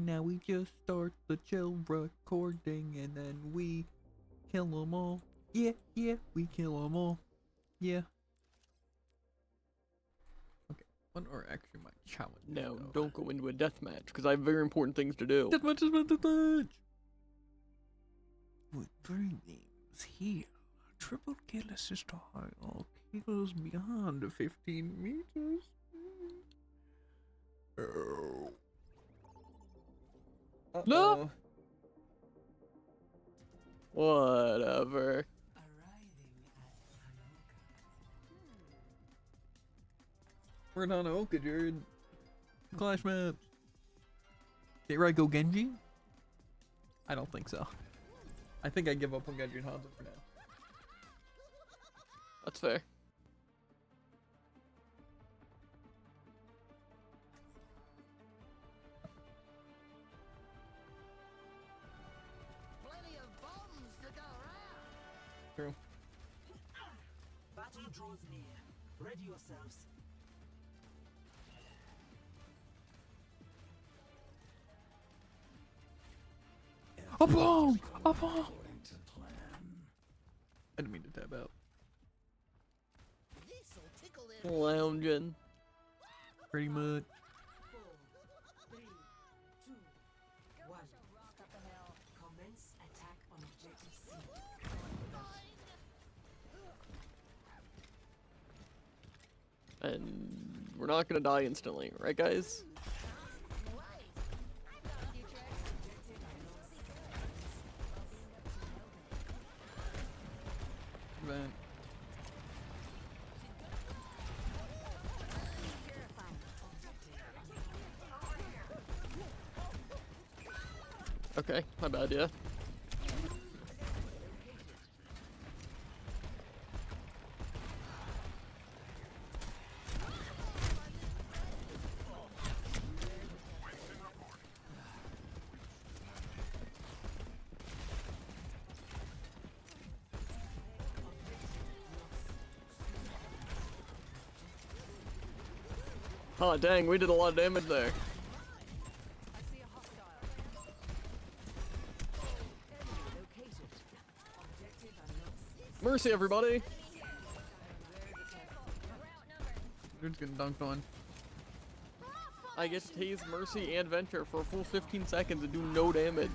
And now we just start the chill recording and then we kill them all. Yeah, we kill them all. Yeah. Okay, one or actually my challenge. No, don't go into a deathmatch, because I have very important things to do. Deathmatch! With 3 games here. Triple kill assist to high all kills beyond 15 meters. Oh. No! Whatever. We're on Oka, Jared. Clash maps. Did I go Genji? I don't think so. I think I give up on Genji and Hanzo for now. That's fair. Plenty of bombs to go around. True. Battle draws near. Ready yourselves. A bomb! A bomb! I didn't mean to tab out. This'll tickle them. Lounging. Pretty much. 4, 3, 2, 1. Commence attack on objective C. And we're not gonna die instantly, right guys? Event. Okay, my bad, yeah. Oh dang, we did a lot of damage there. Mercy, everybody! Dude's getting dunked on. I get to tase Mercy and Venture for a full 15 seconds and do no damage.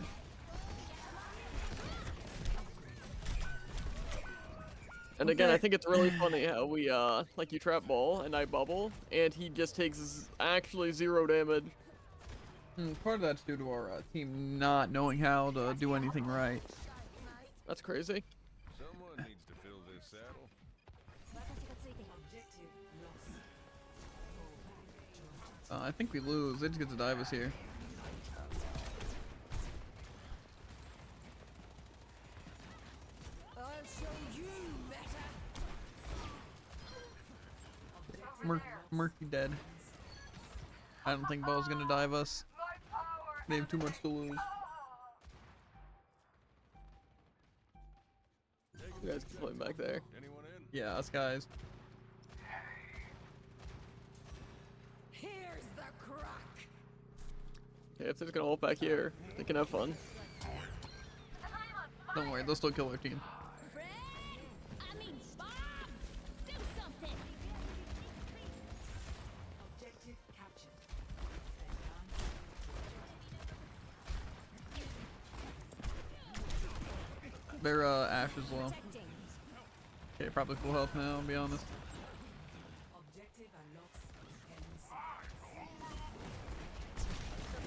And again, I think it's really funny how we, like you trap ball and I bubble, and he just takes actually 0 damage. Part of that's due to our team not knowing how to do anything right. That's crazy. Someone needs to fill this saddle. Objective lost. I think we lose. They just get to dive us here. I'll show you better. Murky dead. I don't think Ball's gonna dive us. They have too much to lose. You guys can play back there. Anyone in? Yeah, us guys. Here's the crock. Okay, if they're just gonna hold back here, they can have fun. Don't worry, they'll still kill our team. Fred? I mean, Bob! Do something! Objective captured. Their Ash is low. Okay, probably full health now, I'll be honest. Objective unlocks.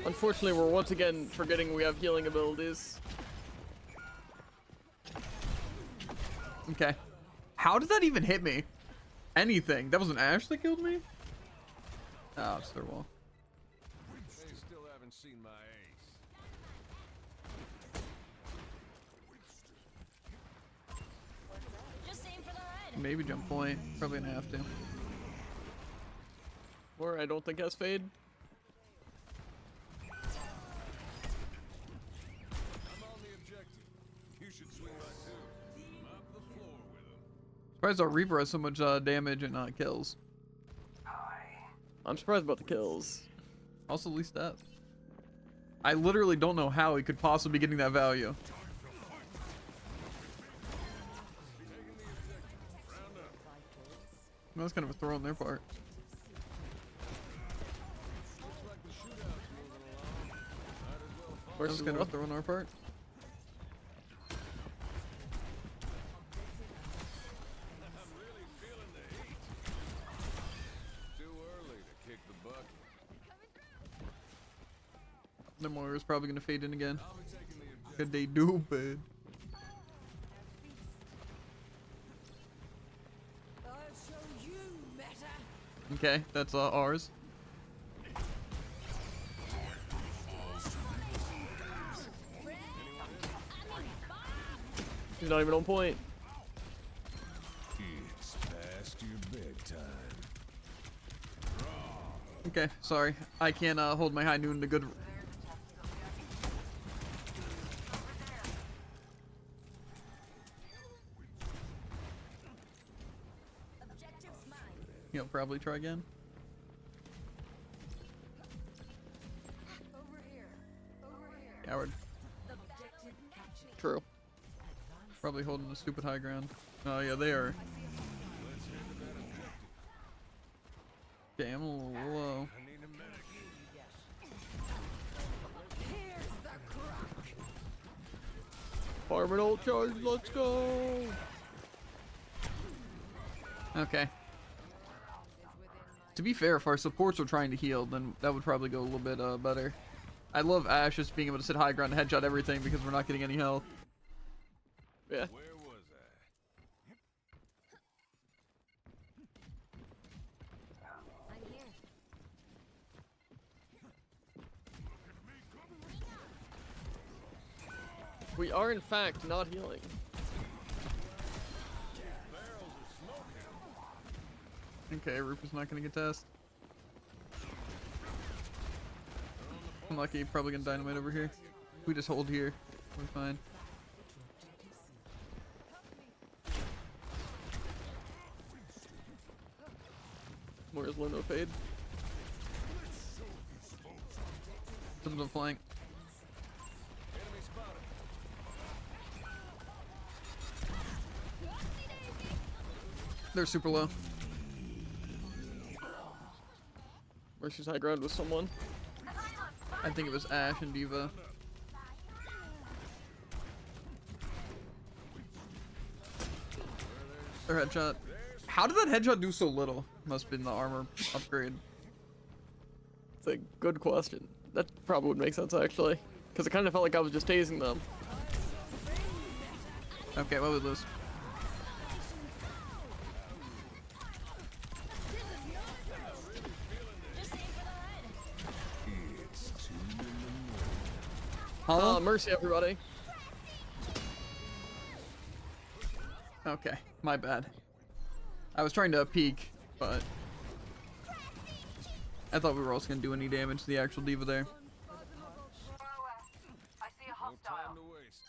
Unfortunately, we're once again forgetting we have healing abilities. Okay. How did that even hit me? Anything. That was an Ash that killed me? Oh, it's their wall. They still haven't seen my ace. Just aim for the head. Maybe jump point. Probably gonna have to. Or I don't think has fade. I'm on the objective. You should swing by too. Mop the floor with him. Surprised our Reaper has so much damage and not kills. I'm surprised about the kills. Also least death. I literally don't know how he could possibly be getting that value. That's kind of a throw on their part. That's kind of a throw on our part. The Moira is probably gonna fade in again. Good they do, bud. I'll show you meta. Okay, that's ours. He's not even on point. It's past your bedtime. Okay, sorry. I can't hold my high noon to good. Objectives mine. You'll probably try again. Over here. Over here. Coward. The battle needs me. True. Probably holding the stupid high ground. Oh yeah, they are. Okay, I'm a little low. I need a medic. Here's the crock. Farmer ult charge, let's go! Okay. To be fair, if our supports were trying to heal, then that would probably go a little bit better. I love Ash just being able to sit high ground and headshot everything because we're not getting any health. Yeah. Where was I? I'm here. We are in fact not healing. Okay, Rupert's not gonna get test. Unlucky, probably gonna dynamite over here. We just hold here. We're fine. Where's Lino fade? Someone's on flank. Enemy spotted. They're super low. Mercy's high ground with someone. I think it was Ash and Diva. Their headshot. How did that headshot do so little? Must have been the armor upgrade. It's a good question. That probably would make sense actually. Because it kind of felt like I was just tasing them. Okay, what was this? Just aim for the head. It's 2 in the morning. Hollow? Mercy everybody. Okay, my bad. I was trying to peek, but I thought we were also gonna do any damage to the actual Diva there. I see a No hostile. time to waste.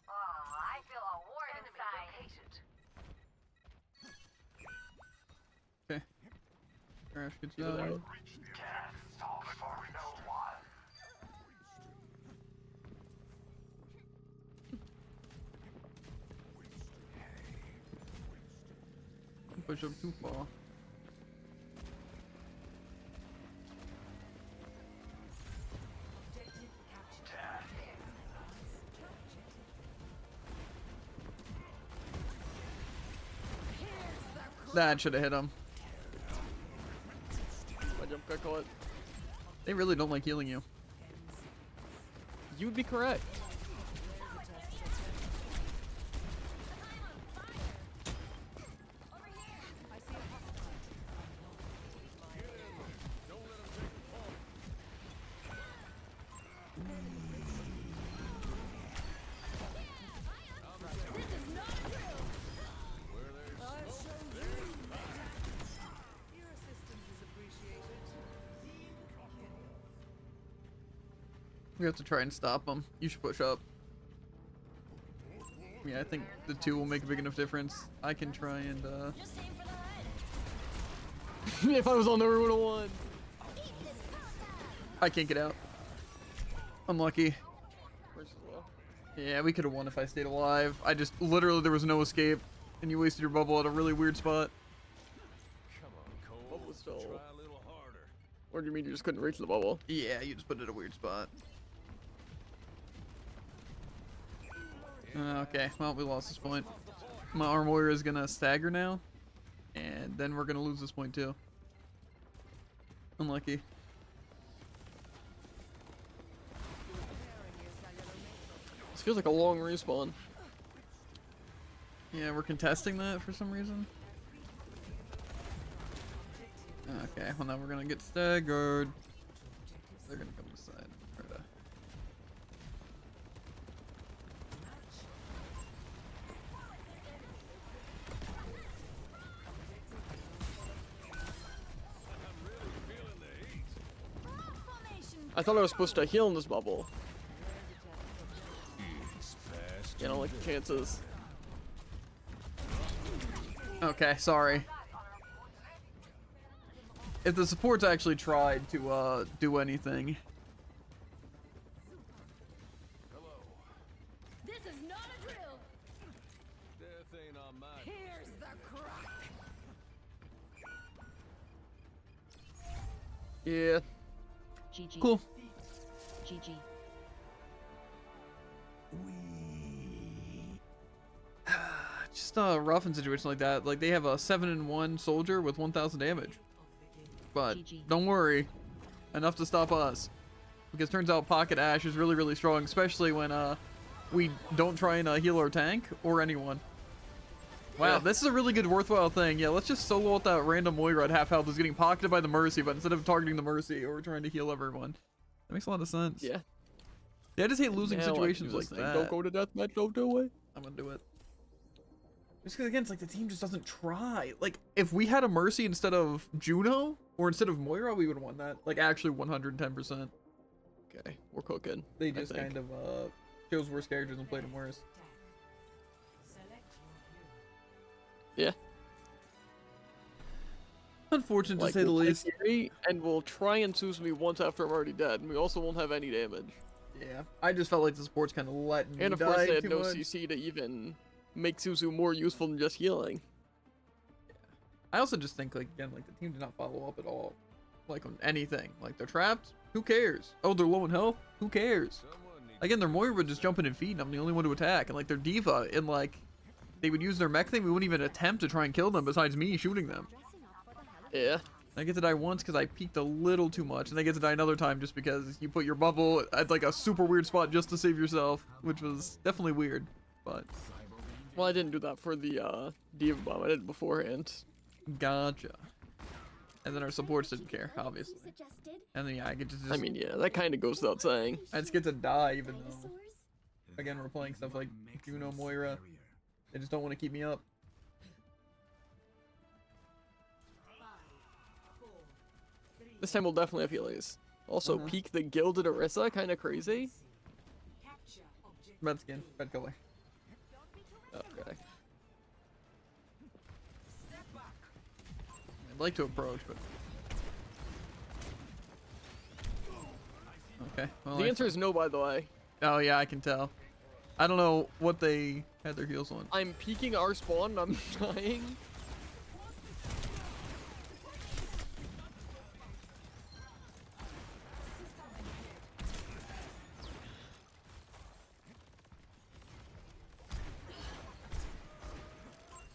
Oh, I feel a war inside. Okay. Crash gets Get it down. out. Push up too far. Objective captured. That should have hit him. My jump got caught. They really don't like healing you. You would be correct. Your assistance is appreciated. We have to try and stop them. You should push up. Yeah, I think the two will make a big enough difference. I can try and Just aim for the head. If I was on there, we would have won. Eat this pasta. I can't get out. Unlucky. First of all. Yeah, we could have won if I stayed alive. I just literally there was no escape, and you wasted your bubble at a really weird spot. Come on, Cole. Bubble was still- Try a little harder. Or do you mean you just couldn't reach the bubble? Yeah, you just put it at a weird spot. Okay, well we lost this point. My arm warrior is gonna stagger now, and then we're gonna lose this point too. Unlucky. This feels like a long respawn. Yeah, we're contesting that for some reason. Okay, well now we're gonna get staggered. They're gonna come this side. Try to- Feeling the heat. Frog formation. I thought I was supposed to heal in this bubble. It's fast. Yeah, I don't like the chances. Okay, sorry. If the supports actually tried to do anything. Hello. This is not a drill. Death ain't on my. Here's the crack. Yeah. GG. Cool. GG. Just a rough in situation like that. Like they have a 7-1 soldier with 1,000 damage. But GG. don't worry, enough to stop us. Because turns out Pocket Ash is really, really strong, especially when we don't try and heal our tank or anyone. Wow, Yeah. this is a really good worthwhile thing. Yeah, let's just solo out that random Moira at half health who's getting pocketed by the Mercy, but instead of targeting the Mercy, we're trying to heal everyone. That makes a lot of sense. Yeah. Yeah, I just hate losing Now I can situations do like this thing. that. Don't go to deathmatch, don't do it. I'm gonna do it. Just because again, it's like the team just doesn't try. Like if we had a Mercy instead of Juno or instead of Moira, we would have won that. Like actually 110%. Okay, we're cooking. They I just think. kind of chose worse characters and played them worse. Select your hero. Yeah. Unfortunate to Like, say the we'll play least. Fury, and we'll try and choose me once after I'm already dead, and we also won't have any damage. Yeah, I just felt like the sports kind of let me And of die course, they had too no much. CC to even make Suzu more useful than just healing. I also just think like again, like the team did not follow up at all, like on anything. Like they're trapped. Who cares? Oh, they're low in health. Who cares? Someone needs. Again, their Moira would just jump in and feed, and I'm the only one to attack. And like their Diva, and like they would use their mech thing. We wouldn't even attempt to try and kill them. Besides me shooting them. Yeah. I get to die once because I peeked a little too much, and I get to die another time just because you put your bubble at like a super weird spot just to save yourself, which was definitely weird. But Well, I didn't do that for the Diva Bomb. I did it beforehand. gotcha. And then our supports didn't care, obviously. And then yeah, I get to just I mean, yeah, that kind of goes without saying. I just get to die even though again we're playing stuff like Juno, Moira. They just don't want to keep me up. 5, 4, 3, This time we'll definitely have healers. Also, peek the Gilded Orisa, kind of crazy. capture objective. Red skin, red color. Okay. I'd like to approach, but okay. Well, The answer is no, by the way. oh yeah, I can tell. I don't know what they had their heels on. I'm peeking our spawn and I'm dying.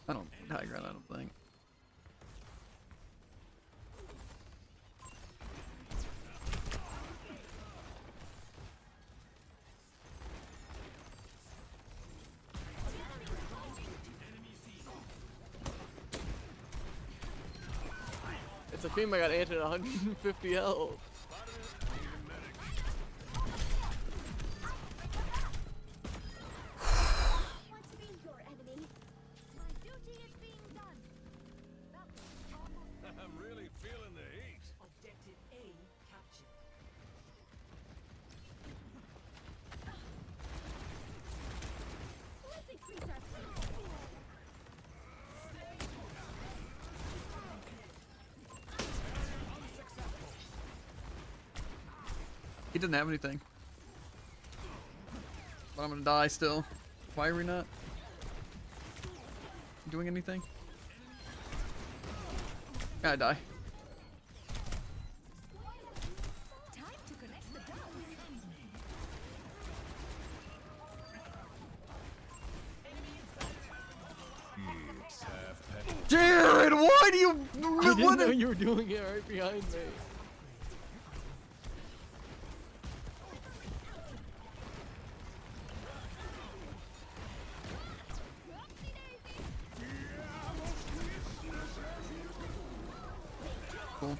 I don't high ground. I don't think. It's a shame I got anti 150 health. Want to be your enemy? My duty is being done. That was almost I'm really feeling the heat. Objective A captured. let's increase our He didn't have anything. But I'm gonna die still. Why are we not doing anything? I die. Time to connect the dots. It's half past. Jared, why do you? I didn't what know you were doing it right behind me. Cool.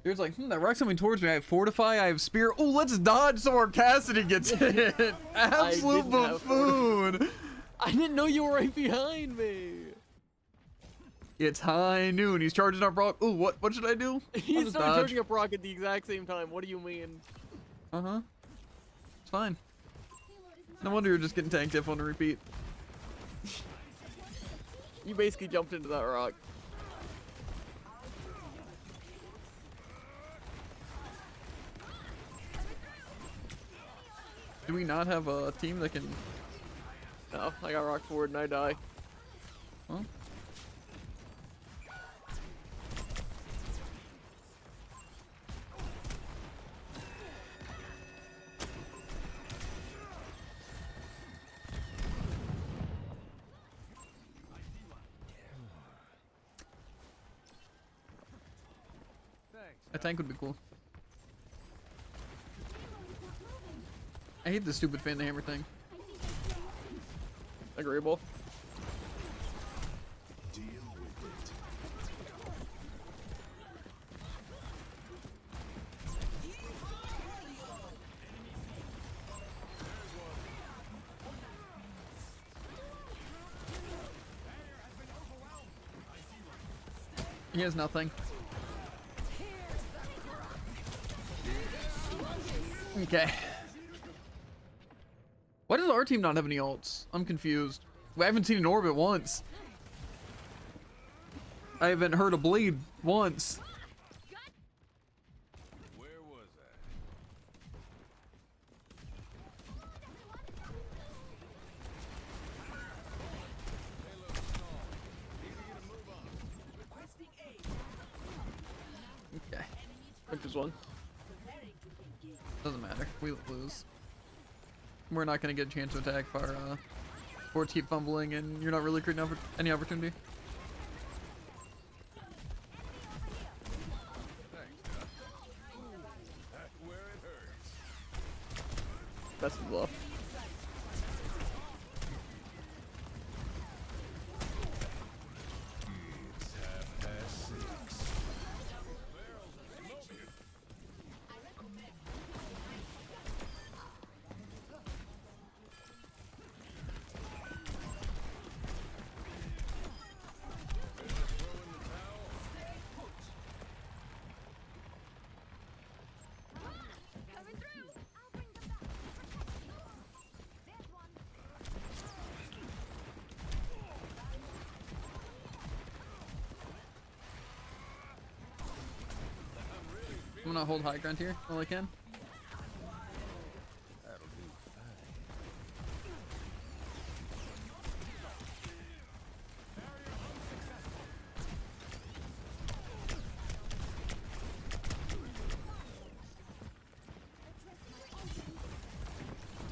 Jared's like, that rock's coming towards me. I have fortify. I have spear. Oh, let's dodge so our Cassidy gets hit. Absolute didn't have buffoon. I didn't know you were right behind me. It's high noon. He's charging up rock. Oh, what should I do? I'll He just started dodge. charging up rock at the exact same time. What do you mean? Uh-huh. It's fine. No wonder you're just getting tanked if on a repeat. You basically jumped into that rock. Do we not have a team that can... No, I got rock forward and I die. Huh? A tank would be cool. I hate this stupid fan the hammer thing. Agreeable. Deal with it. He has nothing. Okay. Why does our team not have any ults? I'm confused. I haven't seen an orbit once. I haven't heard a bleed once. Where was I? Hey, look, stall. Need to get a move on. Okay. Which is one. Doesn't matter. We lose. We're not gonna get a chance to attack if our boards keep fumbling and you're not really creating any opportunity. Thanks, Doc. That's where it hurts. That's the bluff. It's half past 6. Coming through. I'll bring them back. There's one. I'm gonna hold high ground here while I can. That'll do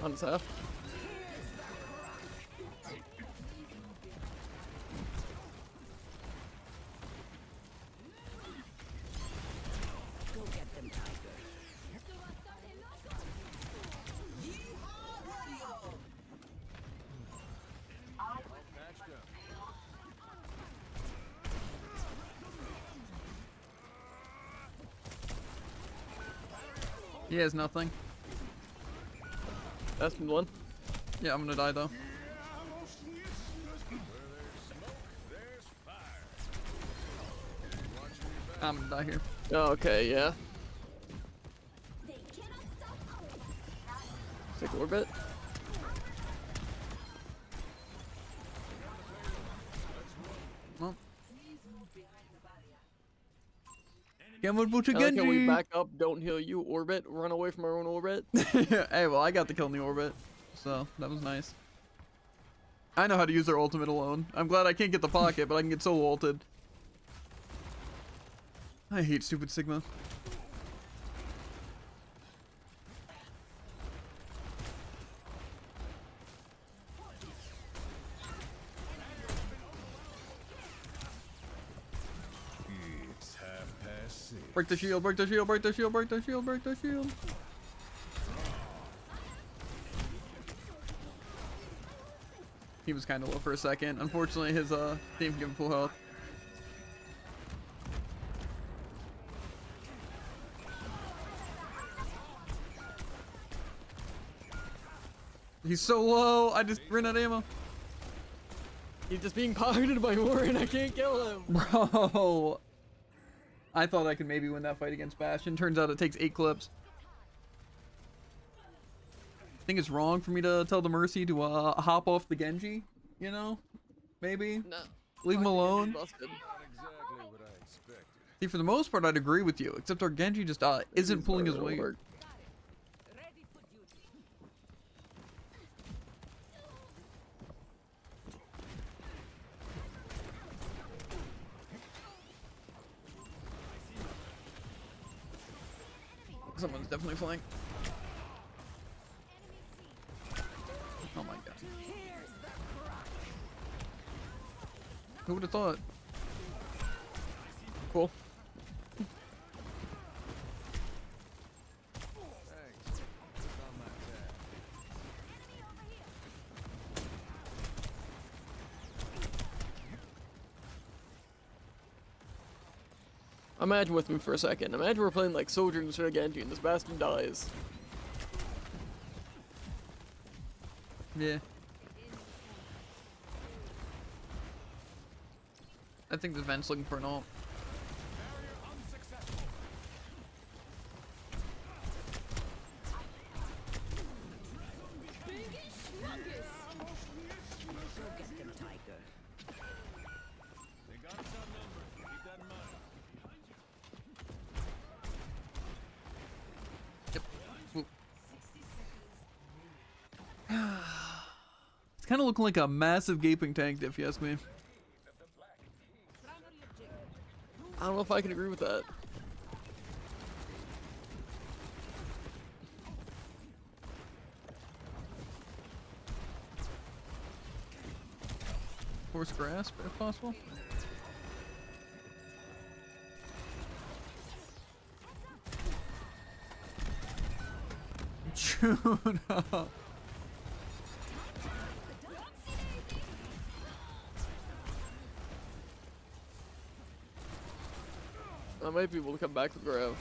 fine. On Seth. Patched up. He has nothing. That's the one. Yeah, I'm gonna die though. There's fire. I'm gonna die here. Okay, yeah. They cannot stop all of us. Take orbit. Well. Gamma Butcher I like how we Genji! back up, don't heal you, orbit, run away from our own orbit. Hey, well, I got the kill in the orbit. so that was nice. I know how to use their ultimate alone. I'm glad I can't get the pocket, but I can get so ulted. I hate stupid Sigma. It's 6:30. Break the shield, break the shield, break the shield, break the shield, break the shield. He was kind of low for a second. Unfortunately, his team gave him full health. He's so low. I just ran out of ammo. He's just being pocketed by Warren. I can't kill him. Bro. I thought I could maybe win that fight against Bastion. Turns out it takes 8 clips. I think it's wrong for me to tell the Mercy to hop off the Genji, you know? Maybe? No. Leave him alone. Busted. Not exactly what I expected. See, for the most part, I'd agree with you. Except our Genji just isn't pulling his weight. Ready for duty. Someone's definitely flying. Oh my god. Here's the crack. Who would have thought? Cool. Thanks. It's on my tab. Imagine with me for a second. Imagine we're playing like Soldier instead of Genji and this Bastion dies. Yeah. I think the vent's looking for an ult. They got us outnumbered. Keep that in mind. Yep. It's kind of looking like a massive gaping tank, if you ask me. I don't know if I can agree with that. Force grasp, if possible. Juno. I might be able to come back with Grav.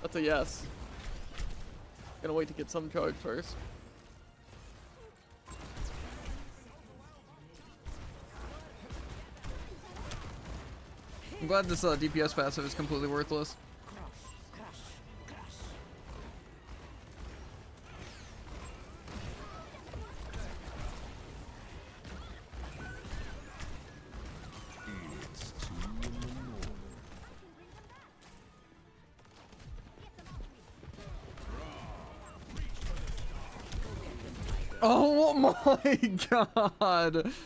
That's a yes. Gonna wait to get some charge first. I'm glad this DPS passive is completely worthless. It's 2 in the morning. Oh my god! It's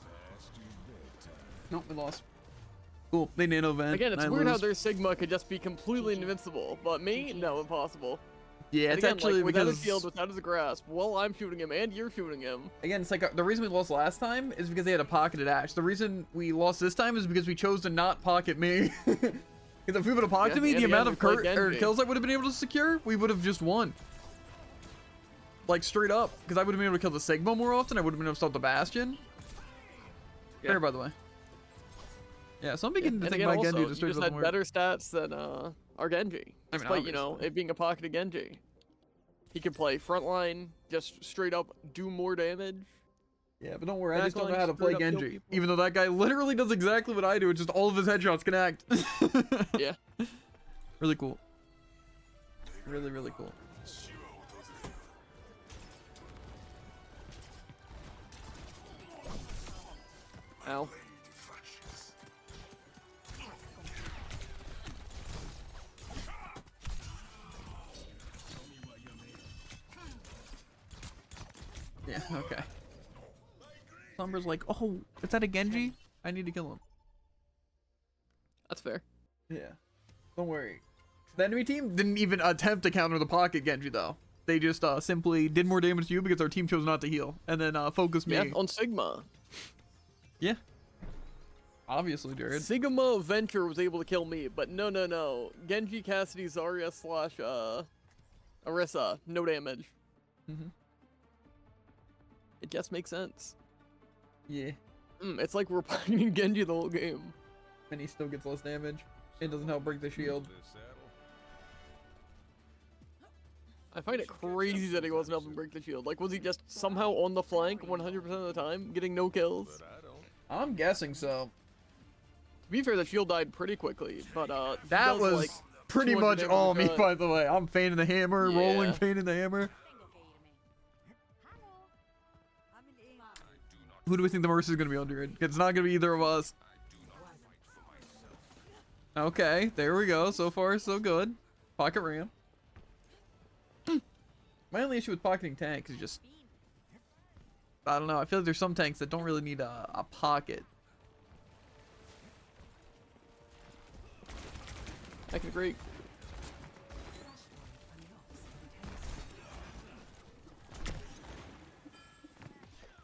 past your bedtime. Nope, we lost. Cool, they nano vent. Again, it's and I weird how lose. their Sigma could just be completely invincible, but me, no, impossible. Yeah, And it's again, actually like, without because his shield, without his grasp, while I'm shooting him and you're shooting him. again, it's like the reason we lost last time is because they had a pocketed Ash. The reason we lost this time is because we chose to not pocket me. Because if we would have pocketed Yeah, me, and the again, amount we of played Genji. kills I would have been able to secure, we would have just won. Like straight up, because I would have been able to kill the Sigma more often. I would have been able to stop the Bastion. Yeah. Fair, by the way. Yeah, so I'm Yeah, beginning to and think again, my also, Genji you destroys just doesn't had work. better stats than our Genji. Despite, you know, obviously. it being a pocketed Genji. He could play frontline, just straight up do more damage. Yeah, but don't worry, I just don't know Backline how to play straight up kill Genji. people. Even though that guy literally does exactly what I do, it's just all of his headshots connect. Yeah. Really cool. Really, really cool. Ow. Yeah, okay. Sombra's like, oh, is that a Genji? I need to kill him. That's fair. Yeah. Don't worry. The enemy team didn't even attempt to counter the pocket Genji, though. They just simply did more damage to you because our team chose not to heal. And then focused me. Yeah, on Sigma. Yeah. Obviously, Jared. Sigma Venture was able to kill me, but no. Genji, Cassidy, Zarya / Orisa, no damage. Mm-hmm. It just makes sense. Yeah. It's like we're fighting Genji the whole game. And he still gets less damage. It doesn't help break the shield. This saddle. I find it crazy that he wasn't helping break the shield. Like, was he just somehow on the flank 100% of the time, getting no kills? But I don't. I'm guessing so. To be fair, the shield died pretty quickly, but he That does, was like, pretty 200 much damage all a me, cut. by the way. I'm feigning the hammer, rolling, Yeah. feigning the hammer. Hello. I'm in aim. Who do we think the Mercy is going to be on, Jared? It's not going to be either of us. Okay, there we go. So far, so good. Pocket ram. My only issue with pocketing tanks is just... I don't know. I feel like there's some tanks that don't really need a pocket. I can agree.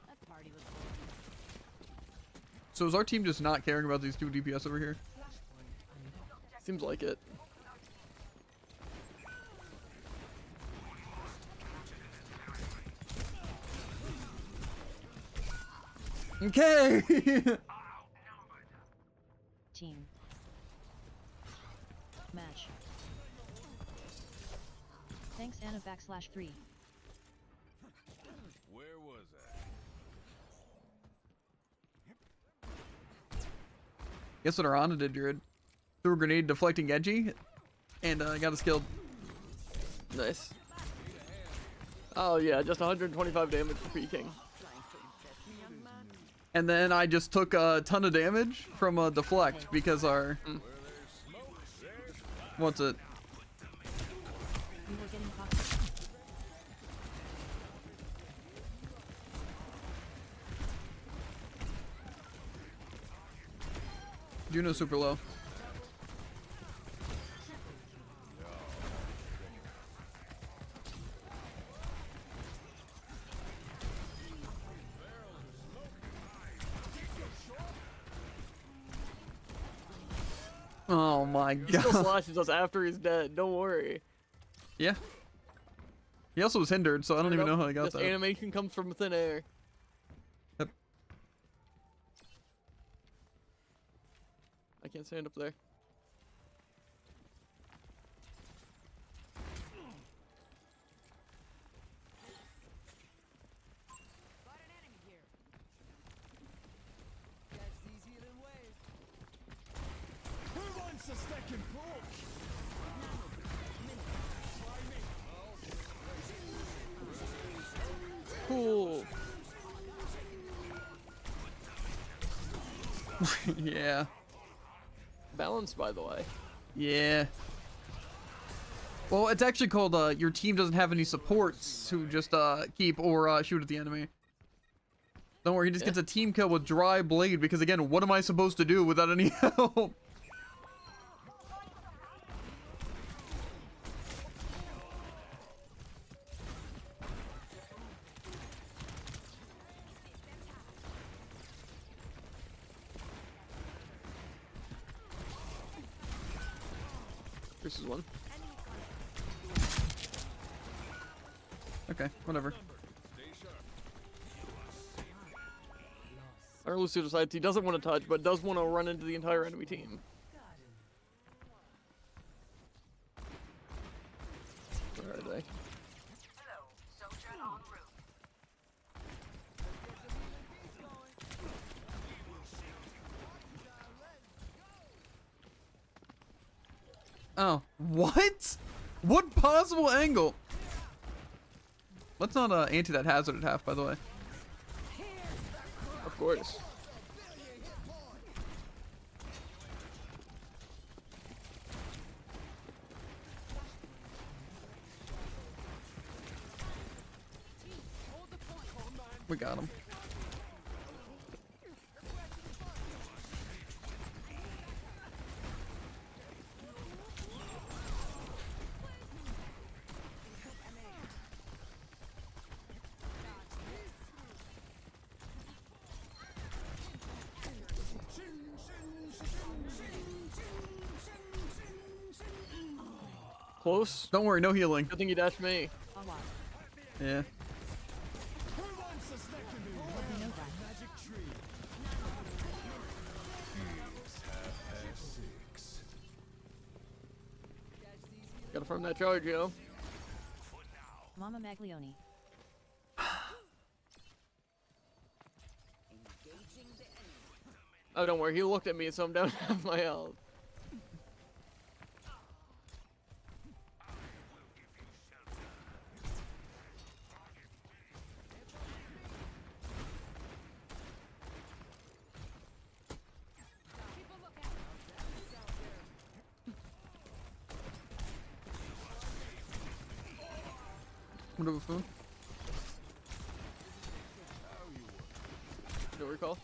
That party was So is our team just not caring about these two DPS over here? Seems like it. Okay! Team. Match. Thanks Anna /3. Where was I? Guess what our Ana did, Jared? Threw a grenade deflecting Genji, and got us killed. Nice. Oh yeah, just 125 damage for peeking. And then I just took a ton of damage from a deflect because our... What's it? We were getting cocky. Juno's super low. Oh my He still god. slashes us after he's dead. Don't worry. Yeah. He also was hindered, so I don't even know how he got This that. animation comes from thin air. Yep. I can't stand up there. Got an enemy here. That's easier than waves. Who wants a second porch? Cool. Yeah. Balanced, by the way. Yeah. Well, it's actually called, your team doesn't have any supports who just, keep or, shoot at the enemy. Don't worry, he just gets a team kill with dry blade because, again, what am I supposed to do without any help? This is one. Okay, whatever. Our Lucio decides he doesn't want to touch, but does want to run into the entire enemy team. Where are they? Hello, soldier en route. Oh, what? What possible angle? Let's not anti that hazard at half, by the way. Of course. Hold the point. We got him. Close. Don't worry, no healing. Good thing you dashed me. I'll watch. Yeah. Let me know that. Gotta farm that charge, yo. Mama Maglione. Oh, don't worry. He looked at me, so I'm down half my health. What of a fool? No recall.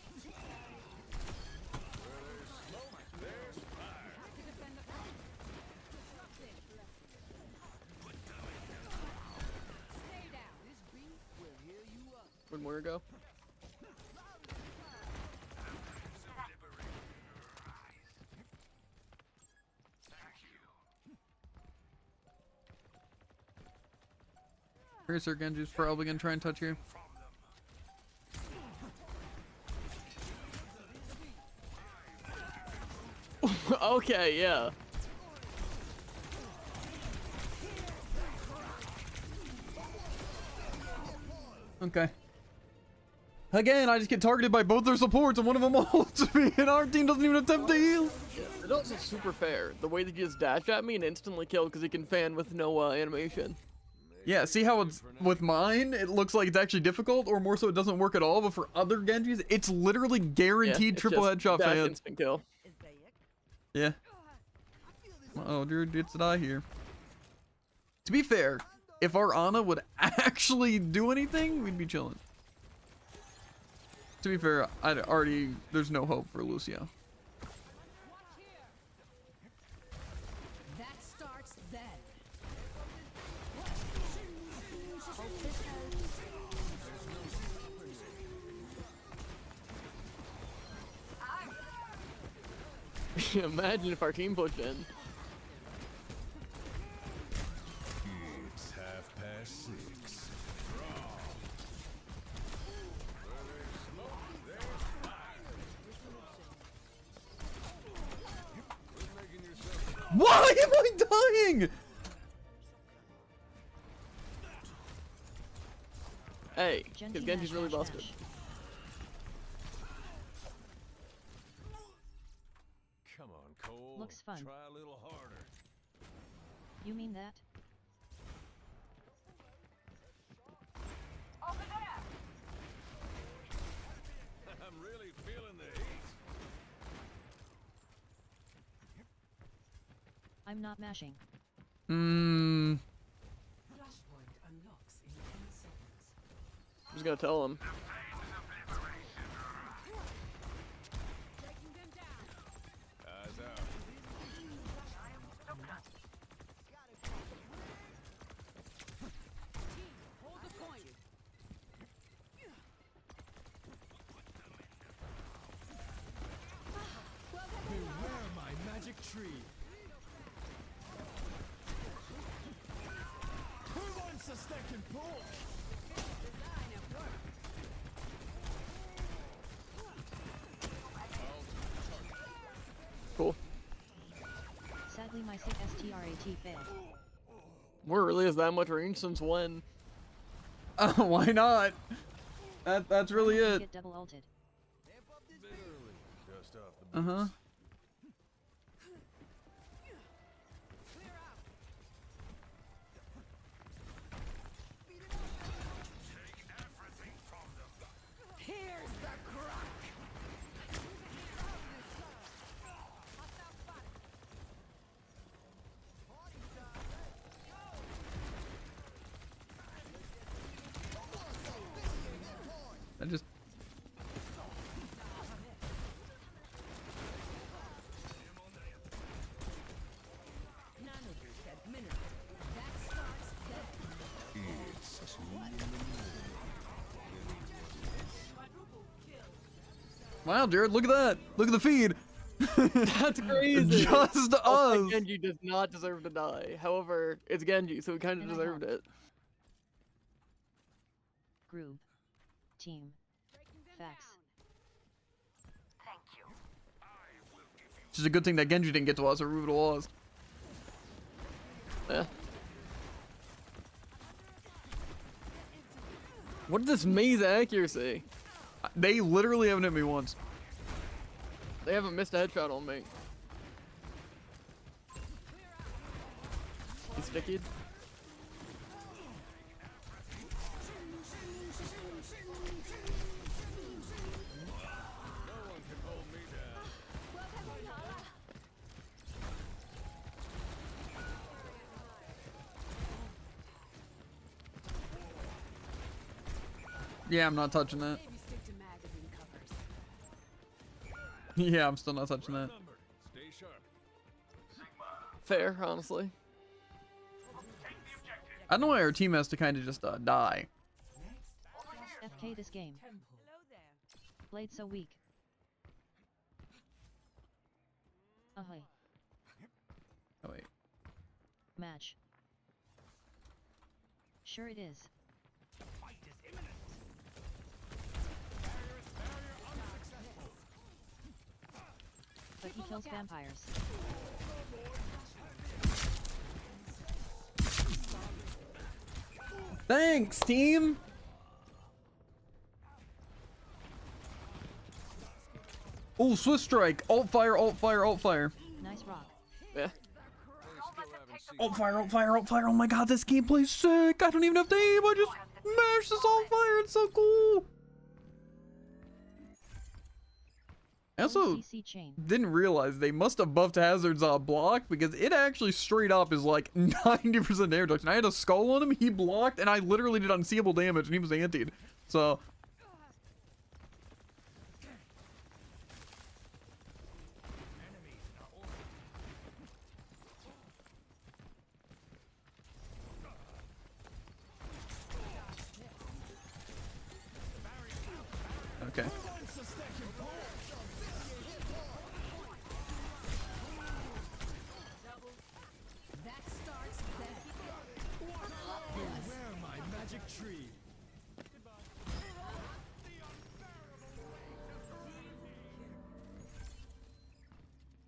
Where'd Moira go? Tracer Genji's probably gonna try and touch you. Okay, yeah. Okay. Again, I just get targeted by both their supports and one of them ults me and our team doesn't even attempt to heal. It's also super fair. The way that he just dashed at me and instantly killed because he can fan with no animation. Yeah, see how it's with mine, it looks like it's actually difficult, or more so it doesn't work at all, but for other Genjis, it's literally guaranteed it's triple just headshot dash fan. instant kill. Yeah. Oh, dude, it's die here. To be fair, if our Ana would actually do anything, we'd be chilling. To be fair, there's no hope for Lucio. That starts then. Imagine if our team pushed in. It's 6:30. Why am I dying? Hey, Genji because Genji's dash really dash busted. dash. Come on, Cole. Looks fun. Try a little harder. You mean that? Over there! I'm really feeling the heat. I'm not mashing. Hmm. I'm just gonna tell him. Eyes out. Hold the point. Beware my magic tree. Who wants a second porch? Design at work. Cool. Sadly my sick STRAT failed. Moira really has that much range since when? Why not? That's really Finally it. Get double ulted. Literally. Just off the Uh-huh. Here's the crack. Wow, Jared, look at that. Look at the feed. That's crazy. Just Also, us. Genji does not deserve to die. However, it's Genji, so he kind of And I deserved help. it. Groove. Team. Facts. Thank you. It's just a good thing that Genji didn't get to us or we would have lost. Yeah. What is this maze accuracy? They literally haven't hit me once. They haven't missed a headshot on me. He's sticky. No one can hold me down. Yeah, I'm not touching that. Maybe stick to magazine covers. Yeah, I'm still not touching that. Numbered. Stay sharp. Fair, honestly. I don't know why our team has to kind of just die. FK this game. Played so weak. Ahoy. Oh wait. Match. Sure it is. But he kills vampires. Thanks, team. Oh, Swift Strike. Alt fire, alt fire, alt fire. Nice rock. Yeah. They still haven't seen Alt fire, alt fire, alt fire. Oh my god, this gameplay's sick. I don't even have to aim. I just mash this alt fire. It's so cool. I also CC chain. didn't realize they must have buffed Hazard's block because it actually straight up is like 90% damage reduction. I had a skull on him, he blocked, and I literally did unseeable damage, and he was antied. So okay. That starts there. Beware my magic tree.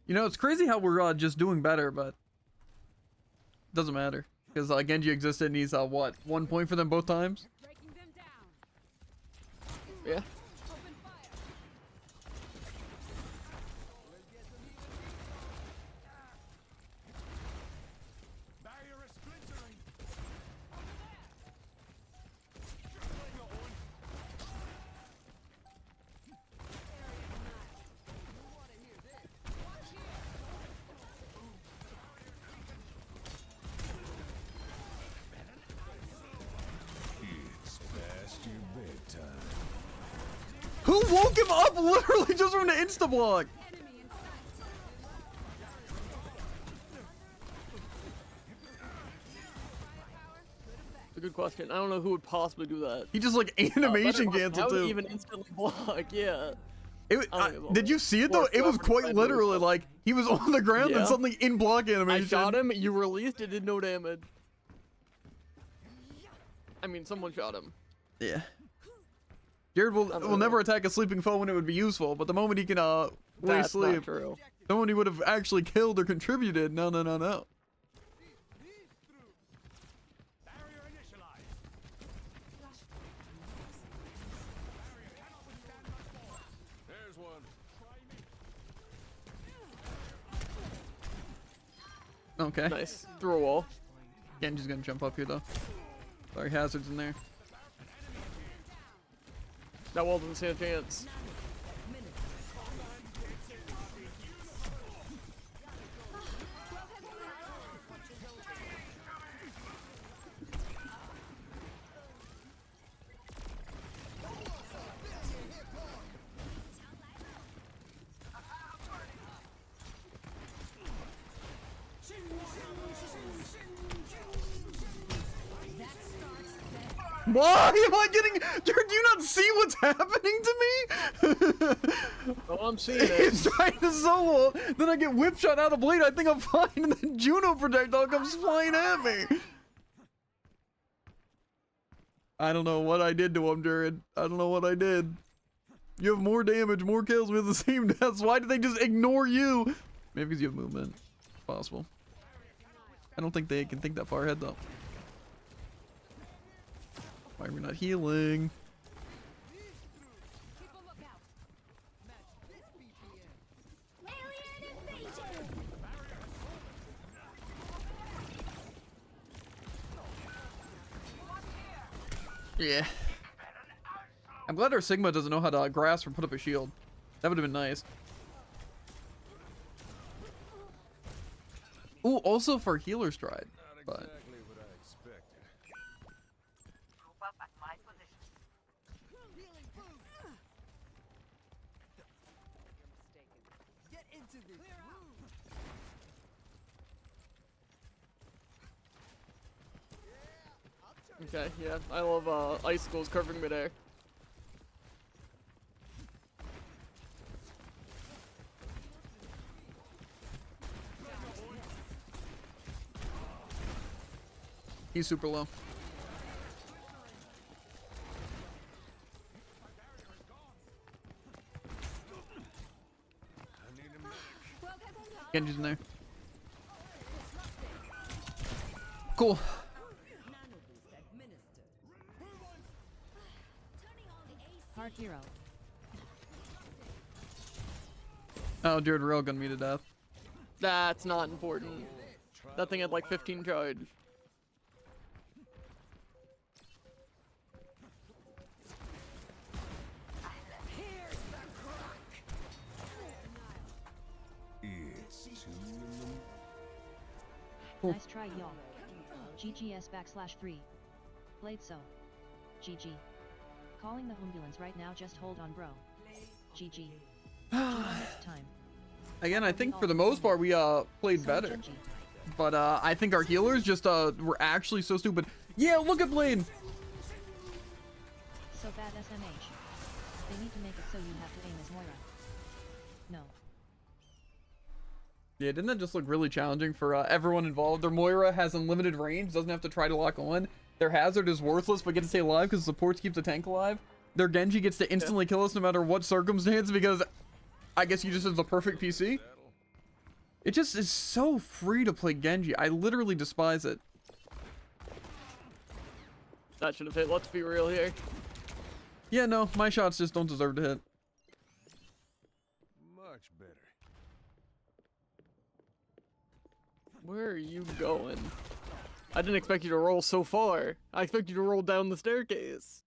You know, it's crazy how we're just doing better, but doesn't matter because Genji existed and he's what, 1 point for them both times. Breaking them down. Yeah. Open fire. Barrier is splintering. It's past your bedtime. Who woke him up literally just from the insta block? Enemy in sight. It's a good question. I don't know who would possibly do that. He just like animation How canceled would too. he even instantly block? Yeah. I did you see it though? It was quite literally like he was on the ground and Yeah. suddenly in block I animation. shot him, you released, it did no damage. I mean, someone shot him. Yeah. Jared will don't know. never attack a sleeping foe when it would be useful, but the moment he can waste That's not sleep, true. the moment he would have actually killed or contributed, no. Barrier initialized. There's one. Okay. Nice. Through a wall. Genji's gonna jump up here though. Sorry, Hazard's in there. That wall doesn't stand a chance. That starts there. Why am I getting? Do you not see what's happening to me? Oh, I'm seeing it. He's trying to solo, then I get whip shot out of blade. I think I'm fine, and then Juno projectile comes flying at me. I don't know what I did to him, Jared. I don't know what I did. You have more damage, more kills with the same deaths. Why did they just ignore you? Maybe because you have movement. It's possible. I don't think they can think that far ahead, though. Why are we not healing? Keep a lookout. Alien invasion. Yeah. I'm glad our Sigma doesn't know how to grasp or put up a shield. That would have been nice. Ooh, also for healer stride. Not But exactly what I expected. Group up at my position. Get into this room. Okay, yeah, I love icicles covering midair. he's super low. I need a medic. Genji's in there. Cool. Hard hero. Oh, Jared railgun me to death. That's not important. That thing had like 15 charge. It's two in them. Nice try, y'all. GGS /3. Played so. GG. Calling the ambulance right now, just hold on, bro. GG. Next time. Again, I think for the most part we played So better. GG. But I think our healers just were actually so stupid. Yeah, look at Blade. So bad SMH. They need to make it so you have to aim as Moira. No. Yeah, didn't that just look really challenging for everyone involved? Their Moira has unlimited range, doesn't have to try to lock on. Their Hazard is worthless but gets to stay alive because supports keep the tank alive. Their Genji gets to instantly kill us no matter what circumstance because I guess you just have the perfect PC. It just is so free to play Genji. I literally despise it. That should have hit. Let's be real here. Yeah, no, my shots just don't deserve to hit. Much better. Where are you going? I didn't expect you to roll so far. I expect you to roll down the staircase.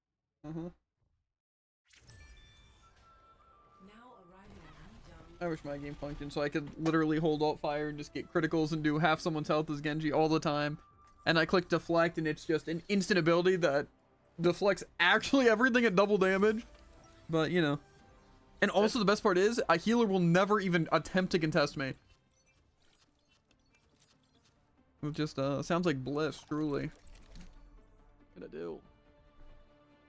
I wish my game functioned so I could literally hold alt fire and just get criticals and do half someone's health as Genji all the time. And I click deflect and it's just an instant ability that deflects actually everything at double damage. But, you know. And also the best part is, a healer will never even attempt to contest me. It just sounds like bliss, truly. What gonna do?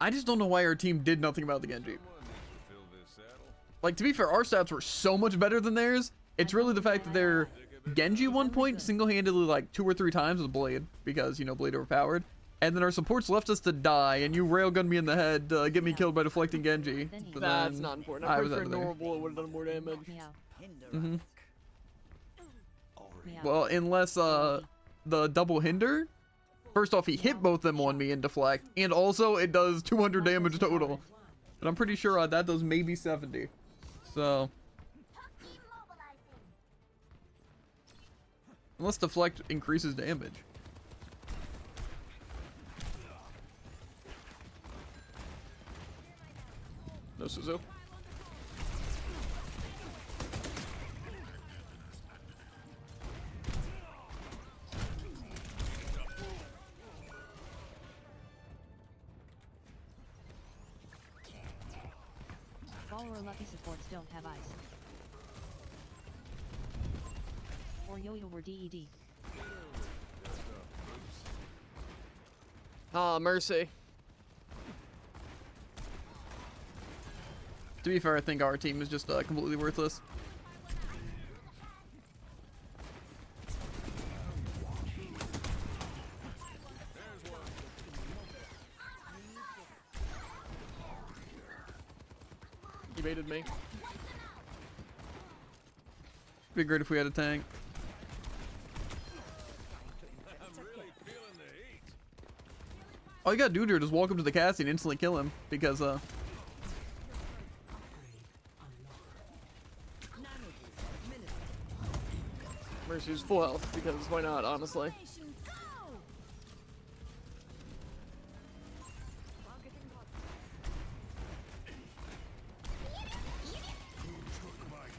I just don't know why our team did nothing about the Genji. Someone needs to fill this saddle. Like, to be fair, our stats were so much better than theirs. It's really the fact that their Genji 1 point single-handedly like 2 or 3 times with Blade because, you know, Blade overpowered. And then our supports left us to die, and you railgunned me in the head to get me killed by deflecting Genji. So That's then not important. I I'm was pretty out sure of there. normal bullet would have done more damage. Meow. Mhm. Meow. Well, unless the double hinder. First off, he hit both them on me and deflect, and also it does 200 damage total. But I'm pretty sure that does maybe 70. So unless deflect increases damage. No Suzu. Follower lucky supports don't have eyes. Or yo-yo or DED. Ah, mercy. To be fair, I think our team is just completely worthless. He baited me. Be great if we had a tank. I'm really feeling the heat. All you gotta do here is walk up to the casting and instantly kill him because Mercy's full health because why not, honestly. My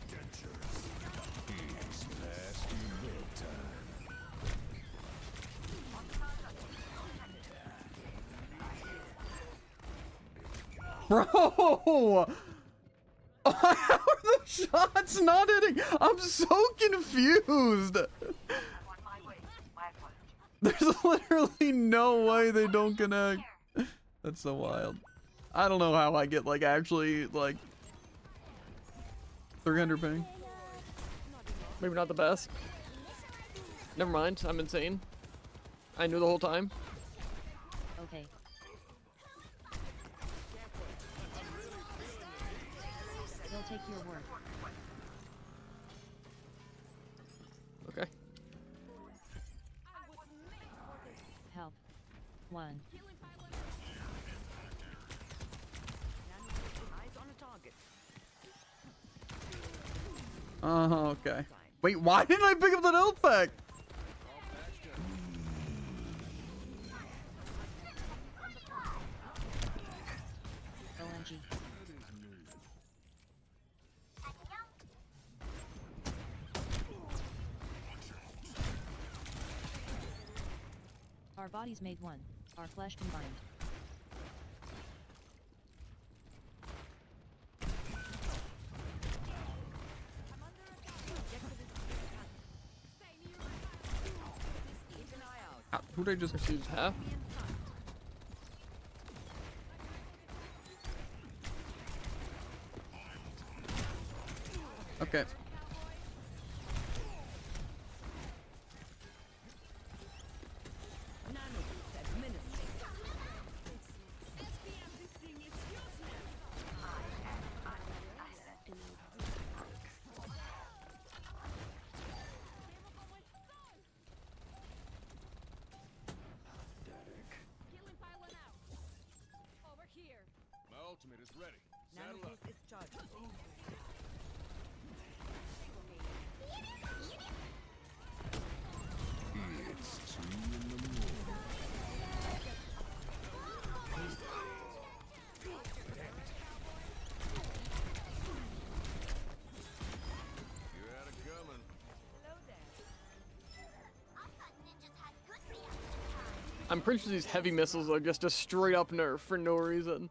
dentures. It's past bedtime. bro, how are the shots not hitting? I'm so confused. I'm on my way. My apologies. There's literally no way they don't connect. That's so wild. I don't know how I get like actually like 300 ping. Maybe not the best. Never mind, I'm insane. I knew the whole time. Okay. They'll take your word. Okay. Help. 1. Eyes on a target. Okay. Wait, why didn't I pick up that health pack? OMG. Our bodies made one, our flesh combined. Who did I just? Mercy's half. Okay. My ultimate is ready. Saddle up. Nanoboost is charged. It's 2 in the morning. You had it coming. I'm pretty sure these heavy missiles are just a straight up nerf for no reason.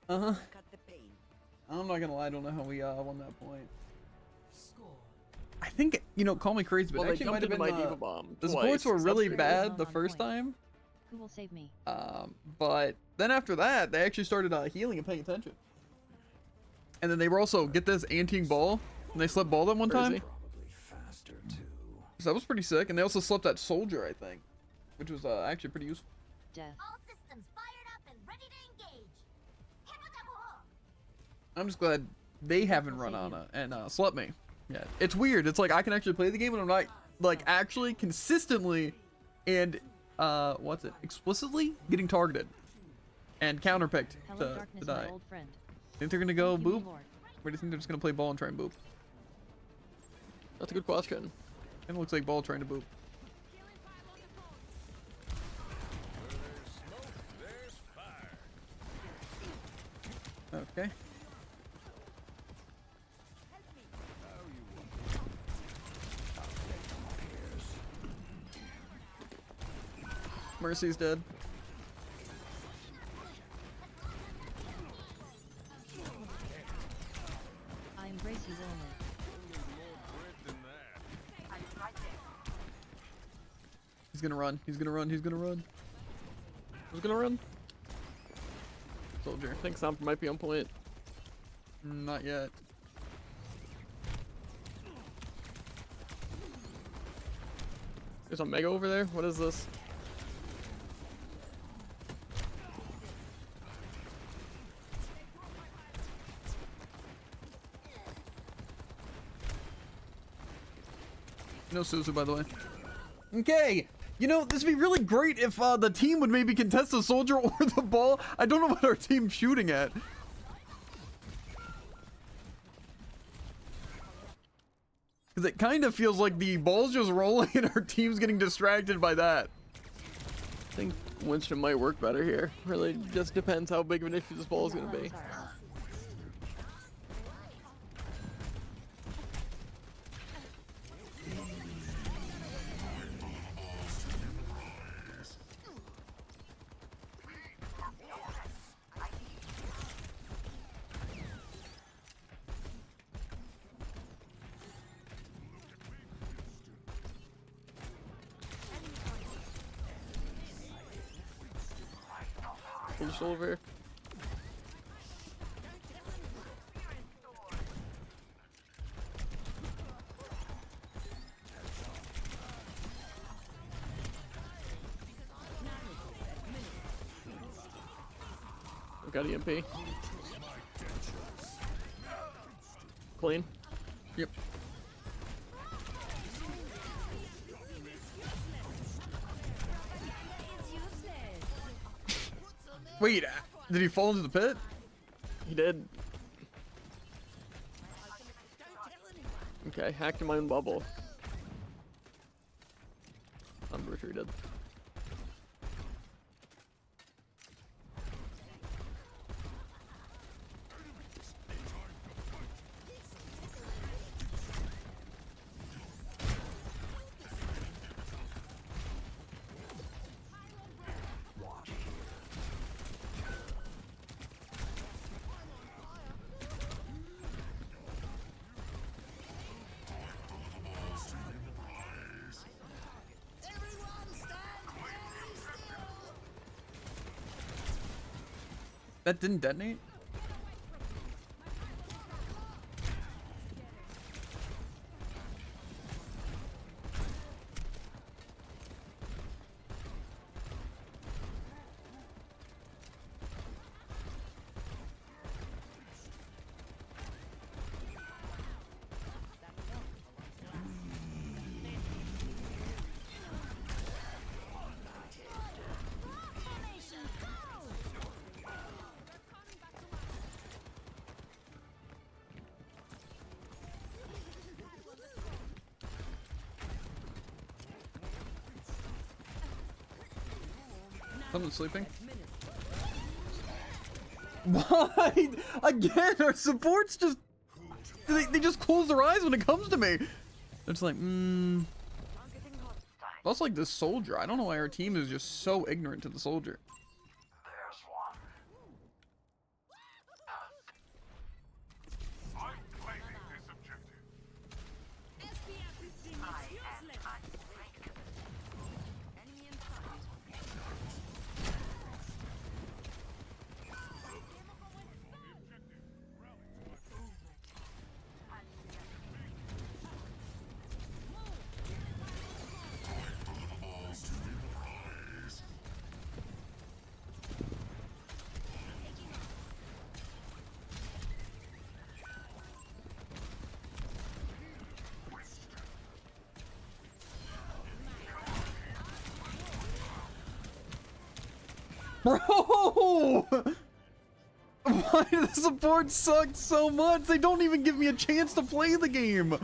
Uh-huh. Cut the pain. I'm not gonna lie, I don't know how we won that point. I think, you know, call me crazy, but Well, they actually it might jumped have into been my Diva Bomb the twice, supports were so really that's pretty bad the on first point. time. Who will save me? But then after that, they actually started healing and paying attention. And then they were also, get this, anteing ball, and they slept ball that one time. Crazy. Probably faster too. So that was pretty sick. And they also slept that soldier, I think, which was actually pretty useful. Death. All systems fired up and ready to engage. I'm just glad they haven't run on it and slept me. Yeah, it's weird. It's like I can actually play the game and I'm not like actually consistently and what's it, explicitly getting targeted and counterpicked Hello, to darkness, die. my old friend. Think they're gonna go Give me boop? lore. Or do you think they're just gonna play ball and try and boop? That's a good question. It looks like ball trying to boop. There's fire. Okay. Mercy's dead. I embrace you willingly. Grit than that. I'm right there. He's gonna run. He's gonna run. He's gonna run. Who's gonna run? Soldier. I think Stomp might be on point. Not yet. There's a mega over there. What is this? No Suzu, by the way. Okay. You know, this would be really great if the team would maybe contest the soldier or the ball. I don't know what our team's shooting at. Because it kind of feels like the ball's just rolling and our team's getting distracted by that. I think Winston might work better here. Really just depends how big of an issue this ball is going to be. Just over here. I've got EMP. Clean. Yep. Wait, did he fall into the pit? He did. Okay, hacked in my own bubble. I'm retreated. That didn't detonate? Someone's sleeping. Why? Again, our supports just... They just close their eyes when it comes to me. They're just like, Also, like, this soldier. I don't know why our team is just so ignorant to the soldier. There's one. I'm claiming this objective. Bro! Why do the support suck so much? They don't even give me a chance to play the game. Like,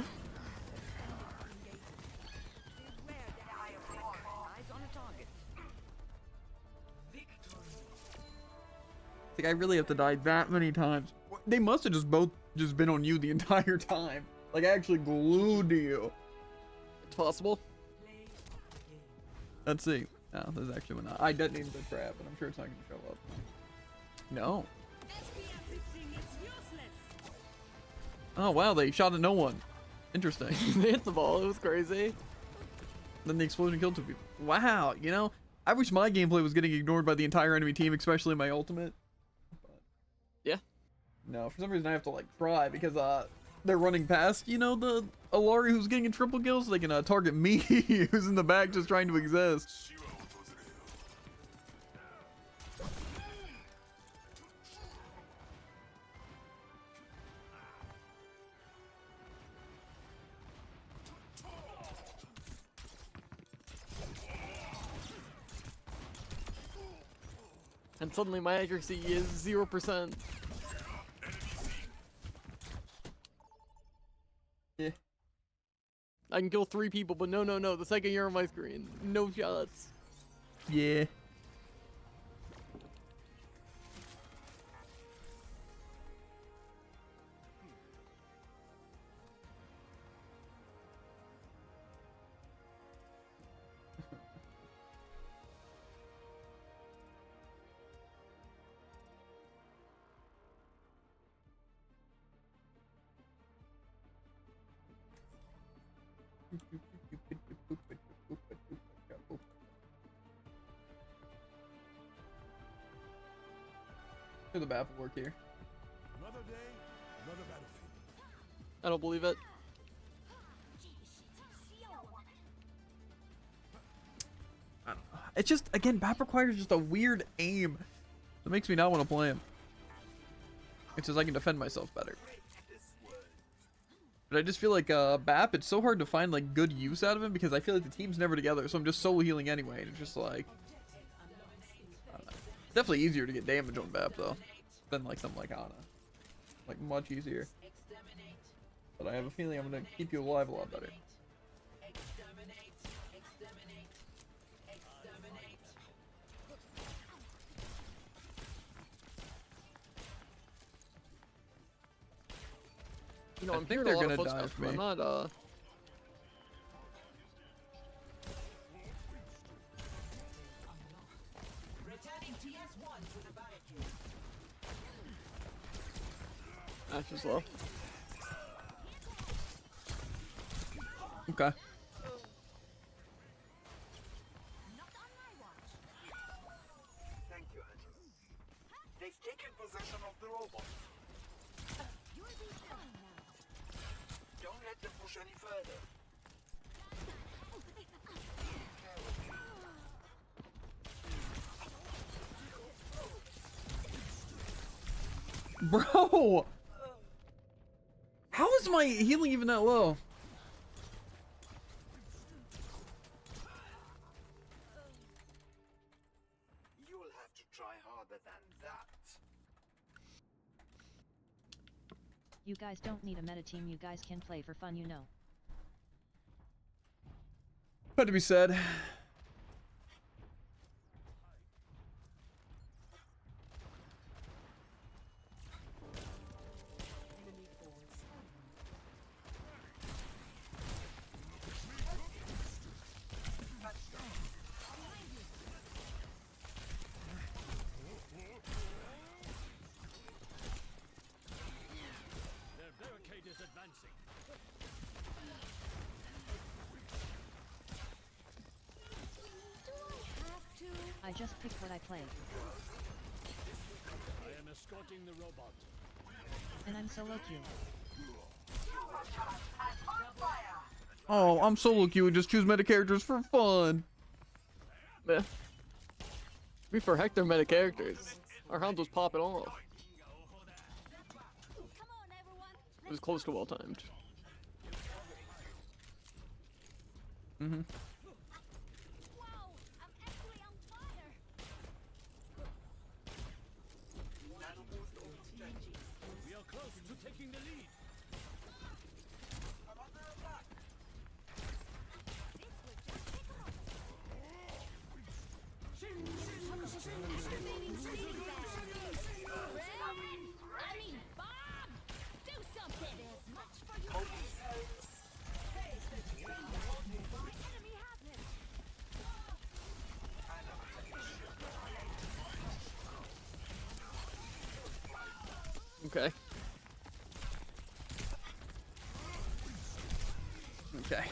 I really have to die that many times. They must have both been on you the entire time. Like, actually glued to you. It's possible. Let's see. No, there's actually one. I detonated the trap, but I'm sure it's not going to show up. No. Oh, wow, they shot at no one. Interesting. They hit the ball. It was crazy. Then the explosion killed 2 people. Wow, you know, I wish my gameplay was getting ignored by the entire enemy team, especially my ultimate. But, Yeah. No, for some reason I have to like try because they're running past, you know, the Alari who's getting a triple kill, so they can target me who's in the back just trying to exist. And suddenly my accuracy is 0%. Yeah. I can kill 3 people, but no, the second you're on my screen, no shots. Yeah. The map will work here. Another day, another battlefield. I don't believe it. I don't know. It's just, again, map requires just a weird aim. That makes me not want to play him. It says I can defend myself better. But I just feel like BAP, it's so hard to find like good use out of him because I feel like the team's never together, so I'm just solo healing anyway, and it's just like, I don't know. It's definitely easier to get damage on BAP though than like something like Ana. Like much easier. But I have a feeling I'm gonna keep you alive a lot better. You know, I I'm think hearing a they're lot of gonna die footsteps, for but me. I'm not, Ash is low. Okay. Thank you, Agnes. They've taken possession of the robot. Don't let them push any further. Bro! How is my healing even that low? You'll have to try harder than that. You guys don't need a meta team, you guys can play for fun, you know. Had to be said. Their barricade is advancing. I just picked what I play, I am escorting the robot. and I'm solo queue. Oh, I'm solo queue and just choose meta characters for fun. Yeah. We for heck, they're meta characters. Our hound was popping off. Come on, everyone. It was close to well timed. Mm-hmm. Wow, I'm actually on fire. We are close to taking the lead. I mean, Bob, do something. There's much for you. Enemy has him. Okay. Okay.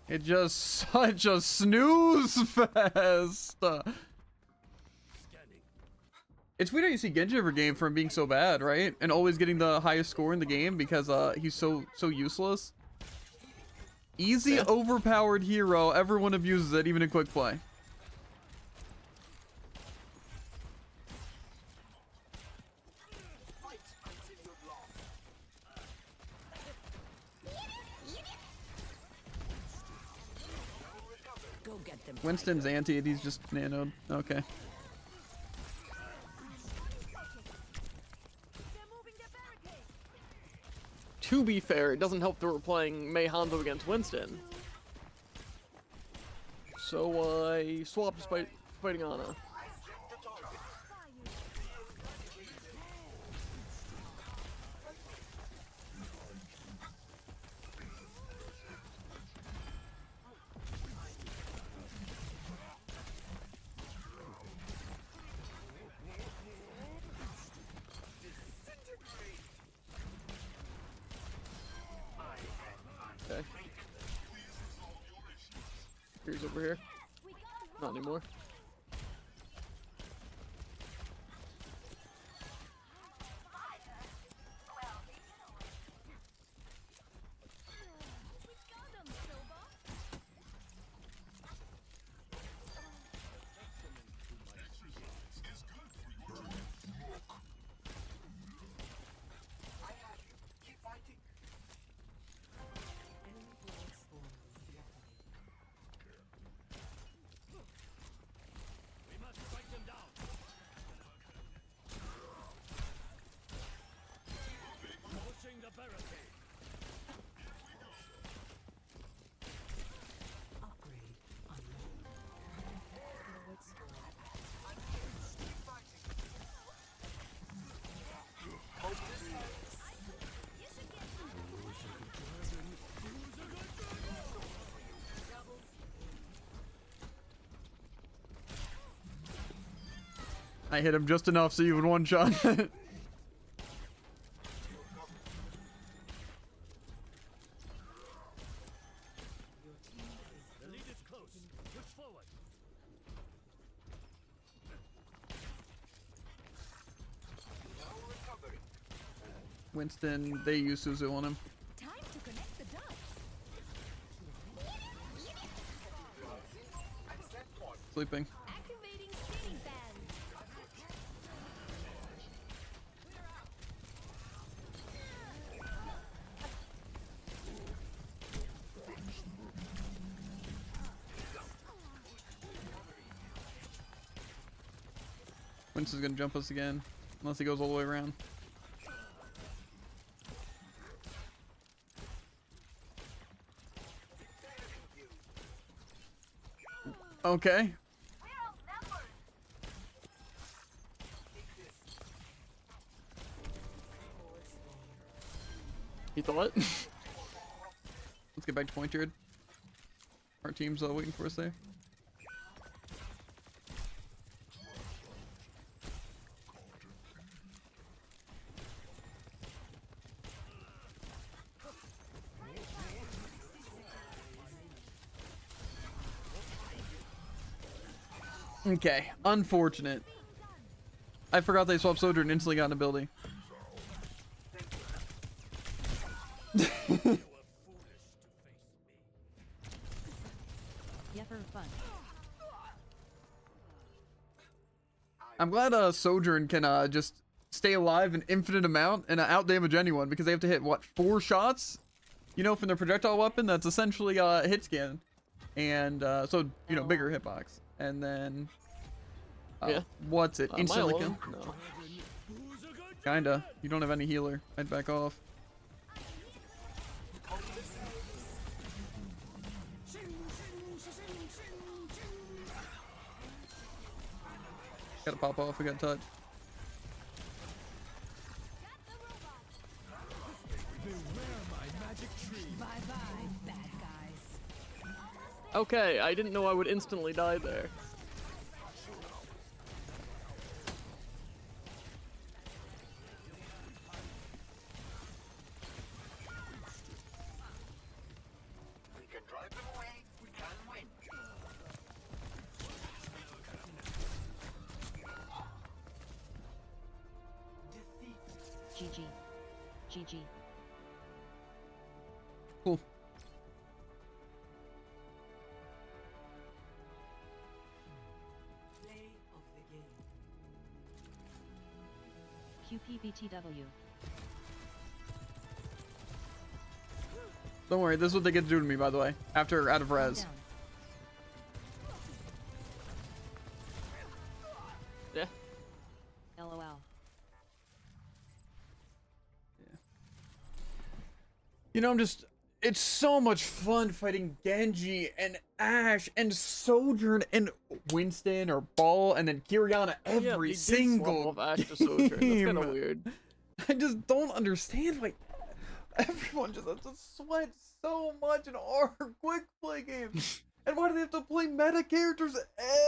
It just such a snooze fest. It's weird how you see Genji every game from being so bad, right? And always getting the highest score in the game because he's so useless. Easy, Yeah. overpowered hero. Everyone abuses it, even in quick play. Fight until you're lost. Go get them. Winston's anti, he's just nanoed. Okay. To be fair, it doesn't help that we're playing Mei Hanzo against Winston. So I swapped fighting Ana. I set the target. Okay. Here's over here. Not anymore. I have you. Keep fighting. I hit him just enough so you would one shot. Winston, they use Suzu on him. Time to connect the dots. Sleeping. Activating ceiling fan. Winston's gonna jump us again, unless he goes all the way around. Okay. He thought? Let's get back to point, Jared. Our team's waiting for us there. Okay, unfortunate. I forgot they swapped Soldier and instantly got an ability. Yeah, for fun. I'm glad Sojourn can just stay alive an infinite amount and outdamage anyone because they have to hit what, 4 shots? You know, from their projectile weapon that's essentially hit scan, and so you know, bigger hitbox, and then Yeah. what's it? Am I Instantly alone? kill. No. Kinda. You don't have any healer. I'd back off. Gotta pop off. We got touch. Bye bye, bad guys. Okay, I didn't know I would instantly die there. We can drive them away. We can win. GG. Cool. QPBTW. Don't worry, this is what they get to do to me, by the way. After out of Calm res. down. Yeah. LOL. You know, it's so much fun fighting Genji and Ashe and Sojourn and Winston or Ball and then Kiriana every single of Ashe to Sojourn. That's kind game. of weird. I just don't understand why everyone just has to sweat so much in our quick play games. And why do they have to play meta characters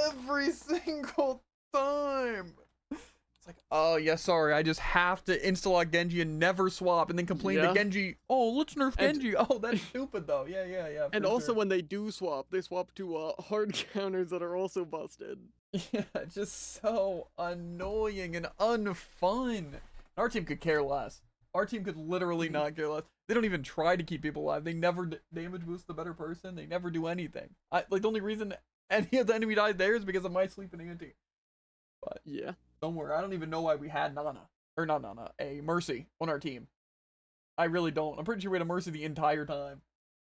every single time? It's like, oh yeah, sorry, I just have to install Genji and never swap and then complain to Yeah. Genji, oh, let's nerf Genji. Oh, that's stupid though. Yeah. And for also sure. when they do swap, they swap to hard counters that are also busted. Yeah, it's just so annoying and unfun. Our team could care less. Our team could literally not care less. They don't even try to keep people alive. They never damage boost the better person. They never do anything. Like the only reason any of the enemy died there is because of my sleeping anti. But Yeah. don't worry, I don't even know why we had Nana. Or not Nana, a Mercy on our team. I really don't. I'm pretty sure we had a Mercy the entire time.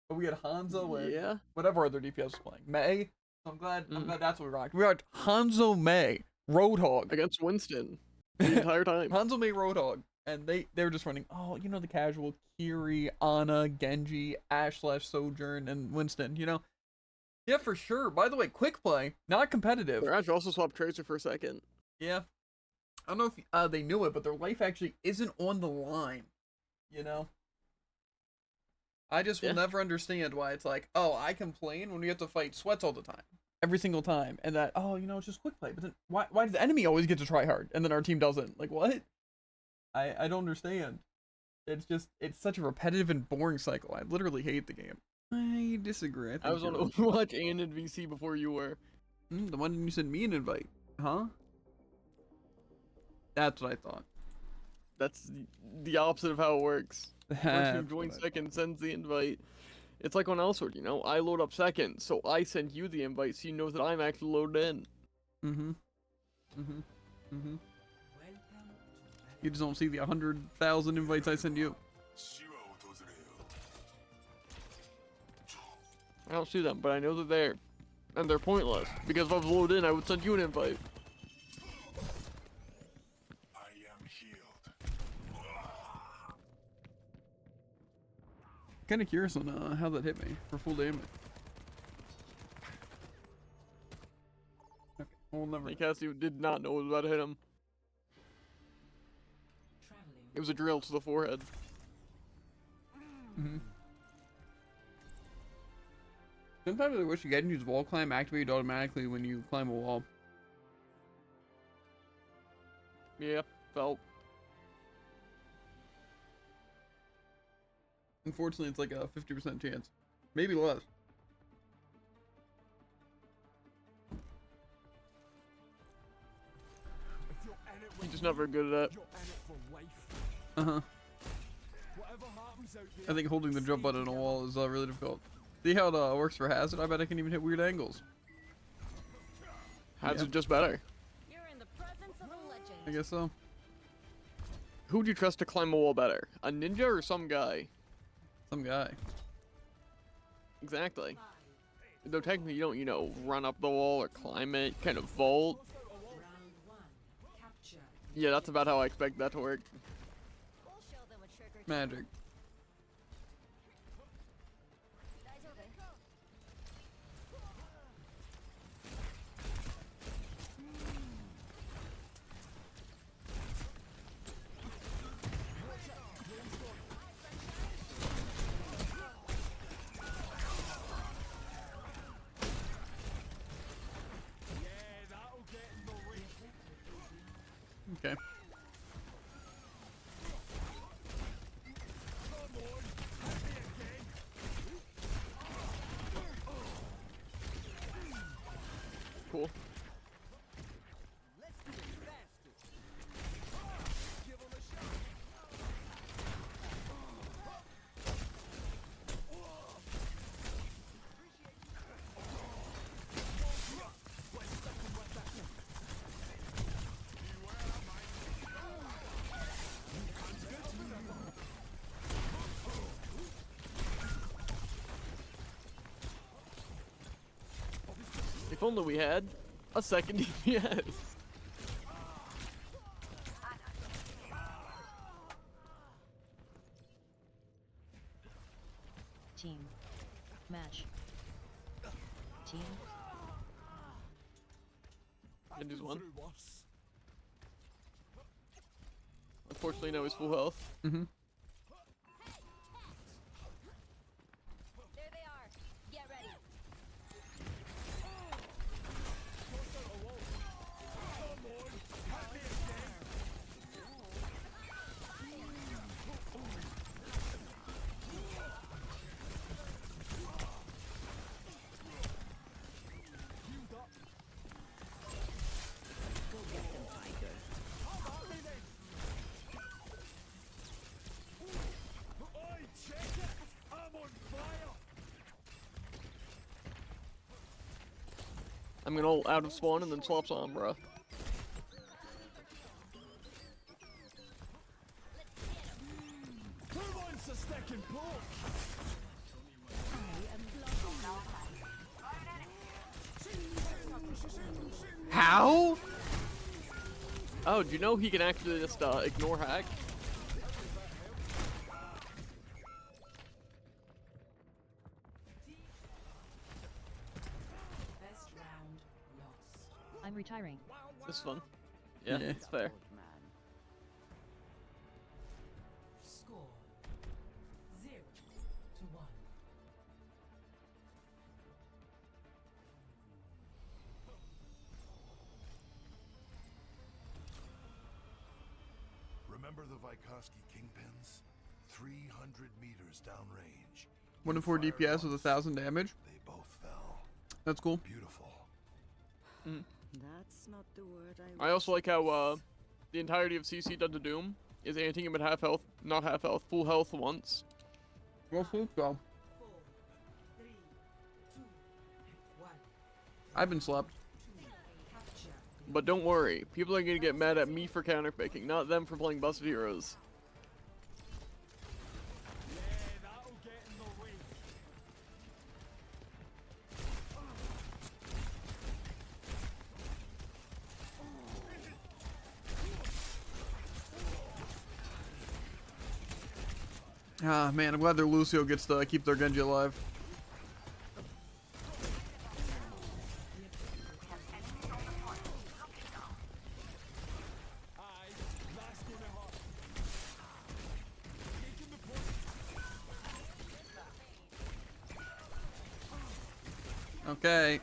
But we had Hanzo and Yeah. whatever other DPS was playing. May. So I'm glad that's what we rocked. We rocked Hanzo, May, Roadhog. Against Winston the entire time. Hanzo, May, Roadhog. And they were just running, oh, you know, the casual Kiri, Ana, Genji, Ashe / Sojourn, and Winston, you know? Yeah, for sure. By the way, quick play, not competitive. Their Ashe also swapped Tracer for a second. Yeah. I don't know if they knew it, but their life actually isn't on the line, you know? I just will never understand why it's like, oh, I complain when we have to fight sweats all the time. Every single time. And that, oh, you know, it's just quick play. But then why does the enemy always get to try hard? And then our team doesn't? Like, what? I don't understand. It's such a repetitive and boring cycle. I literally hate the game. I disagree. I was on Overwatch and in VC before you were. The one you sent me an invite. Huh? That's what I thought. That's the opposite of how it works. Once you That's join what I second, sends the invite. It's like on Elsword, you know? I load up second, so I send you the invite so you know that I'm actually loaded in. You just don't see the 100,000 invites I send you. I don't see them, but I know they're there. And they're pointless. Because if I was loaded in, I would send you an invite. I am healed. Kind of curious on how that hit me for full damage. Okay, we'll never. Cassie did not know what was about to hit him. It was a drill to the forehead. Sometimes I wish you guys use wall climb activated automatically when you climb a wall. Yeah, felt. Unfortunately, it's like a 50% chance. Maybe less. He's just not very good at that. Uh-huh. I think holding the jump button on a wall is really difficult. See how it works for Hazard? I bet I can even hit weird angles. Hazard just better. You're in the presence of a legend. I guess so. Who would you trust to climb a wall better? A ninja or some guy? Some guy. Exactly. Though technically you don't, you know, run up the wall or climb it, kind of vault. Yeah, that's about how I expect that to work. We'll show them a trick or two. Magic. Eyes open. Okay. Cool. If only we had a second DPS. Team. Match. Team. And he's one. Through worse. Unfortunately, now he's full health. Mm-hmm. There they are. Get ready. Oi, check it! I'm on fire! I'm gonna ult out of spawn and then swap Sombra. Who wants a second blow? How? Oh, do you know he can actually just ignore hack? I'm retiring. This is fun. Yeah, Yeah. it's fair. Score 0-1. Remember the Vykovsky kingpins? 300 meters downrange. 1 to 4 DPS with 1,000 damage. They both fell. That's cool. Beautiful. That's not the word I I also like how the entirety of CC done to Doom is anting him at half health, not half health, full health once. Well, so. 4, 3, 2, 1. I've been slept. Capture. But don't worry, people are gonna get mad at me for counterpicking, not them for playing busted heroes. Yeah, that'll get in the way. Ah, man, I'm glad their Lucio gets to keep their Genji alive. Aye, that's gonna hurt. Taking the point. Okay.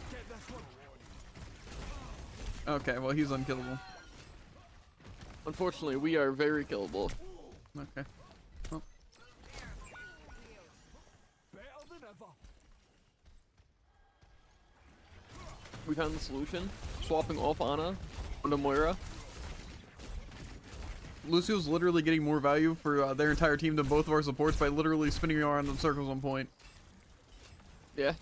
Get this one. Okay, well, he's unkillable. Unfortunately, we are very killable. Okay. Well, Better than ever. We found the solution, swapping off Ana onto Moira. Lucio's literally getting more value for their entire team than both of our supports by literally spinning around in circles on point. Yeah.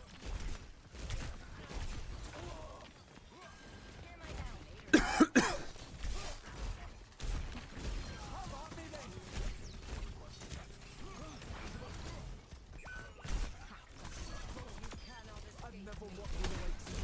I'd never work with the likes of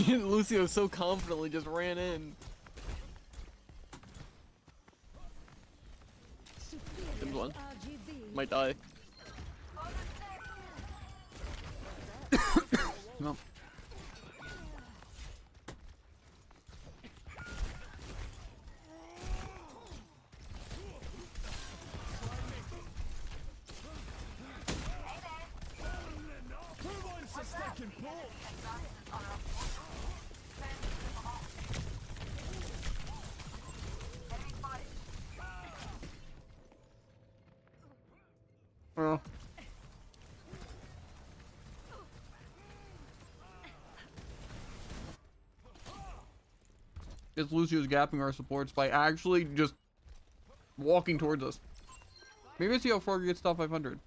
you. Lucio so confidently just ran in. Tim's one. Might die. No. Who wants a second blow? Well. It's Lucio's gapping our supports by actually just walking towards us. Maybe I see how far he gets top 500.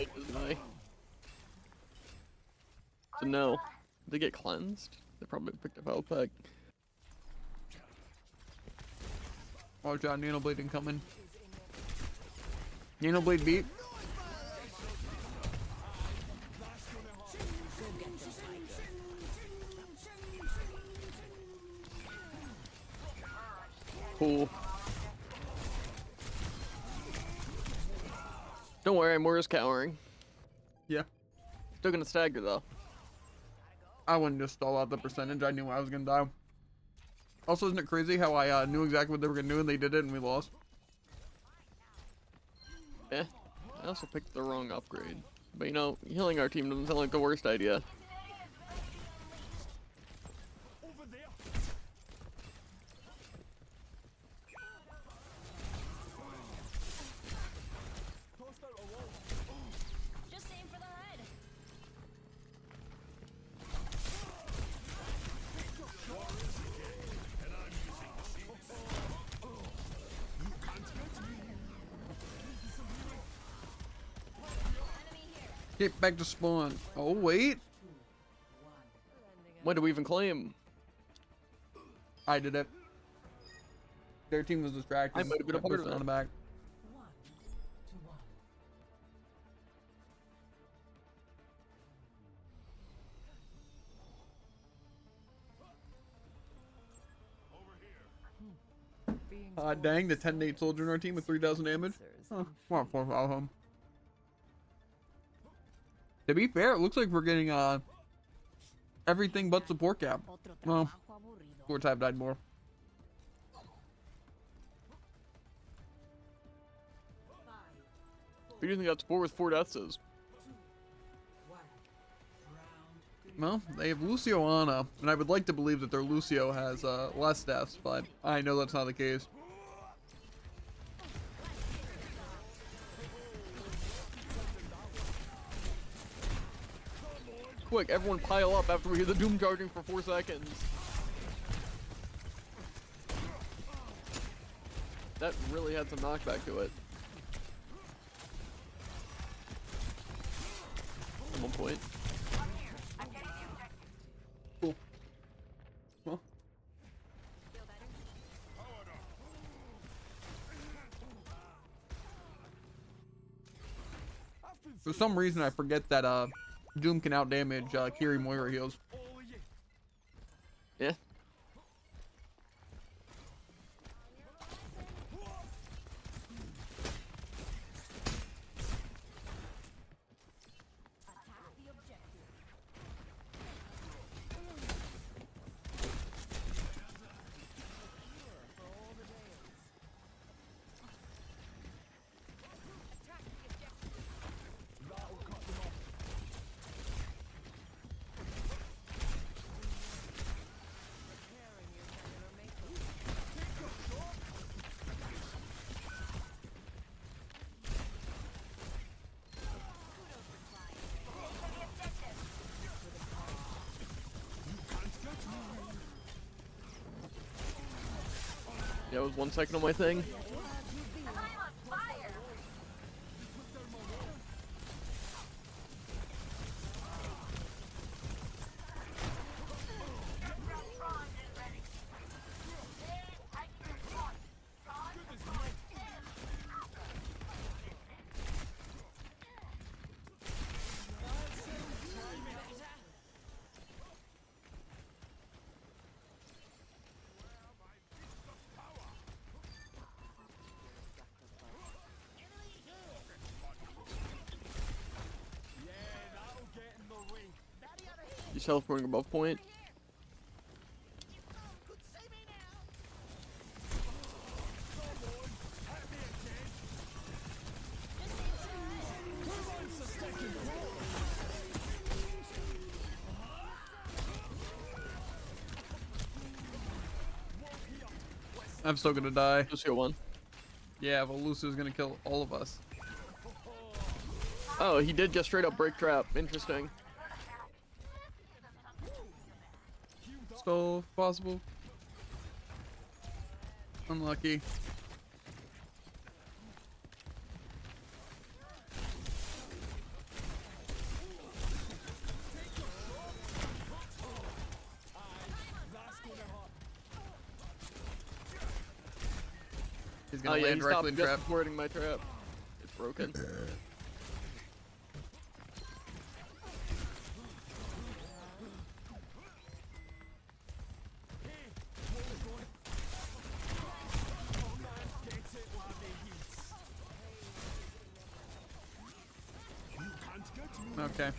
might just die. So no. They get cleansed? They probably picked up health pack. Watch out, Nano Blade incoming. Nano Blade beat. Cool. Don't worry, Moira's cowering. Yeah. Still gonna stagger though. I wouldn't just stall out the percentage. I knew I was gonna die. Also, isn't it crazy how I knew exactly what they were gonna do and they did it and we lost? Yeah. I also picked the wrong upgrade. But you know, healing our team doesn't sound like the worst idea. Over there. Tossed out a wall. Just aim for the head. Get back to spawn. Oh, wait. When do we even claim? I did it. Their team was distracted. I might have been a Got part of pushed on the that. back. Dang, the 10-8 soldier in our team with 3,000 damage. Huh. Well, follow him. To be fair, it looks like we're getting everything but support cap. Well, core type died more. Who do you think that's for with 4 deaths is? Well, they have Lucio Ana, and I would like to believe that their Lucio has less deaths, but I know that's not the case. Quick, everyone pile up after we hear the Doom charging for 4 seconds. That really had some knockback to it. At one point. Cool. Well. For some reason, I forget that Doom can outdamage Kiri Moira heals. Yeah. Yeah, it was 1 second on my thing. You teleporting above point? I'm still gonna die. Lucio won. Yeah, well, Lucio's gonna kill all of us. Oh, he did just straight up break trap. Interesting. Still possible. Unlucky. He's Oh gonna yeah, land he directly stopped in just trap. supporting my trap. It's broken. Okay.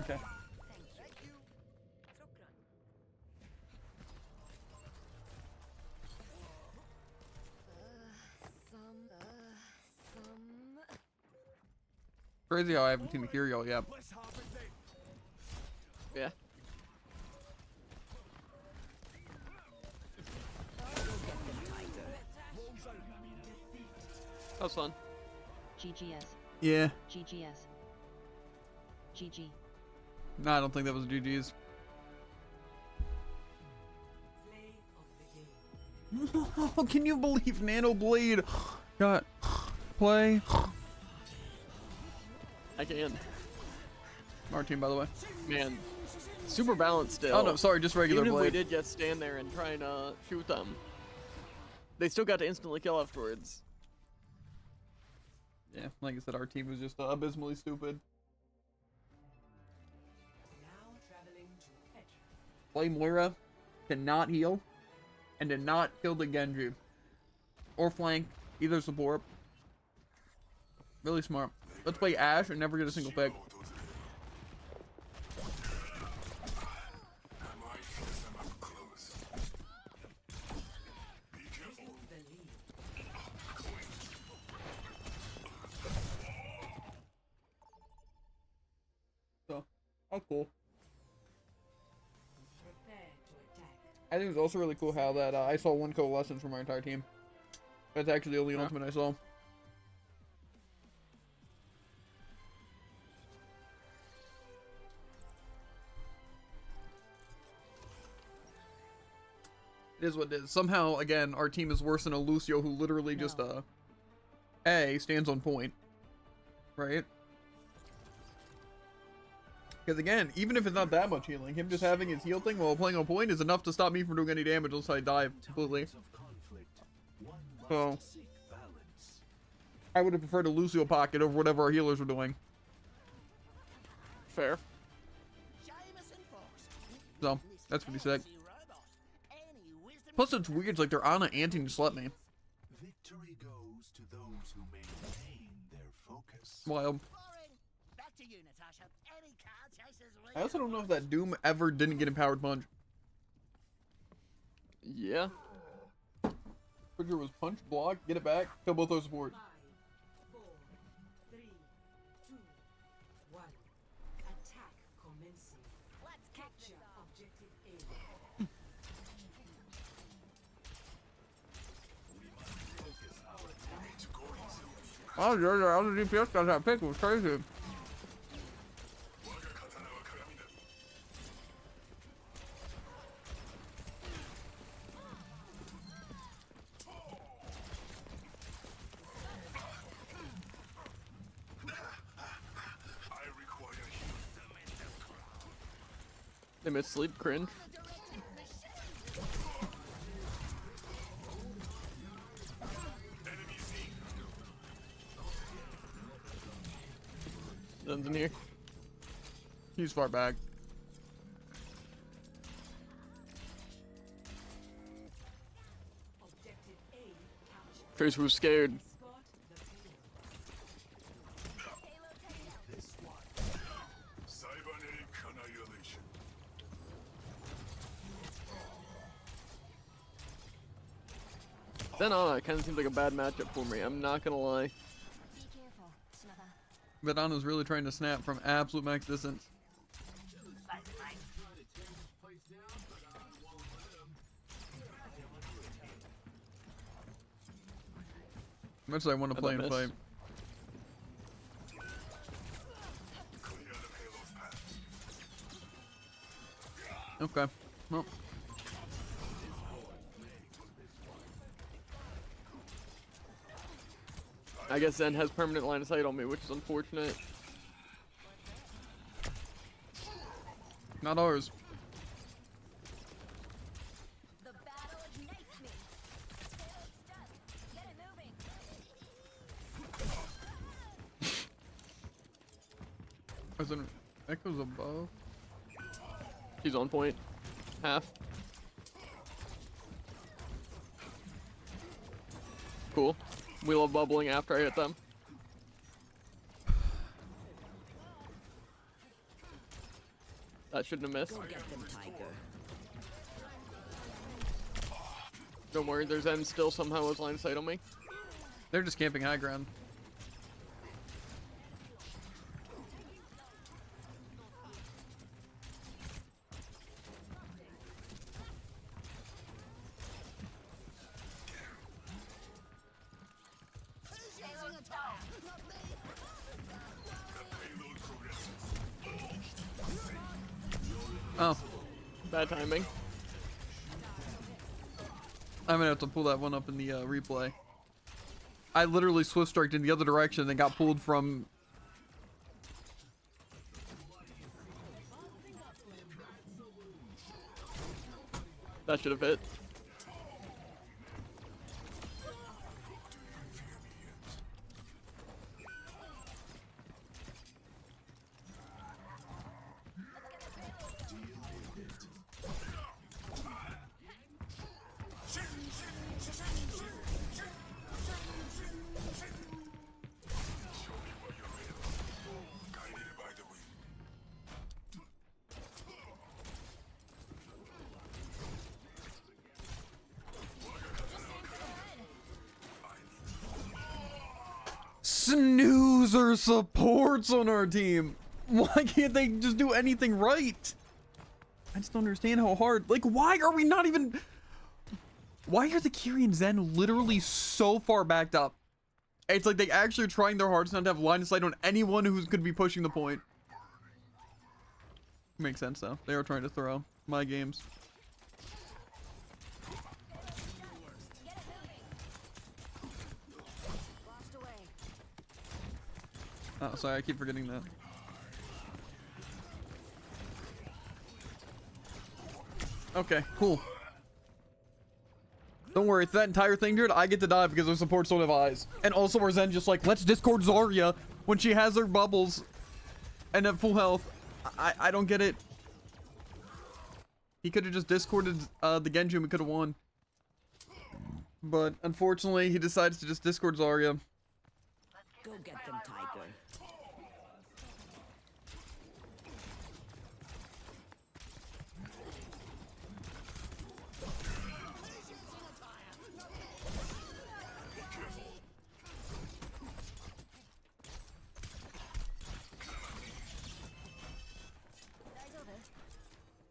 Okay. Crazy how I haven't seen Ethereal yet. Yeah. That was fun. GGS. Yeah. GGS. GG. No, I don't think that was GG's. Oh, can you believe Nano Blade got play? I can. Our team, by the way. Man, super balanced still. Oh no, sorry, just regular Even if we Blade. did just stand there and try and shoot them, they still got to instantly kill afterwards. Yeah, like I said, our team was just abysmally stupid. Play Moira, cannot heal, and did not kill the Genji. Or flank, either support. Really smart. Let's play Ashe and never get a single pick. So, that's cool. I think it was also really cool how that I saw one coalescence from our entire team. That's actually the only ultimate I saw. It is what it is. Somehow, again, our team is worse than a Lucio who literally just, stands on point. Right? Because again, even if it's not that much healing, him just having his heal thing while playing on point is enough to stop me from doing any damage unless I dive completely. So, I would have preferred a Lucio pocket over whatever our healers were doing. Fair. So, that's pretty sick. Plus, it's weird, it's like they're on an ante and just let me. Victory goes to those who maintain their focus. Wild. I also don't know if that Doom ever didn't get empowered punch. Yeah. Trigger was punch, block, get it back, kill both those support. 5, 4, 3, 2, 1. Attack commencing. Let's Capture objective A. Oh, the other DPS got that pick, it was crazy. They missed sleep, cringe. None's in here. He's far back. Objective A captured. Face was scared. Escort the payload. Cybernetic annihilation. Then it kind of seems like a bad matchup for me. I'm not gonna lie. Be careful, Snubba. Vedana's really trying to snap from absolute max distance. Much as I want to play and miss. fight. Clear the payload's path. Okay. Well. I guess Zen has permanent line of sight on me, which is unfortunate. Not ours. The battle ignites me. Payload stuck. Get it moving. As in, Echo's above. She's on point. Half. Cool. We love bubbling after I hit them. That shouldn't have missed. Go get them, Tiger. Don't worry, there's Zen still somehow has line of sight on me. They're just camping high ground. Oh, Bad timing. I'm gonna have to pull that one up in the replay. I literally swift striked in the other direction and got pulled from. That should have hit. Snoozer supports on our team. Why can't they just do anything right? I just don't understand how hard. Like, why are we not even? Why are the Kiri and Zen literally so far backed up? It's like they actually are trying their hardest not to have line of sight on anyone who's going to be pushing the point. Makes sense though. They are trying to throw my games. Washed away. Oh, sorry, I keep forgetting that. Okay, cool. Don't worry, that entire thing, dude, I get to die because their supports don't have eyes. And also where Zen just like, let's discord Zarya when she has her bubbles and at full health. I don't get it. He could have just discorded the Genji and we could have won. But unfortunately, he decides to just discord Zarya. Go get them, Tiger.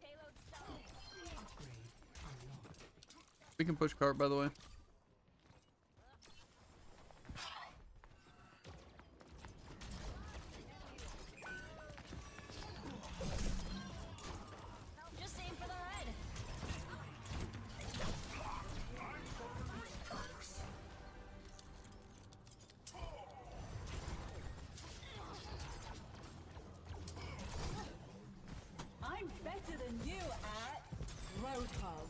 Payload stuck. We can push cart, by the way. Just aim for the head. I'm better than you at Roadhog.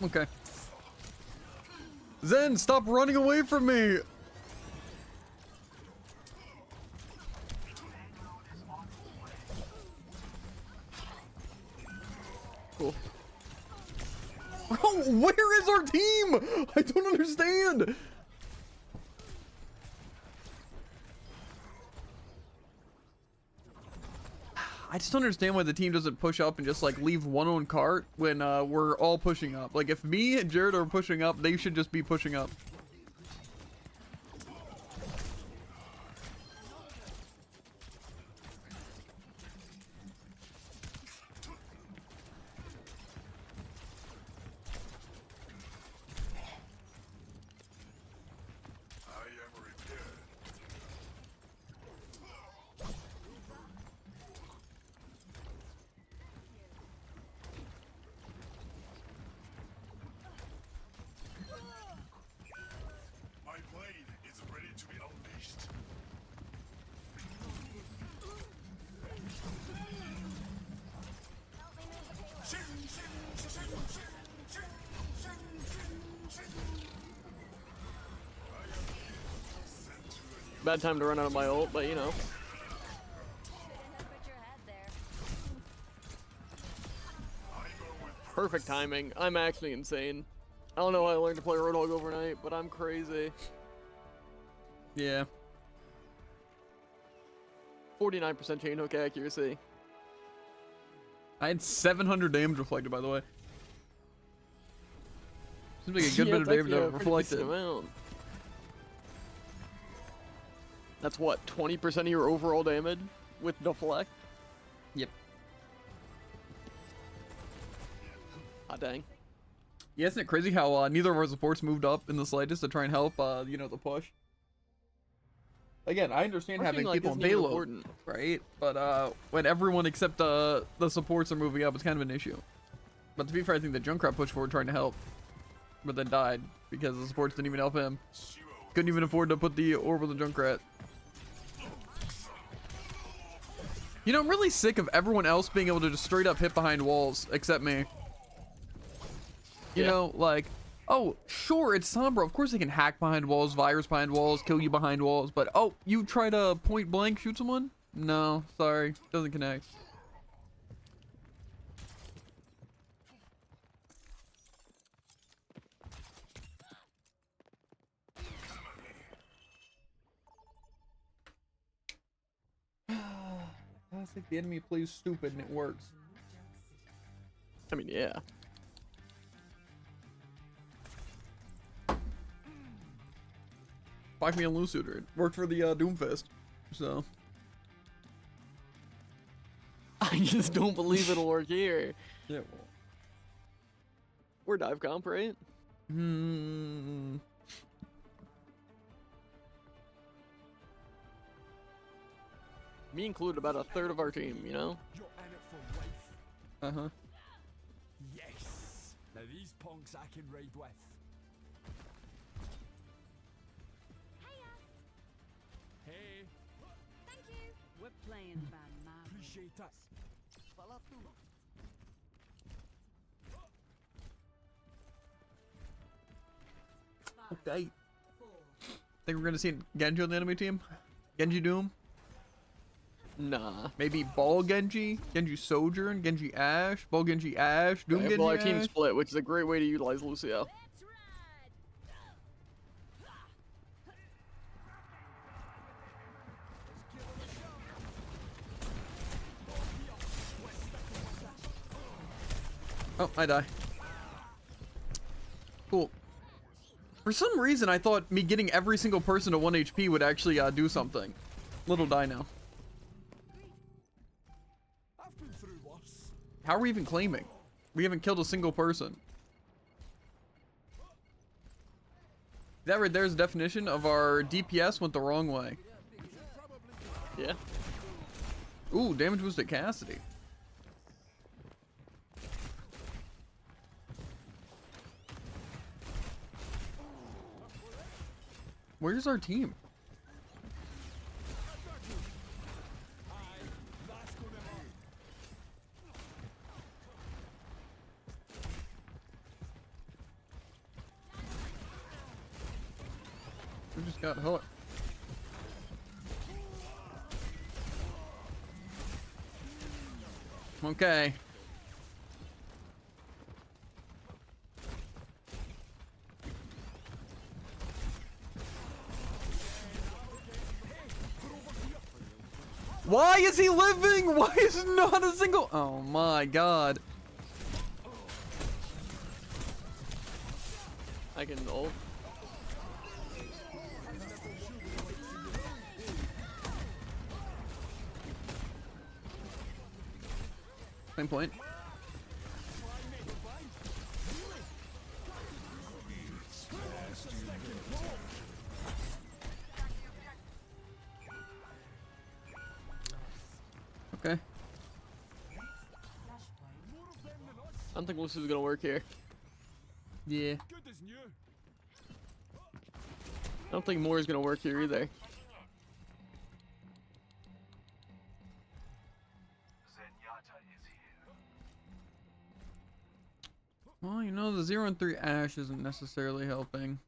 Okay. Zen, stop running away from me! Cool. Bro, where is our team? I don't understand! I just don't understand why the team doesn't push up and just like leave one on cart when we're all pushing up. Like if me and Jared are pushing up, they should just be pushing up. I am repaired. Bad time to run out of my ult, but you know. Perfect timing. I'm actually insane. I don't know how I learned to play Roadhog overnight, but I'm crazy. Yeah. 49% chain hook accuracy. I had 700 damage reflected, by the way. Seems like a good bit of that's damage actually a pretty reflected. decent amount. That's what, 20% of your overall damage with deflect? Yep. Ah, dang. Yeah, isn't it crazy how neither of our supports moved up in the slightest to try and help, you know, the push? Again, I understand Pushing, having like, people in isn't even payload, important. right? But when everyone except the supports are moving up, it's kind of an issue. But to be fair, I think the Junkrat pushed forward trying to help, but then died because the supports didn't even help him. Couldn't even afford to put the orb with the Junkrat. You know, I'm really sick of everyone else being able to just straight up hit behind walls, except me. You know, like, oh, sure, it's Sombra. Of course they can hack behind walls, virus behind walls, kill you behind walls. But, oh, you try to point blank shoot someone? No, sorry. Doesn't connect. I think the enemy plays stupid and it works. I mean, yeah. Fuck me on Loose Shooter. It worked for the Doomfist. So. I just don't believe it'll work here. Yeah, well. We're dive comp, right? Hmm. Me included, about a third of our team, you know? You're in it for life. Uh-huh. Yes. Now these punks I can ride with. Hey, Thank you. We're playing by my appreciate it. Okay. Think we're gonna see Genji on the enemy team? Genji Doom? Nah. Maybe Ball Genji? Genji Sojourn? Genji Ash? Ball Genji Ash? Doom Okay, Genji well, our Ash? team split, which is a great way to utilize Lucio. Let's ride. Oh, I die. Cool. For some reason, I thought me getting every single person to 1 HP would actually do something. Little die now. I've been through worse. How are we even claiming? We haven't killed a single person. That right there is a definition of our DPS went the wrong way. Yeah. Ooh, damage boost at Cassidy. Where's our team? We just got hurt. Okay. Why is he living? Why is not a single? Oh my god. I can ult. Same point. Okay. I don't think Lucio's gonna work here. Yeah. Good as new. I don't think more is gonna work here either. Zenyatta is here. Well, you know, the 0 and 3 Ash isn't necessarily helping.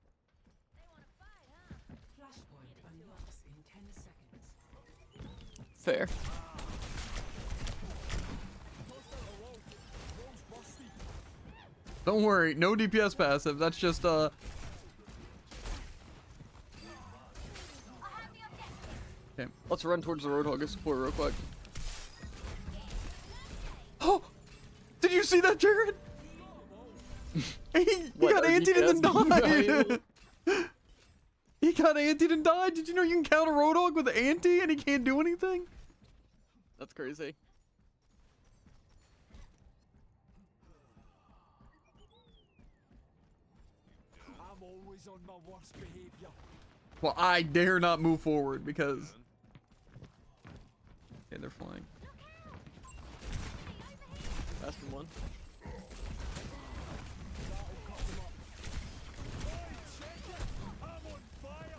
flashpoint unlocks in 10 Fair. Don't worry, no DPS passive. That's just Okay. Let's run towards the Roadhog and support real quick. Oh, did you see that, Jared? he What, got our antied and then DPS died. He got antied and died. Did you know you can counter Roadhog with anti and he can't do anything? That's crazy. I'm always on my worst behavior. Well, I dare not move forward because. Okay, they're flying. That's the one. I'm on fire.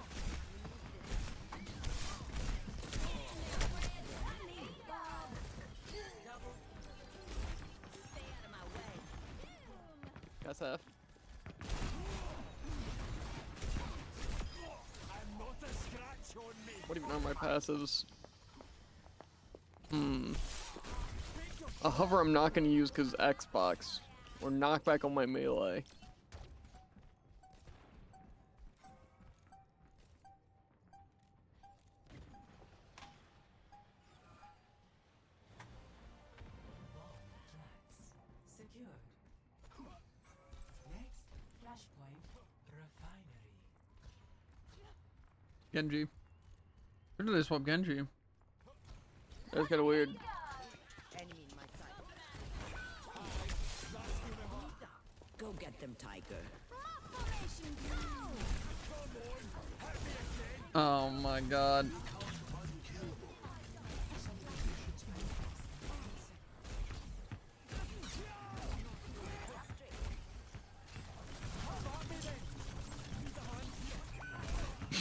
SF. I'm not a scratch on me. What even are my passives? A hover I'm not gonna use because Xbox. Or knockback on my melee. Secured. Next, flashpoint refinery. Genji. Where did they swap Genji? That's kind of weird. Enemy in my sight. Go get them, Tiger. Oh my god.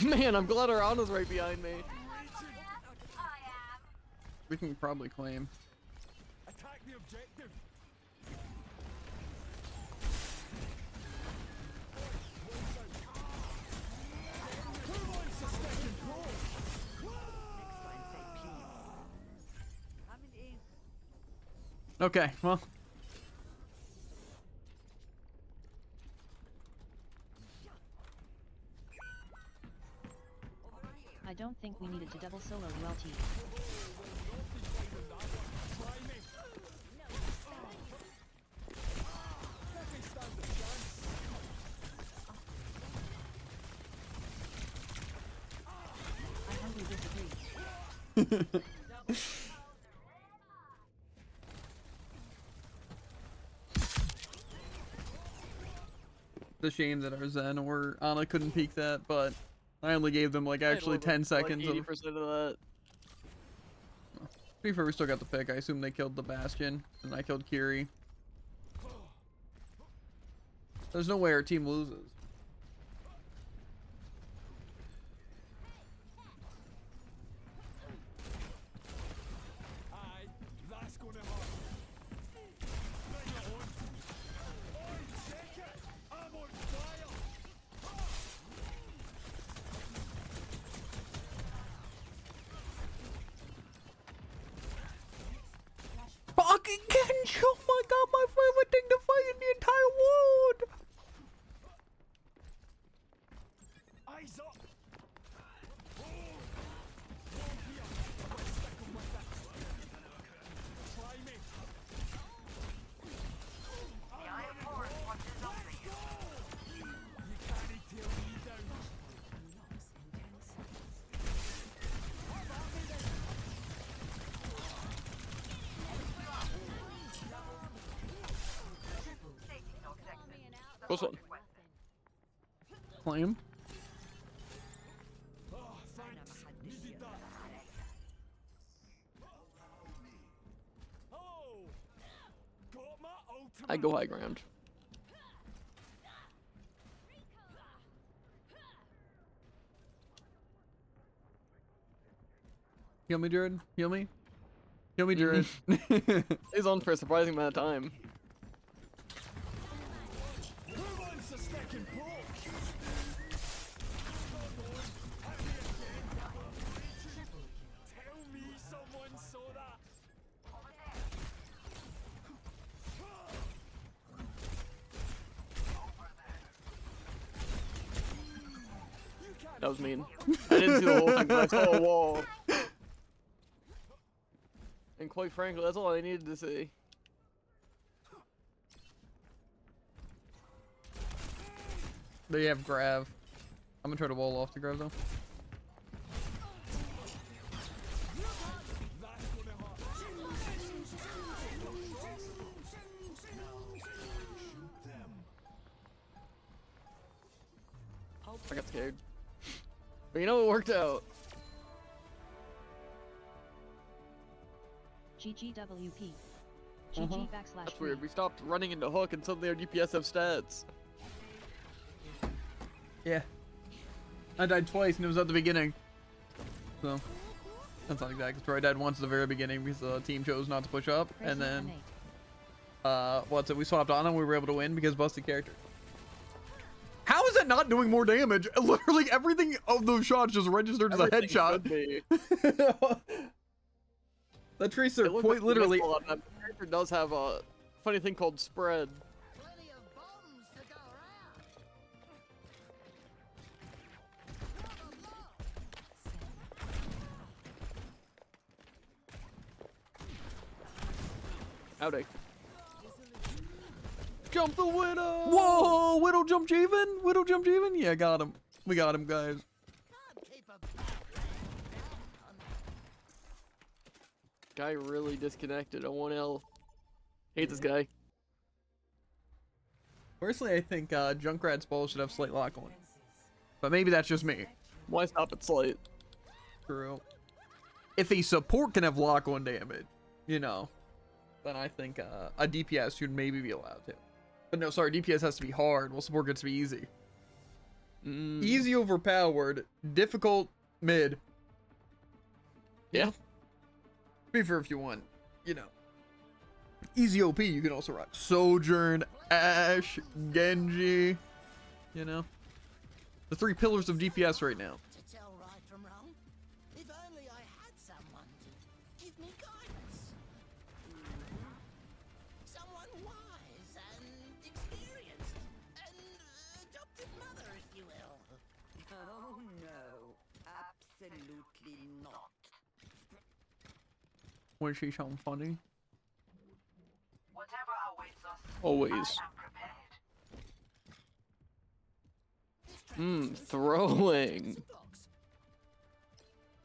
Man, I'm glad our Ana's right behind me. We can probably claim. Attack the objective. Who wants a second goal? Next time say peace. Coming in. Okay, well. I don't think we needed to double solo ULT. I humbly disagree. It's a shame that our Zen or Ana couldn't peek that, but I only gave them like actually 10 seconds Like of. 80% of that. To be fair, we still got the pick. I assume they killed the Bastion, and I killed Kiri. There's no way our team loses. Aye, that's gonna hurt. Bring it on. Oi, check it. I'm on fire. Fucking Genji! Oh my god, my favorite thing to fight in the entire world! Eyes up. Oh. Wrong here. Let's stick 'em with it. Try me. You can't tear me down. Close one. Claim. Oh, thanks. Needed that. Oh, got my ultimate. I go high ground. Heal me, Jared. Heal me. Heal me, Jared. He's on for a surprising amount of time. Who wants a second poke? Tell me someone That was mean. I didn't see the whole thing, but I saw a wall. And quite frankly, that's all I needed to see. They have Grav. I'm gonna try to wall off the Grav though. I got scared. But you know, it worked out. GGWP. GG /. That's weird. We stopped running into Hook and suddenly our DPS have stats. Yeah. I died twice and it was at the beginning. So, that's not exactly true. I died once at the very beginning because the team chose not to push up. And then, we swapped on and we were able to win because busted character. How is that not doing more damage? Literally everything of those shots just registered as a headshot. That Tracer, quite literally. That character does have a funny thing called spread. Howdy. Jump the Widow! Whoa! Widow jumped even? Widow jumped even? Yeah, got him. We got him, guys. Guy really disconnected on 1L. Hate this guy. Personally, I think Junkrat's ball should have slight lock on. But maybe that's just me. Why stop at slight? True. If a support can have lock on damage, you know, then I think a DPS should maybe be allowed to. But no, sorry, DPS has to be hard, while support gets to be easy. Easy overpowered, difficult mid. Yeah. Be fair if you want, you know. Easy OP, you can also rock Sojourn, Ashe, Genji, you know. The 3 pillars of DPS right now. To tell right from wrong, if only I had someone to give me guidance. Someone wise and experienced, an adopted mother, if you will. Oh no, absolutely not. Was she something funny? Whatever awaits us, Always. I am prepared. Throwing.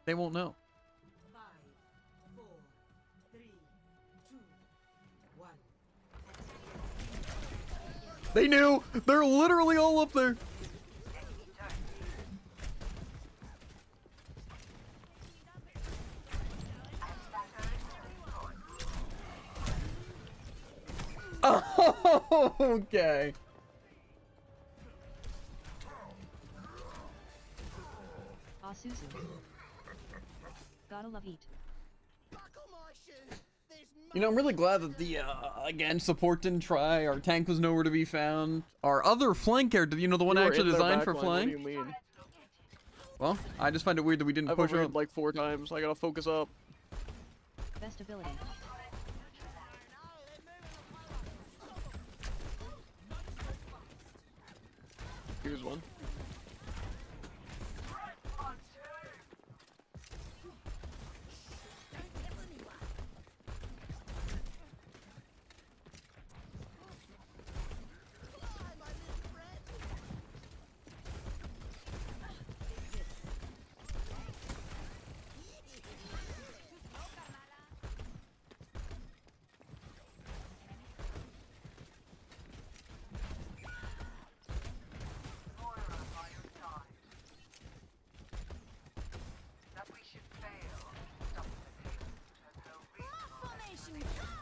They won't know. 5, 4, 3, 2, 1. They knew! They're literally all up there! Oh, okay. Suzu. Gotta love eat. You know, I'm really glad that the, again, support didn't try. Our tank was nowhere to be found. Our other flank character, you know, the one actually designed for flying. What do you mean? Well, I just find it weird that we didn't I've push overheard up. like 4 times. I gotta focus up. Best ability. Here's one. That we should fail. Stop the pace to no reason. Formation, go!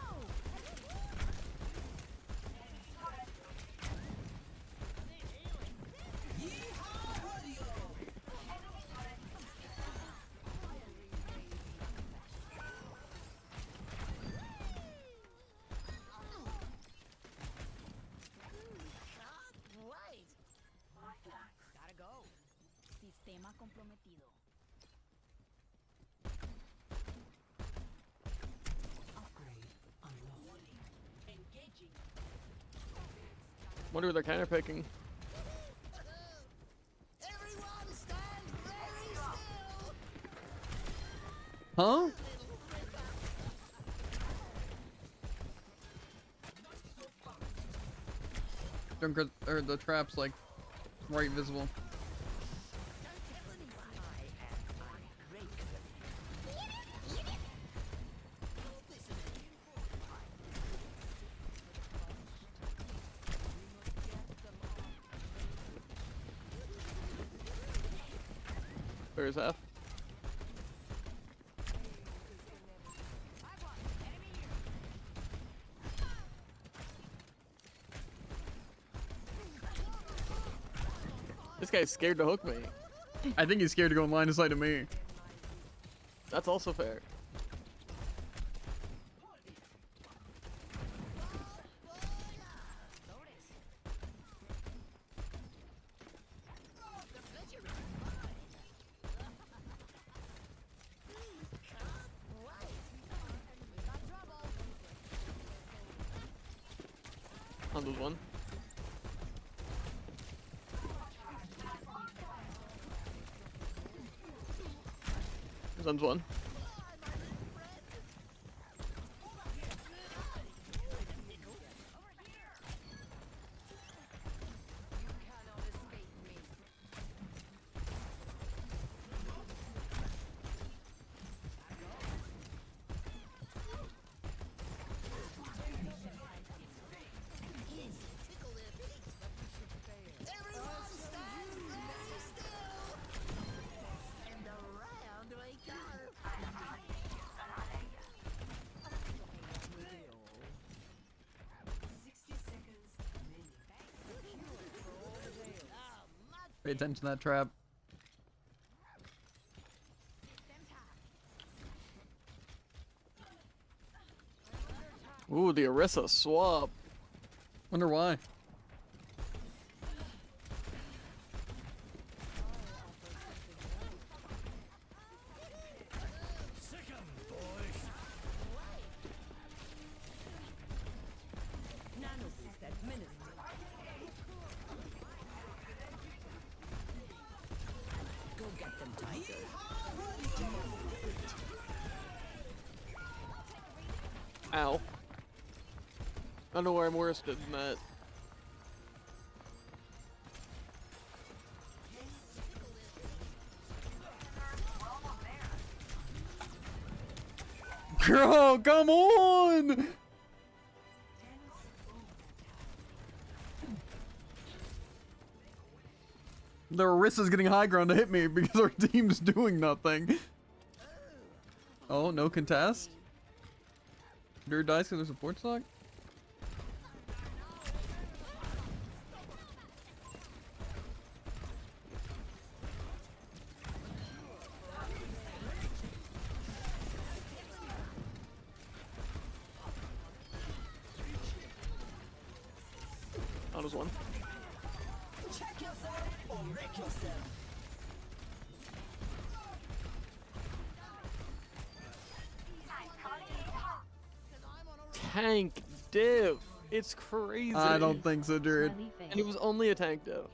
Wait. Gotta go. Sistema comprometido. Wonder what they're counter picking. Everyone stand Huh? Or the trap's like right visible. Where's F? This guy's scared to hook me. I think he's scared to go in line of sight of me. That's also fair. Handles one. Sun's one. Pay attention to that trap. Ooh, the Orisa swap. Wonder why. Ow. I don't know where I'm worse than that. Bro, come on! The Orisa's getting high ground to hit me because our team's doing nothing. Oh, no contest? Nerd dies because there's a support stock? Handles one. Check yourself or wreck yourself. Tank div. It's crazy. I don't think so, Jared. Smiley face. And it was only a tank div.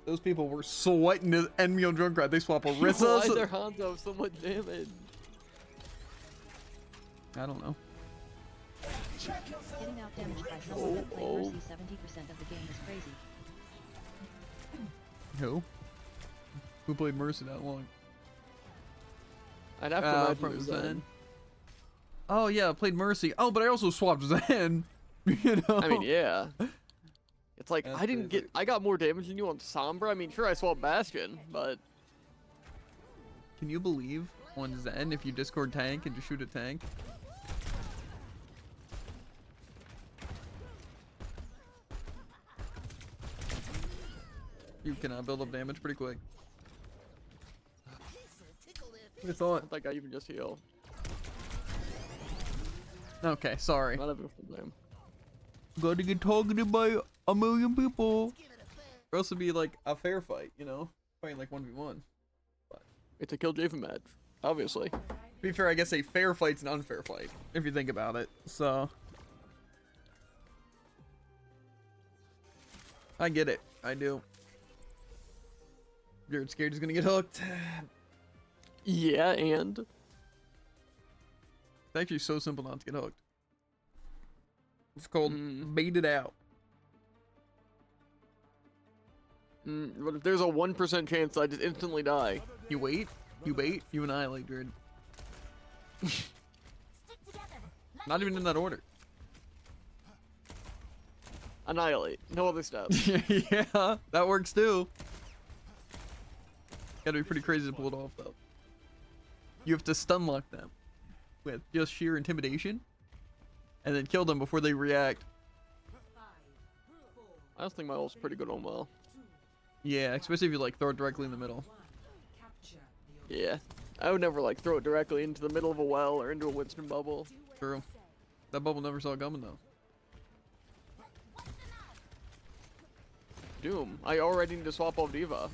Those people were sweating to end me on Junkrat. They swap Why Orisa. their Hanzo have so much damage? I don't know. Getting out damaged by someone that played Mercy 70% of the game is crazy. Who? Who played Mercy that long? I'd have to imagine From it was Zen. Zen. Oh yeah, I played Mercy. Oh, but I also swapped Zen. You know? I mean, yeah. It's like, That's I didn't crazy. get... I got more damage than you on Sombra. I mean, sure, I swapped Bastion, but... Can you believe on Zen if you Discord tank and just shoot a tank? You can build up damage pretty quick. I thought. I think I even just heal. Okay, sorry. Not even for blame. Got to get targeted by a million people. Or else it'd be like a fair fight, you know? Fighting like 1v1. It's a kill Javen match, obviously. To be fair, I guess a fair fight's an unfair fight, if you think about it. So. I get it. I do. You're scared he's gonna get hooked. Yeah, and It's actually so simple not to get hooked. It's called bait it out. But if there's a 1% chance I just instantly die. You wait, you bait, you annihilate, Jared. Stick together. Not even in that order. Annihilate. No other steps. Yeah, that works too. Gotta be pretty crazy to pull it off though. You have to stun lock them with just sheer intimidation and then kill them before they react. I just think my ult's pretty good on well. Yeah, especially if you like throw it directly in the middle. Yeah. I would never like throw it directly into the middle of a well or into a Winston bubble. True. That bubble never saw it coming though. Doom. I already need to swap off Diva.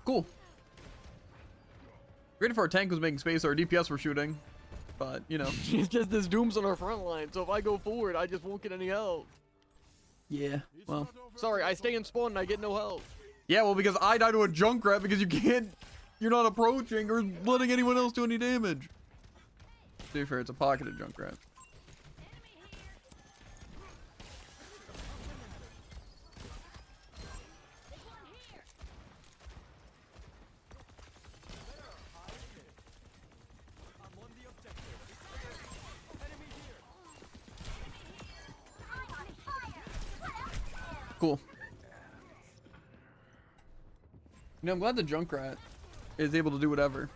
Cool. Great if our tank was making space or our DPS were shooting. But, you know. It's just this Doom's on our front line, so if I go forward, I just won't get any help. Yeah, well. Sorry, I stay in spawn and I get no help. Yeah, well, because I died to a Junkrat because you can't. You're not approaching or letting anyone else do any damage. To be fair, it's a pocketed Junkrat. Cool. You know, I'm glad the Junkrat is able to do whatever.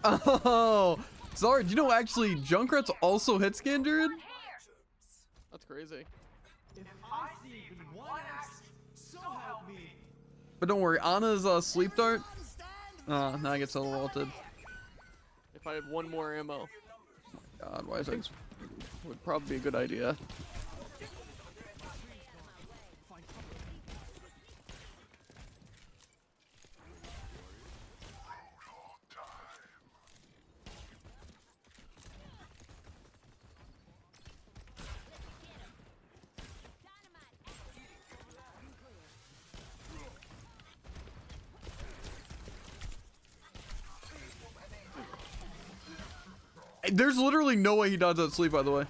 Oh, sorry. Do you know actually Junkrat's also hit scan, Jared? That's crazy. If I see even one axe, so help me. But don't worry, Anna's sleep dart. Now I get solo ulted. If I had one more ammo, God, why is it? would probably be a good idea. There's literally no way he dodged that sleep, by the way.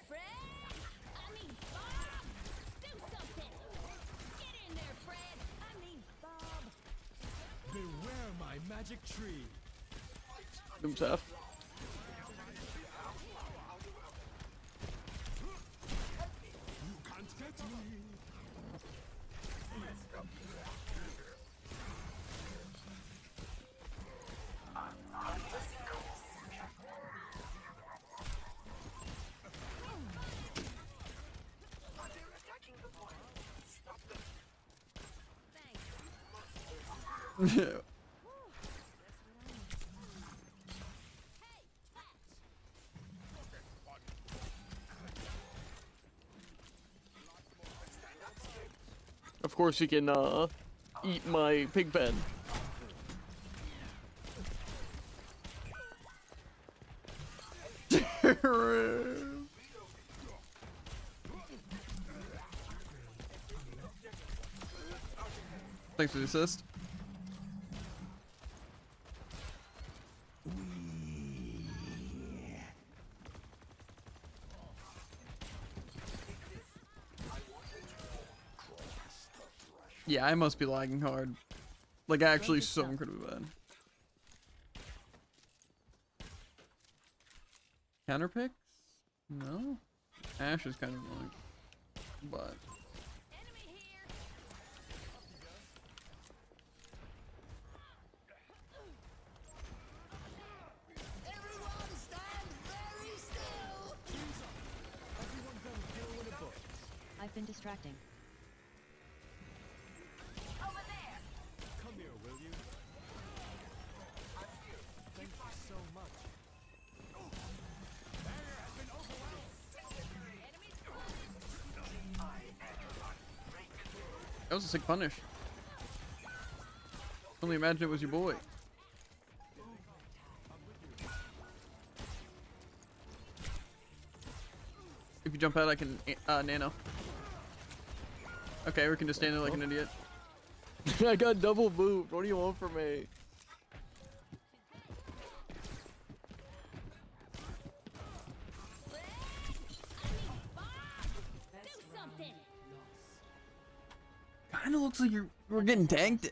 Fred? I mean, Bob! Do something! Get in there, Fred! I mean, Bob! Beware my magic tree. Doom's F. You can't get me. Of course you can eat my pig pen. Thanks for the assist. Yeah, I must be lagging hard. Like, actually so incredibly bad. Counter picks? No? Ash is kind of annoying. But... Everyone stand very still. Everyone go deal with a book. I've been distracting. Come here, will you? Thank you so much. Barrier has been overwhelmed. was a sick punish. Only imagine it was your boy. If you jump out, I can nano. Okay, we can just stand there like an idiot. I got double moved. What do you want from me? Do something. Kinda looks like we're getting tagged.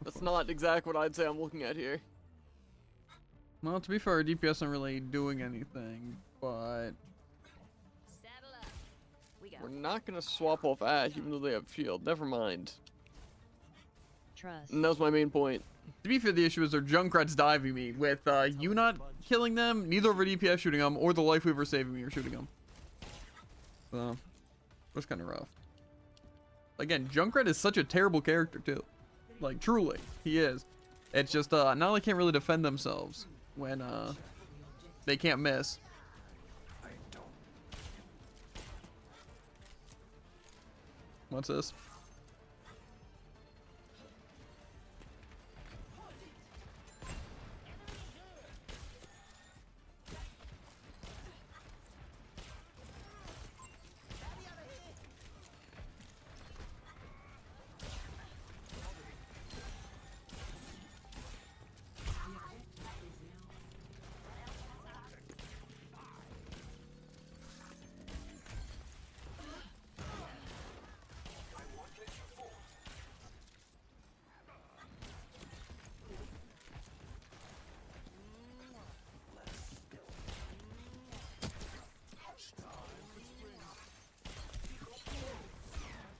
That's not exactly what I'd say I'm looking at here. Well, to be fair, DPS isn't really doing anything, but Saddle up. We go. We're not gonna swap off Ash even though they have shield. Never mind. Trust. And that was my main point. to be fair, the issue is their Junkrat's diving me. With you not killing them, neither of our DPS shooting them, or the Lifeweaver saving me or shooting them. So, that's kind of rough. Again, Junkrat is such a terrible character too. Like, truly, he is. It's just, not only can't really defend themselves when, they can't miss. What's this?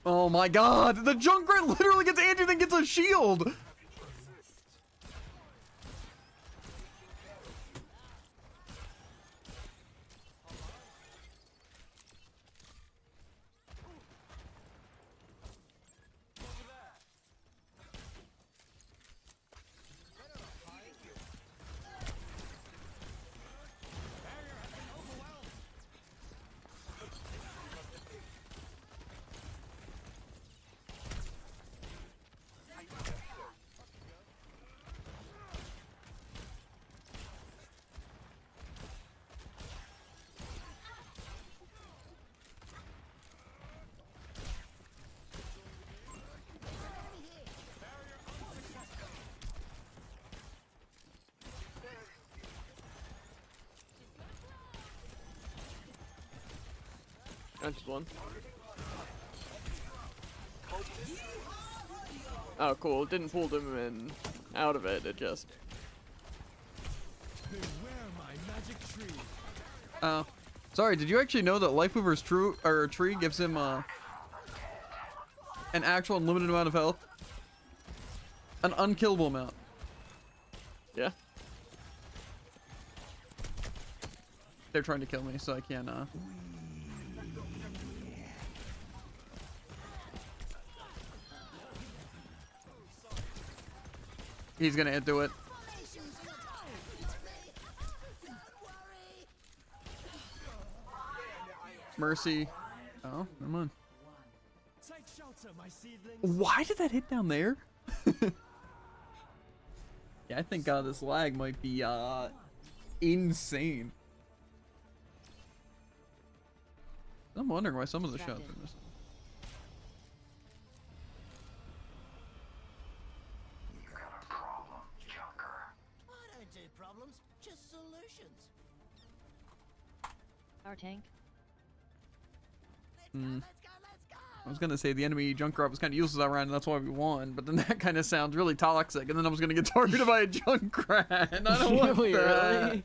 Oh my god, the Junkrat literally gets Andrew then gets a shield! That's one. Oh, cool. It didn't pull them in out of it. It just. Beware my magic tree. Oh. Sorry, did you actually know that Lifeweaver's tree gives him an actual unlimited amount of health? An unkillable amount. Yeah. They're trying to kill me, so I can't, He's gonna do it. Mercy. Oh, come on. Take shelter, my seedlings. Why did that hit down there? Yeah, I think this lag might be insane. I'm wondering why some of the shots are missing. I don't do problems, just solutions. Our tank. Let's go, let's go, let's go! I was gonna say the enemy Junkrat was kind of useless that round, and that's why we won. But then that kind of sounds really toxic, and then I was gonna get targeted by a Junkrat. And I don't want Really, that. really?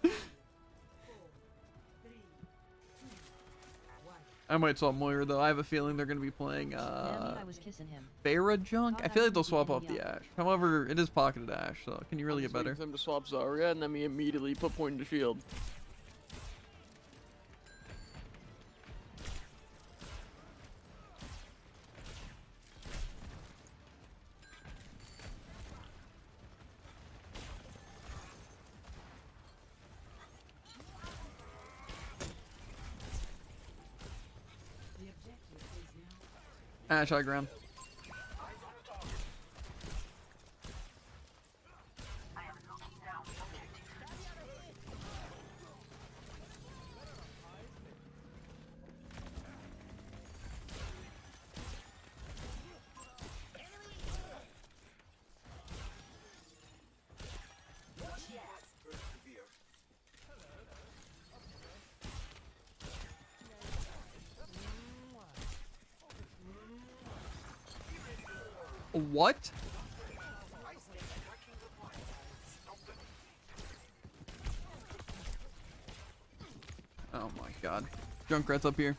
I might swap Moira though. I have a feeling they're gonna be playing Damn, I was kissing him. Pharah Junk. I feel like they'll swap off the Ashe. However, it is pocketed Ashe, so can you really get better? For them to swap Zarya, and then we immediately put point into shield. Ash high ground. Persevere. What? Oh my god. Junkrat's up here.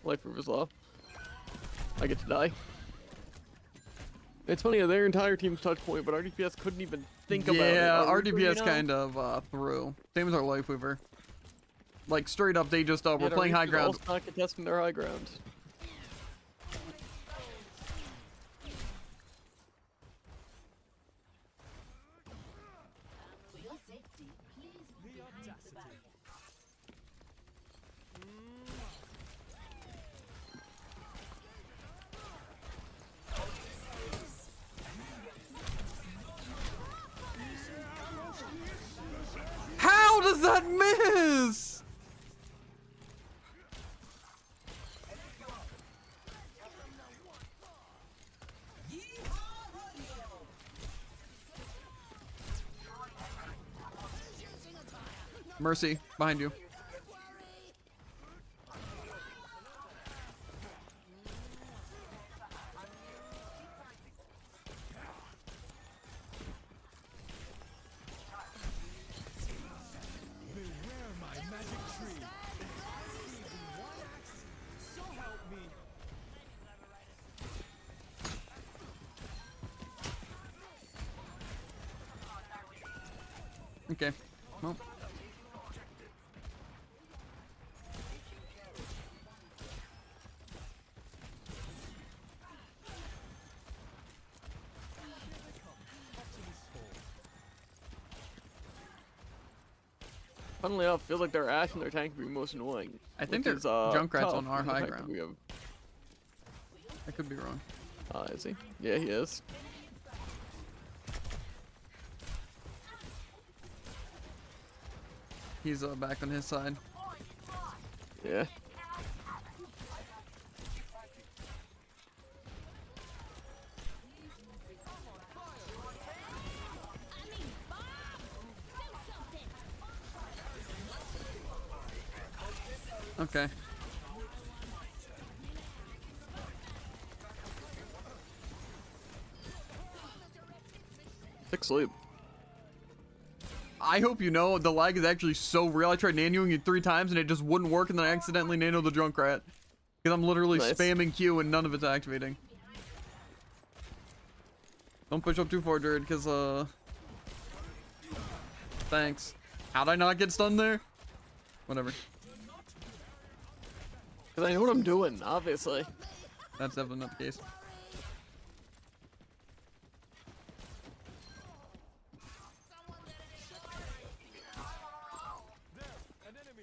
Life River's law. I get to die. It's funny, their entire team's touch point, but RDPS couldn't even think about it. Yeah, Are we free RDPS now? kind of through. Same as our Life Weaver. Like straight up, they just we're Yet our playing high Reapers ground. also not contesting their high ground. For your safety, please move behind the barrier. How does that miss? Mercy, behind you. Beware my magic tree. One axe, so help me. Okay. Well. Funnily enough, I feel like their Ash and their tank would be most annoying. I think which their is, Junkrat's tough, on our given the high fact that ground. we have... I could be wrong. Is he? Yeah, he is. He's back on his side. Yeah. I mean, Bob! Do something! Okay. Thick sleep. I hope you know the lag is actually so real. I tried nanoing it 3 times and it just wouldn't work, and then I accidentally nanoed the Junkrat. Because I'm literally Nice. spamming Q and none of it's activating. Don't push up too far, Jared, because thanks. How'd I not get stunned there? Whatever. Because I know what I'm doing, obviously. That's definitely not the case.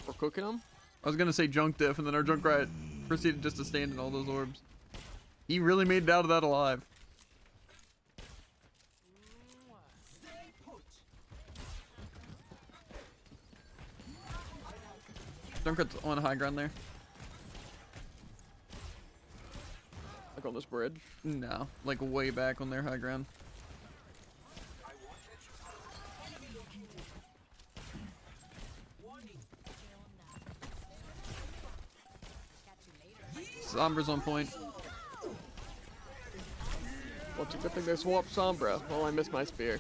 We're cooking them? I was gonna say junk diff, and then our Junkrat proceeded just to stand in all those orbs. He really made it out of that alive. Junkrat's on high ground there. Like on this bridge. No, like way back on their high ground. Sombra's on point. Well, it's a good thing they swapped Sombra. Well, I missed my spear.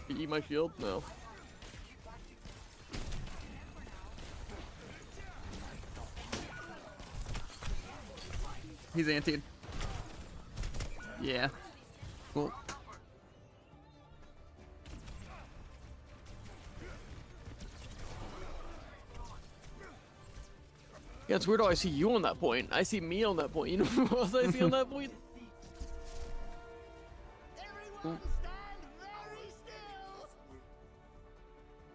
Did he eat my shield? No. He's antied. Yeah. Cool. Yeah, it's weird how I see you on that point. I see me on that point. You know who else I see on that point? Everyone stand very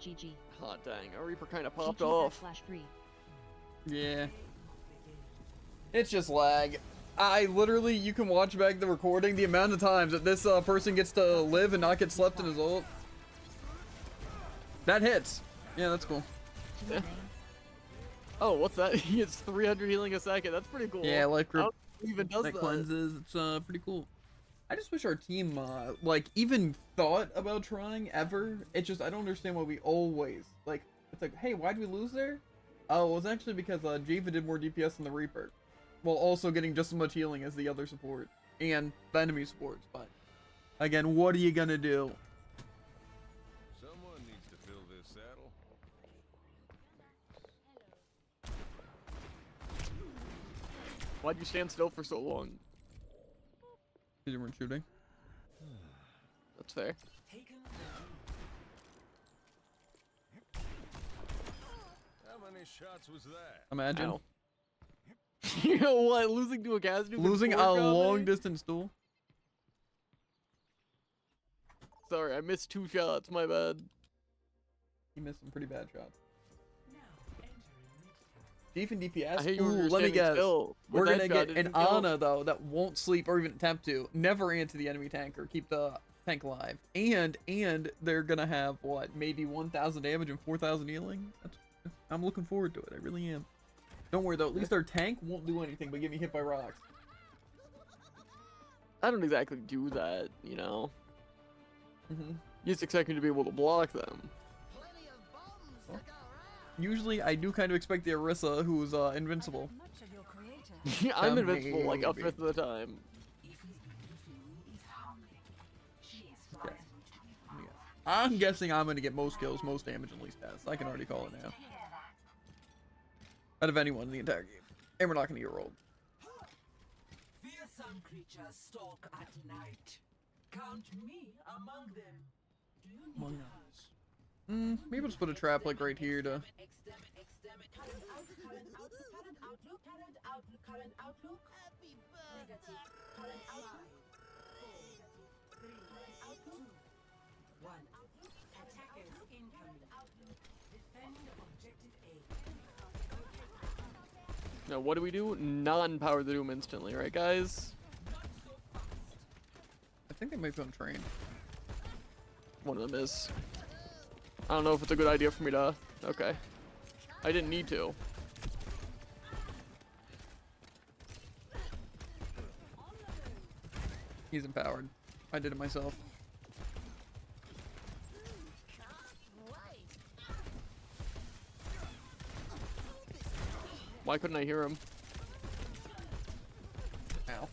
still. GG. Hot dang, our Reaper kind of popped GG off. Flash 3. Yeah. It's just lag. I literally, you can watch back the recording, the amount of times that this person gets to live and not get slept in his ult. That hits. Yeah, that's cool. Yeah. Oh, what's that? He gets 300 healing a second. That's pretty cool. Yeah, life grip How he even does that that. cleanses. It's pretty cool. I just wish our team like even thought about trying ever. It's just I don't understand why we always like. It's like, hey, why'd we lose there? Oh, it was actually because Jiva did more DPS than the Reaper, while also getting just as much healing as the other support and the enemy supports. But again, what are you gonna do? Someone needs to fill this saddle. Why'd you stand still for so long? Because you weren't shooting. That's fair. How many shots was that? Imagine Ow. You know what? Losing to a cast noob losing in a 4 long combat? distance duel. Sorry, I missed 2 shots. My bad. He missed some pretty bad shots. Chief and DPS. I hate you Ooh, when you're let me standing guess. still. We're With gonna that shot, get it an didn't kill. Ana though that won't sleep or even attempt to. Never answer the enemy tank or keep the tank alive. And they're gonna have what? Maybe 1,000 damage and 4,000 healing. I'm looking forward to it. I really am. Don't worry though. At least our tank won't do anything but get me hit by rocks. I don't exactly do that, you know. Mm-hmm. You just expect me to be able to block them. Plenty of bombs to go around. Usually I do kind of expect the Orisa who's invincible. Much of your creator. I'm invincible like a Maybe. 5th of the time. Okay. Yeah. I'm guessing I'm gonna get most kills, most damage, and least deaths. I can already call it now. Out of anyone in the entire game. And we're not gonna get rolled. Fearsome creatures stalk at night. Count me among them. Do you need Among us. Maybe we'll just put a trap like right here to. current outlook? Happy birthday. Current outlook? 1. Attackers incoming. Defend objective A. Now, what do? Non-power the doom instantly, right, guys? I think they might be on train. One of them is. I don't know if it's a good idea for me to. Okay. I didn't need to. He's empowered. I did it myself. Why couldn't I hear him? Ow.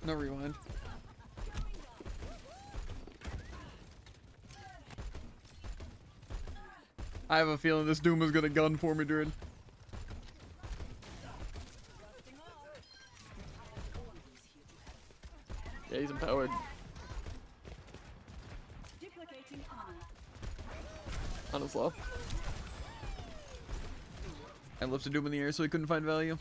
No rewind. I have a feeling this Doom is gonna gun for me, dude. Yeah, he's empowered. Duplicating honor. On his low. I lifted Doom in the air so he couldn't find value.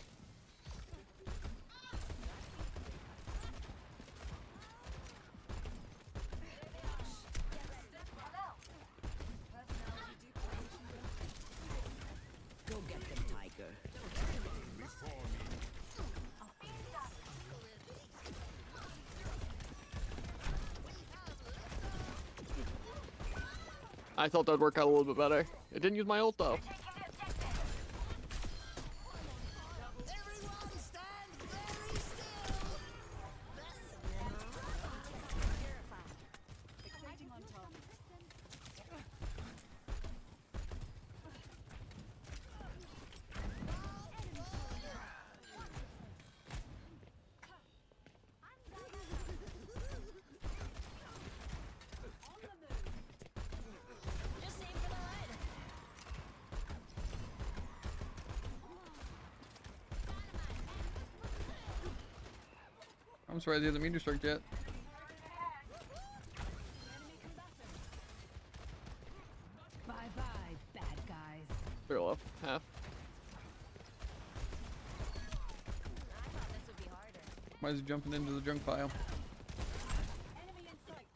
Go get them, Tiger. I thought that'd work out a little bit better. It didn't use my ult though. Everyone stand very still. Fixating on target. Just aim for the lead. I'm surprised he hasn't meteor strike yet. half. Why is he jumping into the junk pile? Enemy in sight.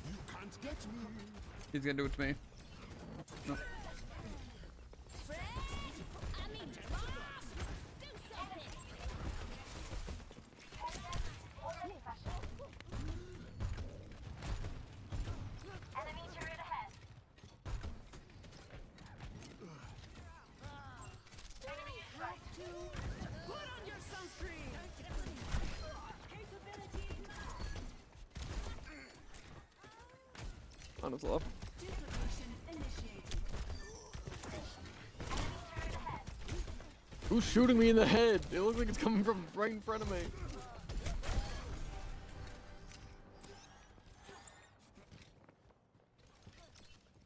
You can't get me. He's gonna do it to me. No. Put on your sunscreen. Capability On his left. duplication initiated. Who's shooting me in the head? It looks like it's coming from right in front of me.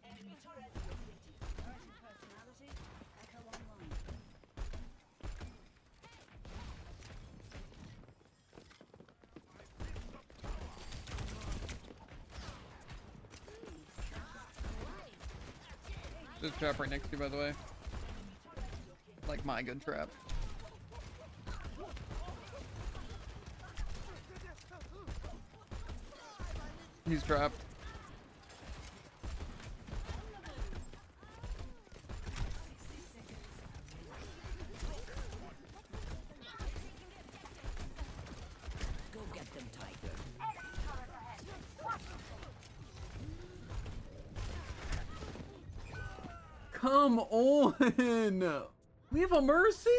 Enemy turret located. Urgent personality. Echo online. There's a trap right next to you, by the way. Like my good trap. He's trapped. Go get them, Tiger. Come on! We have a mercy?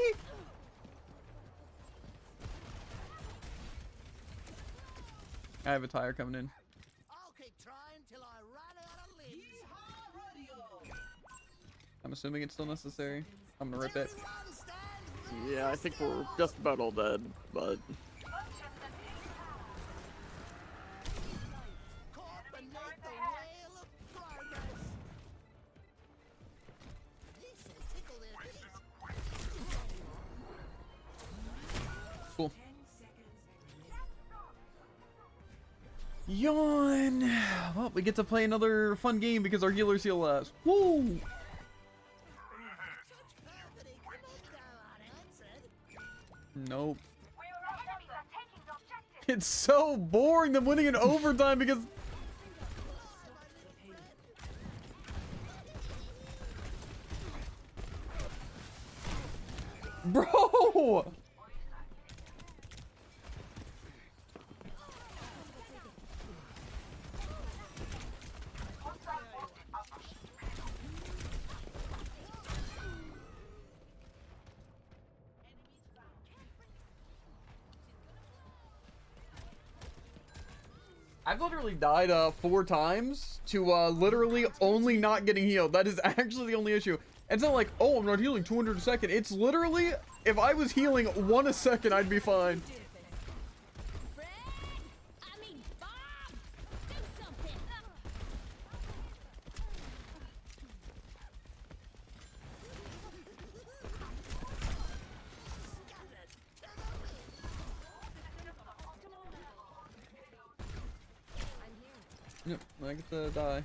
I have a tire coming in. I'll keep trying till I run out of limbs. I'm assuming it's still necessary. I'm gonna rip it. Everyone stand Yeah, I think we're just about all dead, but caught beneath the wheel of progress. This'll tickle their feet. Cool. Yawn! Well, we get to play another fun game because our healers heal last. Woo! Such perfidy cannot go unanswered. Nope. It's so boring them winning in overtime because bro! I've literally died 4 times to literally only not getting healed. That is actually the only issue. It's not like, oh, I'm not healing 200 a second. It's literally, if I was healing 1 a second, I'd be fine. Fred? I mean, Bob! Do something! Yep, I get to die.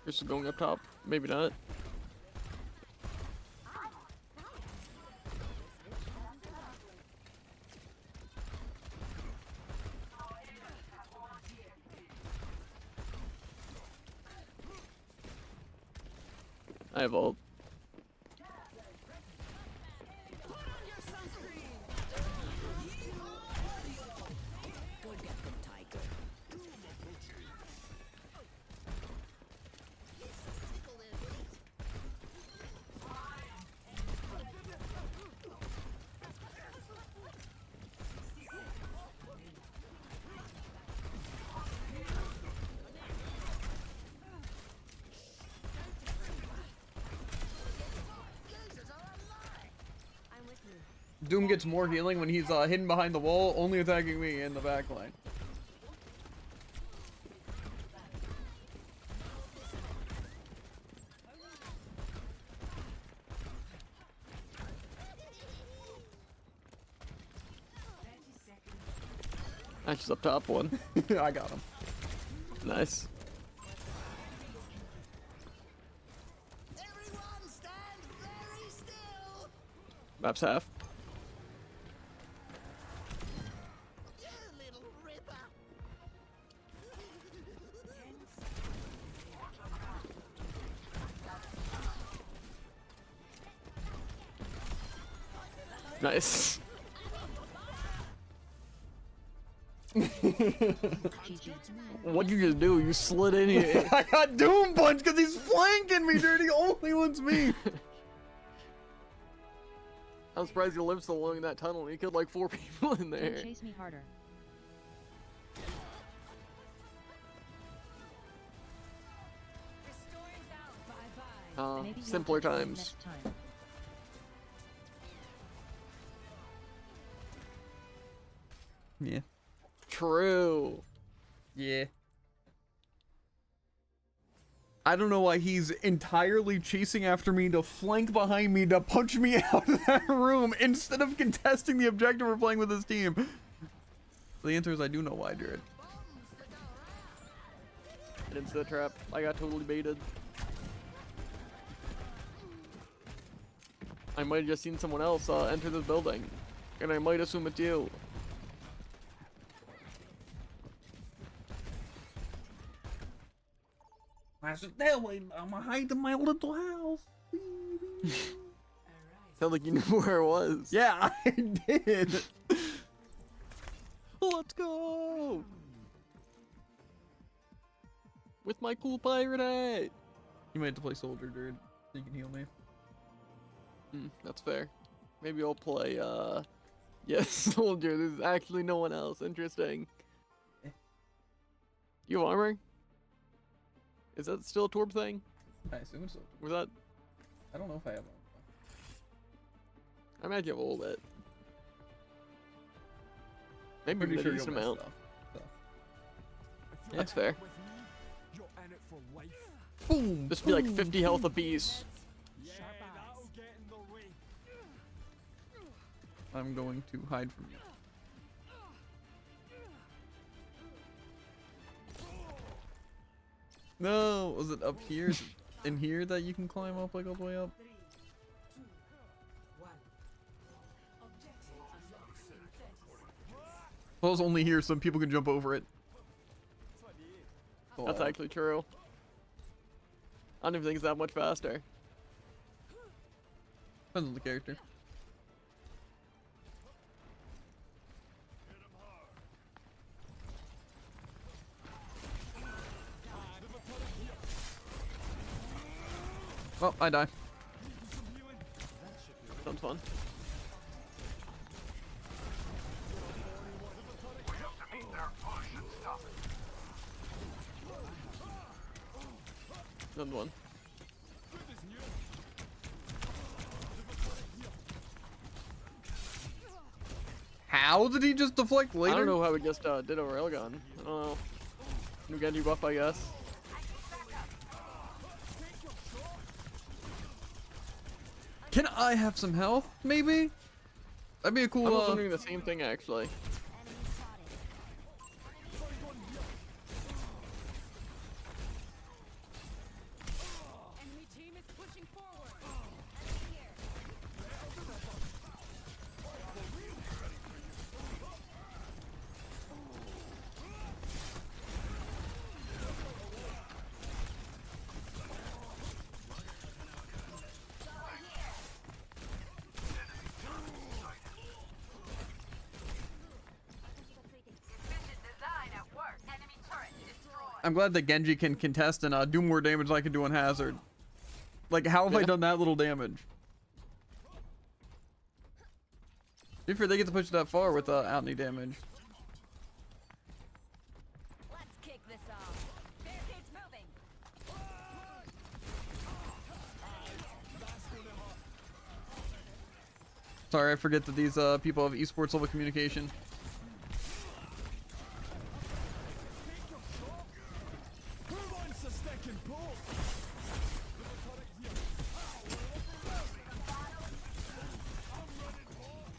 this is going up top. Maybe not. I have ult. Go get them, Tiger. This'll tickle their feet. Losers are alive. Doom gets more healing when he's hidden behind the wall, only attacking me in the back line. Ashes up top one. I got him. Nice. Everyone stand very still. Map's half. You little ripper. Nice. GG. What'd you just do? You slid in here. I got Doom Punch because he's flanking me, dude. He only wants me. I'm surprised he lived so long in that tunnel. He killed like 4 people in Don't there. chase me harder. Restoring balance. Maybe you'll Simpler get to see times. next time. Yeah. True. Yeah. I don't know why he's entirely chasing after me to flank behind me to punch me out of that room instead of contesting the objective or playing with his team. The answer is I do know why, Jared. Into the trap. I got totally baited. I might have just seen someone else enter this building. And I might assume it's you. I said, that way, I'm gonna hide in my little house. Sounded like you knew where it was. Yeah, I did. Let's go! With my cool pirate hat! You might have to play soldier, Jared, so you can heal me. That's fair. Maybe I'll play, yes, soldier. There's actually no one else. Interesting. You have armor? Is that still a Torb thing? I assume so. Was that? I don't know if I have one. I imagine you have a little bit. Maybe Pretty a sure decent you'll miss amount. stuff. So. If you're That's fair. with me, you're in it for life. Boom. This would be like 50 health apiece. Yeah, that'll get in the way. I'm going to hide from you. No, was it up here? In here that you can climb up like all the way up? Well, it's only here, some people can jump over it. That's actually true. I don't even think it's that much faster. Depends on the character. Oh, I die. Sounds fun. Another one. How did he just deflect later? I don't know how we just did a railgun. I don't know. New Genji buff, I guess. Can I have some health, maybe? That'd be a cool, I was wondering the same thing, actually. Enemy team is pushing forward. I'm glad that Genji can contest and do more damage than I can do on Hazard. Like, how have I done that little damage? If they get to push that far without any damage. Let's kick this off. Barricades moving. Sorry, I forget that these people have esports level communication. Who wants a stinking ball?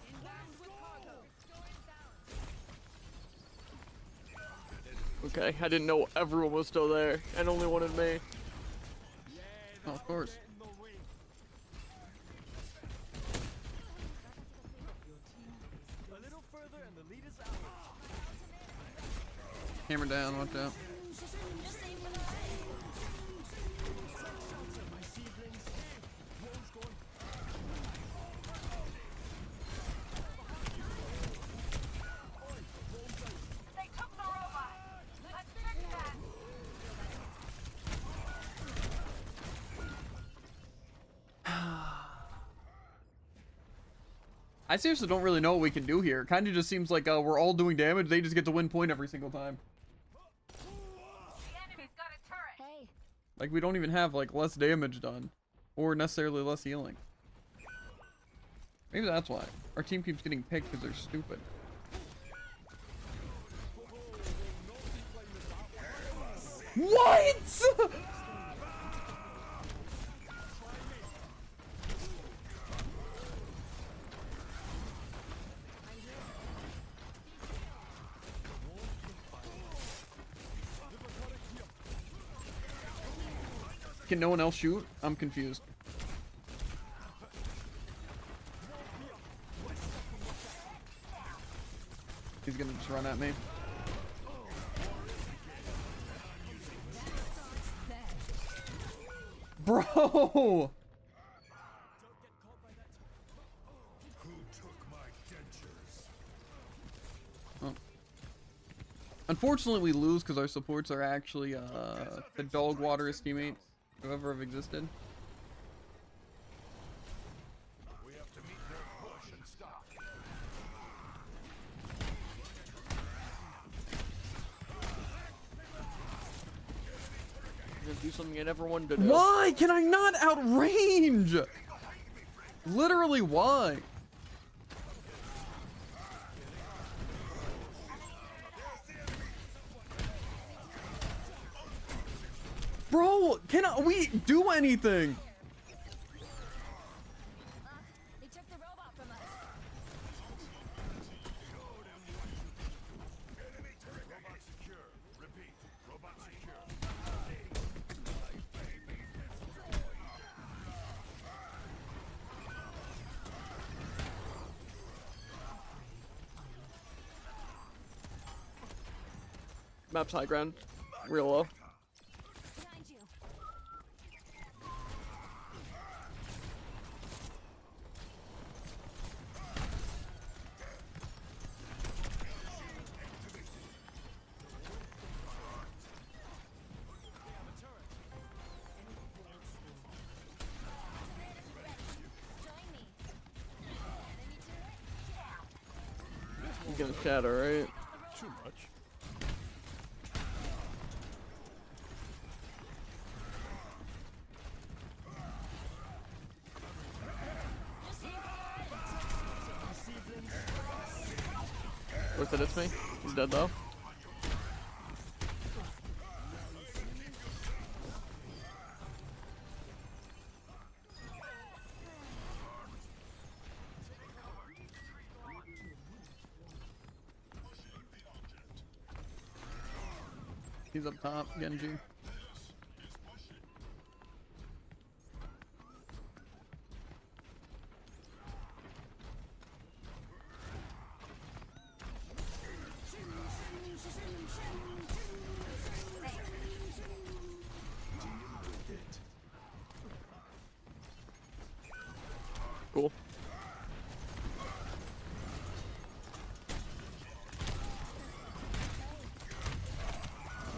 Inbound with cargo. Restoring balance. Okay, I didn't know everyone was still there and only wanted me. Oh, of course. A little further and the lead is ours. Hammer down, watch out. My seedlings. One's gone. They took the robot. Let's fix that. I seriously don't really know what we can do here. Kind of just seems like we're all doing damage. They just get to win point every single time. The enemy's got a turret. Hey, Like we don't even have like less damage done, or necessarily less healing. Maybe that's why our team keeps getting picked because they're stupid. What? Can no one else shoot? I'm confused. He's gonna just run at me. Bro! Who took my dentures? Oh. Unfortunately, we lose because our supports are actually the dog waterest teammates who ever have existed. We have to meet their push and stop. I'm gonna do something I never wanted to do. Why can I not outrange? Literally, why? Bro, cannot we do anything? they took the robot from us. Robot secure. Repeat. Robot secure. Map's high ground. Real low. Behind you. Join me. Enemy turret. He's gonna shatter, right? Too much. Where's it? It's me. He's dead though. He's up top, Genji. Cool.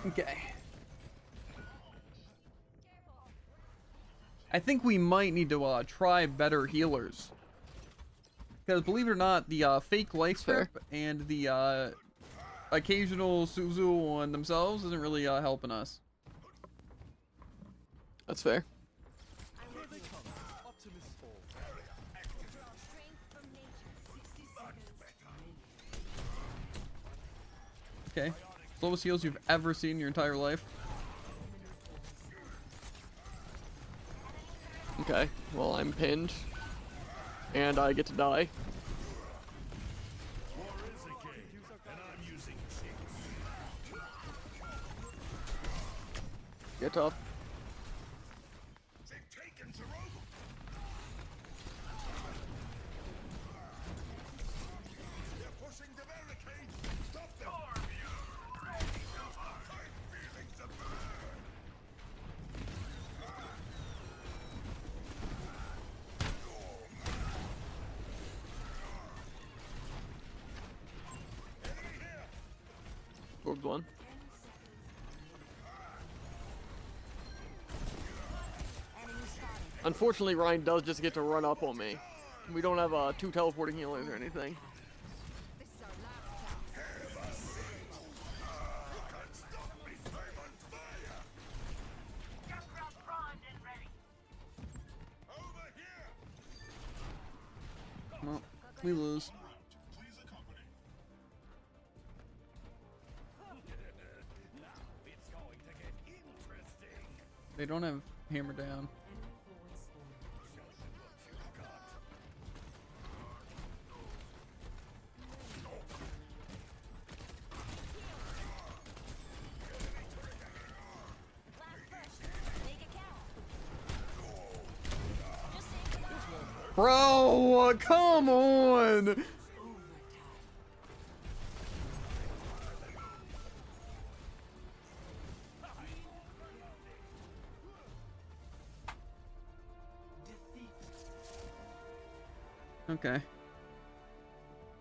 Okay. I think we might need to try better healers. Because believe it or not, the fake life Fair. strip and the occasional Suzu on themselves isn't really helping us. That's fair. Here they come. Optimus Fall. Strength from nature. 60 seconds. Okay. Slowest heals you've ever seen in your entire life. Okay. Well, I'm pinned. And I get to die. War is a game, and I'm using cheats. Get tough. They've taken Zerobo. They're pushing the barricade. Stop them. I'm feeling the burn. Orbs one. Unfortunately, Ryan does just get to run up on me. We don't have 2 teleporting healers or anything. Well, we lose. They don't have hammer down. Bro, come on! Okay.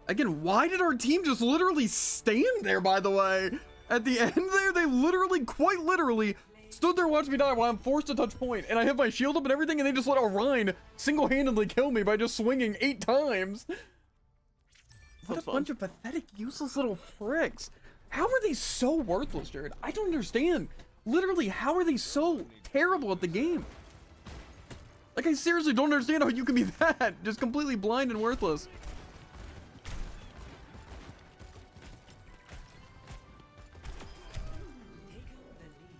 Again, why did our team just literally stand there, by the way? At the end there, they literally, quite literally, stood there and watched me die while I'm forced to touch point, and I have my shield up and everything, and they just let Orion single-handedly kill me by just swinging 8 times. What a bunch of pathetic, useless little fricks. How are they so worthless, Jared? I don't understand. Literally, how are they so terrible at the game? Like, I seriously don't understand how you can be that. Just completely blind and worthless.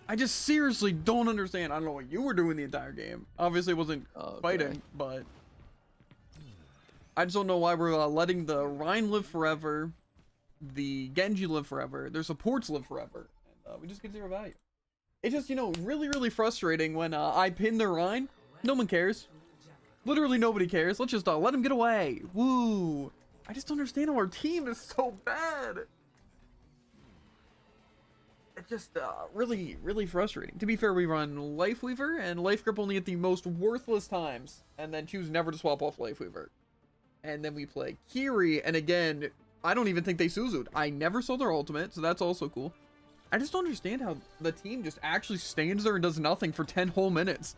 I just seriously don't understand. I don't know what you were doing the entire game. Obviously, it wasn't fighting, but I just don't know why we're letting the Rhine live forever, the Genji live forever, their supports live forever, and we just get 0 value. It's just, you know, really, really frustrating when I pin the Rhine. No one cares. Literally nobody cares. Let's just let him get away. Woo! I just don't understand how our team is so bad. It's just really, really frustrating. To be fair, we run Life Weaver and Life Grip only at the most worthless times, and then choose never to swap off Life Weaver. And then we play Kiri, and again, I don't even think they Suzu'd. I never saw their ultimate, so that's also cool. I just don't understand how the team just actually stands there and does nothing for 10 whole minutes.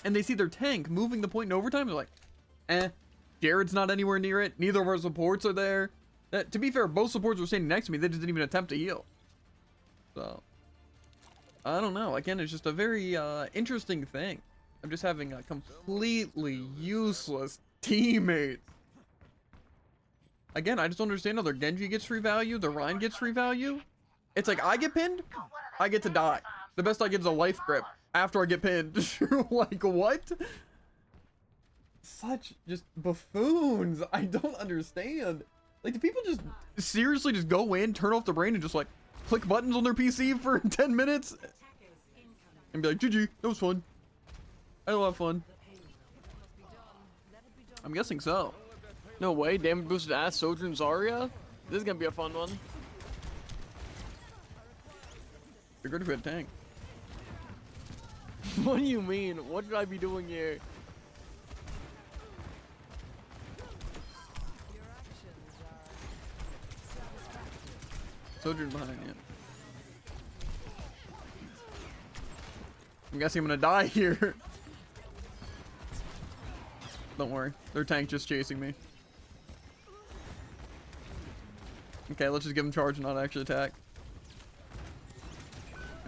And they see their tank moving the point in overtime, they're like, eh, Jared's not anywhere near it, neither of our supports are there. To be fair, both supports were standing next to me, they just didn't even attempt to heal. So, I don't know. Again, it's just a very interesting thing. I'm just having a completely useless teammate. Again, I just don't understand how their Genji gets free value, their Rhine gets free value. It's like, I get pinned, I get to die. The best I get is a Life Grip after I get pinned. Like, what? Such just buffoons. I don't understand. Like, do people just seriously just go in, turn off the brain, and just like click buttons on their PC for 10 minutes and be like, GG, that was fun. I had a lot of fun. I'm guessing so. No way, damage boosted ass, Sojourn Zarya? This is gonna be a fun one. You're good if you had tank. What do you mean? What should I be doing here? Sojourn behind you. I'm guessing I'm gonna die here. Don't worry, their tank just chasing me. Okay, let's just give him charge and not actually attack.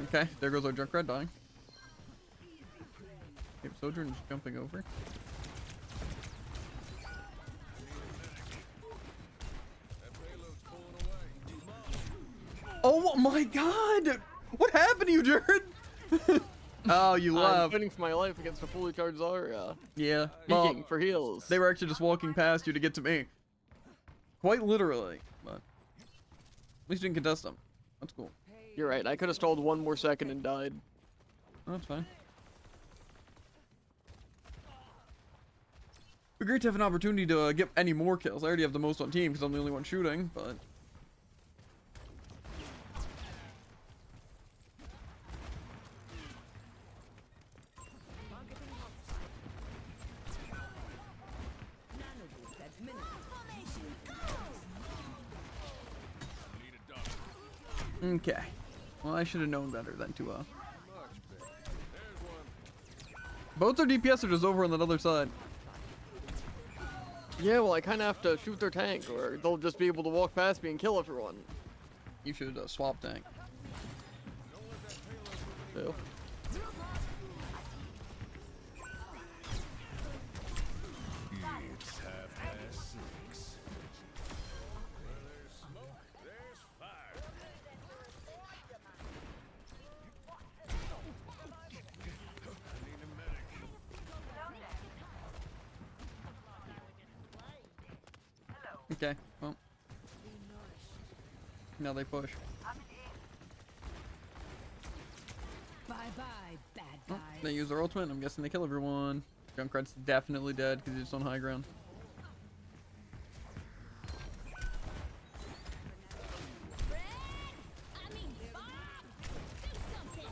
Okay, there goes our Junkrat dying. Okay, Sojourn's jumping over. Oh my god! What happened to you, Jared? Oh, you I'm left. fighting for my life against a fully charged Zarya. Yeah. Peeking for heals. They were actually just walking past you to get to me. Quite literally. But at least you didn't contest them. That's cool. You're right, I could have stalled 1 more second and died. Oh, that's fine. It'd be great to have an opportunity to get any more kills. I already have the most on team because I'm the only one shooting, but... Okay. Well, I should have known better than to, Both their DPS are just over on that other side. Yeah, well, I kind of have to shoot their tank, or they'll just be able to walk past me and kill everyone. You should swap tank. Ew. It's 6:30. Where there's smoke, there's fire. I need a medic. Okay, well. Now they push. Bye bye, bad Oh, guys. they use their ultimate. I'm guessing they kill everyone. Junkrat's definitely dead because he's on high ground. Fred! I mean, Bob! Do something!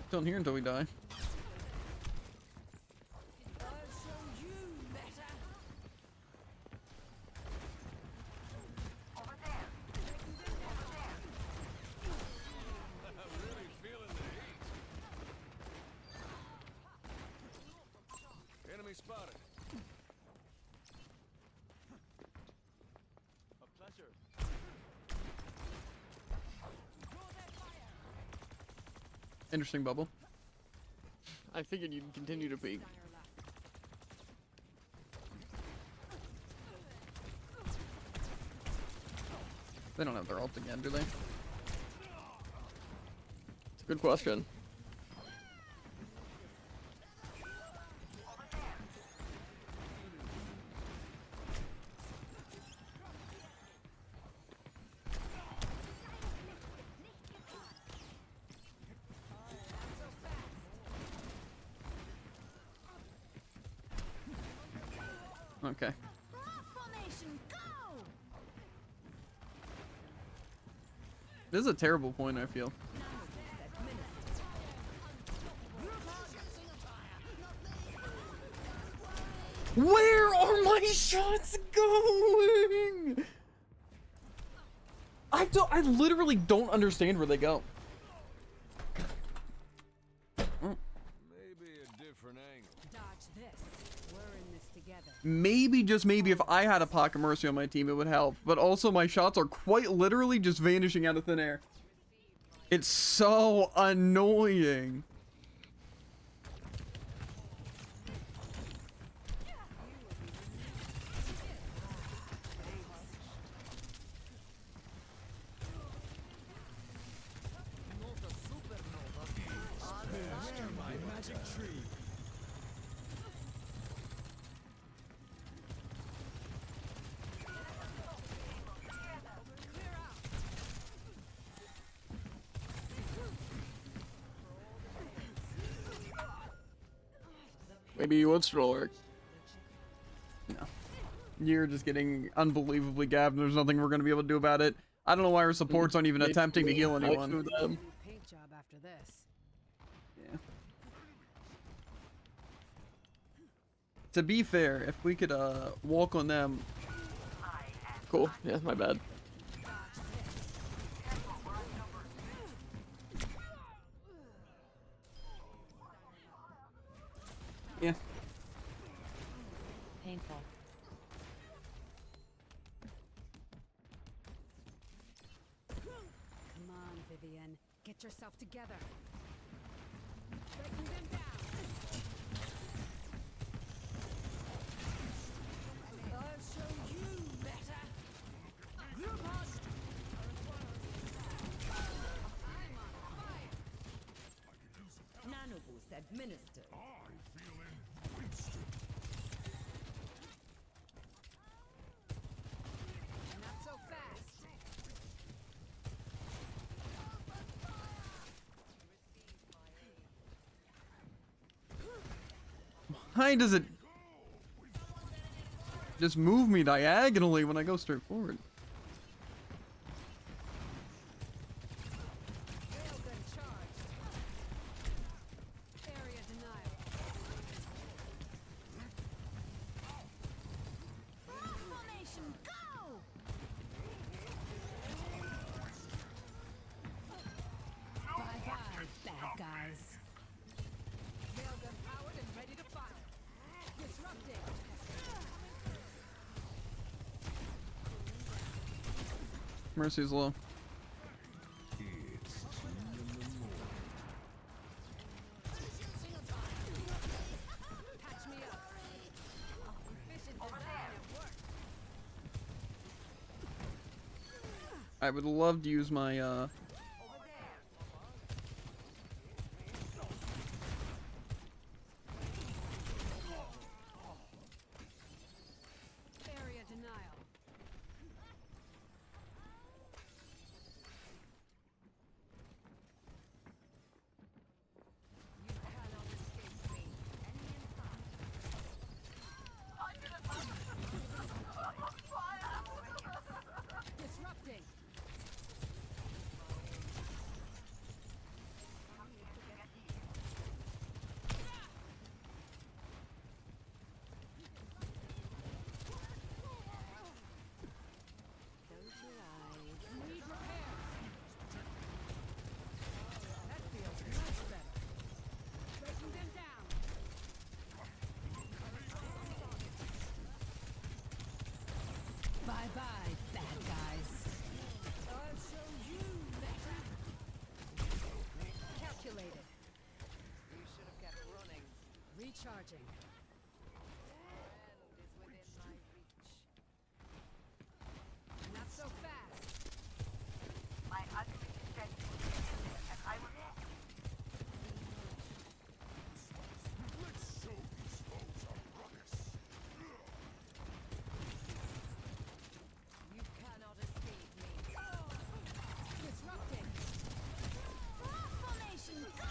Still in here until we die. I'm really feeling the heat. Enemy spotted. A pleasure. Interesting bubble. I figured you'd continue to peek. They don't have their ult again, do they? It's a good question. Okay. Formation, go! This is a terrible point, I feel. Where are my shots going? I literally don't understand where they go. Maybe a different angle. Dodge this. We're in this together. Maybe, just maybe, if I had a Pocket Mercy on my team, it would help. But also, my shots are quite literally just vanishing out of thin air. It's so annoying. Maybe you would still work. No. You're just getting unbelievably gabbed, and there's nothing we're going to be able to do about it. I don't know why our supports aren't even attempting to heal anyone. New paint job after this. Yeah. To be fair, if we could walk on them. Cool. Yeah, my bad. Yeah. Painful. Come on, Vivian. Get yourself together. Breaking them down. I'll show you better. Group hug. I'm on fire. Nano boost administered. Why does it just move me diagonally when I go straight forward? Railgun charged. Area denial. Formation, go! Bye-bye, bad guys. Railgun powered and ready to fire. Disrupting. Mercy's low. Patch me up. Efficient design at work. I would love to use my Area denial. You cannot escape me. Enemy in sight. Disrupting. Close your eyes. Need repairs. That feels much better. Breaking them down. Bye-bye, bad guys. I'll show you better. Calculated. You should have kept running. Recharging. End is within my reach. Not so fast. My ultimate is ready, and I will. Let's show these foes a ruckus. You cannot escape me. Disrupting. Formation, go!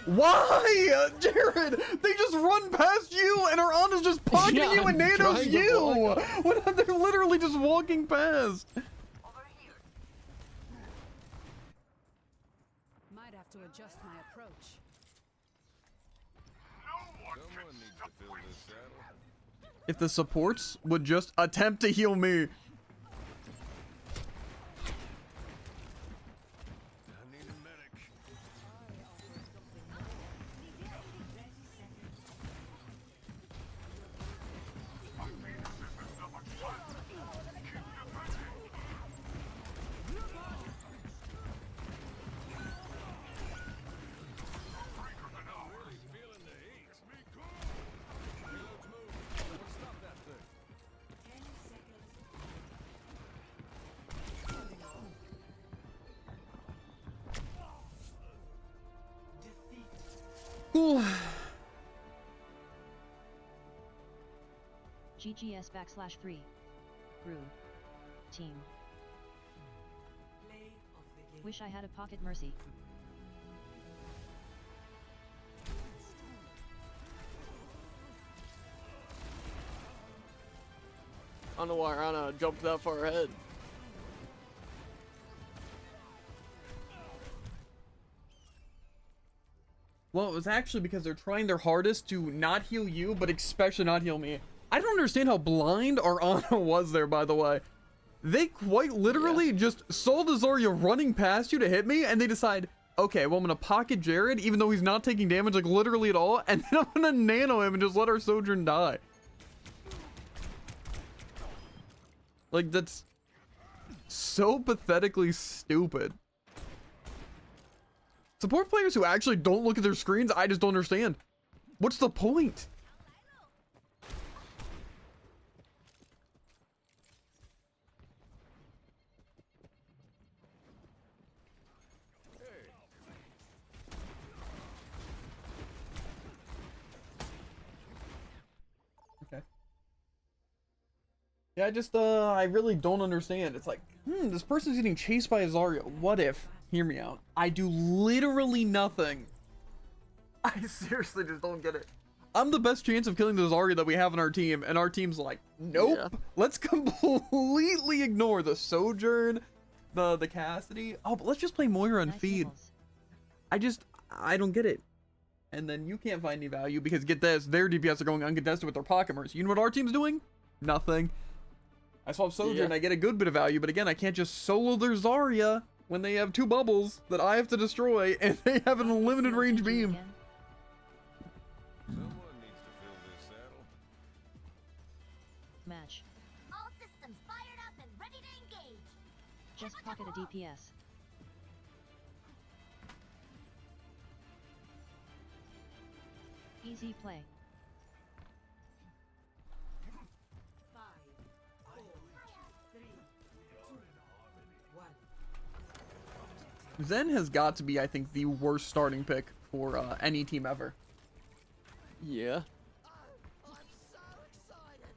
Why, Jared? They just run past you, and our Ana's just pocketing Yeah, you, and I'm Nano's trying to you. block When they're literally just walking past. Over here. Might have to adjust my approach. Someone needs to fill this saddle. If the supports would just attempt to heal me. I need a medic. Feeling the heat. Reload's moving. Someone stop that thing. Cool. GGS /3. Brew. Team. Wish I had a pocket mercy. I don't know why Ana jumped that far ahead. Well, it was actually because they're trying their hardest to not heal you, but especially not heal me. I don't understand how blind our Ana was there, by the way. They quite literally just saw the Zarya running past you to hit me, and they decide, okay, well, I'm gonna pocket Jared, even though he's not taking damage, like, literally at all, and then I'm gonna nano him and just let our Sojourn die. Like, that's so pathetically stupid. Support players who actually don't look at their screens, I just don't understand. What's the point? Okay. Yeah, I really don't understand. It's like, this person's getting chased by a Zarya. What if, hear me out, I do literally nothing, I seriously just don't get it. I'm the best chance of killing the Zarya that we have on our team, and our team's like, nope. Yeah. Let's completely ignore the Sojourn, the Cassidy. Oh, but let's just play Moira and Nice feed. tables. I don't get it. And then you can't find any value because get this, their DPS are going uncontested with their pocket mercy. You know what our team's doing? Nothing. I swap Sojourn, Yeah. I get a good bit of value, but again, I can't just solo their Zarya when they have 2 bubbles that I have to destroy, and they have an unlimited range GG beam. again. Someone needs to fill this saddle. Match. All systems fired up and ready to engage. Just pocket a DPS. Easy play. Zen has got to be, I think, the worst starting pick for any team ever. Yeah. I'm so excited.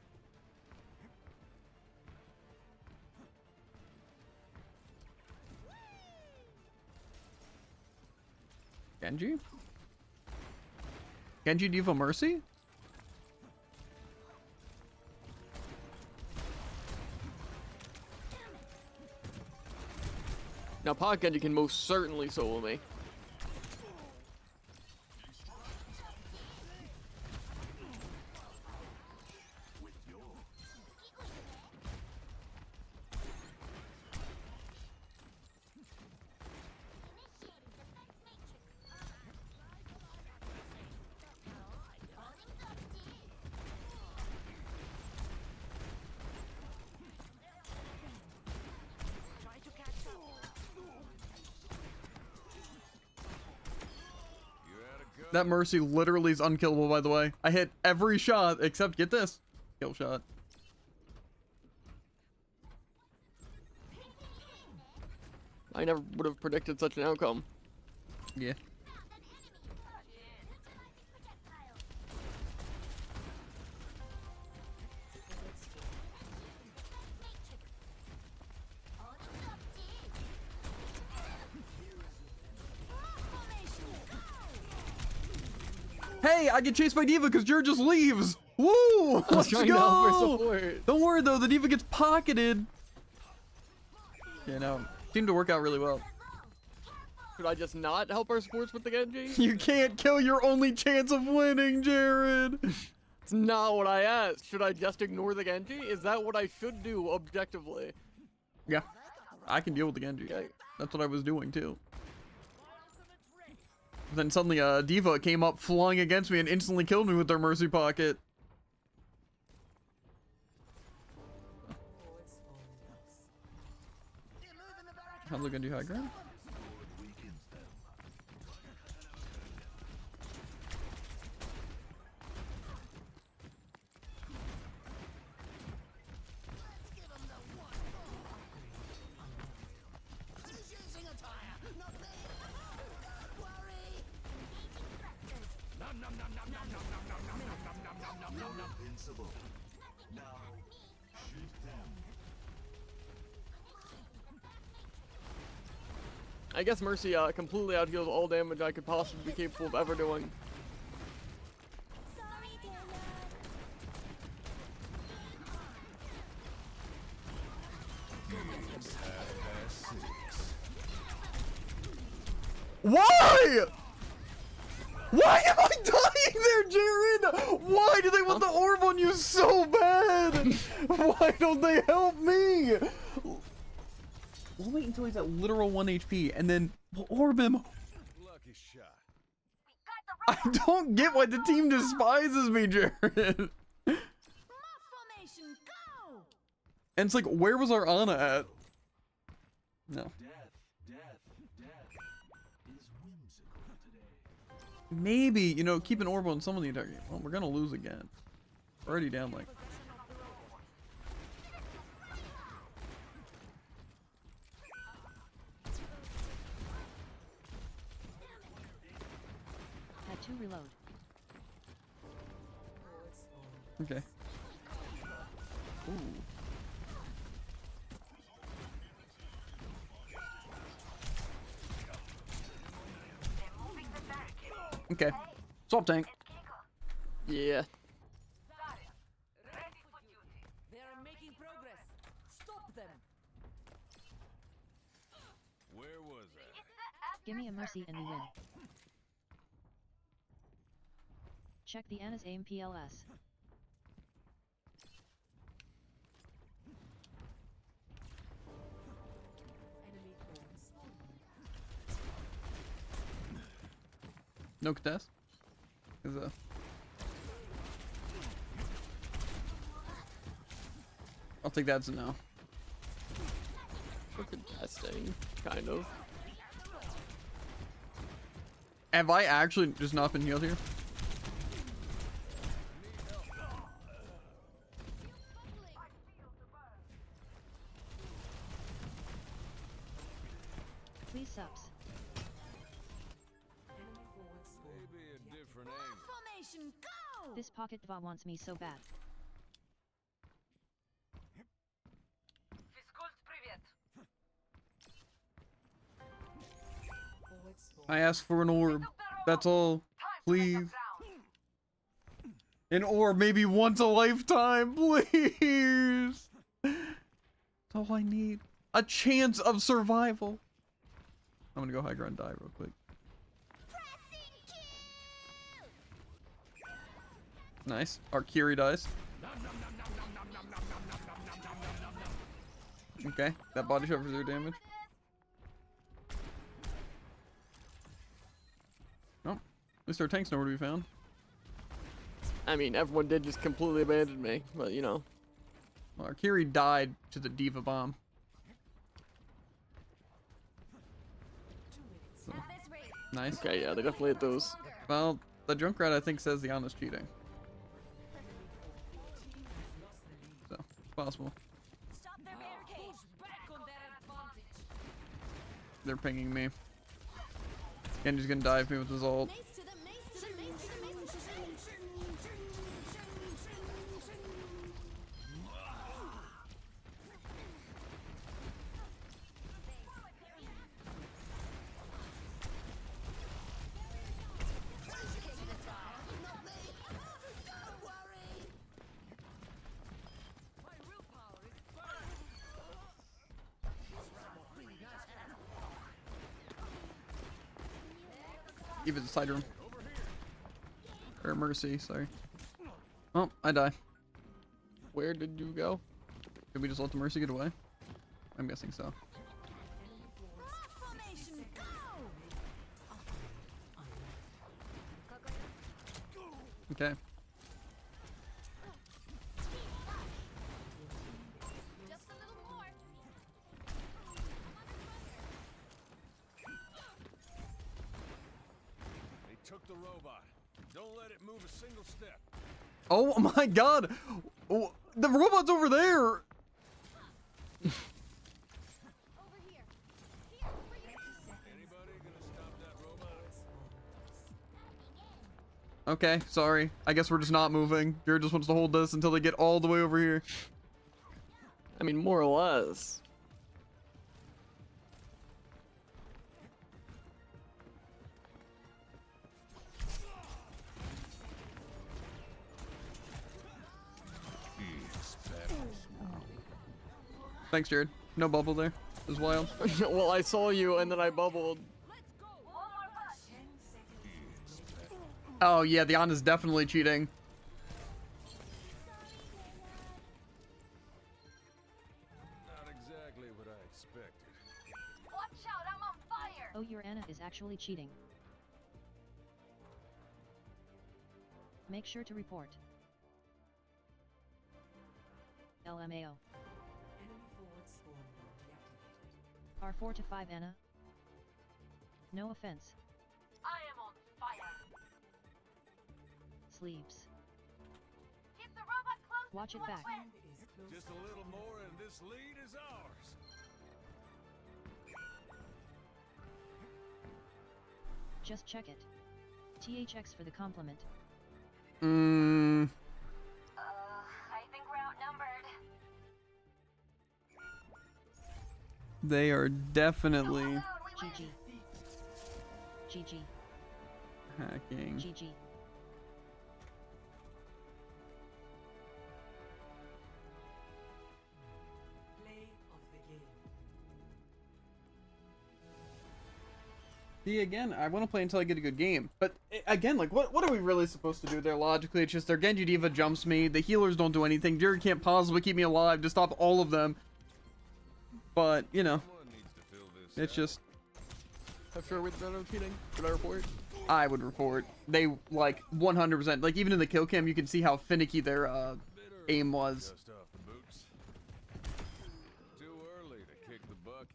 Genji? Genji Diva Mercy? Now Pocket can most certainly solo me. That Mercy literally is unkillable, by the way. I hit every shot except, get this, kill shot. I never would have predicted such an outcome. Yeah. Hey, I get chased by Diva because Jared just leaves. Woo! Let's trying to help her go! support. Don't worry though, the Diva gets pocketed. You know, seemed to work out really well. Should I just not help our sports with the Genji? You can't kill your only chance of winning, Jared. It's not what I asked. Should I just ignore the Genji? Is that what I should do objectively? Yeah, I can deal with the Genji. Okay. That's what I was doing too. Then suddenly Diva came up flying against me and instantly killed me with their Mercy Pocket. How's it gonna do high ground? Who's using a tire? Not me. Don't worry. I guess Mercy completely outheals all damage I could possibly be capable of ever doing. Sorry, dear love. Why? Why am I dying there, Jared? Why do they want the orb on you so bad? Why don't they help me? We'll wait until he's at literal 1 HP and then we'll orb him. Lucky shot. I don't get why the team despises me, Jared. Formation, go! And it's like, where was our Ana at? No. Maybe, you know, keep an orb on some of the entire game. Well, we're gonna lose again. We're already down like. Had to reload. Okay. Ooh. Okay. Swap tank. Yeah. They are making progress. Stop them. Where was I? Give me a mercy and we win. Check the Anna's aim PLS. Enemy force. No contest. I'll take that as a no. For contesting, kind of. Have I actually just not been healed here? Please subs. Enemy forward spawn. Maybe a different angle. Formation, go! This pocket dva wants me so bad. Forward spawn. I asked for an orb. That's all. Please. An orb, maybe once a lifetime, please. That's all I need. A chance of survival. I'm gonna go high ground die real quick. Nice. Arcuri dies. Okay, that body shot for 0 damage. Oh, at least our tank's nowhere to be found. I mean, everyone did just completely abandon me, but you know. Well, Arcuri died to the Diva bomb. So, nice. Okay, yeah, they definitely hit those. Well, the Junkrat I think says the Ana's cheating. So, it's possible. Stop their barricade! Back on their advantage. They're pinging me. Genji's gonna dive me with his ult. Mace to them, mace to them, mace to them, mace to them. Give it a side room. Or Mercy, sorry. Oh, I die. Where did you go? Did we just let the Mercy get away? I'm guessing so. Formation, go! Okay. Just a little more. They took the robot. Don't let it move a single step. Oh my god! Oh, the robot's over there! Over here. Here, for you. Anybody gonna stop that robot? Okay, sorry. I guess we're just not moving. Jared just wants to hold this until they get all the way over here. I mean, more or less. Thanks, Jared. No bubble there. It was wild. Well, I saw you and then I bubbled. Oh yeah, the Ana's definitely cheating. Not exactly what I expected. Watch out, I'm on fire! Oh, your Anna is actually cheating. Make sure to report. LMAO. Enemy forward spawn deactivated. R4 to 5 Anna. No offense. I am on fire! Sleeps. Keep the robot close Watch to it what's back. wet. Is close. Just a little more and this lead is ours. Just check it. THX for the compliment. Mmm. I think we're outnumbered. They are definitely GG. GG. hacking. GG. See, again, I want to play until I get a good game. But, again, like, what are we really supposed to do there logically? It's just their Genji Diva jumps me. The healers don't do anything. Jerry can't possibly keep me alive to stop all of them. But, you know, Someone needs to fill this it's just... I'm sure we're better cheating. Should I report? I would report. They, like, 100%. Like, even in the kill cam, you can see how finicky their aim was. just off the boots. Too early to kick the bucket.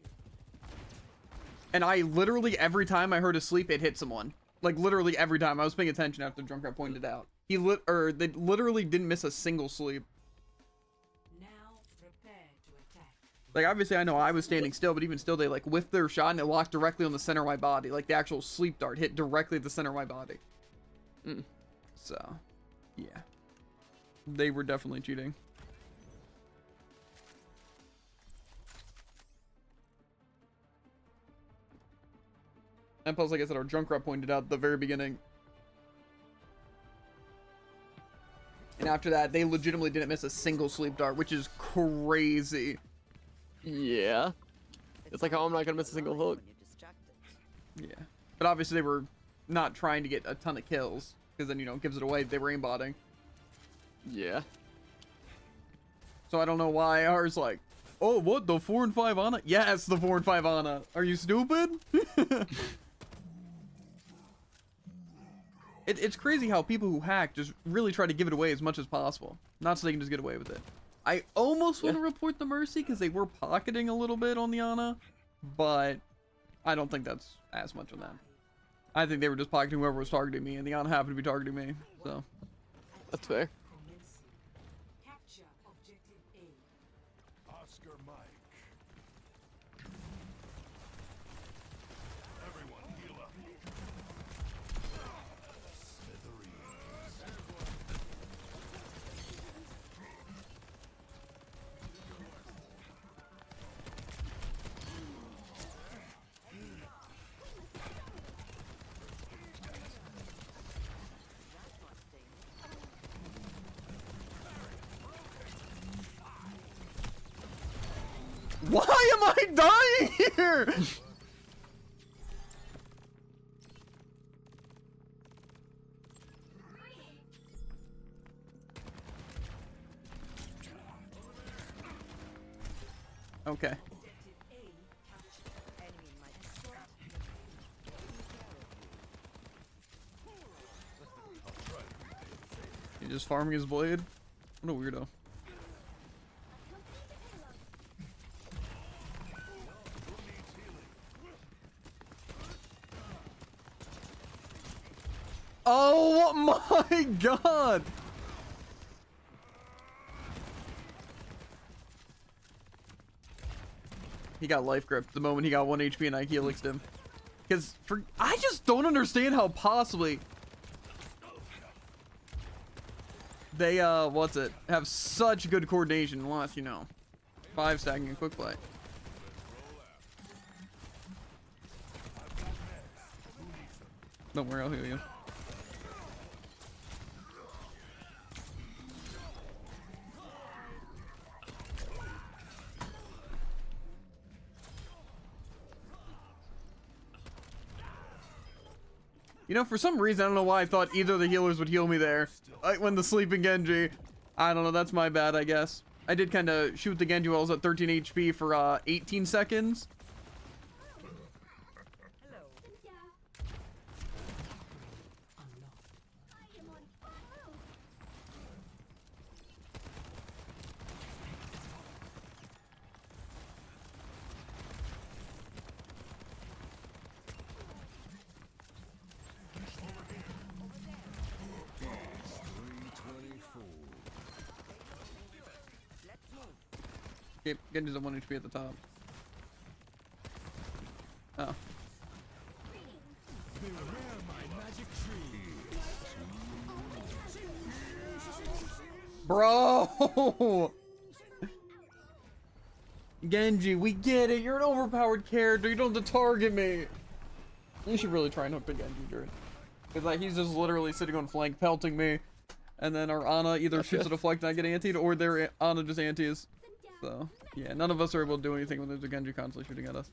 And I literally, every time I heard a sleep, it hit someone. Like, literally every time. I was paying attention after Junkrat pointed out. They literally didn't miss a single sleep. Now prepare to attack. Like, obviously, I know I was standing still, but even still, they, like, whiffed their shot and it locked directly on the center of my body. Like, the actual sleep dart hit directly at the center of my body. So, yeah. They were definitely cheating. And plus, like I said, our Junkrat pointed out at the very beginning. And after that, they legitimately didn't miss a single sleep dart, which is crazy. Yeah. It's like how I'm not gonna miss a single hook. Yeah. But obviously, they were not trying to get a ton of kills. Because then, you know, it gives it away. They were aimbotting. Yeah. So I don't know why ours like, oh, what? The 4 and 5 Ana? Yes, the 4 and 5 Ana. Are you stupid? It's crazy how people who hack just really try to give it away as much as possible. Not so they can just get away with it. I almost want to report the Mercy because they were pocketing a little bit on the Ana. But I don't think that's as much on them. I think they were just pocketing whoever was targeting me, and the Ana happened to be targeting me. So That's fair. Capture objective A. Oscar Mike. Everyone heal up. why am I dying here? Okay. He's just farming his blade? What a weirdo. Oh my god! He got life grip the moment he got 1 HP and I helixed him. Because I just don't understand how possibly they have such good coordination unless, you know, 5 stacking and quick play. Don't worry, I'll heal you. You know, for some reason, I don't know why I thought either of the healers would heal me there. Like when the sleeping Genji. I don't know, that's my bad, I guess. I did kind of shoot the Genji while I was at 13 HP for 18 seconds. Okay, Genji's at 1 HP at the top. Oh. Beware my magic tree. Bro! Genji, we get it. You're an overpowered character. You don't have to target me. You should really try and hook the Genji, Jared. Because like, he's just literally sitting on flank, pelting me. And then our Ana either shoots a deflect and I get antied, or their Ana just antis. So, yeah, none of us are able to do anything when there's a Genji constantly shooting at us.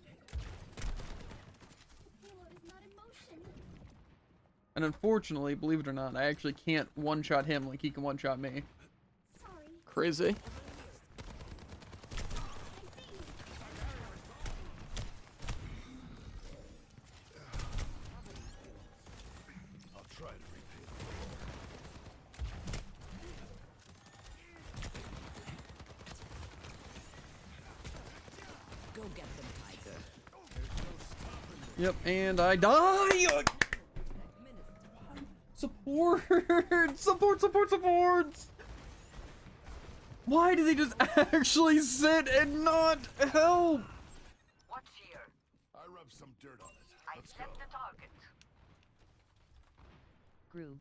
And unfortunately, believe it or not, I actually can't one-shot him like he can one-shot me. Crazy. I'll try to repay Go get them, Tiger. Yep, and I die! Support! Support! Why do they just actually sit and not help? What's here? I rubbed some dirt on it. I Let's go. set the target. Group.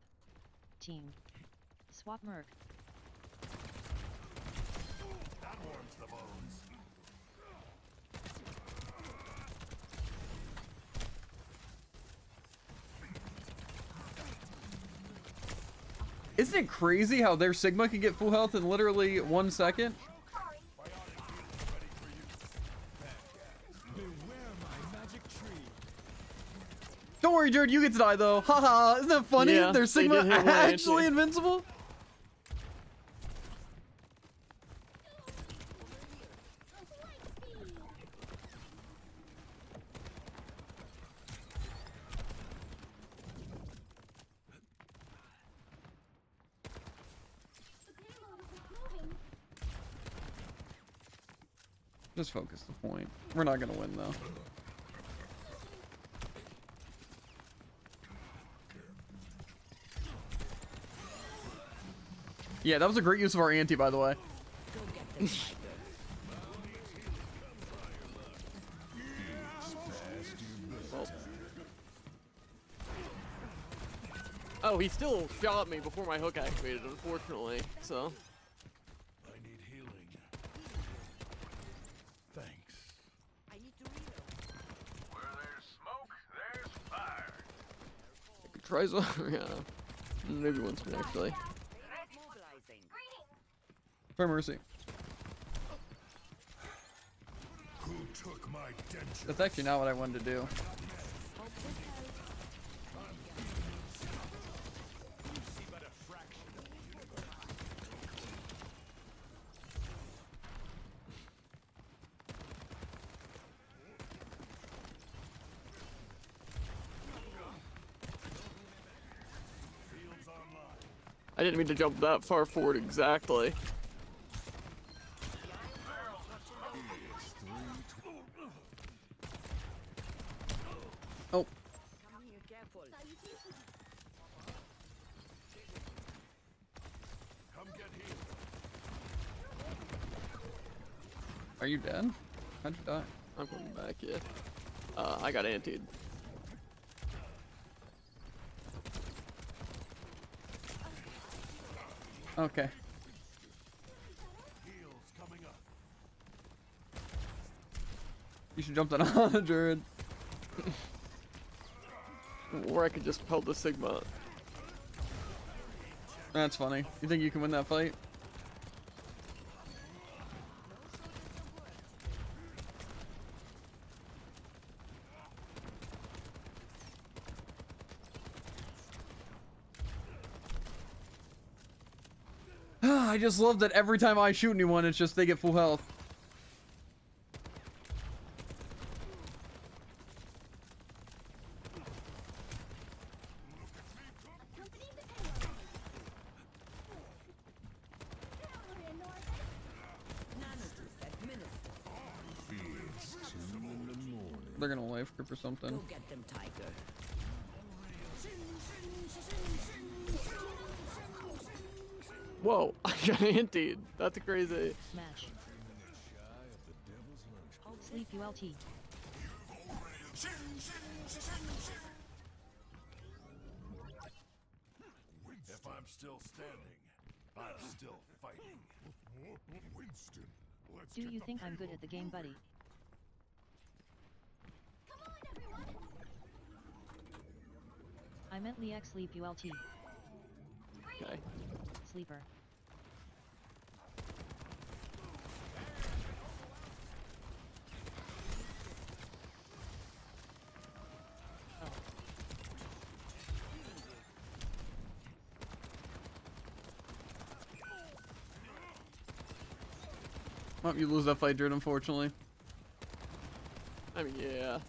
Team. Swap Merc. That warms the bones. Isn't it crazy how their Sigma can get full health in literally 1 second? Beware my magic tree. Don't worry, Jared, you get to die though. Haha, isn't that funny? Yeah, Their they Sigma did hit one actually anti. invincible? Just focus the point. We're not gonna win though. Yeah, that was a great use of our anti, by the way. Go get them, Tiger. Oh, he still shot me before my hook activated, unfortunately. So. I need healing. Thanks. I need to reload. Where there's smoke, there's fire. Tries yeah. Maybe once more actually. Mobilizing. For mercy. Who took my denture? That's actually not what I wanted to do. I didn't mean to jump that far forward exactly. Oh, Come here, careful. Come get healed. are you dead? How'd you die? I'm coming back, yeah. I got antied. Okay. Heals coming up. You should jump that on, Jared. Or I could just hold the Sigma. That's funny. You think you can win that fight? I just love that every time I shoot anyone, it's just they get full health. They're gonna life grip or something. Go get them, Tiger. Whoa, I got antied. That's crazy. Match. Sleep ULT. If I'm still standing, I'm still fighting. Winston, let's Do you think I'm good at the game, buddy? I meant Lex Sleep ULT. Okay. Sleeper. Oh, you lose that fight, Jared, unfortunately. I mean, yeah.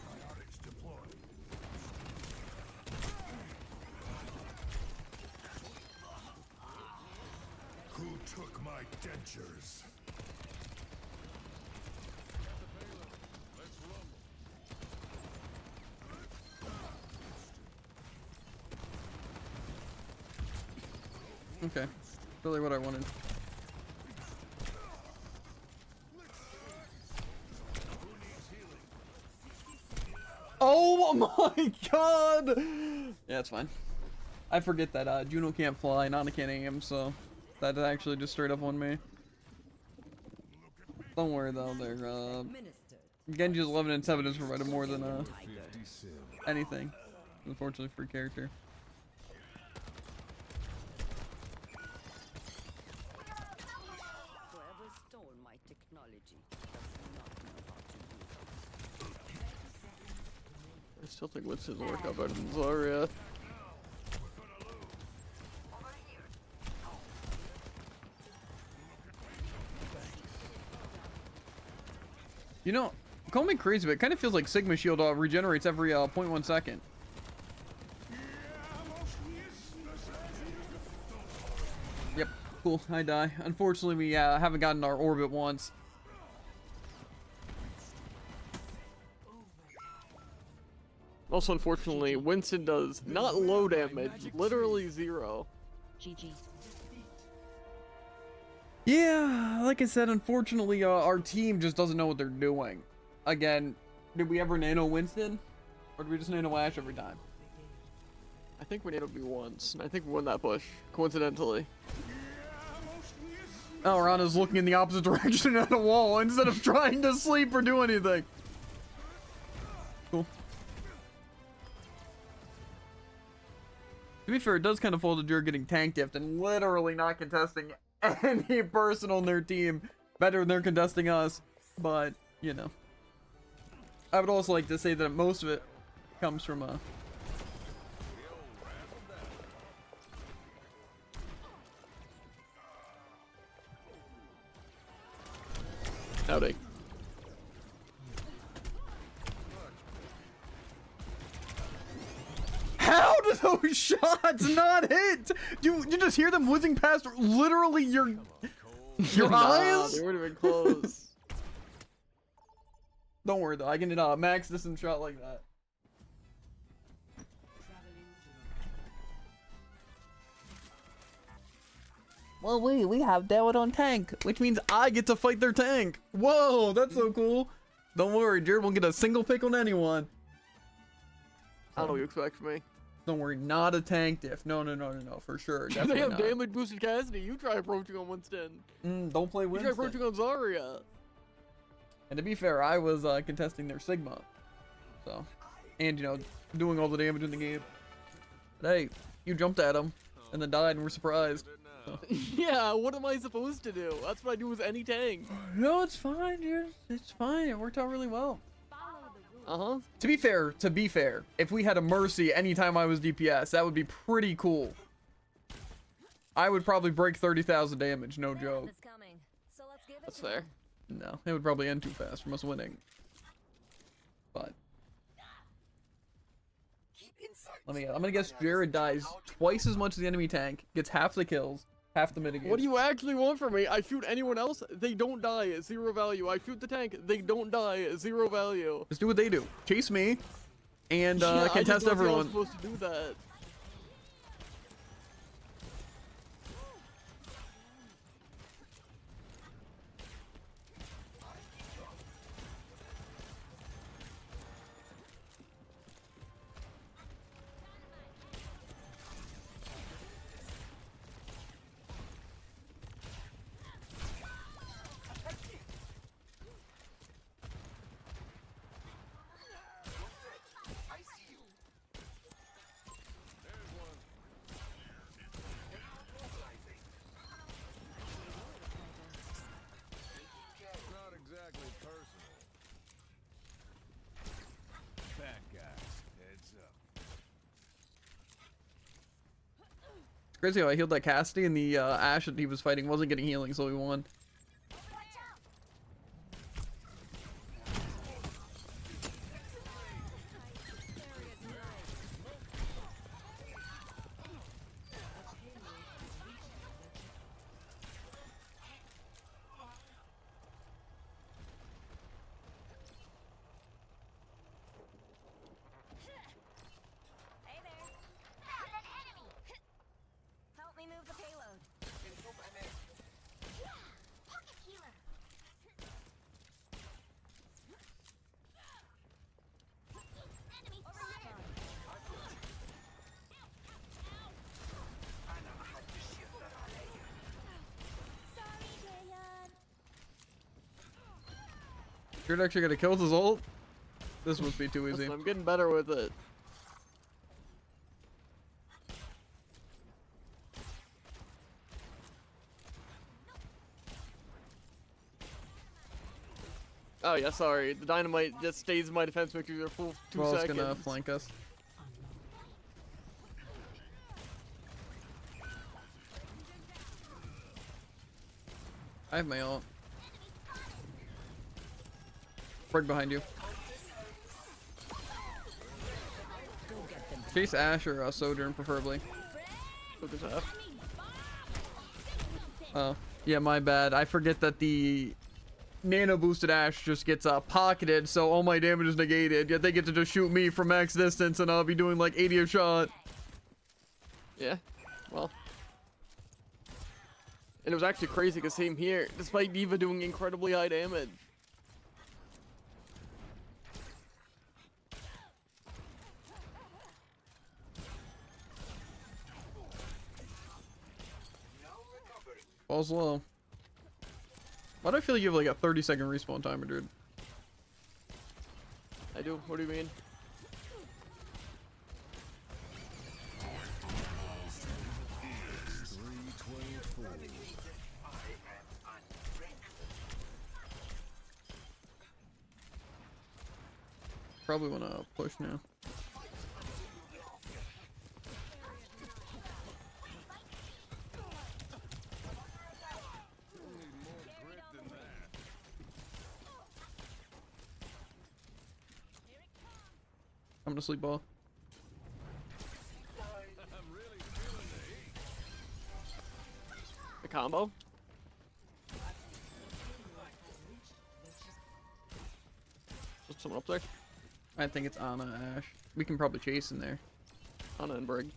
Biotics deployed. Who took my dentures? Okay. Really what I wanted. Oh my god! Yeah, it's fine. I forget that Juno can't fly, Nana can't aim, so that actually just straight up won me. Don't worry though, they're Genji's 11 and 7 is provided more than anything. Unfortunately for a character. Whoever stole my technology does not know how to use it. I still think Winston's work out better than Zarya. You know, call me crazy, but it kind of feels like Sigma Shield regenerates every 0.1 second. Yep, cool, I die. Unfortunately, we haven't gotten our orbit once. Also, unfortunately, Winston does not low damage, literally 0. GG. Yeah, like I said, unfortunately, our team just doesn't know what they're doing. Again, did we ever nano Winston? Or did we just nano Ash every time? I think we nanoed me once, and I think we won that push, coincidentally. Oh, Rana's looking in the opposite direction at a wall instead of trying to sleep or do anything. Cool. To be fair, it does kind of fall to Jared getting tank dipped and literally not contesting any person on their team better than they're contesting us. But, you know. I would also like to say that most of it comes from Howdy. How do those shots not hit? You just hear them whizzing past literally your eyes? They would have been close. Don't worry though, I can hit a max distance shot like that. Well, we have Dawid on tank, which means I get to fight their tank. Whoa, that's so cool. Don't worry, Jared won't get a single pick on anyone. I don't know what you expect from me. Don't worry, not a tank diff. No, for sure. They Definitely have not. damage boosted Cassidy. You try approaching on Winston. Don't play You try Winston. approaching on Zarya. And to be fair, I was contesting their Sigma. So, and you know, doing all the damage in the game. But hey, you jumped at him and then died and we're surprised. So. Yeah, what am I supposed to do? That's what I do with any tank. No, it's fine, dude. It's fine. It worked out really well. Uh-huh. To be fair, if we had a Mercy anytime I was DPS, that would be pretty cool. I would probably break 30,000 damage, no joke. That's fair. No, it would probably end too fast from us winning. But I'm gonna guess Jared dies twice as much as the enemy tank, gets half the kills, half the mitigate. What do you actually want from me? I shoot anyone else, they don't die, 0 value. I shoot the tank, they don't die, 0 value. Just do what they do. Chase me, and Yeah, contest everyone. I'm supposed to do that. It's crazy how I healed that Cassidy and the Ashe that he was fighting wasn't getting healing, so we won. Hey there. Help me move the payload. Pocket healer. Enemy spotted. Sorry, Dayan. You're actually gonna kill with his ult? This must be too easy. Listen, I'm getting better with it. Oh yeah, sorry. The dynamite just stays in my defense makes me a full 2 Well, it's seconds. gonna flank us. I have my ult. Right behind you. Chase Ashe or Sojourn, preferably. Look at that. Oh, yeah, my bad. I forget that the nano boosted Ashe just gets pocketed, so all my damage is negated. Yet they get to just shoot me from max distance, and I'll be doing like 80 a shot. Yeah, well. And it was actually crazy because same here, despite Diva doing incredibly high damage. Falls low. Why do I feel like you have like a 30-second respawn timer, dude? I do. What do you mean? Probably want to push now. I'm gonna sleep ball. The combo? Is someone up there? I think it's Ana Ashe. We can probably chase in there. Anna and Brig.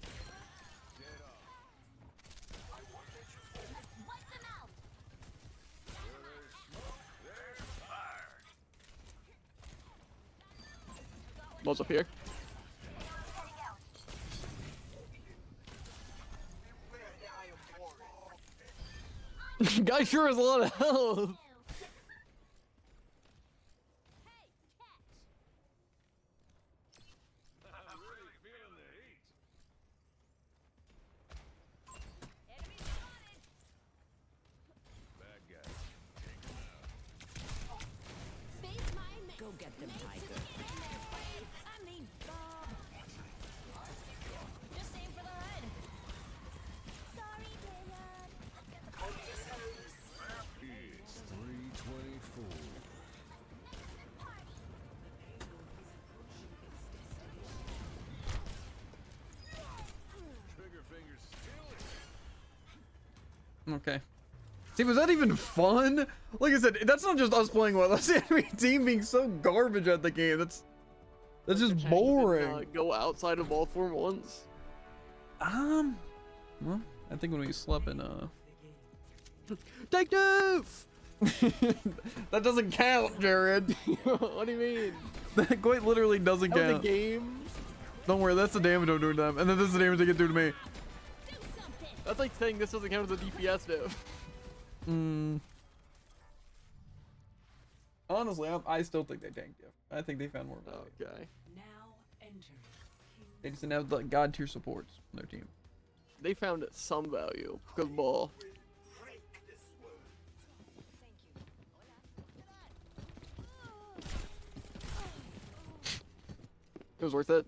What's up here? Guy sure has a lot of health. Go get them, Tiger. I mean, Bob. Just aim for the head. Sorry, Dayan. It's 324. Trigger fingers still. Okay. See, was that even fun? Like I said, that's not just us playing well. That's the enemy team being so garbage at the game. That's just boring. Go outside of ball for once. Well, I think when we slept in Take this! that doesn't count, Jared. What do you mean? That quite literally doesn't That was count. a game. Don't worry, that's the damage I'm doing to them, and then this is the damage they get do to me. That's like saying this doesn't count as a DPS diff. Honestly, I still think they tanked you. I think they found more value. Okay. Now entering. They just didn't have the god tier supports on their team. They found some value because ball. It was worth it.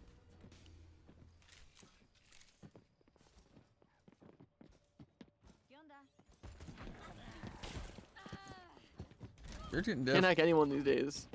They're getting Can't diff. hack anyone these days.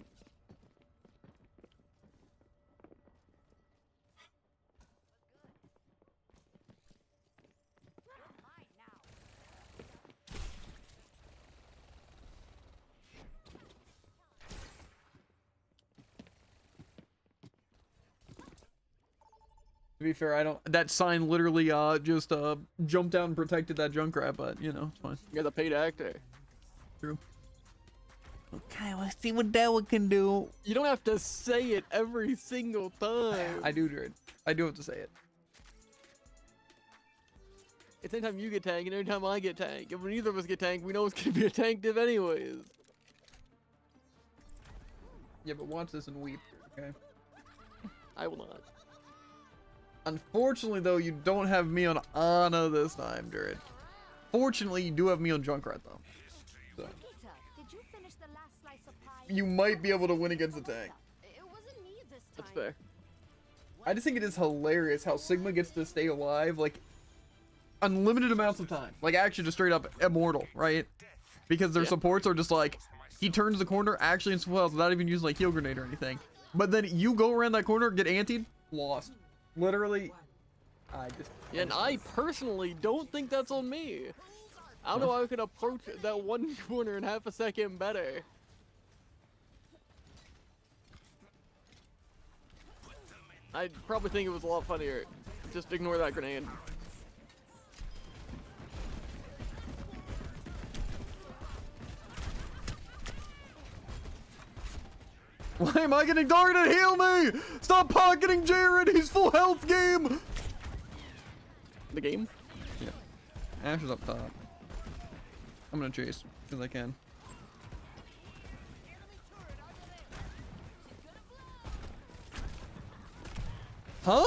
To be fair, I don't. That sign literally just jumped out and protected that Junkrat, but you know, it's fine. You're the paid actor. True. Okay, let's see what that one can do. You don't have to say it every single time. I do, Jared. I do have to say it. It's anytime you get tanked and anytime I get tanked. If neither of us get tanked, we know it's gonna be a tank div anyways. Yeah, but watch this and weep, okay? I will not. Unfortunately, though, you don't have me on Ana this time, Jared. Fortunately, you do have me on Junkrat, though. So. Peter, did you finish the last slice of pie? You might be able to win against the tank. It wasn't me this time. That's fair. I just think it is hilarious how Sigma gets to stay alive, like, unlimited amounts of time. Like, actually just straight up immortal, right? Because their supports are just like, he turns the corner, actually in full health without even using, like, heal grenade or anything. But then you go around that corner, get antied, lost. Literally, Yeah, and I personally don't think that's on me. I don't know how I could approach that one corner in half a second better. I'd probably think it was a lot funnier. Just ignore that grenade. Why am I getting targeted? Heal me! Stop pocketing Jared! He's full health game! The game? Yeah. Ash is up top. I'm gonna chase, because I can. Huh?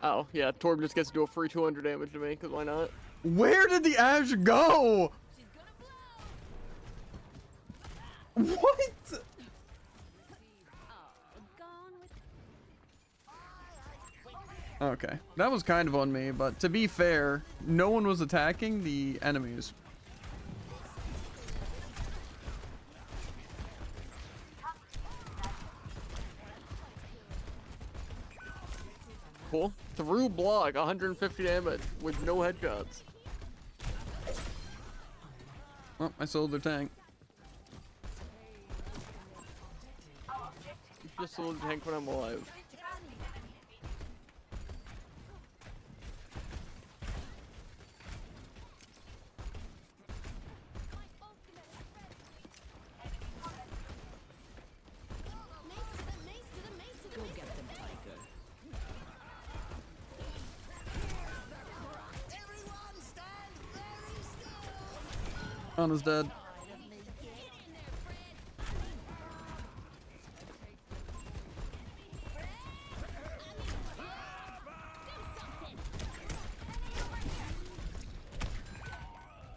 Oh, yeah, Torb just gets to do a free 200 damage to me, because why not? Where did the Ash go? What? Okay, that was kind of on me, but to be fair, no one was attacking the enemies. Cool. Through block, 150 damage with no headshots. Oh, I sold their tank. You just sold the tank when I'm alive. Ana's dead.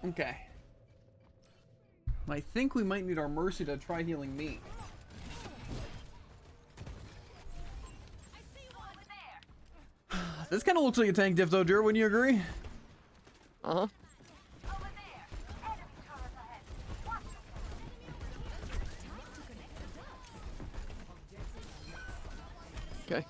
Okay. I think we might need our Mercy to try healing me. This kind of looks like a tank diff though, Jer, wouldn't you agree? Uh-huh. Okay.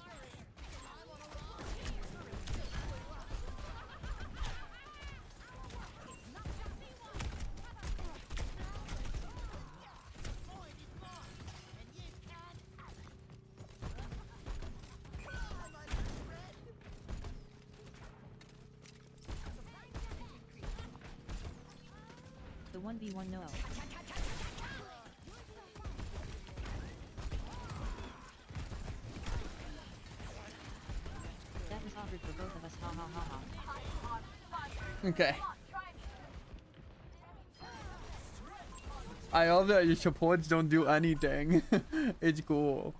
The 1v1 Noel. That was awkward for both of us, ha ha ha ha. Okay. I love that your supports don't do anything. It's cool.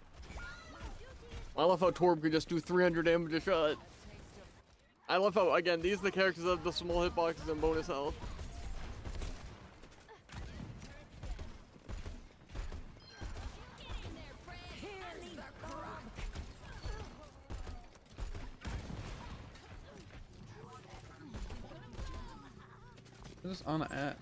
I love how Torb can just do 300 damage a shot. I love how, again, these are the characters that have the small hitboxes and bonus health. Where's this Ana at?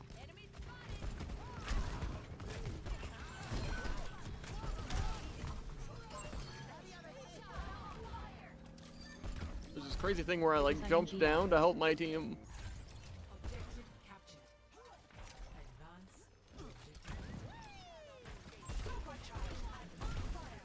crazy thing where I like Yes, jumped ING. down to help my team. Objective captured. Advance to objective. Supercharged and on fire.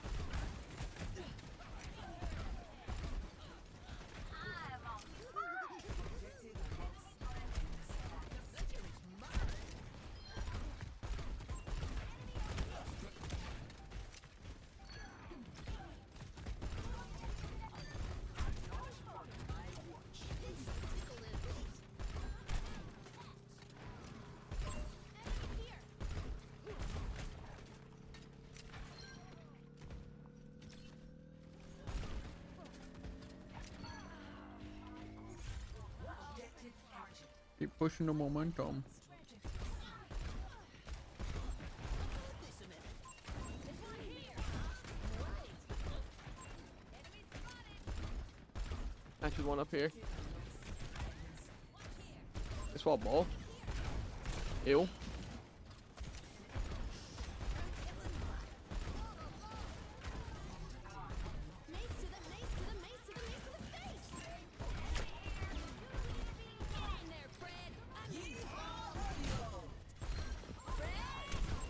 Objective Objective captured. Keep pushing the momentum. Actually, one up here. I swap ball. Ew. Mace to the mace to the mace to the mace to the face. Get in there, Fred. I mean, Fred.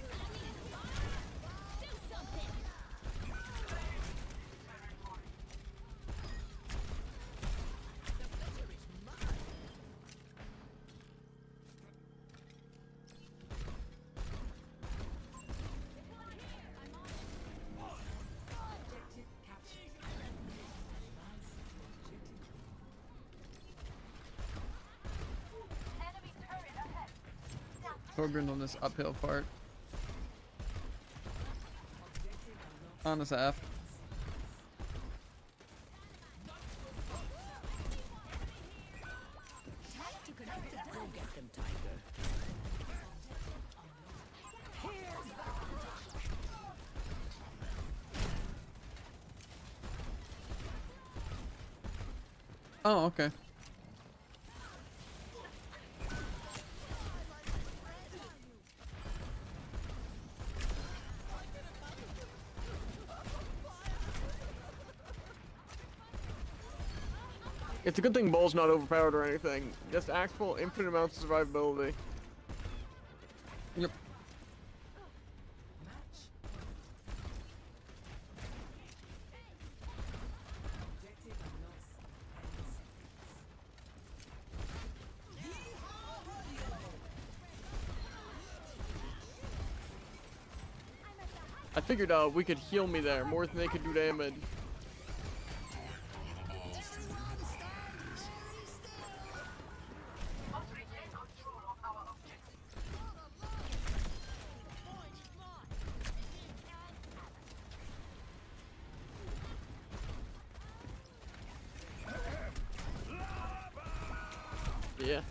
I mean, do something. Objective captured. Advance to objective. Torgrin on this uphill part. On this F. Go get them, Tiger. Oh, okay. It's a good thing Ball's not overpowered or anything. Just actual infinite amounts of survivability. Yep. Match. Objective loss. I figured we could heal me there more than they could do damage. Yeah.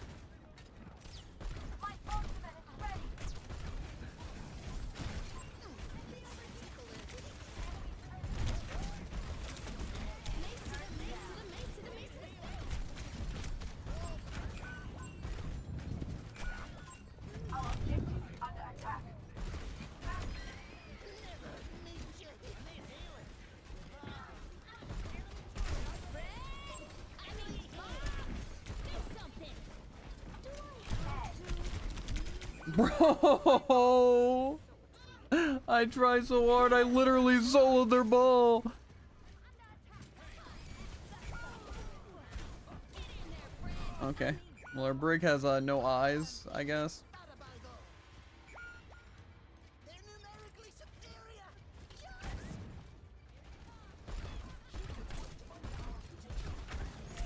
Bro! I tried so hard, I literally soloed their ball! Okay. Well, our brig has no eyes, I guess. They're numerically superior.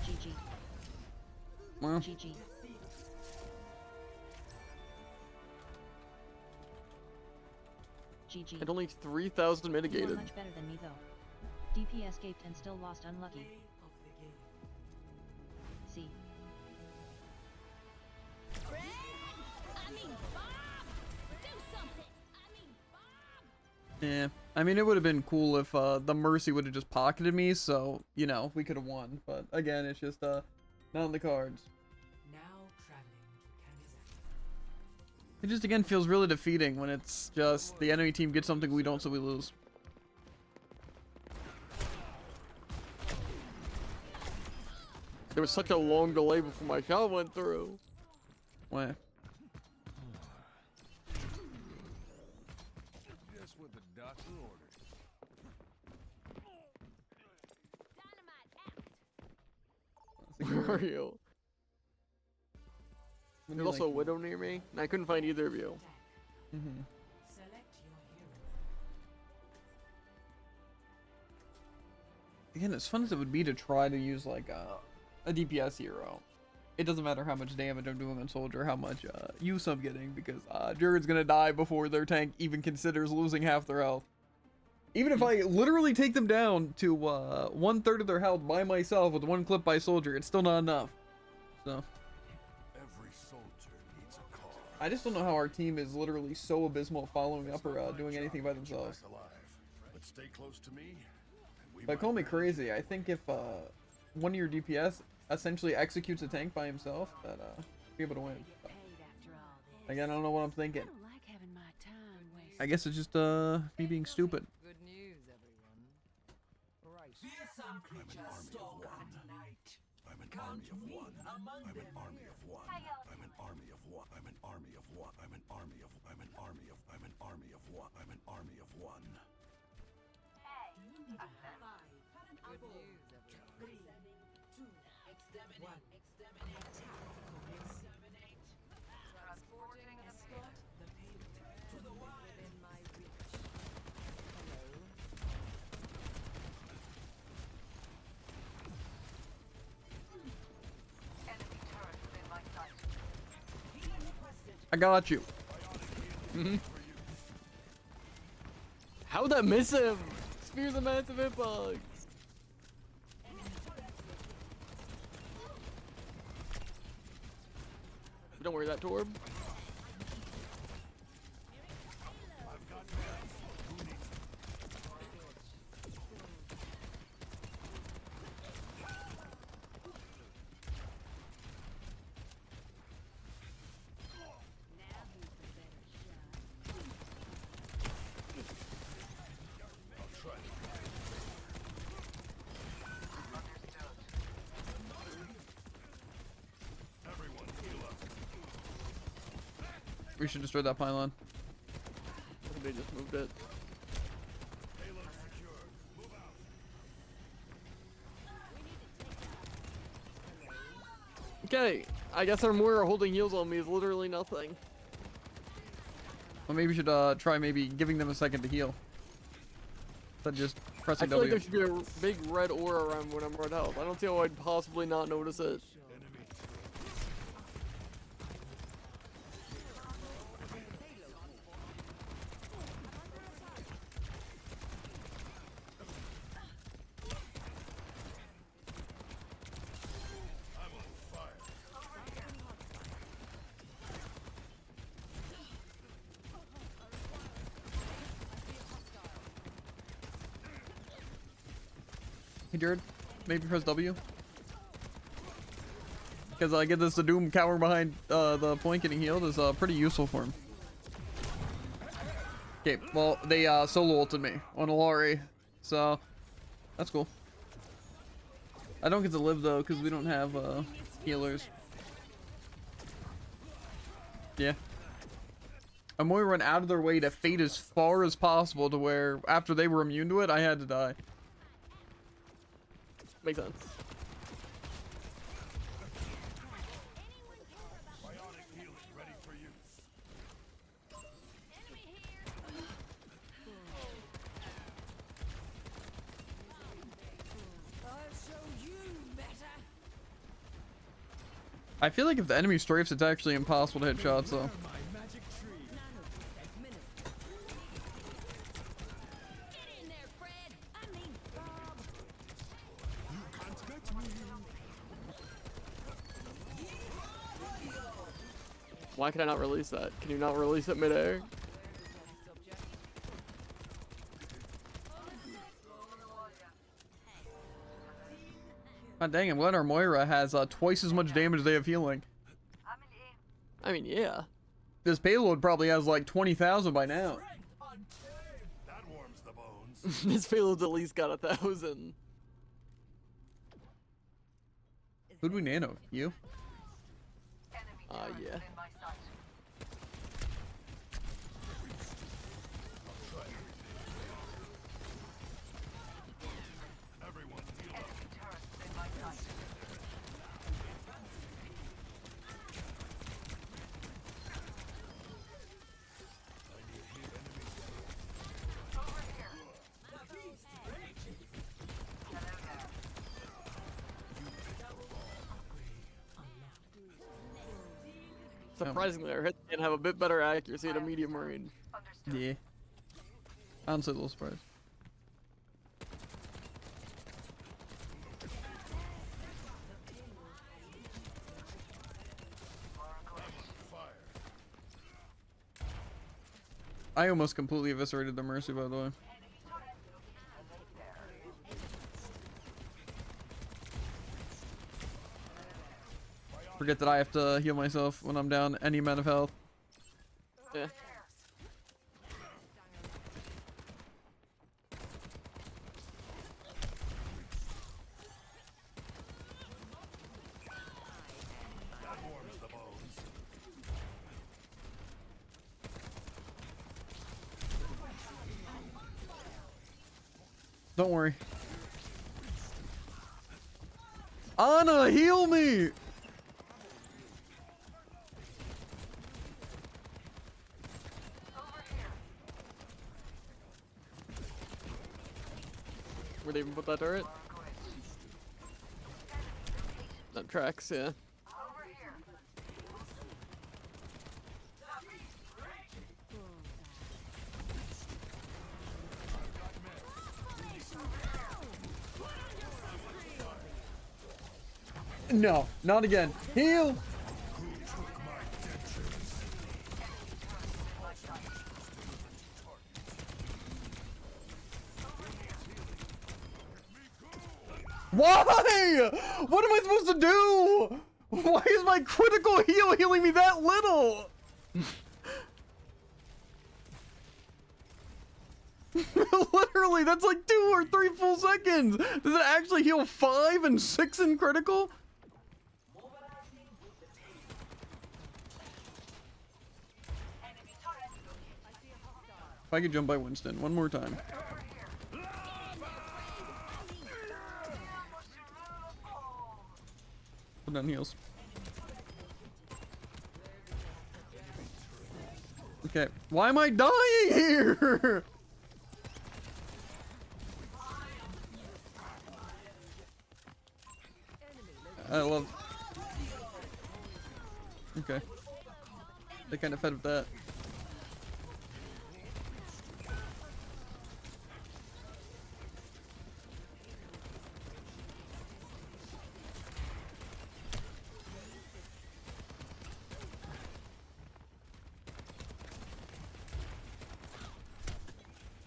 GG. Well, GG. GG. It only 3,000 You are mitigated. much better than me though. DP escaped and still lost unlucky. Play of the game. See. Fred? I mean, Bob! Do something! I mean, Bob! yeah. I mean, it would have been cool if the Mercy would have just pocketed me, so, you know, we could have won. But again, it's just not in the cards. Now traveling to Kanizaki. It just again feels really defeating when it's just the enemy team gets something we don't, so we lose. There was such a long delay before my shot went through. Where? Just what the doctor ordered. Where are you? There's also a widow near me, and I couldn't find either of you. Mm-hmm. Again, as fun as it would be to try to use like a DPS hero, it doesn't matter how much damage I'm doing on soldier, how much use I'm getting, because Jared's gonna die before their tank even considers losing half their health. Even if I literally take them down to 1/3 of their health by myself with one clip by soldier, it's still not enough. So Every soldier needs a call. I just don't know how our team is literally so abysmal at following up or doing anything by themselves. Back alive. But stay close to me. And we But might call me barely crazy, I think if one of your DPS essentially executes a tank by himself, that be able to win. But again, I don't know what I'm thinking. I guess it's just me being stupid. Good news, everyone. Right. Fearsome creatures stalk at night. I'm an Count army of me one. among I'm an them. army of one. I'm an army of one. I'm an army of one. I'm an army of I'm an army of I'm an army of one. I'm an army of one. Good news, everyone. Transporting escort within my reach. Hello. I got you. How'd that miss him? Spear the massive hitbox. Don't worry, that Torb. We should destroy that pylon. They just moved it. Okay, I guess our Moira holding heals on me is literally nothing. Well, maybe we should try maybe giving them a second to heal. Instead of just I pressing feel like W. there should be a big red aura around when I'm red health. I don't see how I'd possibly not notice it. Hey Jared, maybe press W. Because I get this Doom cowering behind the point getting healed is pretty useful for him. Okay, well they solo ulted me on Alari, so that's cool. I don't get to live though because we don't have healers. Yeah. I'm going to run out of their way to fade as far as possible to where after they were immune to it, I had to die. Makes sense. I feel like if the enemy strafes, it's actually impossible to hit shots though. Why can I not release that? Can you not release it midair? God dang, I'm glad our Moira has twice as much damage as they have healing. I mean, yeah. This payload probably has like 20,000 by now. That warms the bones. This payload's at least got 1,000. Who'd we nano? You? Yeah. Surprisingly, our hits can have a bit better accuracy at a medium range. Yeah. Honestly, a little surprised. I almost completely eviscerated the Mercy, by the way. Forget that I have to heal myself when I'm down any amount of health. Yeah. Don't worry. Anna, heal me! Where they even put that turret? That tracks, yeah. No, not again. Heal! Why? What am I supposed to do? Why is my critical heal healing me that little? Literally, that's like 2 or 3 full seconds. Does it actually heal 5 and 6 in critical? If I could jump by Winston one more time. Put down heals. Okay, why am I dying here? I love. Okay. They kind of fed with that.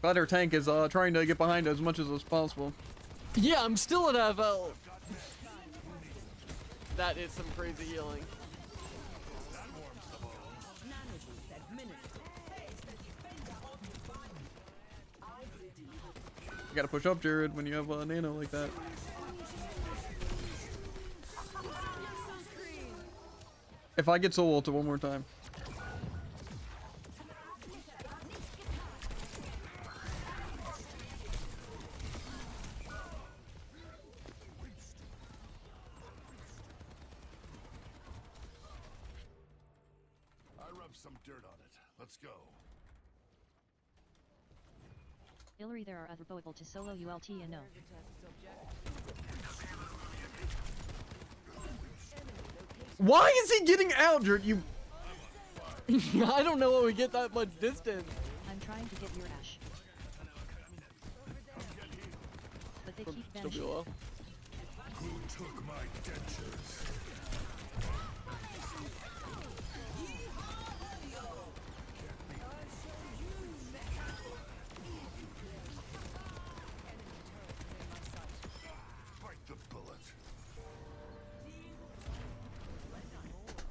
Glad our tank is trying to get behind as much as possible. Yeah, I'm still at half health. That is some crazy healing. You gotta push up, Jared, when you have a nano like that. If I get soul ulted one more time. Some dirt on it. Let's go. Hillary, there are other boable to solo ULT and no. Why is he getting out, Jared? You. I don't know how we get that much distance. I'm trying to get your Ash. But they keep vanishing. Who took my dentures?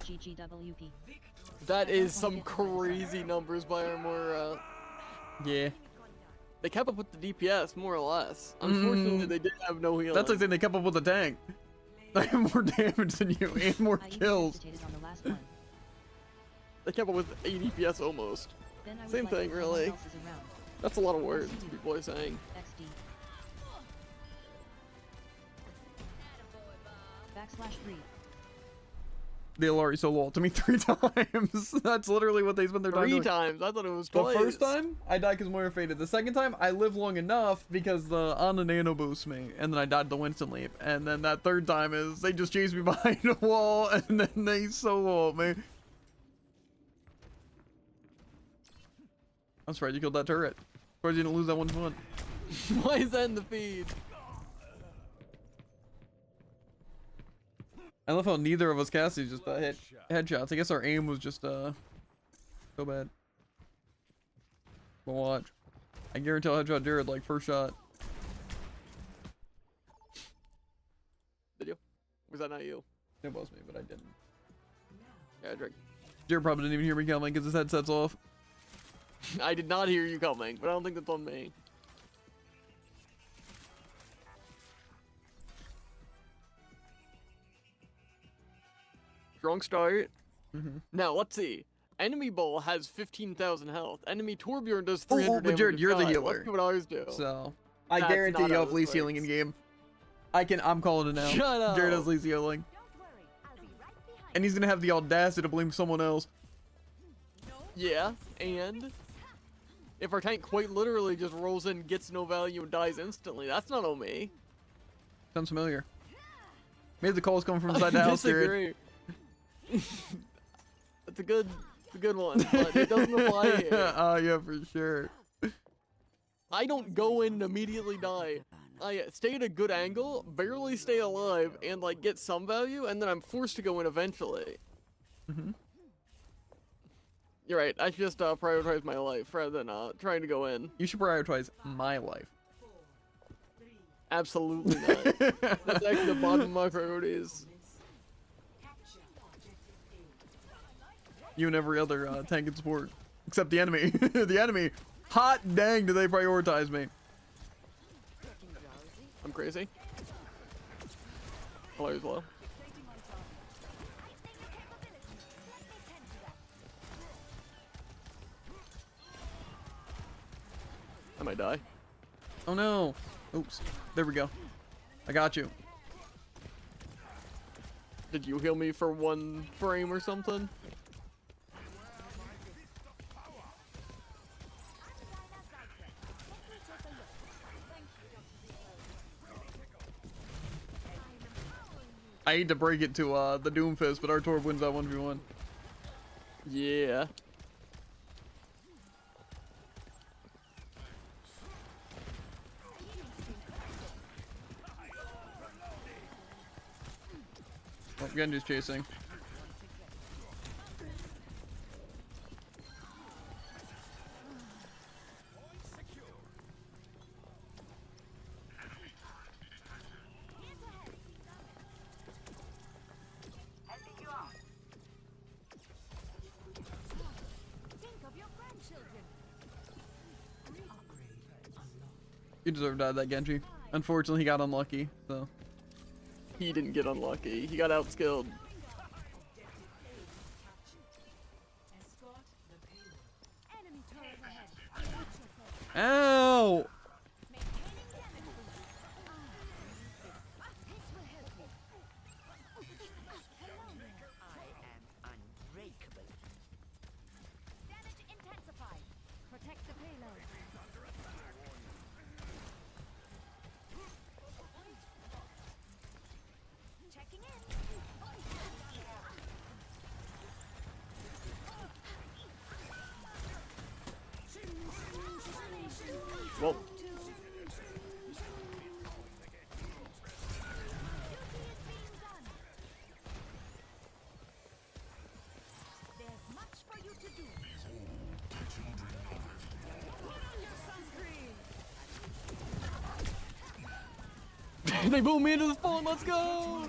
GGWP. That is some crazy numbers by Armor. Yeah. They kept up with the DPS, more or less. Unfortunately, they did have no healing. That's like saying they kept up with the tank. I have more damage than you and more I even kills. hesitated on the last one. They kept up with 80 PS almost. Then I was Same like, thing, no one really. else is around. That's a lot of words people are saying. XD. Backslash 3. They'll already solo ult to me 3 times. That's literally what they spend their time 3 doing. times. I thought it was The twice. first time, I died because Moira faded. The second time, I lived long enough because the Ana Nano boosts me, and then I died the Winston leap. And then that third time is they just chase me behind a wall, and then they solo ult me. I'm surprised you killed that turret. Surprised you didn't lose that 1-1. Why is that in the feed? I love how neither of us casties just hit headshots. I guess our aim was just so bad. But watch. I guarantee I'll headshot Jared like first shot. Did you? Was that not you? It was me, but I didn't. Yeah, I drink. Jared probably didn't even hear me coming because his headset's off. I did not hear you coming, but I don't think that's on me. Strong start. Now, let's see. Enemy Bull has 15,000 health. Enemy Torbjorn does 300 but damage. Jared, a you're the shot. healer. Let's see what ours do. So I That's guarantee not you how have this least healing in works. game. I'm calling it now. Shut up. Jared has least healing. And he's gonna have the audacity to blame someone else. Yeah, and if our tank quite literally just rolls in, gets no value, and dies instantly, that's not on me. Sounds familiar. Maybe the calls come from inside the house, Jared. That's a good one, but it doesn't apply here. Oh yeah, for sure. I don't go in and immediately die. I stay at a good angle, barely stay alive, and like get some value, and then I'm forced to go in eventually. You're right. I should just prioritize my life rather than trying to go in. You should prioritize my life. Absolutely not. That's actually the bottom of my priorities. You and every other tank and support, except the enemy. The enemy. Hot dang, do they prioritize me? I'm crazy. Hello's low. I might die. Oh no. Oops. There we go. I got you. Did you heal me for 1 frame or something? I hate to break it to the Doomfist, but our Torb wins that 1v1. Yeah. Oh, Genji's chasing. You deserve to die that Genji. Unfortunately, he got unlucky, so. He didn't get unlucky. He got outskilled. Ow! Well, they boom me into the spawn. Let's go!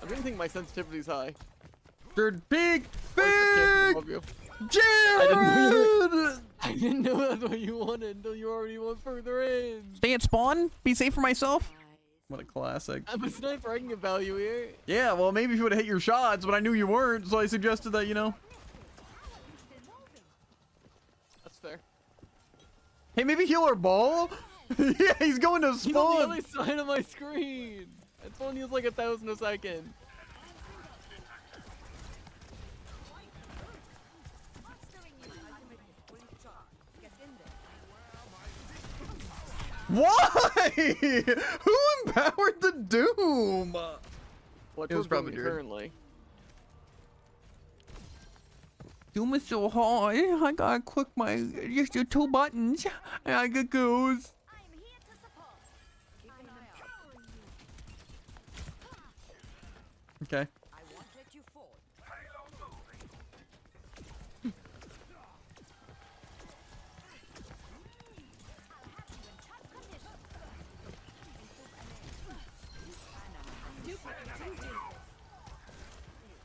I didn't think my sensitivity's high. Jared, big! I Big! love you. Jared! I didn't know that's what you wanted until you already went further in. Stay at spawn. Be safe for myself. What a classic. I'm a sniper. I can get value here. Yeah, well, maybe if you would have hit your shots, but I knew you weren't, so I suggested that, you know. That's fair. Hey, maybe heal our ball? Yeah, he's going to He's on the spawn. other side of my screen. It's only like 1,000 a second. Why? Who empowered the Doom? What It was probably doing Jared. currently? Doom is so hard. I gotta click my just the 2 buttons. And I get goes. I'm here to support. I'm empowering you. Okay. I won't let you fall.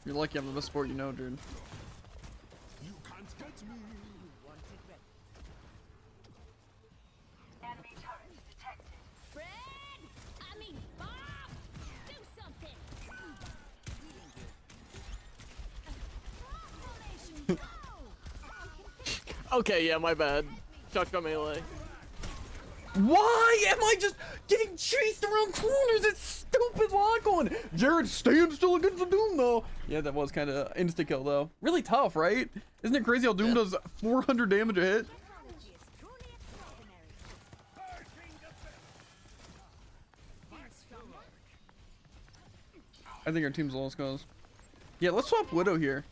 You're lucky I'm the best sport you know, dude. You can't get me. Enemy turret detected. Fred! I mean, Bob! Do something! Formation, go! Okay, yeah, my bad. Shotgun melee. Why am I just getting chased around corners? It's stupid lock on. Jared staying still against the Doom though. Yeah, that was kind of insta kill though. Really tough, right? Isn't it crazy how Doom does 400 damage a hit? Technology is truly extraordinary. I think our team's lowest goes. Yeah, let's swap Widow here.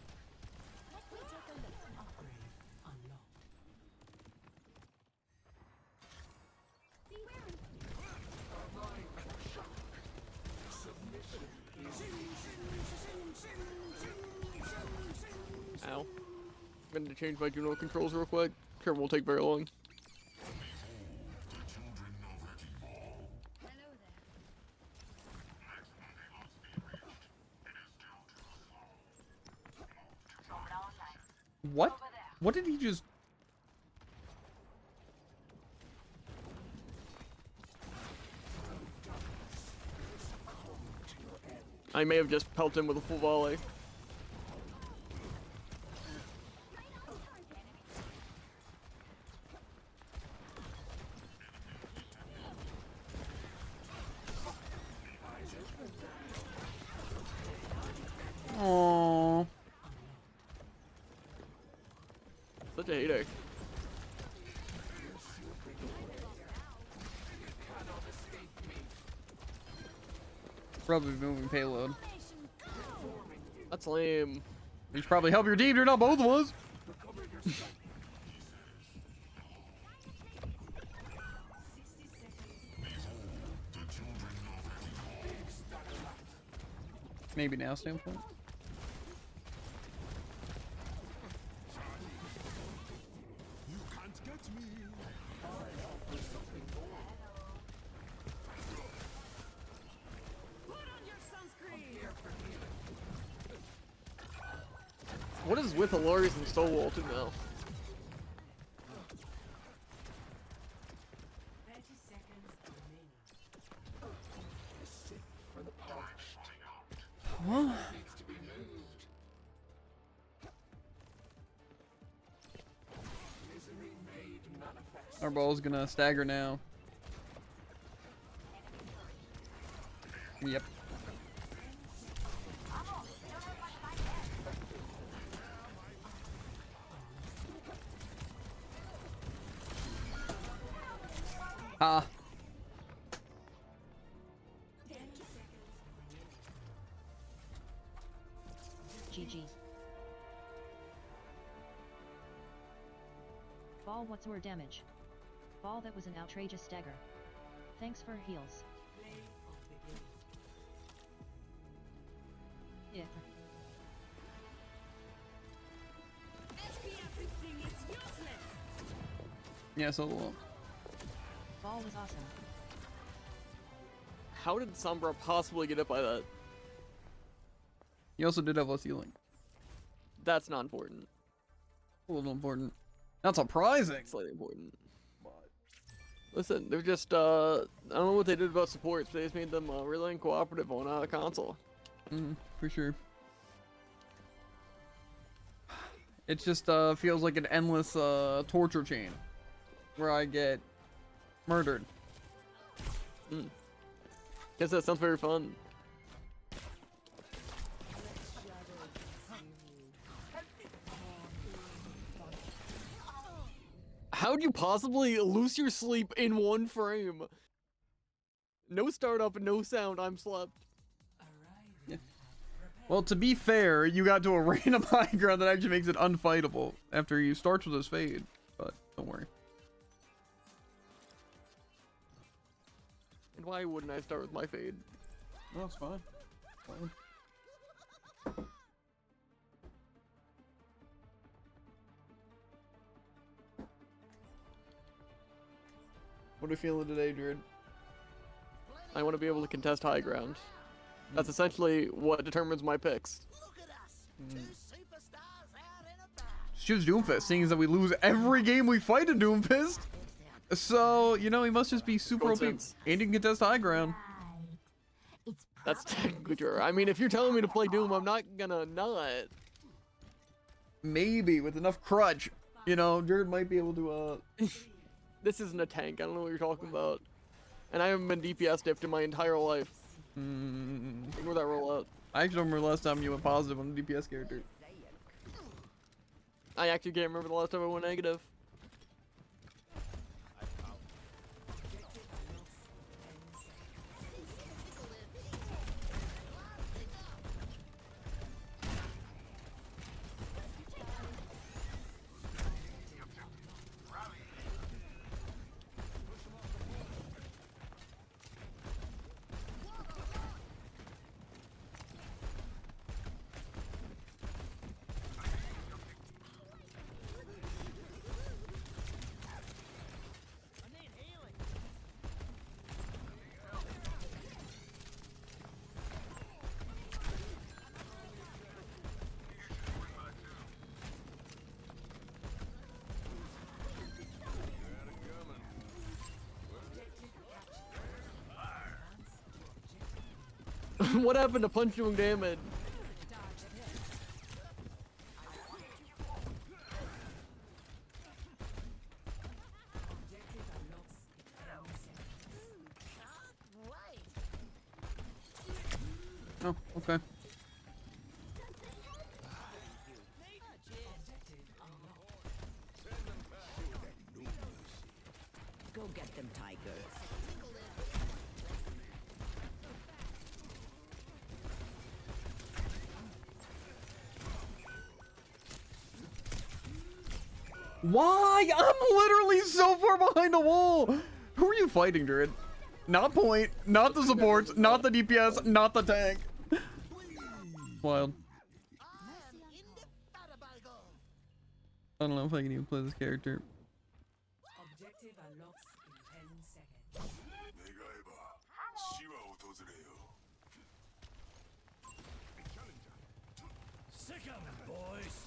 Ow. I'm gonna change my Juno controls real quick. Sure, won't take very long. What? What did he just... I may have just pelted him with a full volley. Aww. Such a hater. Probably moving payload. That's lame. You should probably help your team, you're not both of us. Maybe now standpoint. You can't get me. What is with Alori's and Soul Walton now? 30 seconds remaining. Huh? Our ball's gonna stagger now. Yep. Ah. GG. Ball, what's your damage? Ball, that was an outrageous stagger. Thanks for heals. Yeah. Everything is useless. Yeah, so well. Ball was awesome. How did Sombra possibly get hit by that? You also did have less healing. That's not important. A little important. Not surprising. Slightly important. Listen, they're just, I don't know what they did about supports, but they just made them really uncooperative on console. For sure. It just feels like an endless torture chain where I get murdered. Guess that sounds very fun. How'd you possibly lose your sleep in one frame? No startup, no sound, I'm slept. Well, to be fair, you got to a random high ground that actually makes it unfightable after you start with his fade. But don't worry. And why wouldn't I start with my fade? No, it's fine. Fine. What are we feeling today, Druid? I want to be able to contest high ground. That's essentially what determines my picks. Look at us, two superstars out in a bar. Choose Doomfist, seeing as that we lose every game we fight in Doomfist. So, you know, he must just be super OP. And Coincidence. he can contest high ground. That's technically true. I mean, if you're telling me to play Doom, I'm not gonna not. Maybe, with enough crutch. You know, Druid might be able to, This isn't a tank. I don't know what you're talking about. And I haven't been DPS dipped in my entire life. Ignore that rollout. I actually don't remember the last time you went positive on a DPS character. I actually can't remember the last time I went negative. What happened to punch doing damage? Oh, okay. Go get them, tigers. Why? I'm literally so far behind the wall. Who are you fighting, Druid? Not point, not the supports, not the DPS, not the tank. Wild. I don't know if I can even play this character. Objective unlocks in 10 seconds. Sick of 'em, boys.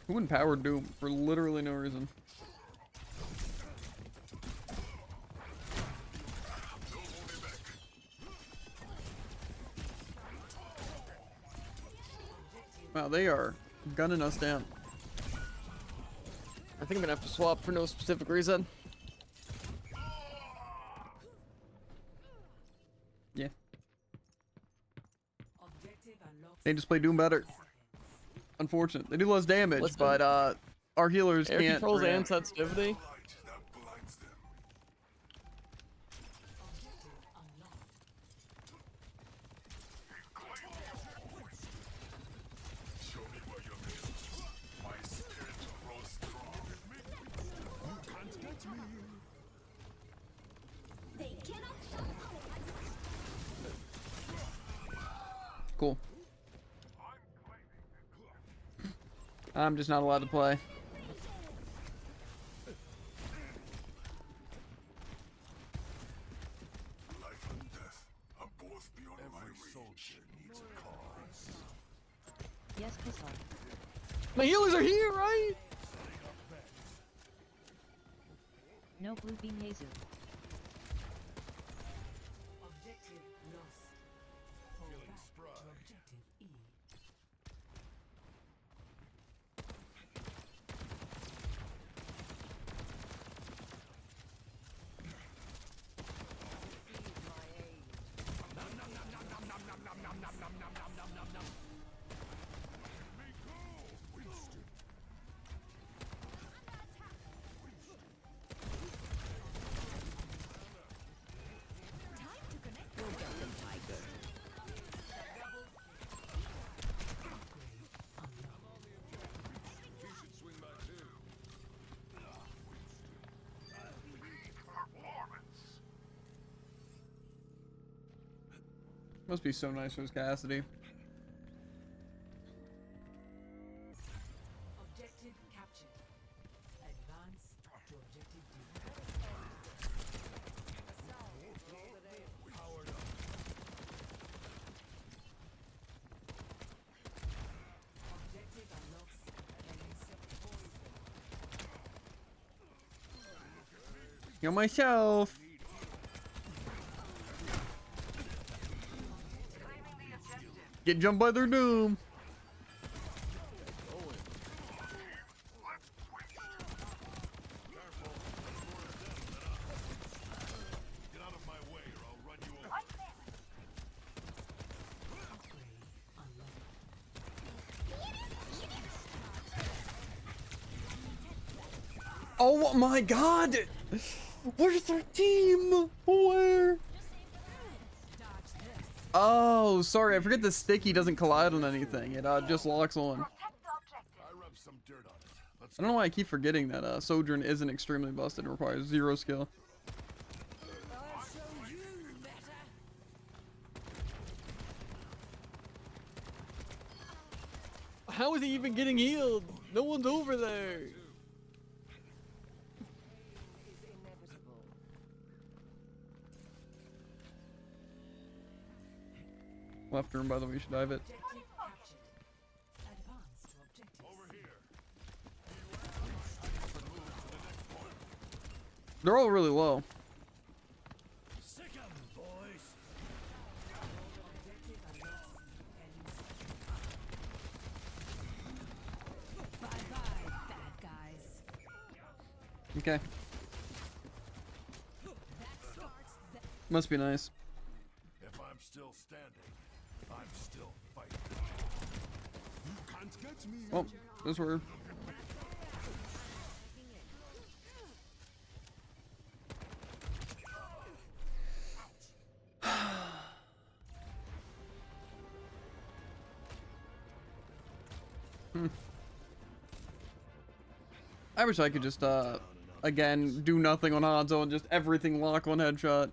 Who empowered Doom for literally no reason? Wow, they are gunning us down. I think I'm gonna have to swap for no specific reason. Yeah. Objective unlocks. They just play Doom better. Unfortunate. They do less damage, Listen. but our healers Air can't. controls and react. sensitivity. They cannot stop us. Cool. I'm just not allowed to play. Yes, Pistol. My healers are here, right? No blue beam Jesus. Objective lost. Fall Feeling back spry. to objective E. Must be so nice for his Cassidy. Objective captured. Advance to objective D. Powered up. Objective unlocks and Yo, myself. Get jumped by their doom. Get out of my way or I'll run you over. Oh my god! Where's their team? Where? Oh, sorry. I forget the sticky doesn't collide on anything. It just locks on. I rubbed some dirt on it. Let's I don't know why I keep forgetting that Sojourn isn't extremely busted and requires 0 skill. How is he even getting healed? No one's over there. Left room, by the way, you should dive it. objective captured. Advance to objective over C. here. They're all really low. Sick 'em, boys. Objective unlocks and Bye bye, bad guys. Okay. That starts the Must be nice. If I'm still standing, I'm still fighting. You can't get me. Oh, those were. I wish I could just, again, do nothing on Hanzo and just everything lock on headshot.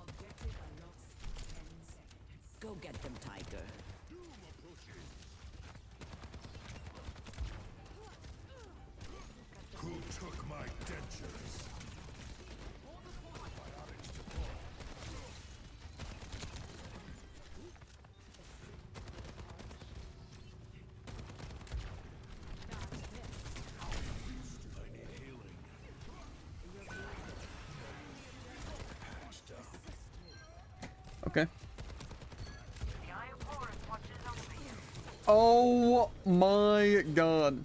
objective unlocks 10 seconds. Go get them, Tiger. Who took my dentures? Biotics deployed. I need healing. Patched up. Okay. Oh my god.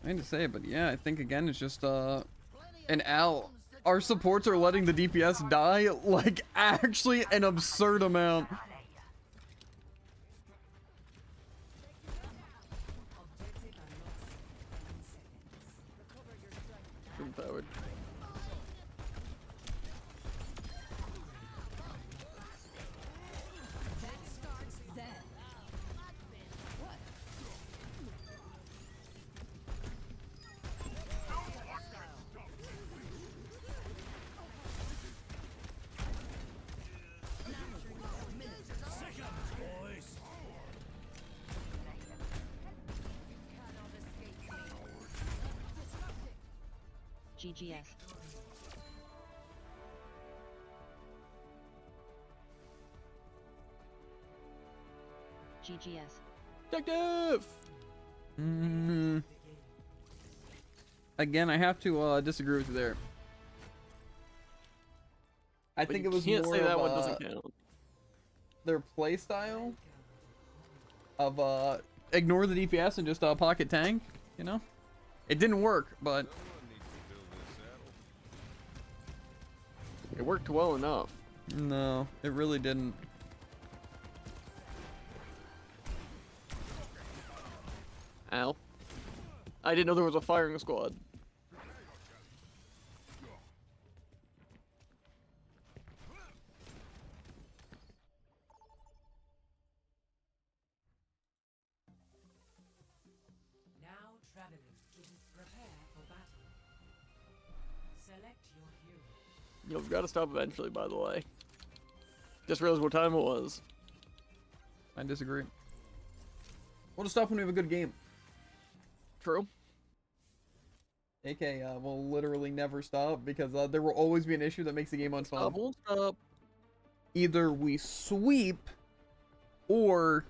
I hate to say it, but yeah, I think again it's just an L. Our supports are letting the DPS die like actually an absurd amount. Objective unlocks 10 seconds. Powered. that starts then. What? GGS. GGS. Detective! Again, I have to disagree with you there. I But think you it was can't more say that of one doesn't count. their play style of ignore the DPS and just pocket tank, you know? It didn't work, but It worked well enough. no, it really didn't. Ow. I didn't know there was a firing squad. Now traveling to prepare for battle. Select your hero. You've got to stop eventually, by the way. Just realized what time it was. I disagree. We'll just stop when we have a good game. True. AK will literally never stop because there will always be an issue that makes the game unfun. Won't stop. Either we sweep, or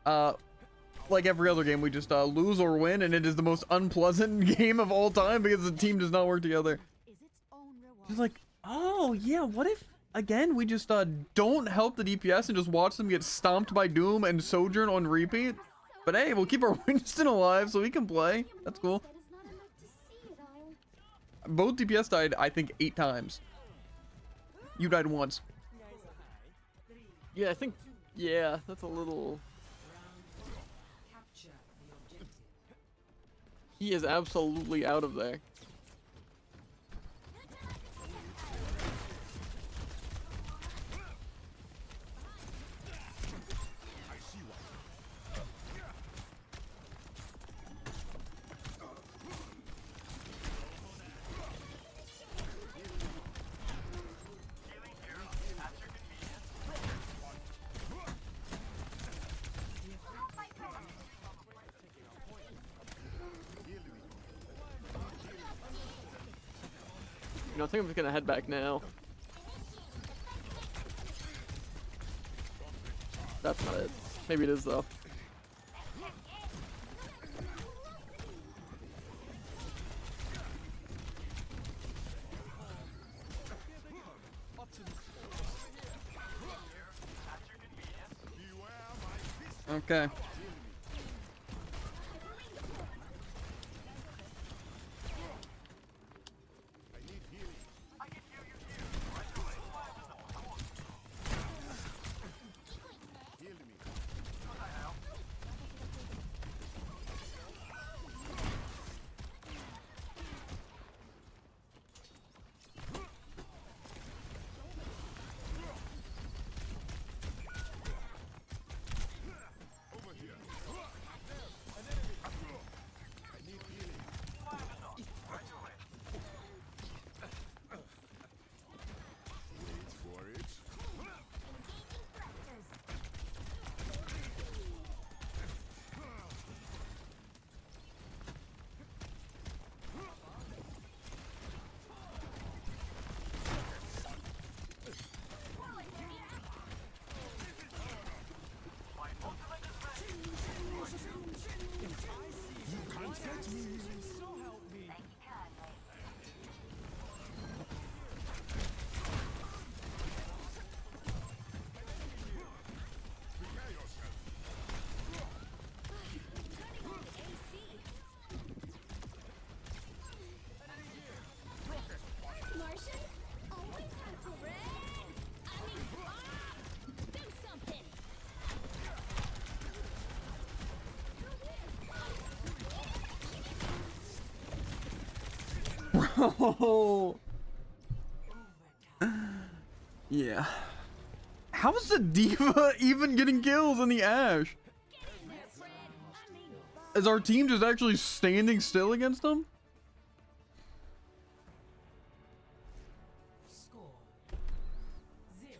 like every other game, we just lose or win, and it is the most unpleasant game of all time because the team does not work together. Just like, oh yeah, what if again we just don't help the DPS and just watch them get stomped by Doom and Sojourn on repeat? But hey, we'll keep our Winston alive so we can play. That's cool. Both DPS died, I think, 8 times. You died once. Yeah, I think. Yeah, that's a little. Capture the objective. He is absolutely out of there. You know, I think I'm just gonna head back now. That's not it. Maybe it is though. Okay. Bro. Yeah. How's the diva even getting kills in the Ash? Is our team just actually standing still against them? Score 0-1.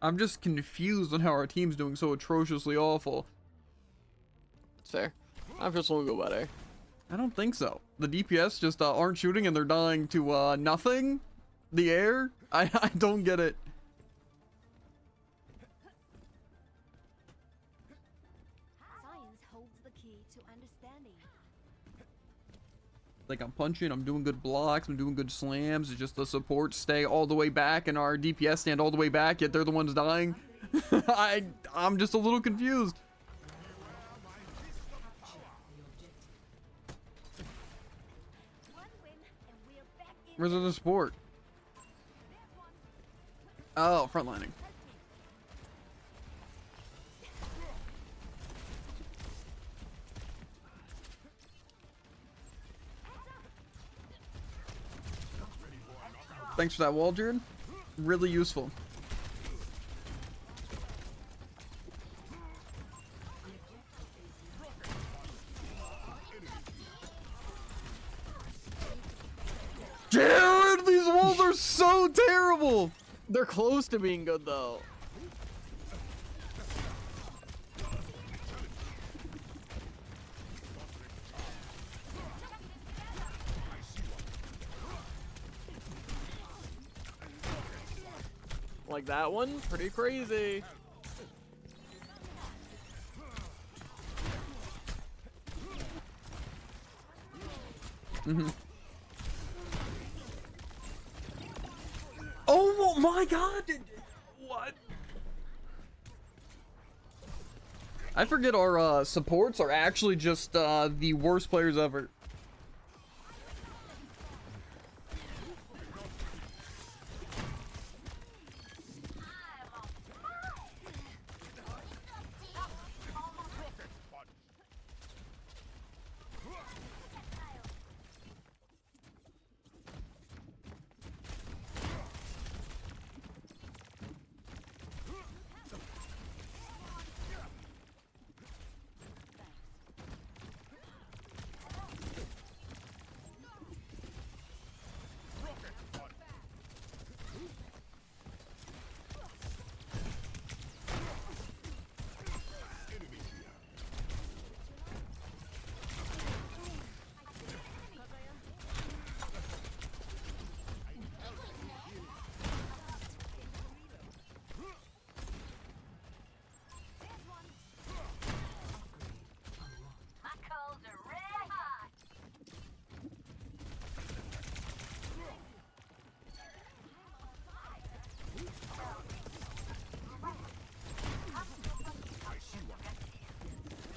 I'm just confused on how our team's doing so atrociously awful. It's fair. I'm just gonna go better. I don't think so. The DPS just aren't shooting and they're dying to nothing. The air. I don't get it. Science holds the key to understanding. Like I'm punching, I'm doing good blocks, I'm doing good slams. It's just the supports stay all the way back and our DPS stand all the way back, yet they're the ones dying. I'm just a little confused. One win and we're back in. Where's the support? Oh, frontlining. Thanks for that wall, Jared. Really useful. Jared, these walls are so terrible. They're close to being good though. Like that one, pretty crazy. Oh my god! What? I forget our supports are actually just the worst players ever. My coals are red hot.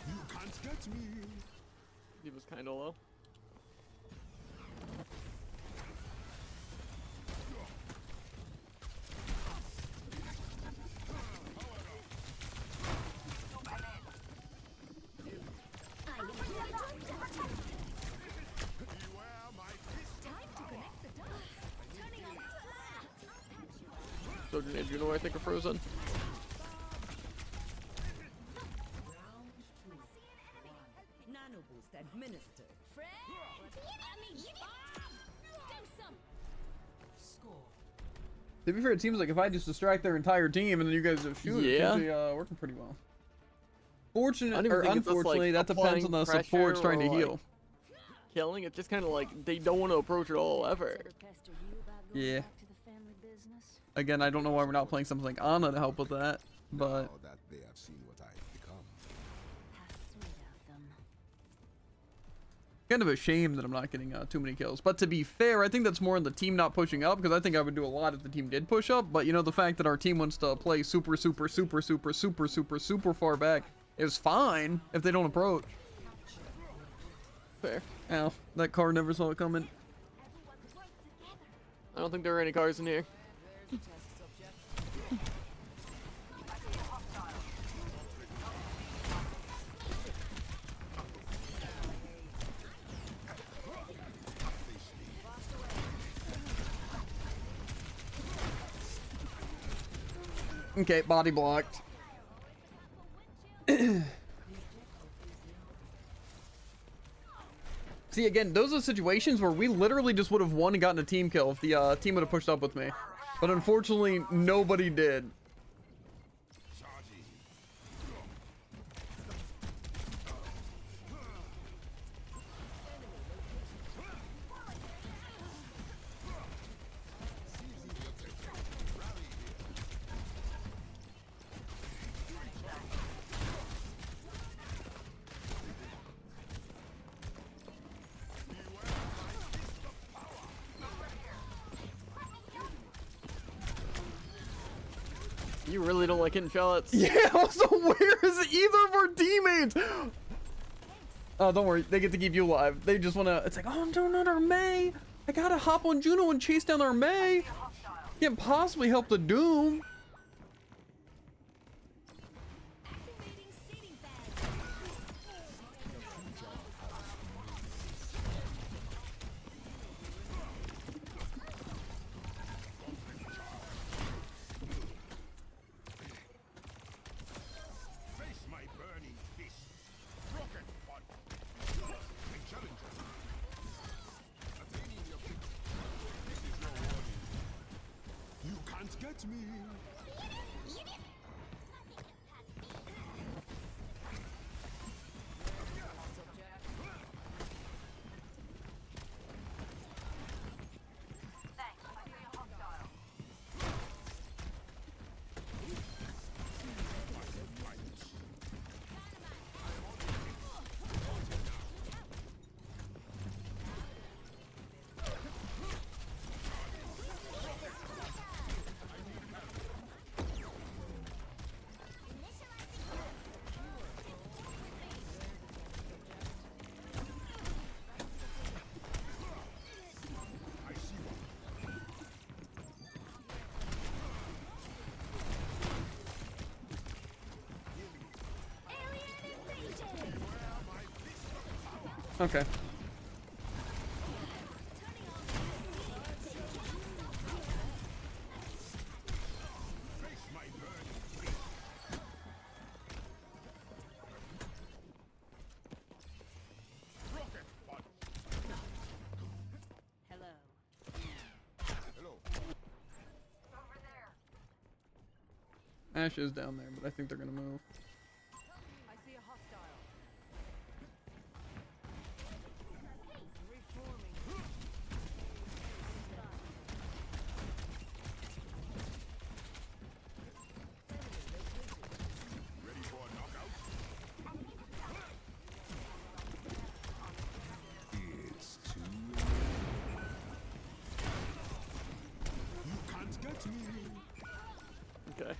You can't get me. He was kind of low. Beware my fist. Time to connect the dots. Turning on. So, do you know where I think of Frozen? Nano boost administered. Fred, I mean, do some. To be fair, it seems like if I just distract their entire team and then you guys just shoot, it's Yeah. usually working pretty well. I don't Fortunate even or think it's just, like, unfortunately, that depends on the applying supports pressure trying to or, heal. like, killing. It's just kind of like they don't want to approach it all ever. Pester you about going Yeah. back to the family business? Again, I don't know why we're not playing something like Ana to help with that, but Now that they have seen what I've become. How sweet of them. kind of a shame that I'm not getting too many kills. But to be fair, I think that's more in the team not pushing up, because I think I would do a lot if the team did push up. But you know, the fact that our team wants to play super far back is fine if they don't approach. Fair. Ow, that car never saw it coming. I don't think there are any cars in here. Okay, body blocked. See, again, those are situations where we literally just would have won and gotten a team kill if the team would have pushed up with me. But unfortunately, nobody did. You really don't like hitting shots. Yeah, also, where is either of our teammates? Oh, don't worry. They get to keep you alive. They just want to... It's like, oh, no, not our May. I gotta hop on Juno and chase down our May. Can't possibly help the Doom. Activating seating bag. Face my burning fist. Rocket one. A challenger. Attaining the objective. This is your warning. You can't get me. Okay. Hello. Ash is down there, but I think they're gonna move. I see a hostile. Ready for a knockout? It's too late. You can't get me. Okay.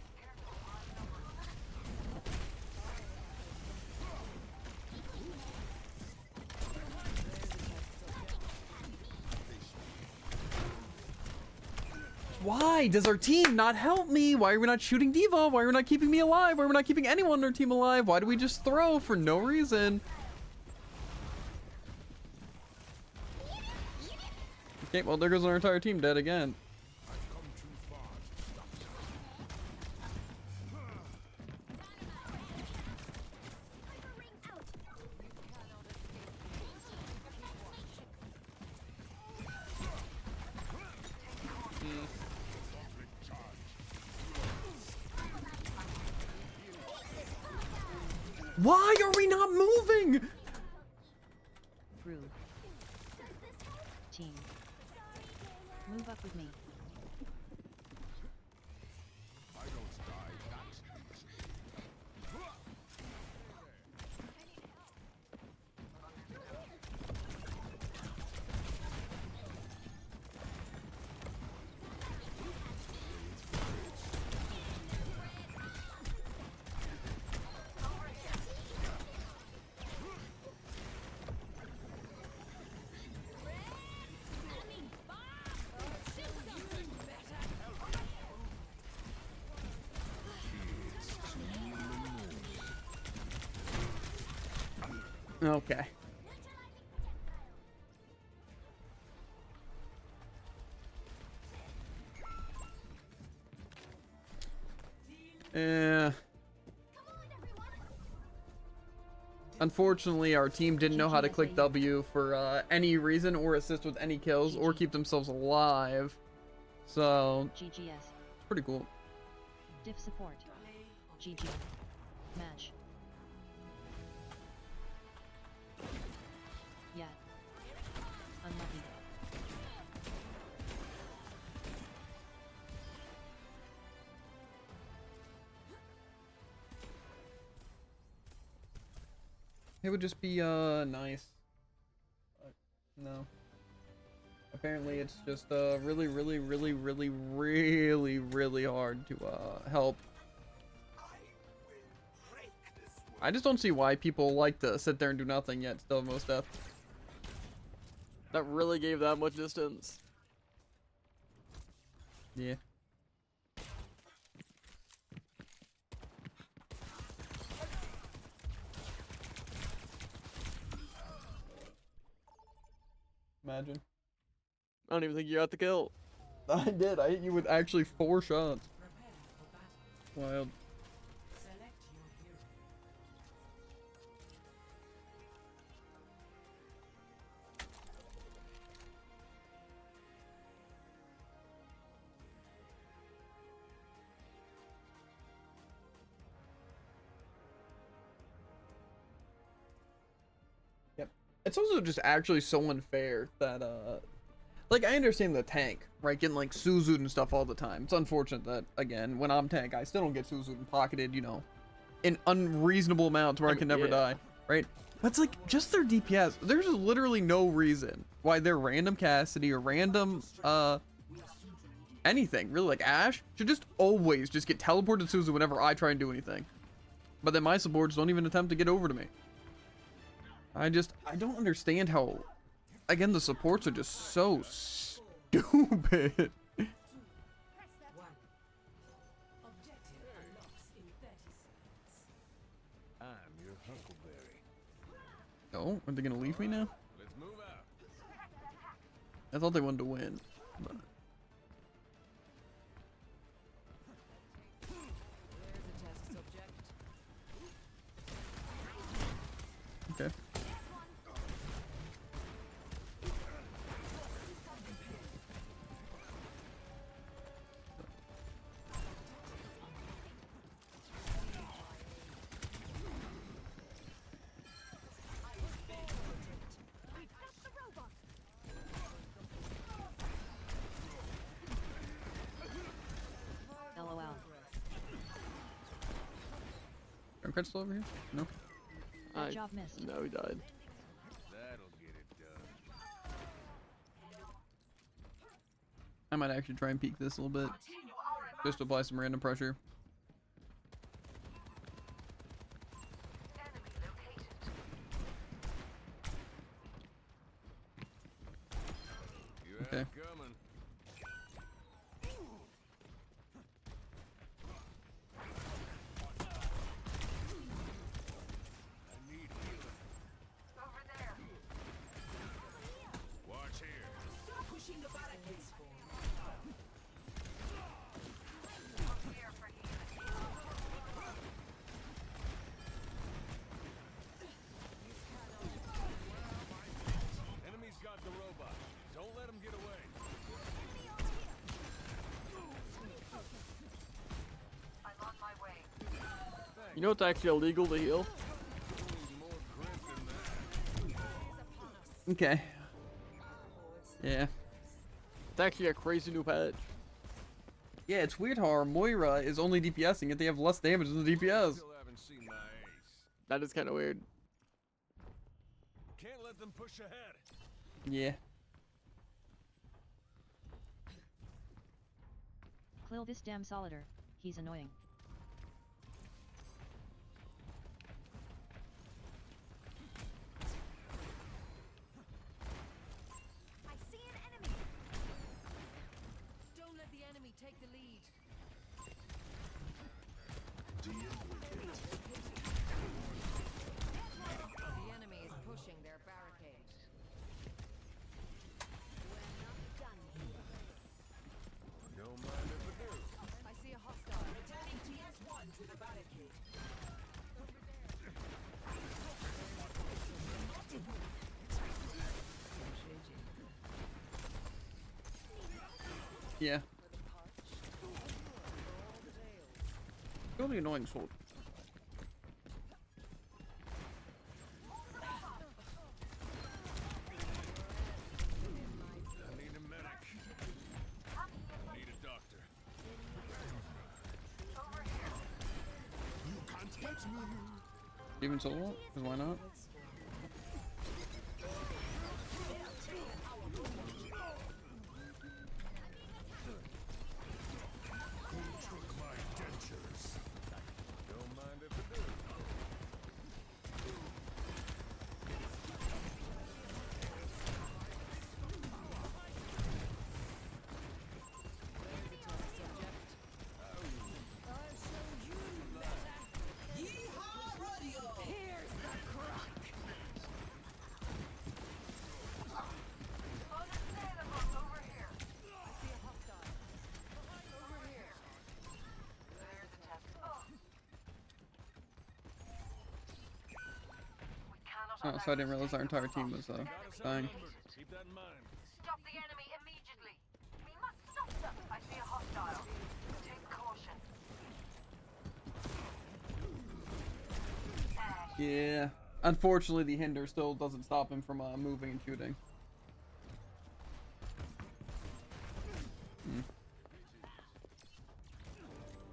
Why does our team not help me? Why are we not shooting Diva? Why are we not keeping me alive? Why are we not keeping anyone on our team alive? Why do we just throw for no reason? Okay, well, there goes our entire team dead again. I've come too far to stop. Ring out. Why are we not moving? Rude. Team. Move up with me. I don't die that easily. Okay. Unfortunately, our team didn't know how to click W for any reason or assist with any kills or keep themselves alive. So, GGS. it's pretty cool. Diff support. GG. Match. Yeah. Unlucky. It would just be nice. But no. Apparently it's just really hard to help I just don't see why people like to sit there and do nothing yet still have most death. That really gave that much distance. Yeah. Imagine. I don't even think you got the kill. I did. I hit you with actually 4 shots. Wild. Yep. It's also just actually so unfair that like, I understand the tank, right? Getting like Suzu'd and stuff all the time. It's unfortunate that, again, when I'm tank, I still don't get Suzu'd and pocketed, you know, in unreasonable amounts where I can never die, right? But it's like, just their DPS. There's literally no reason why their random Cassidy or random, anything, really, like Ashe, should just always just get teleported to Suzu whenever I try and do anything. But then my supports don't even attempt to get over to me. I don't understand how... Again, the supports are just so stupid. I'm your Huckleberry. Oh, are they gonna leave me now? Let's move out. I thought they wanted to win. But... Okay. LOL. Junkrat's still over here? No. That job missed. No, he died. That'll get it done. I might actually try and peek this a little bit. Just to apply some random pressure. You Okay. have coming. I need healing. Over there. Watch here. Stop pushing the barricades. I'm here for healing. Enemy's got the robot. Don't let him get away. I'm on my way. You know it's actually illegal to heal? More grit than that. Okay. Yeah. It's actually a crazy new patch. Yeah, it's weird how our Moira is only DPSing, yet they have less damage than the DPS. Still haven't seen my ace. That is kind of weird. Can't let them push ahead. Yeah. Kill this damn solider. He's annoying. I see an enemy. Don't let the enemy take the lead. The enemy is pushing their barricade. Don't mind if I do. I see a hostile. Returning TS1 to the barricade. Yeah. Really annoying sword. I need a medic. I need a doctor. You can't touch me. Even solo? Because why not? Took my dentures. Don't mind if I do. Oh, so I didn't realize our entire team was dying. Keep that in mind. Stop the enemy immediately. We must stop them. I see a hostile. Take caution. Yeah. Unfortunately, the hinder still doesn't stop him from moving and shooting.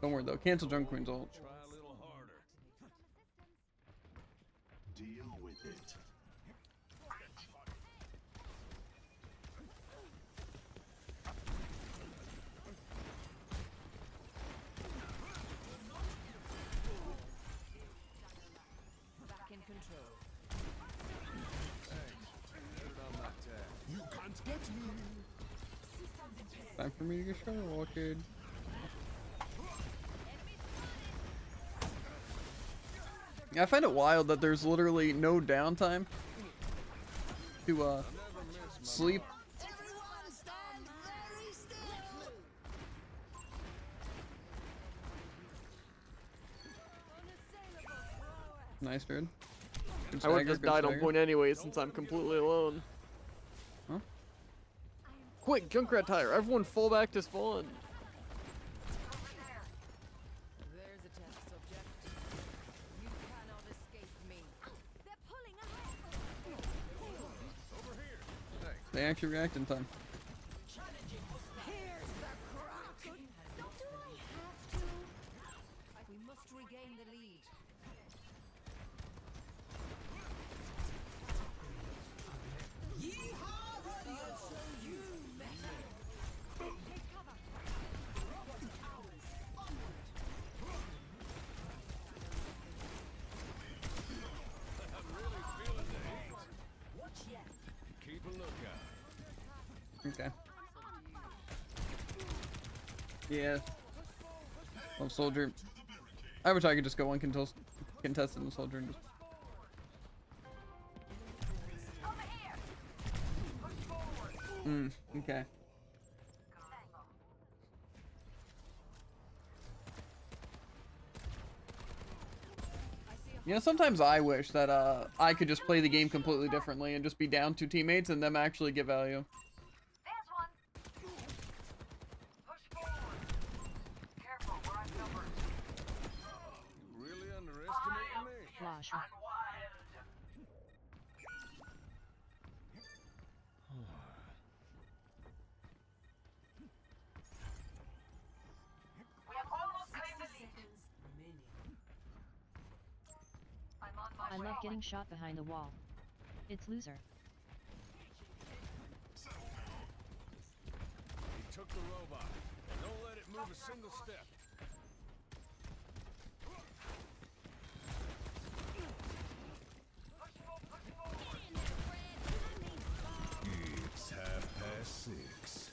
Don't worry though. Cancel Junk Queen's ult. Try a little harder. Deal with it. Back in control. Put it on my tab. You can't get me. Time for me to get skyrocketed. Yeah, I find it wild that there's literally no downtime to sleep. Everyone stand very still. Nice, dude. Good I would stagger, just good died on stagger. point anyway since I'm completely alone. Huh? Quick, Junkrat tire. Everyone fall back to spawn. There's a test subject. You cannot escape me. They're pulling ahead. They actually react in time. We must regain the lead. Keep a lookout. Okay. Yeah. Oh, soldier. I wish I could just go contested in the soldier and just. Okay. You know, sometimes I wish that I could just play the game completely differently and just be down two teammates and them actually get value. There's one. Push forward. Careful, we're outnumbered. You really underestimating me. Flash. We have almost claimed the lead. I'm on my I way. love getting shot behind the wall. It's loser. He took the robot. Don't let it move a single step. It's 6:30.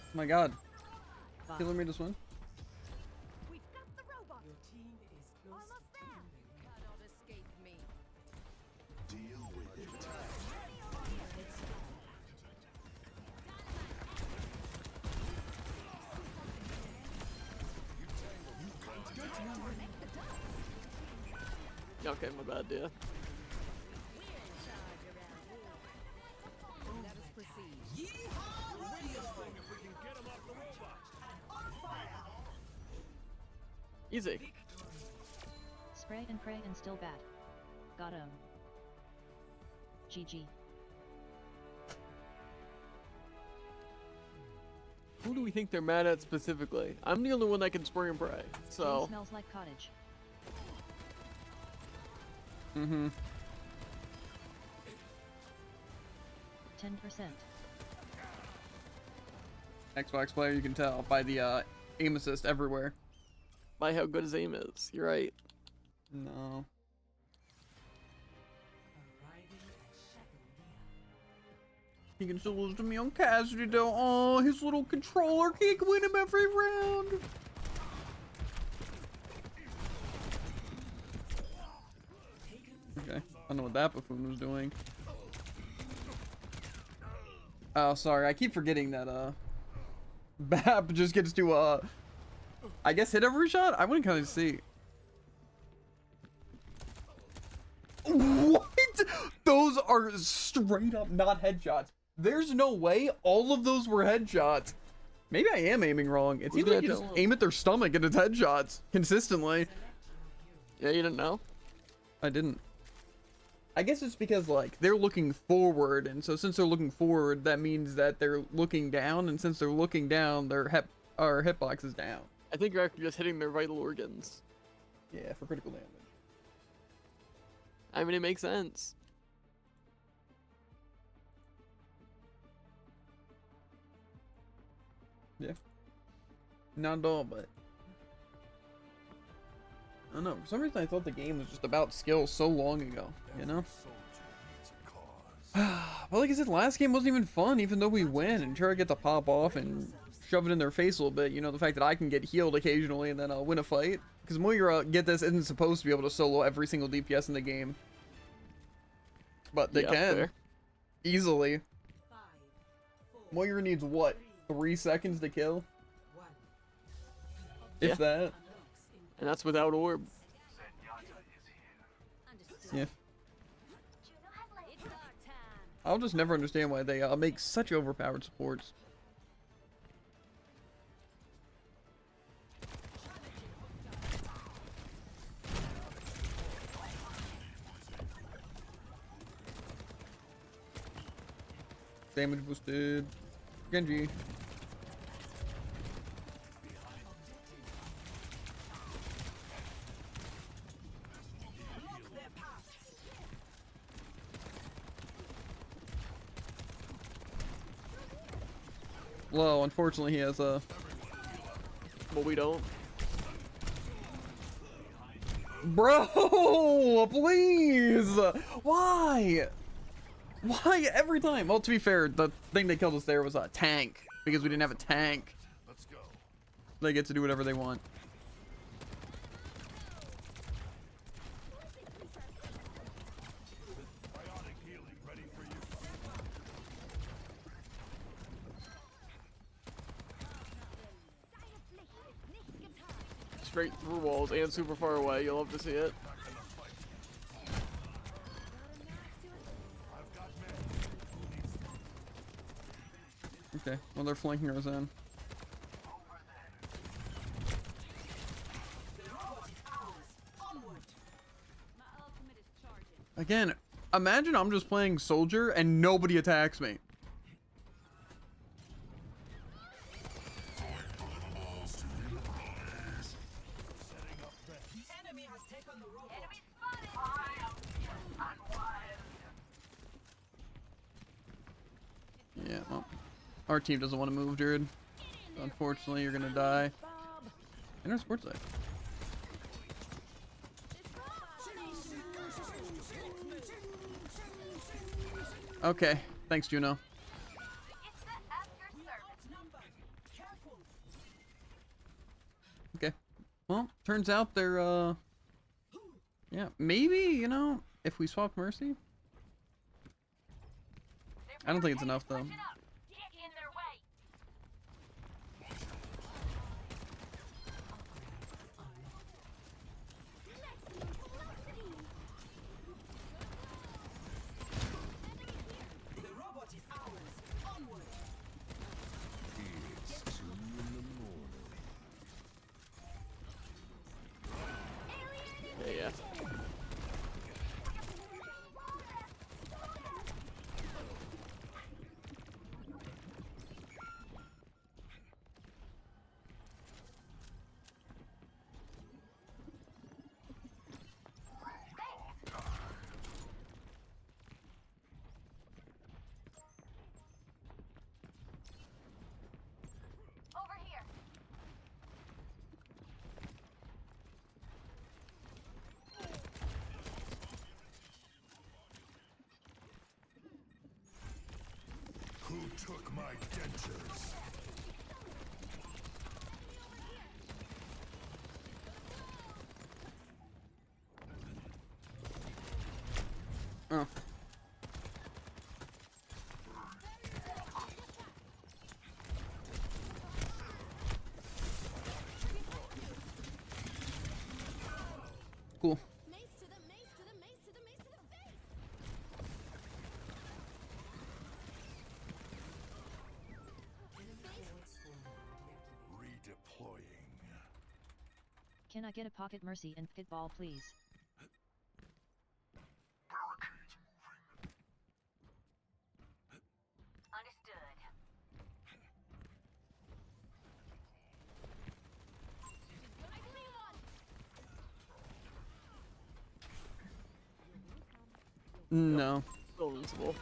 Oh my god. Killer made us win. We've got the robot. Your team is almost there. Cannot escape me. Deal with it. Okay, my bad, yeah. Let us proceed. If we can get him off the robot. Easy. Spray and pray and still bad. Got him. GG. Who do we think they're mad at specifically? I'm the only one that can spray and pray, so. Smells like cottage. Mm-hmm. 10%. Xbox player, you can tell by the aim assist everywhere. By how good his aim is. You're right. No. He can still lose to me on Cassidy though. Oh, his little controller can't win him every round. Okay, I don't know what that buffoon was doing. Oh, sorry, I keep forgetting that Bap just gets to I guess hit every shot? I wouldn't kind of see. What? Those are straight up not headshots. There's no way all of those were headshots. Maybe I am aiming wrong. It seems like you just aim at their stomach and it's headshots consistently. Yeah, you didn't know? I didn't. I guess it's because like they're looking forward, and so since they're looking forward, that means that they're looking down, and since they're looking down, their hitbox is down. I think you're actually just hitting their vital organs. Yeah, for critical damage. I mean, it makes sense. Yeah. Not at all, but I don't know. For some reason, I thought the game was just about skill so long ago. You know. But like I said, the last game wasn't even fun, even though we win and try to get to pop off and shove it in their face a little bit. You know, the fact that I can get healed occasionally and then win a fight. Because Moira, get this, isn't supposed to be able to solo every single DPS in the game. But they can. Fair. Easily. Moira needs what? 3 seconds to kill? If that. And that's without orb. Yeah. I'll just never understand why they make such overpowered supports. Damage boosted. Genji. Well, unfortunately, he has a. But we don't. Bro, please! Why? Why every time? Well, to be fair, the thing they killed us there was a tank because we didn't have a tank. Let's go. They get to do whatever they want. Bionic healing ready for you. Straight through walls and super far away. You'll love to see it. Okay, well they're flanking Roseanne. Again, imagine I'm just playing soldier and nobody attacks me. Yeah, well, our team doesn't want to move, Jared. Unfortunately, you're gonna die. And our sports side. Okay, thanks, Juno. Okay, well, turns out they're, yeah, maybe, you know, if we swap Mercy. I don't think it's enough, though. Yeah. Over here. Who took my dentures? Oh. Can I get a pocket mercy and pocket ball, please? Understood. No. Still invincible.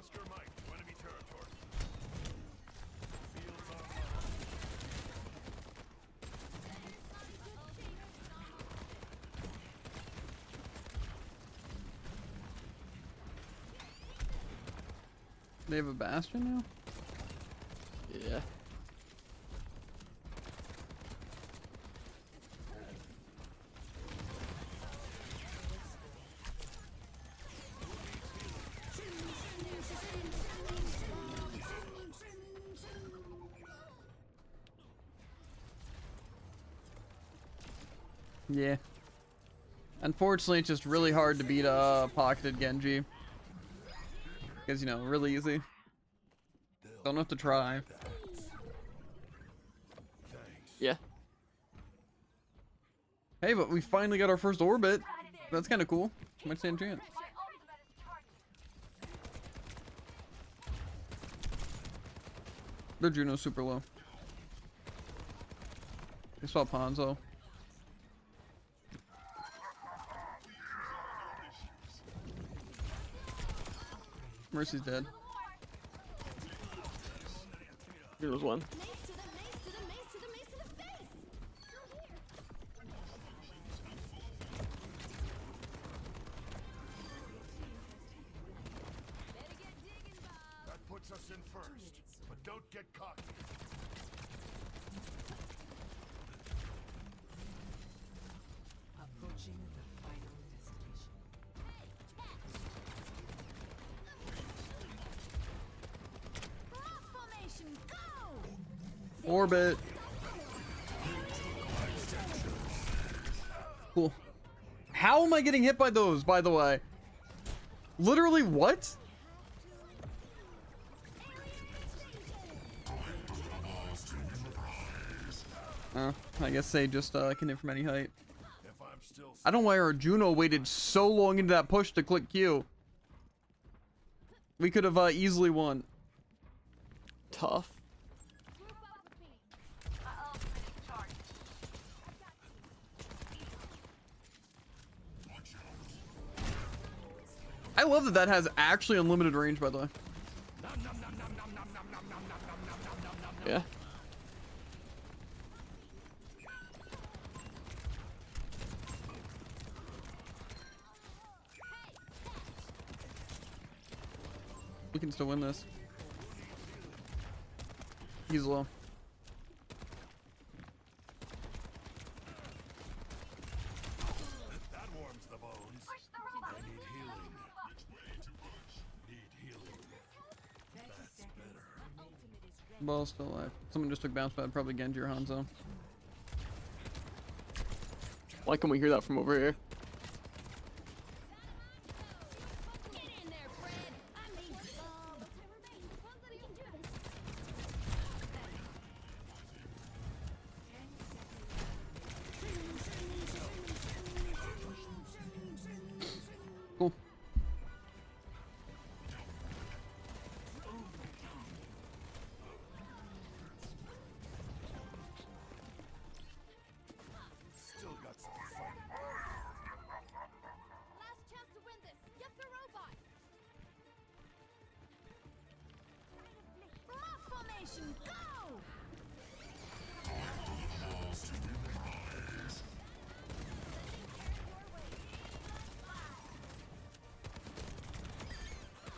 Oscar Mike to enemy territory. Fields on They have a bastion now? Yeah. Yeah. Unfortunately, it's just really hard to beat a pocketed Genji. Because, you know, really easy. Don't have to try. Yeah. Hey, but we finally got our first orbit. That's kind of cool. Might stand a chance. My ultimate is charged. Their Juno's super low. They saw Ponzo. Mercy's dead. Here was one. Mace to the mace to the mace to the mace to the face! Through here! Better get digging, Bob! that puts us in first, but don't get cocky. Approaching the final destination. Rock formation, go! Orbit. Cool. How am I getting hit by those, by the way? Literally what? I guess they just can hit from any height. If I'm still I don't know why our Juno waited so long into that push to click Q. We could have easily won. Tough. My ultimate is charged. I love that that has actually unlimited range, by the way. Yeah. We can still win this. He's low. that warms the bones. Push the robot. I need healing. Need healing. That's better. Ball's still alive. Someone just took bounce pad, probably Genji or Hanzo. Why can we hear that from over here? Get in there, Fred! I mean, Bob! Somebody can do this! Cool. Still got some fighting. Last chance to win this! Get the robot! Rock formation, go!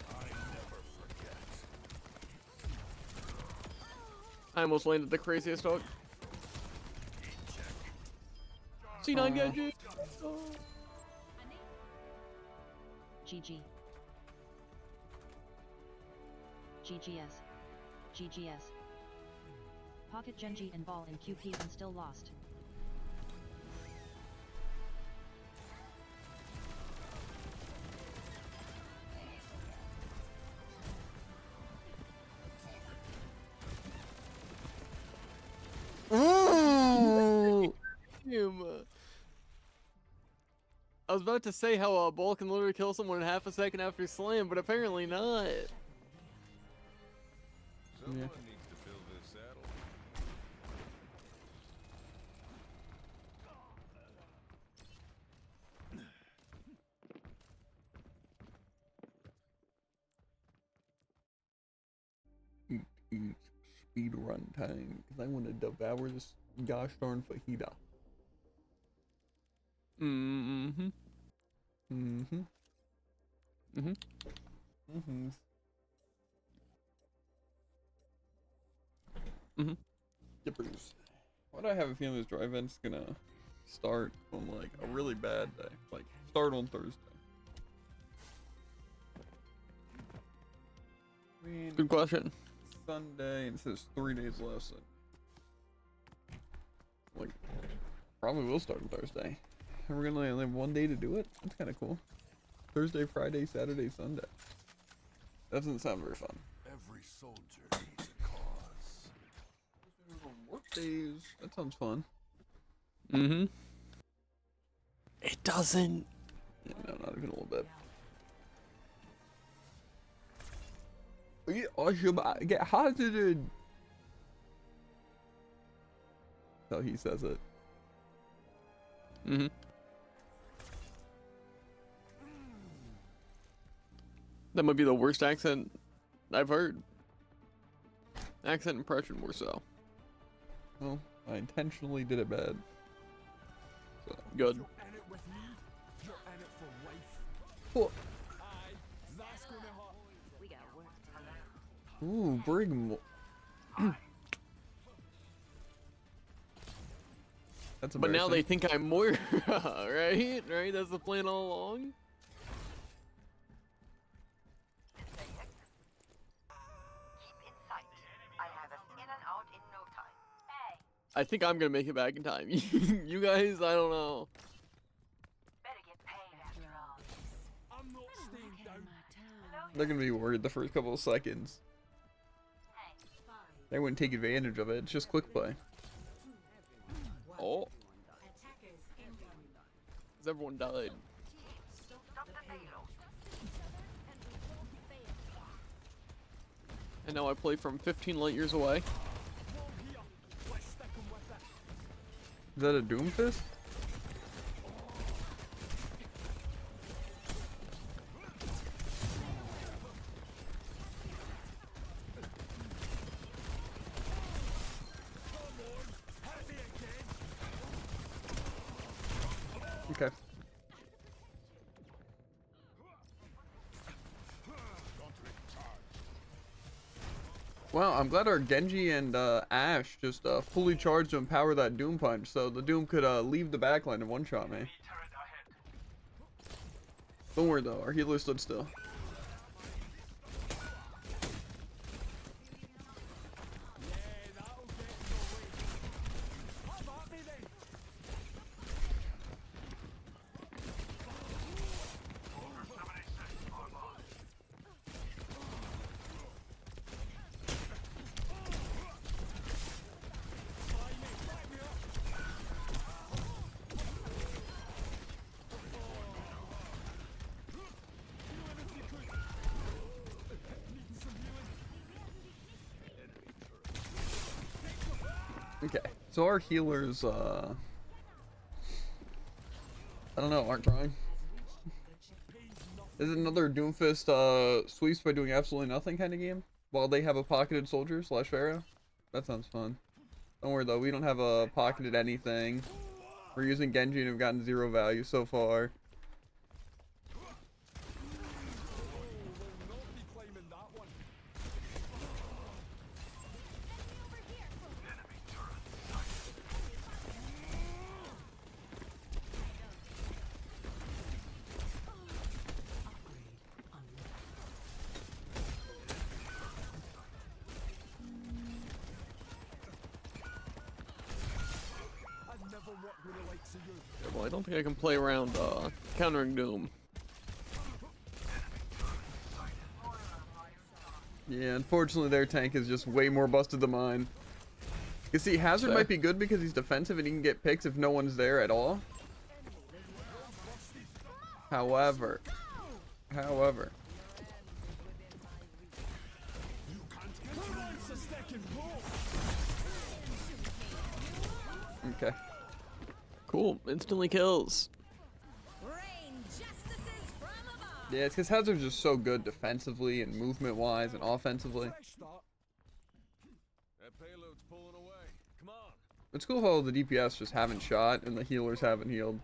I never forget. I almost landed the craziest hook. C9 Genji! Oh. GG. GGS. GGS. Pocket Genji and ball in QP and still lost. I was about to say how a ball can literally kill someone in half a second after slam, but apparently not. Someone needs to fill this saddle. Eat speed run time because I want to devour this gosh darn fajita. Mm-hmm. Mm-hmm. Mm-hmm. Mm-hmm. Mm-hmm. Yippers. Why do I have a feeling this dry event's gonna start on like a really bad day? Like start on Thursday. I mean, Good question. Sunday and it says 3 days left. So like probably will start on Thursday. And we're gonna only have 1 day to do it. That's kind of cool. Thursday, Friday, Saturday, Sunday. Doesn't sound very fun. Every soldier needs a cause. Work days. That sounds fun. Mm-hmm. It doesn't. Yeah, no, not even a little bit. I should get hazarded. So he says it. Mm-hmm. That might be the worst accent I've heard. Accent impression more so. Well, I intentionally did it bad. So. Good. You're in it with me. You're in it for life. What? Aye, that's gonna hurt. We got work to do. Ooh, bring more. That's But now they embarrassing. think I'm more, right? Right? That's the plan all along? Keep in sight. I have us in and out in no time. Hey, I think I'm gonna make it back in time. You guys, I don't know. better get paid after all. I'm not staying down. They're gonna be worried the first couple of seconds. They wouldn't take advantage of it. It's just quick play. Oh. Because everyone died. Stop the payload. And now I play from 15 light years away. Wall here. Let's stick 'em with it. Is that a Doomfist? Heavy again. Okay. Well, I'm glad our Genji and Ashe just fully charged to empower that Doom punch, so the Doom could leave the backline and one-shot me. Don't worry though, our healer stood still. Yeah, that'll get in the way. Have at me then. Okay, so our healers, I don't know, aren't trying. Is it another Doomfist sweeps by doing absolutely nothing kind of game? While they have a pocketed soldier / Pharaoh? That sounds fun. Don't worry though, we don't have a pocketed anything. We're using Genji and have gotten 0 value so far. Will not be claiming that one. I'd never work with the likes of you. Yeah, well, I don't think I can play around countering Doom. Yeah, unfortunately their tank is just way more busted than mine. You see, Hazard Fair. might be good because he's defensive and he can get picks if no one's there at all. However, okay. Cool. Instantly kills. Rain justices from above. Yeah, it's because Hazard's just so good defensively and movement-wise and offensively. Fresh start. That payload's pulling away. Come on. It's cool how the DPS just haven't shot and the healers haven't healed.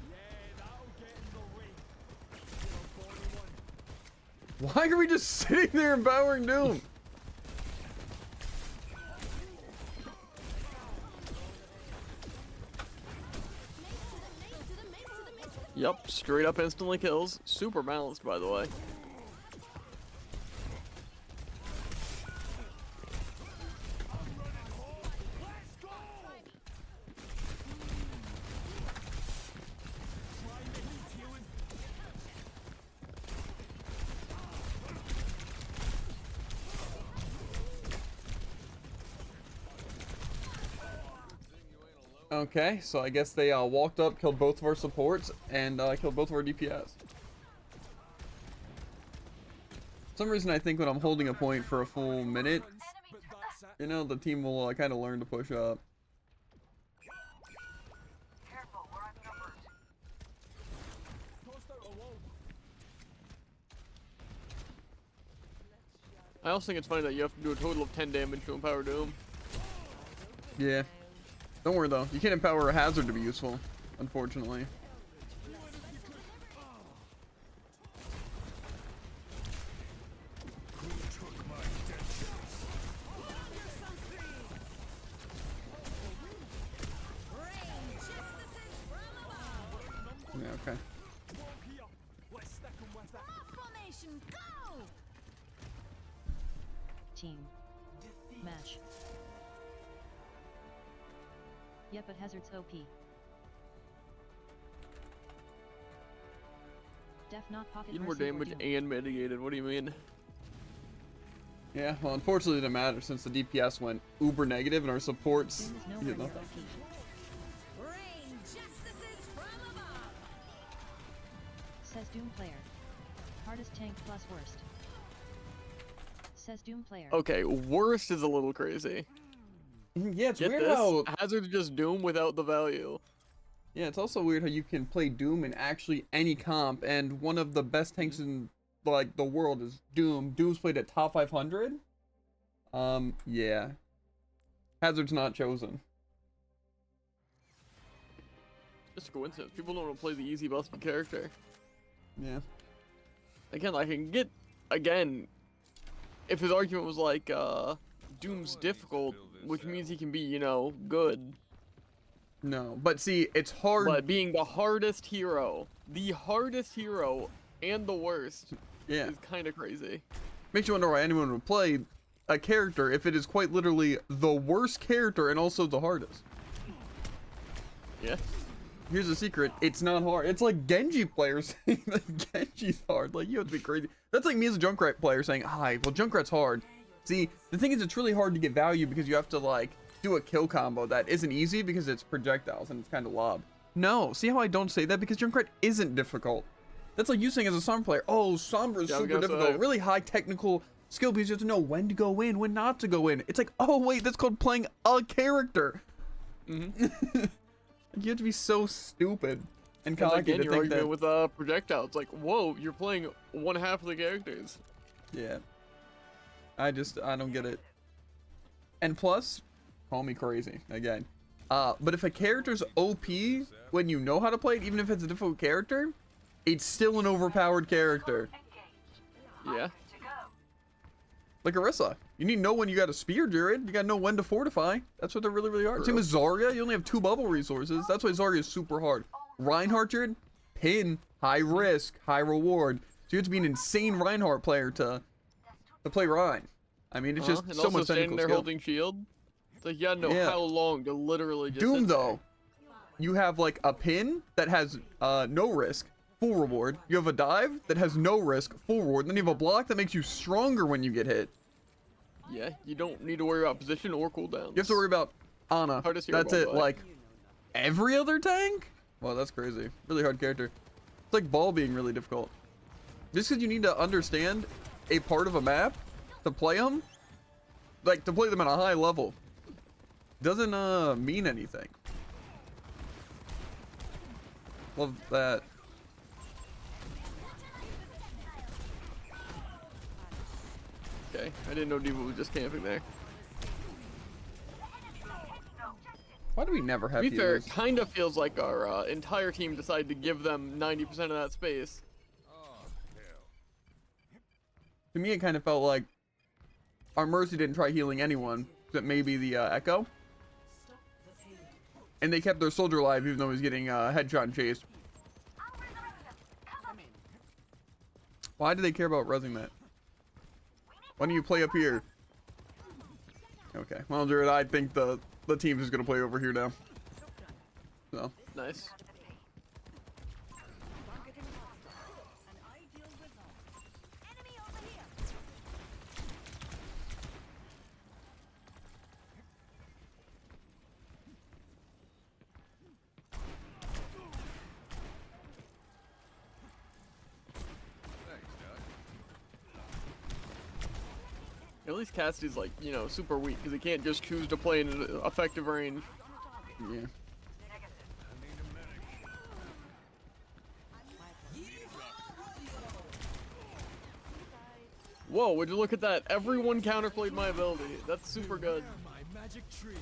Yeah, that'll get in the way. You know, 41. Why are we just sitting there empowering Doom? Yup, straight up instantly kills. Super balanced, by the way. Okay, so I guess they walked up, killed both of our supports, and killed both of our DPS. For some reason I think when I'm holding a point for a full minute, But that's it. you know, the team will kind of learn to push up. Careful, we're outnumbered. Tossed out a wall. I also think it's funny that you have to do a total of 10 damage to empower Doom. Yeah. Don't worry though, you can't empower a Hazard to be useful, unfortunately. Rain justices from above. Yeah, okay. Wall here. Let's stick 'em with it. Formation, go! Team. Match. Yep, but Hazard's OP. Def not pocket Need more mercy or damage Doom. and mitigated. What do you mean? Yeah, well unfortunately it didn't matter since the DPS went uber negative and our supports, Doom is you nowhere know. near OP. Rain justices from above. Says Doom player. Hardest tank plus worst. Says Doom player. Okay, worst is a little crazy. Yeah, it's Get weird this? how Hazard's just Doom without the value. yeah, it's also weird how you can play Doom in actually any comp, and one of the best tanks in like the world is Doom. Doom's played at top 500. Yeah. Hazard's not chosen. Just a coincidence. People don't want to play the easy busted character. Yeah. Again, I can get again if his argument was like Doom's difficult, which means he can be, you know, good. No, but see, it's hard. But being the hardest hero and the worst Yeah. is kind of crazy. Makes you wonder why anyone would play a character if it is quite literally the worst character and also the hardest. Yeah. Here's a secret, it's not hard. It's like Genji players saying that Genji's hard. Like, you have to be crazy. That's like me as a Junkrat player saying, hi, well, Junkrat's hard. See, the thing is, it's really hard to get value because you have to, like, do a kill combo that isn't easy because it's projectiles and it's kind of lob. No, see how I don't say that? Because Junkrat isn't difficult. That's like you saying as a Sombra player, oh, Sombra is Yeah, I was super gonna difficult. say. Really high technical skill because you have to know when to go in, when not to go in. It's like, oh, wait, that's called playing a character. Mm-hmm. You have to be so stupid and And cocky again, to your think argument that. with projectile, it's like, whoa, you're playing one half of the characters. Yeah. I don't get it. And plus, call me crazy again. But if a character's OP when you know how to play it, even if it's a difficult character, it's still an overpowered character. Engaged. Yeah. To go. Like Orisa. You need to know when you got to spear Druid. You got to know when to fortify. That's what they're really, really hard. Same as Zarya. You only have 2 bubble resources. That's why Zarya is super hard. Reinhardt Druid, pin, high risk, high reward. So you have to be an insane Reinhardt player to play Rein. I mean, it's just And so also much standing technical there skill. holding shield. It's like, yeah, no, Yeah. how long to literally just Doom sit there? though, you have like a pin that has no risk, full reward. You have a dive that has no risk, full reward. Then you have a block that makes you stronger when you get hit. Yeah, you don't need to worry about position or cooldown. You have to worry about Ana. Hardest hero, That's by the it. way. Like every other tank, Wow, that's crazy. Really hard character. It's like ball being really difficult. Just because you need to understand a part of a map to play them, like to play them at a high level, doesn't mean anything. Love that. Okay, I didn't know Diva was just camping there. Why do we never have To be fair, healers? it kind of feels like our entire team decided to give them 90% of that space. To me, it kind of felt like our Mercy didn't try healing anyone, except maybe the Echo. And they kept their soldier alive even though he was getting headshot and chased. Why do they care about rezzing that? Why don't you play up here? Okay, well, Jared, I think the team's just gonna play over here now. So. Nice. At least Cassidy's like, you know, super weak because he can't just choose to play in an effective range. Yeah. Whoa, would you look at that? Everyone counterplayed my ability. That's super good. My magic tree.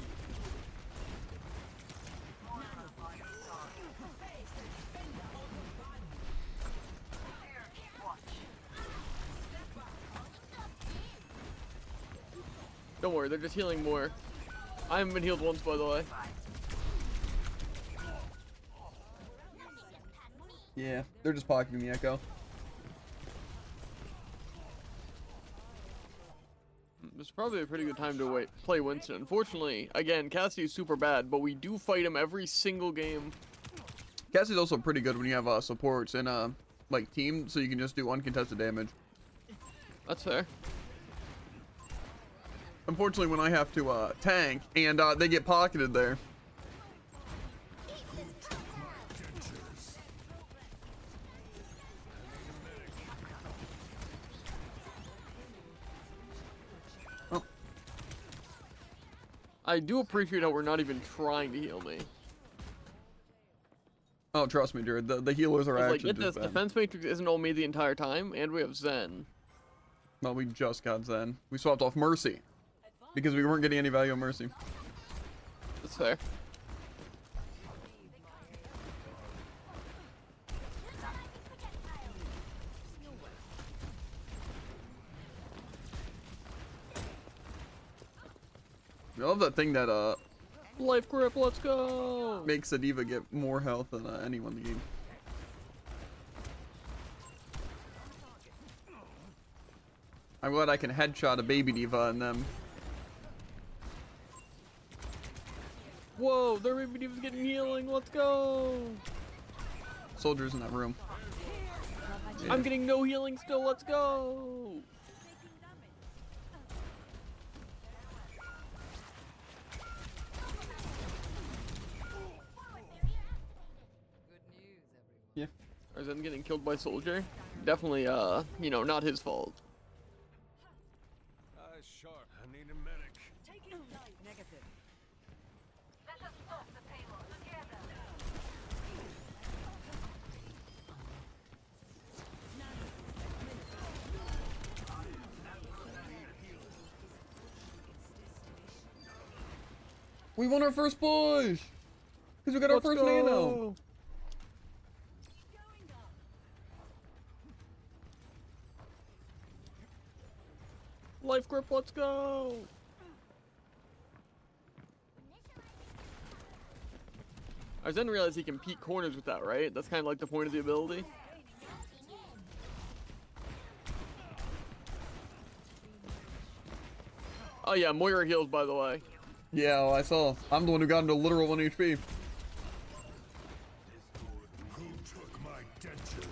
Don't worry, they're just healing more. I haven't been healed once, by the way. Yeah, they're just pocketing the Echo. This is probably a pretty good time to play Winston. Unfortunately, again, Cassidy's super bad, but we do fight him every single game. Cassie's also pretty good when you have supports in a like team, so you can just do uncontested damage. That's fair. Unfortunately, when I have to tank and they get pocketed there. Oh. I do appreciate how we're not even trying to heal me. Oh, trust me, Jared. The healers are Like, actually get this, just bad. defense matrix isn't on me the entire time, and we have Zen. Well, we just got Zen. We swapped off Mercy because we weren't getting any value on Mercy. That's fair. I love that thing that Life grip, let's go! makes a diva get more health than anyone in the game. I'm glad I can headshot a baby diva and then. Whoa, their baby diva's getting healing, let's go! Soldiers in that room. Yeah. I'm getting no healing still, let's go! Yeah. Or Zen getting killed by soldier? Definitely, you know, not his fault. Sure. I need a medic. Negative. Let us stop the payload together. We won our first push! Because we got our first nano! Life grip, let's go! I didn't realize he can peek corners with that, right? That's kind of like the point of the ability. Oh yeah, Moira heals, by the way. Yeah, well, I saw. I'm the one who got into literal 1 HP. Who took my dentures?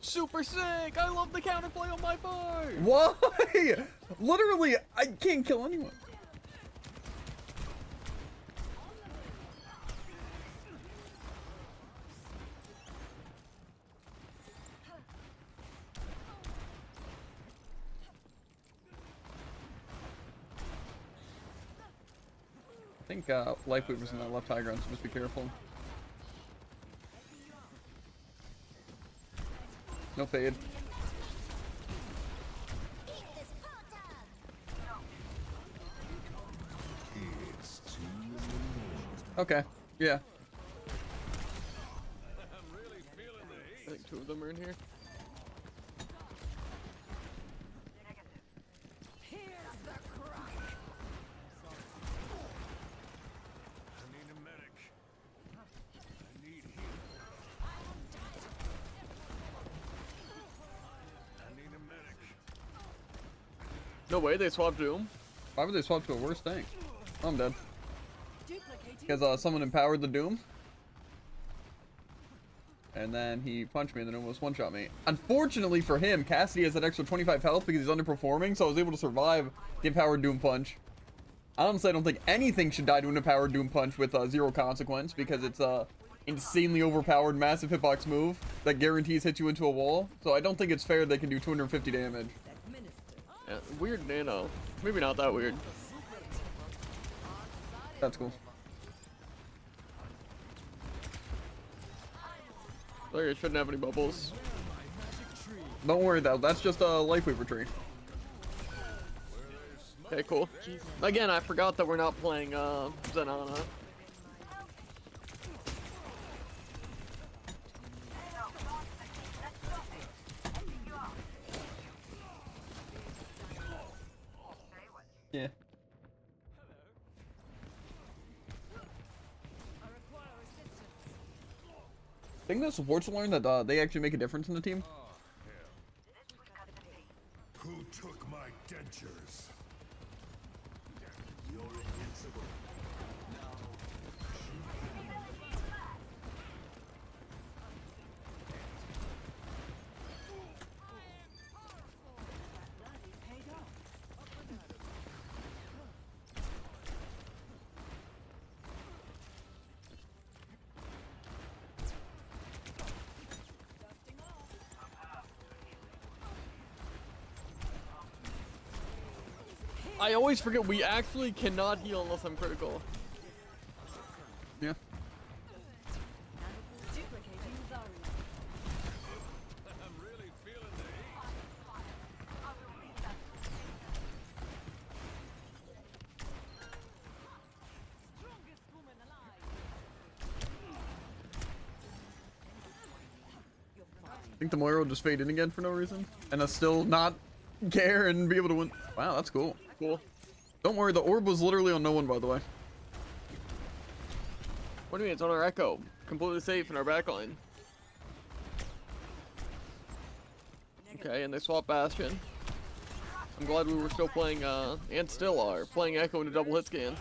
Super sick! I love the counterplay on my part! Why? Literally, I can't kill anyone. I think Life Weaver's in that left high ground, so just be careful. No fade. Okay, yeah. I think 2 of them are in here. Here's the crack. I need a medic. I need healing. I need a medic. No way, they swapped Doom. Why would they swap to a worse thing? Oh, I'm dead. Duplicating. Because someone empowered the Doom. And then he punched me and then almost one-shot me. Unfortunately for him, Cassidy has that extra 25 health because he's underperforming, so I was able to survive the empowered Doom punch. Honestly, I don't think anything should die to an empowered Doom punch with 0 consequence because it's a insanely overpowered massive hitbox move that guarantees hits you into a wall. So I don't think it's fair they can do 250 damage. Yeah, weird nano. Maybe not that weird. That's cool. There, it shouldn't have any bubbles. Don't worry though, that's just a Life Weaver tree. Okay, cool. Again, I forgot that we're not playing Zenana. Yeah. I think the supports learned that they actually make a difference in the team. Who took my dentures? You're invincible. I always forget we actually cannot heal unless I'm critical. Yeah. Duplicating Zarya. I'm really feeling the heat. Strongest woman alive. I think the Moira will just fade in again for no reason. And us still not care and be able to win. Wow, that's cool. Cool. Don't worry, the orb was literally on no one, by the way. What do you mean? It's on our Echo. Completely safe in our backline. Okay, and they swap Bastion. I'm glad we were still playing, and still are, playing Echo in a double hit scan.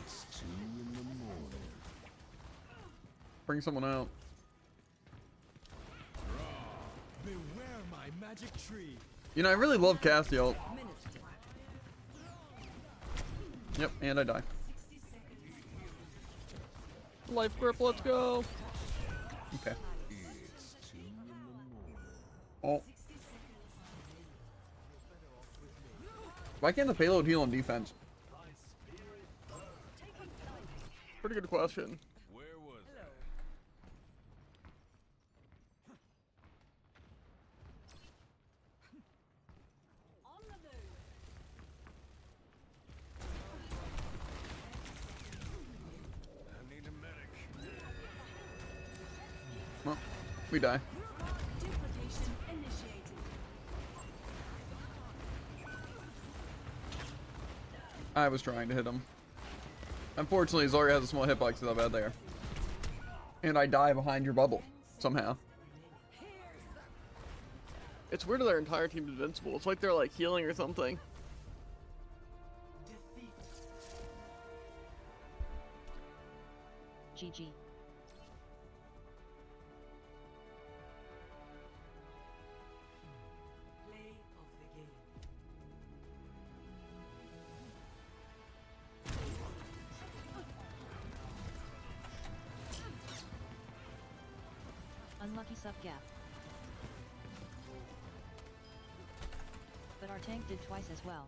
It's 2 in the morning. Bring someone out. Beware my magic tree. You know, I really love Castiel. Yep, and I die. Life grip, let's go. Okay. It's 2 in the morning. Oh. Why can't the payload heal on defense? Pretty good question. Where was I? On the move. I need a medic. Well, we die. Duplication initiated. I was trying to hit him. Unfortunately, Zarya has a small hitbox, so how bad they are. And I die behind your bubble, somehow. It's weird that their entire team's invincible. It's like they're like healing or something. GG. Play of the game. Unlucky sub gap. But our tank did twice as well.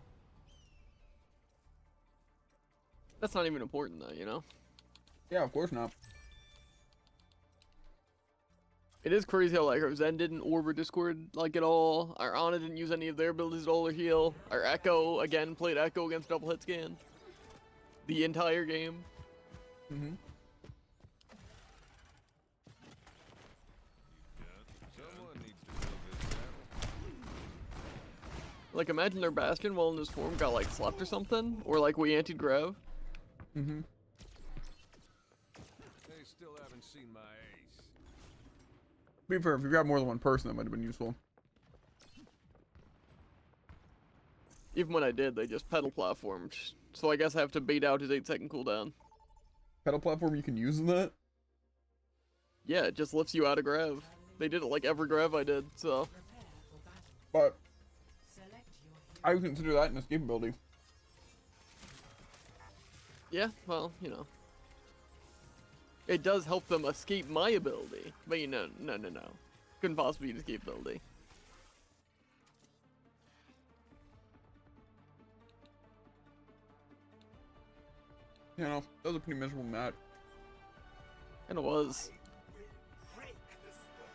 That's not even important though, you know? Yeah, of course not. It is crazy how like our Zen didn't orb or Discord like at all. Our Ana didn't use any of their abilities at all or heal. Our Echo again played Echo against double hit scan. The entire game. Mm-hmm. Like imagine their Bastion while in his form got like slept or something, or like we anti-grav. Mm-hmm. They still haven't seen my ace. To be fair, if you grab more than one person, that might have been useful. Even when I did, they just pedal platformed. So I guess I have to bait out his 8-second cooldown. Pedal platform you can use in that? Yeah, it just lifts you out of grav. They did it like every grav I did, so. But I would consider that an escape ability. Yeah, well, you know. It does help them escape my ability. But you know, no. Couldn't possibly be an escape ability. You know, that was a pretty miserable match. And it was. Break this world.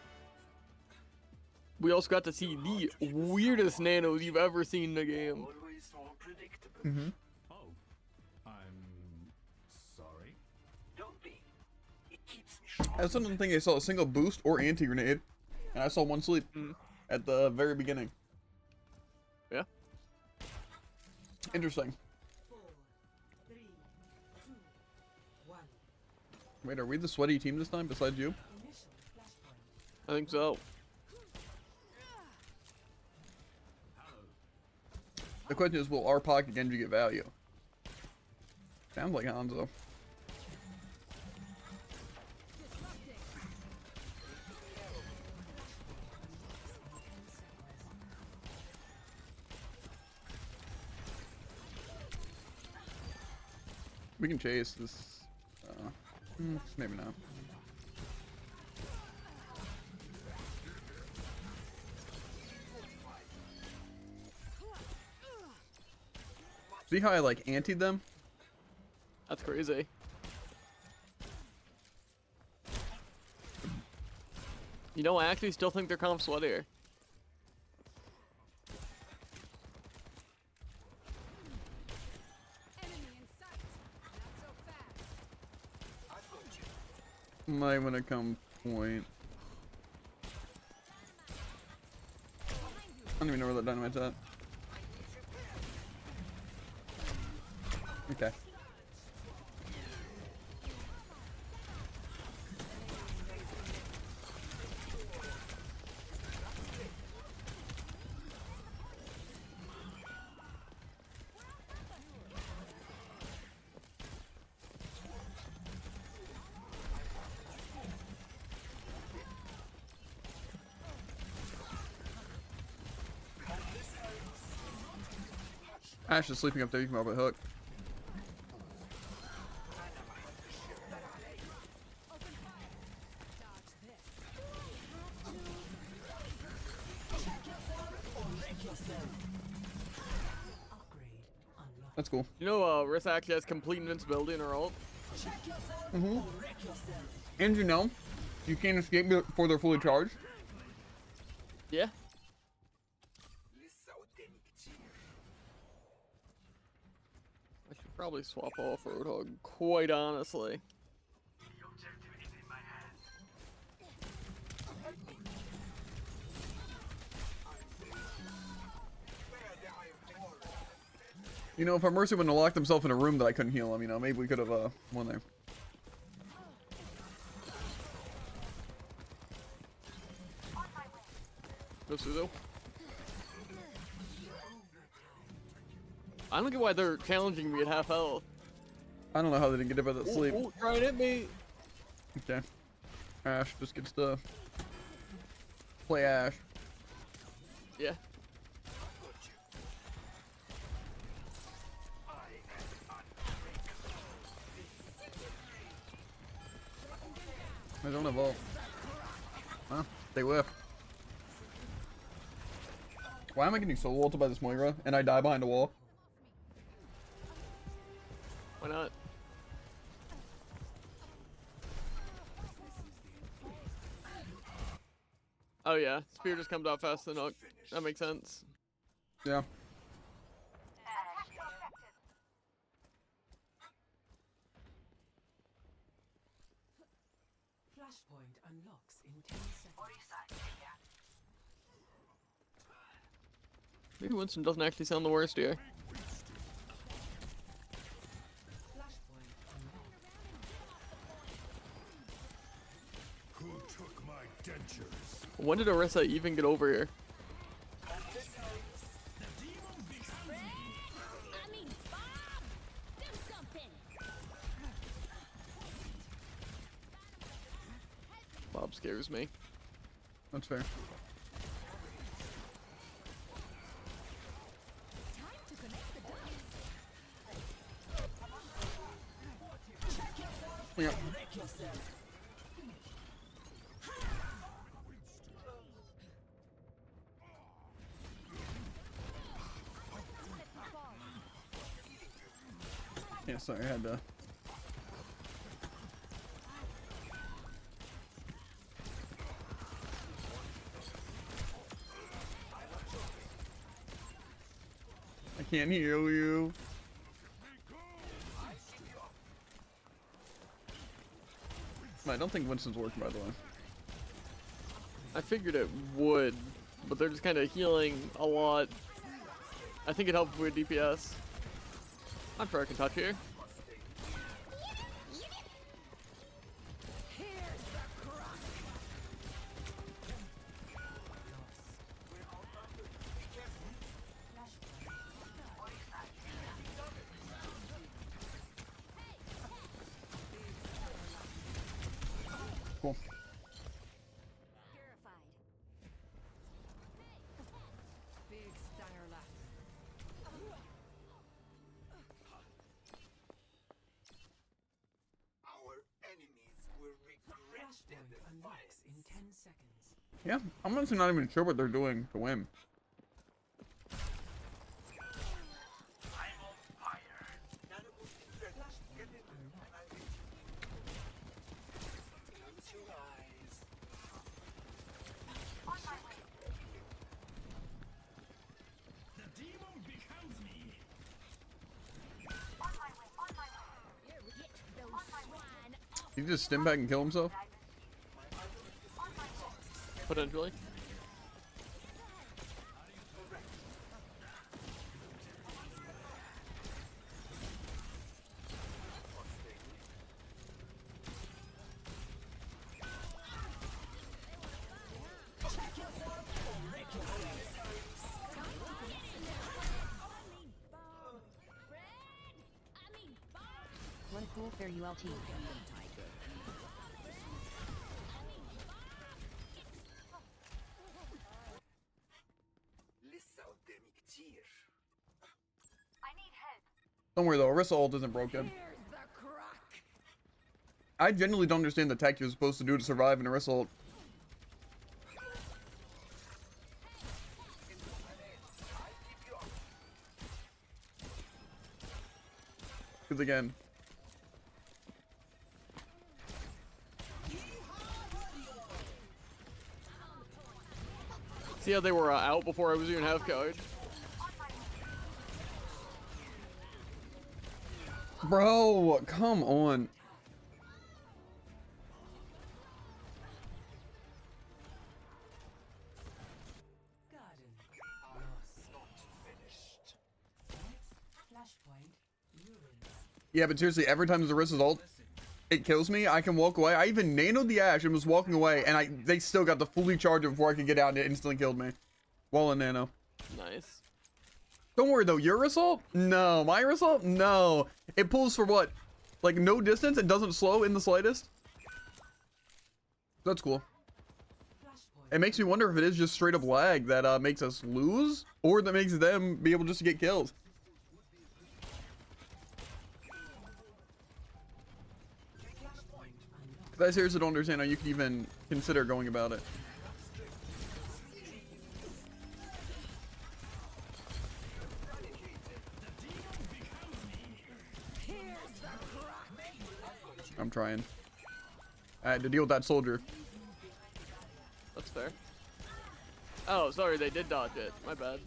We also got to see the weirdest nanos you've ever seen in a game. Always so unpredictable. Mm-hmm. Oh, I'm sorry. Don't be. It keeps me sharp. I don't think I saw a single boost or anti-grenade, and I saw one sleep at the very beginning. Yeah. Interesting. Wait, are we the sweaty team this time besides you? I think so. The question is, will our pocket Genji get value? Sounds like Hanzo. We can chase this. Maybe not. See how I like antied them? That's crazy. You know, I actually still think they're comp sweatier. Might wanna come point. I don't even know where that dynamite's at. Okay. Ash is sleeping up there, you can come over the hook. That's cool. You know, Rissa actually has complete invincibility in her ult. Mm-hmm. And you know, you can't escape before they're fully charged. Yeah. I should probably swap off Roadhog, quite honestly. The objective is in my hands. You know, if our Mercy wouldn't have locked himself in a room that I couldn't heal him, you know, maybe we could have won there. No Suzo. I don't get why they're challenging me at half health. I don't know how they didn't get it by that sleep. Ooh, try and hit me. Okay. Ash just gets to play Ash. Yeah. I don't have ult. Huh? They whiff. Why am I getting solo ulted by this Moira and I die behind a wall? Why not? Oh yeah, spear just comes out faster than hook. That makes sense. Yeah. Flashpoint unlocks in 10 seconds. Maybe Winston doesn't actually sound the worst here. Flashpoint unlocked. Who took my dentures? When did Orisa even get over here? I mean, Bob! Do something! Bob scares me. That's fair. Time to connect the dots. Yeah. Yeah, sorry, I had to. I can't heal you. I don't think Winston's working, by the way. I figured it would, but they're just kind of healing a lot. I think it helps with DPS. I'm sure I can touch here. Cool. Purified. Big stinger left. Our enemies will regret their Flashpoint unlocks in defiance. 10 seconds. Yeah, I'm honestly not even sure what they're doing to win. Animals infect. Get in and I will. Close your eyes. The demon becomes me. Get those swine off. He just stim back and kill himself? Potentially. What a cool fair ULT. Listen dem iktir. I need help. Don't worry though, Orisa ult isn't broken. Here's the crack. I genuinely don't understand the tech you're supposed to do to survive in Orisa ult. Because again, See how they were out before I was even half card? bro, come on. Garden. Lost. Not finished. Next flashpoint. Ruins. Yeah, but seriously, every time there's Orisa's ult, it kills me. I can walk away. I even nanoed the Ashe and was walking away, and they still got the fully charged before I could get out, and it instantly killed me. While in nano. Nice. Don't worry though, your Orisa? No. My Orisa? No. It pulls for what? Like no distance and doesn't slow in the slightest? That's cool. Flashpoint. It makes me wonder if it is just straight up lag that makes us lose, or that makes them be able just to get kills. Because I seriously don't understand how you can even consider going about it. I'm trying. I had to deal with that soldier. That's fair. Oh, sorry, they did dodge it. My bad.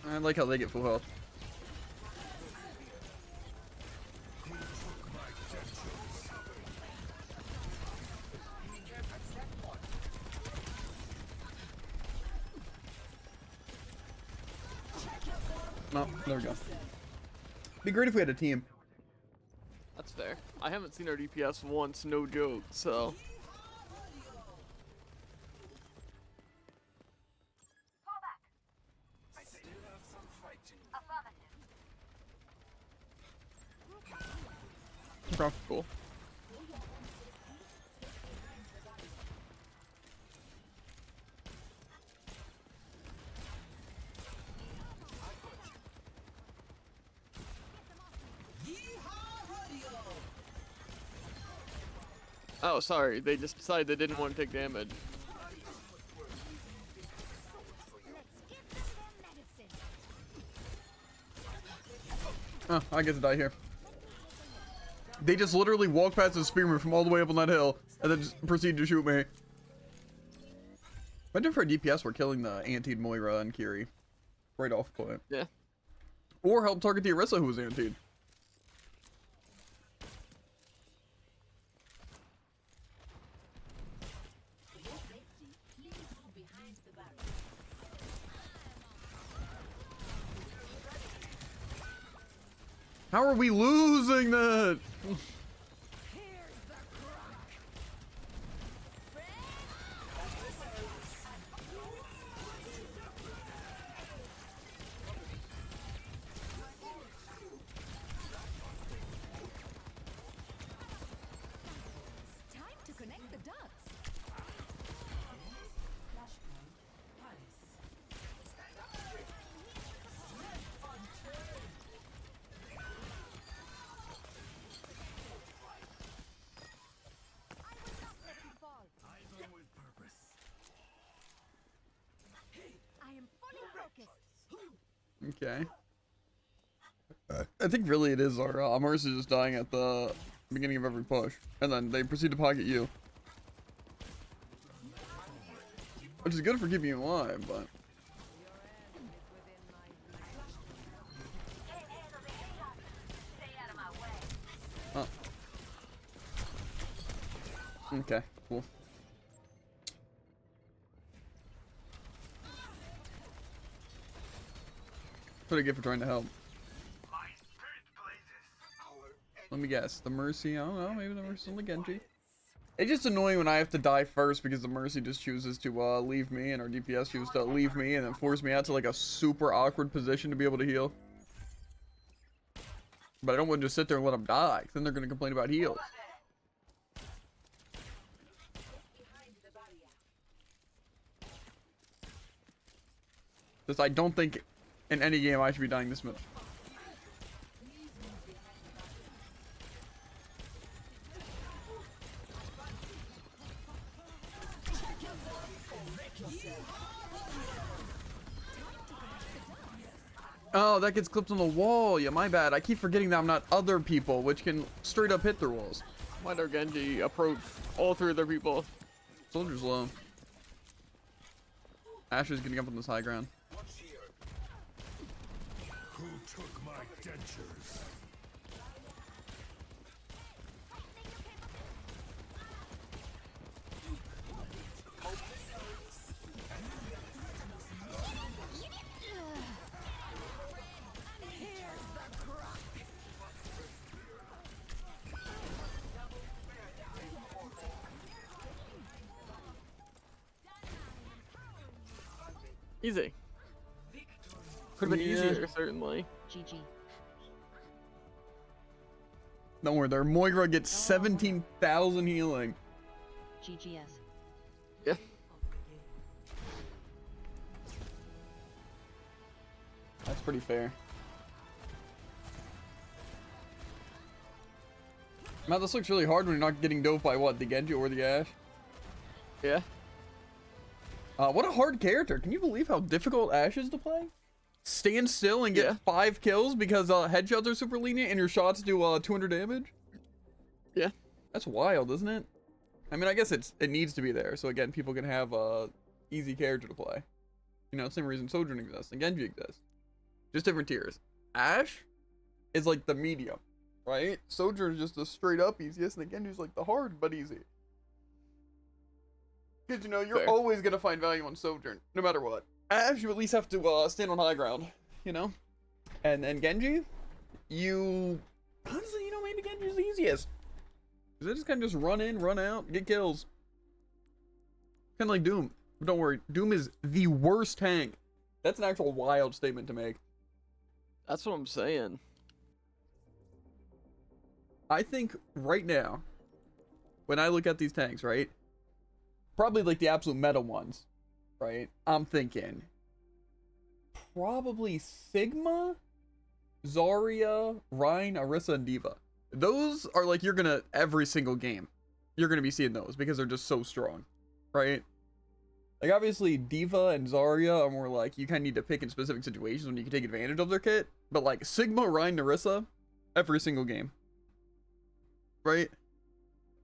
I like how they get full health. Oh, there we go. Be great if we had a team. That's fair. I haven't seen our DPS once, no joke, so. Fall back. I still have some fighting. Affirmative. Okay. Cool. Oh, sorry. They just decided they didn't want to take damage. Oh, I get to die here. They just literally walked past the spearman from all the way up on that hill and then just proceeded to shoot me. Imagine for a DPS we're killing the antied Moira and Kiri right off point. Yeah. Or help target the Orisa who was antied. How are we losing that? Time to connect the dots. I am fully focused. Okay. I think really it is our Mercy just dying at the beginning of every push. And then they proceed to pocket you. Which is good for keeping you alive, but... Stay out of my way. Oh. Okay, cool. What I get for trying to help? My spirit blazes. Our Let me guess. The Mercy, I don't know, maybe the Mercy's only Genji. It's just annoying when I have to die first because the Mercy just chooses to leave me and our DPS chooses to leave me and then force me out to like a super awkward position to be able to heal. But I don't want to just sit there and let them die, 'cause then they're going to complain about heals. Just I don't think in any game I should be dying this much. Oh, that gets clipped on the wall. Yeah, my bad. I keep forgetting that I'm not other people, which can straight up hit their walls. Why'd our Genji approach all three of their people? Soldier's low. Asher's getting up on this high ground. watch here. Who took my dentures? Easy. Could have been Yeah. easier, certainly. GG. Don't worry, their Moira gets 17,000 healing. GGS. Yeah. That's pretty fair. Matt, this looks really hard when you're not getting doped by what, the Genji or the Ashe? Yeah. What a hard character. Can you believe how difficult Ashe is to play? Stand still and get Yeah. 5 kills because headshots are super lenient and your shots do 200 damage? Yeah. That's wild, isn't it? I mean, I guess it needs to be there, so again, people can have a easy character to play. You know, same reason Sojourn exists and Genji exists. Just different tiers. Ashe is like the medium, right? Sojourn is just the straight up easiest, and Genji's like the hard but easy. Because, you know, you're Fair. always going to find value on Sojourn, no matter what. Ashe, you at least have to stand on high ground, you know? And Genji, you... Honestly, you know, maybe Genji's the easiest. They just kind of just run in, run out, get kills. Kind of like Doom. But don't worry, Doom is the worst tank. That's an actual wild statement to make. That's what I'm saying. I think right now, when I look at these tanks, right? Probably like the absolute meta ones, right? I'm thinking probably Sigma, Zarya, Rhine, Orisa, and Diva. Those are like, you're gonna, every single game, you're gonna be seeing those because they're just so strong, right? Like, obviously, Diva and Zarya are more like, you kind of need to pick in specific situations when you can take advantage of their kit. But like, Sigma, Rhine, Orisa, every single game. Right?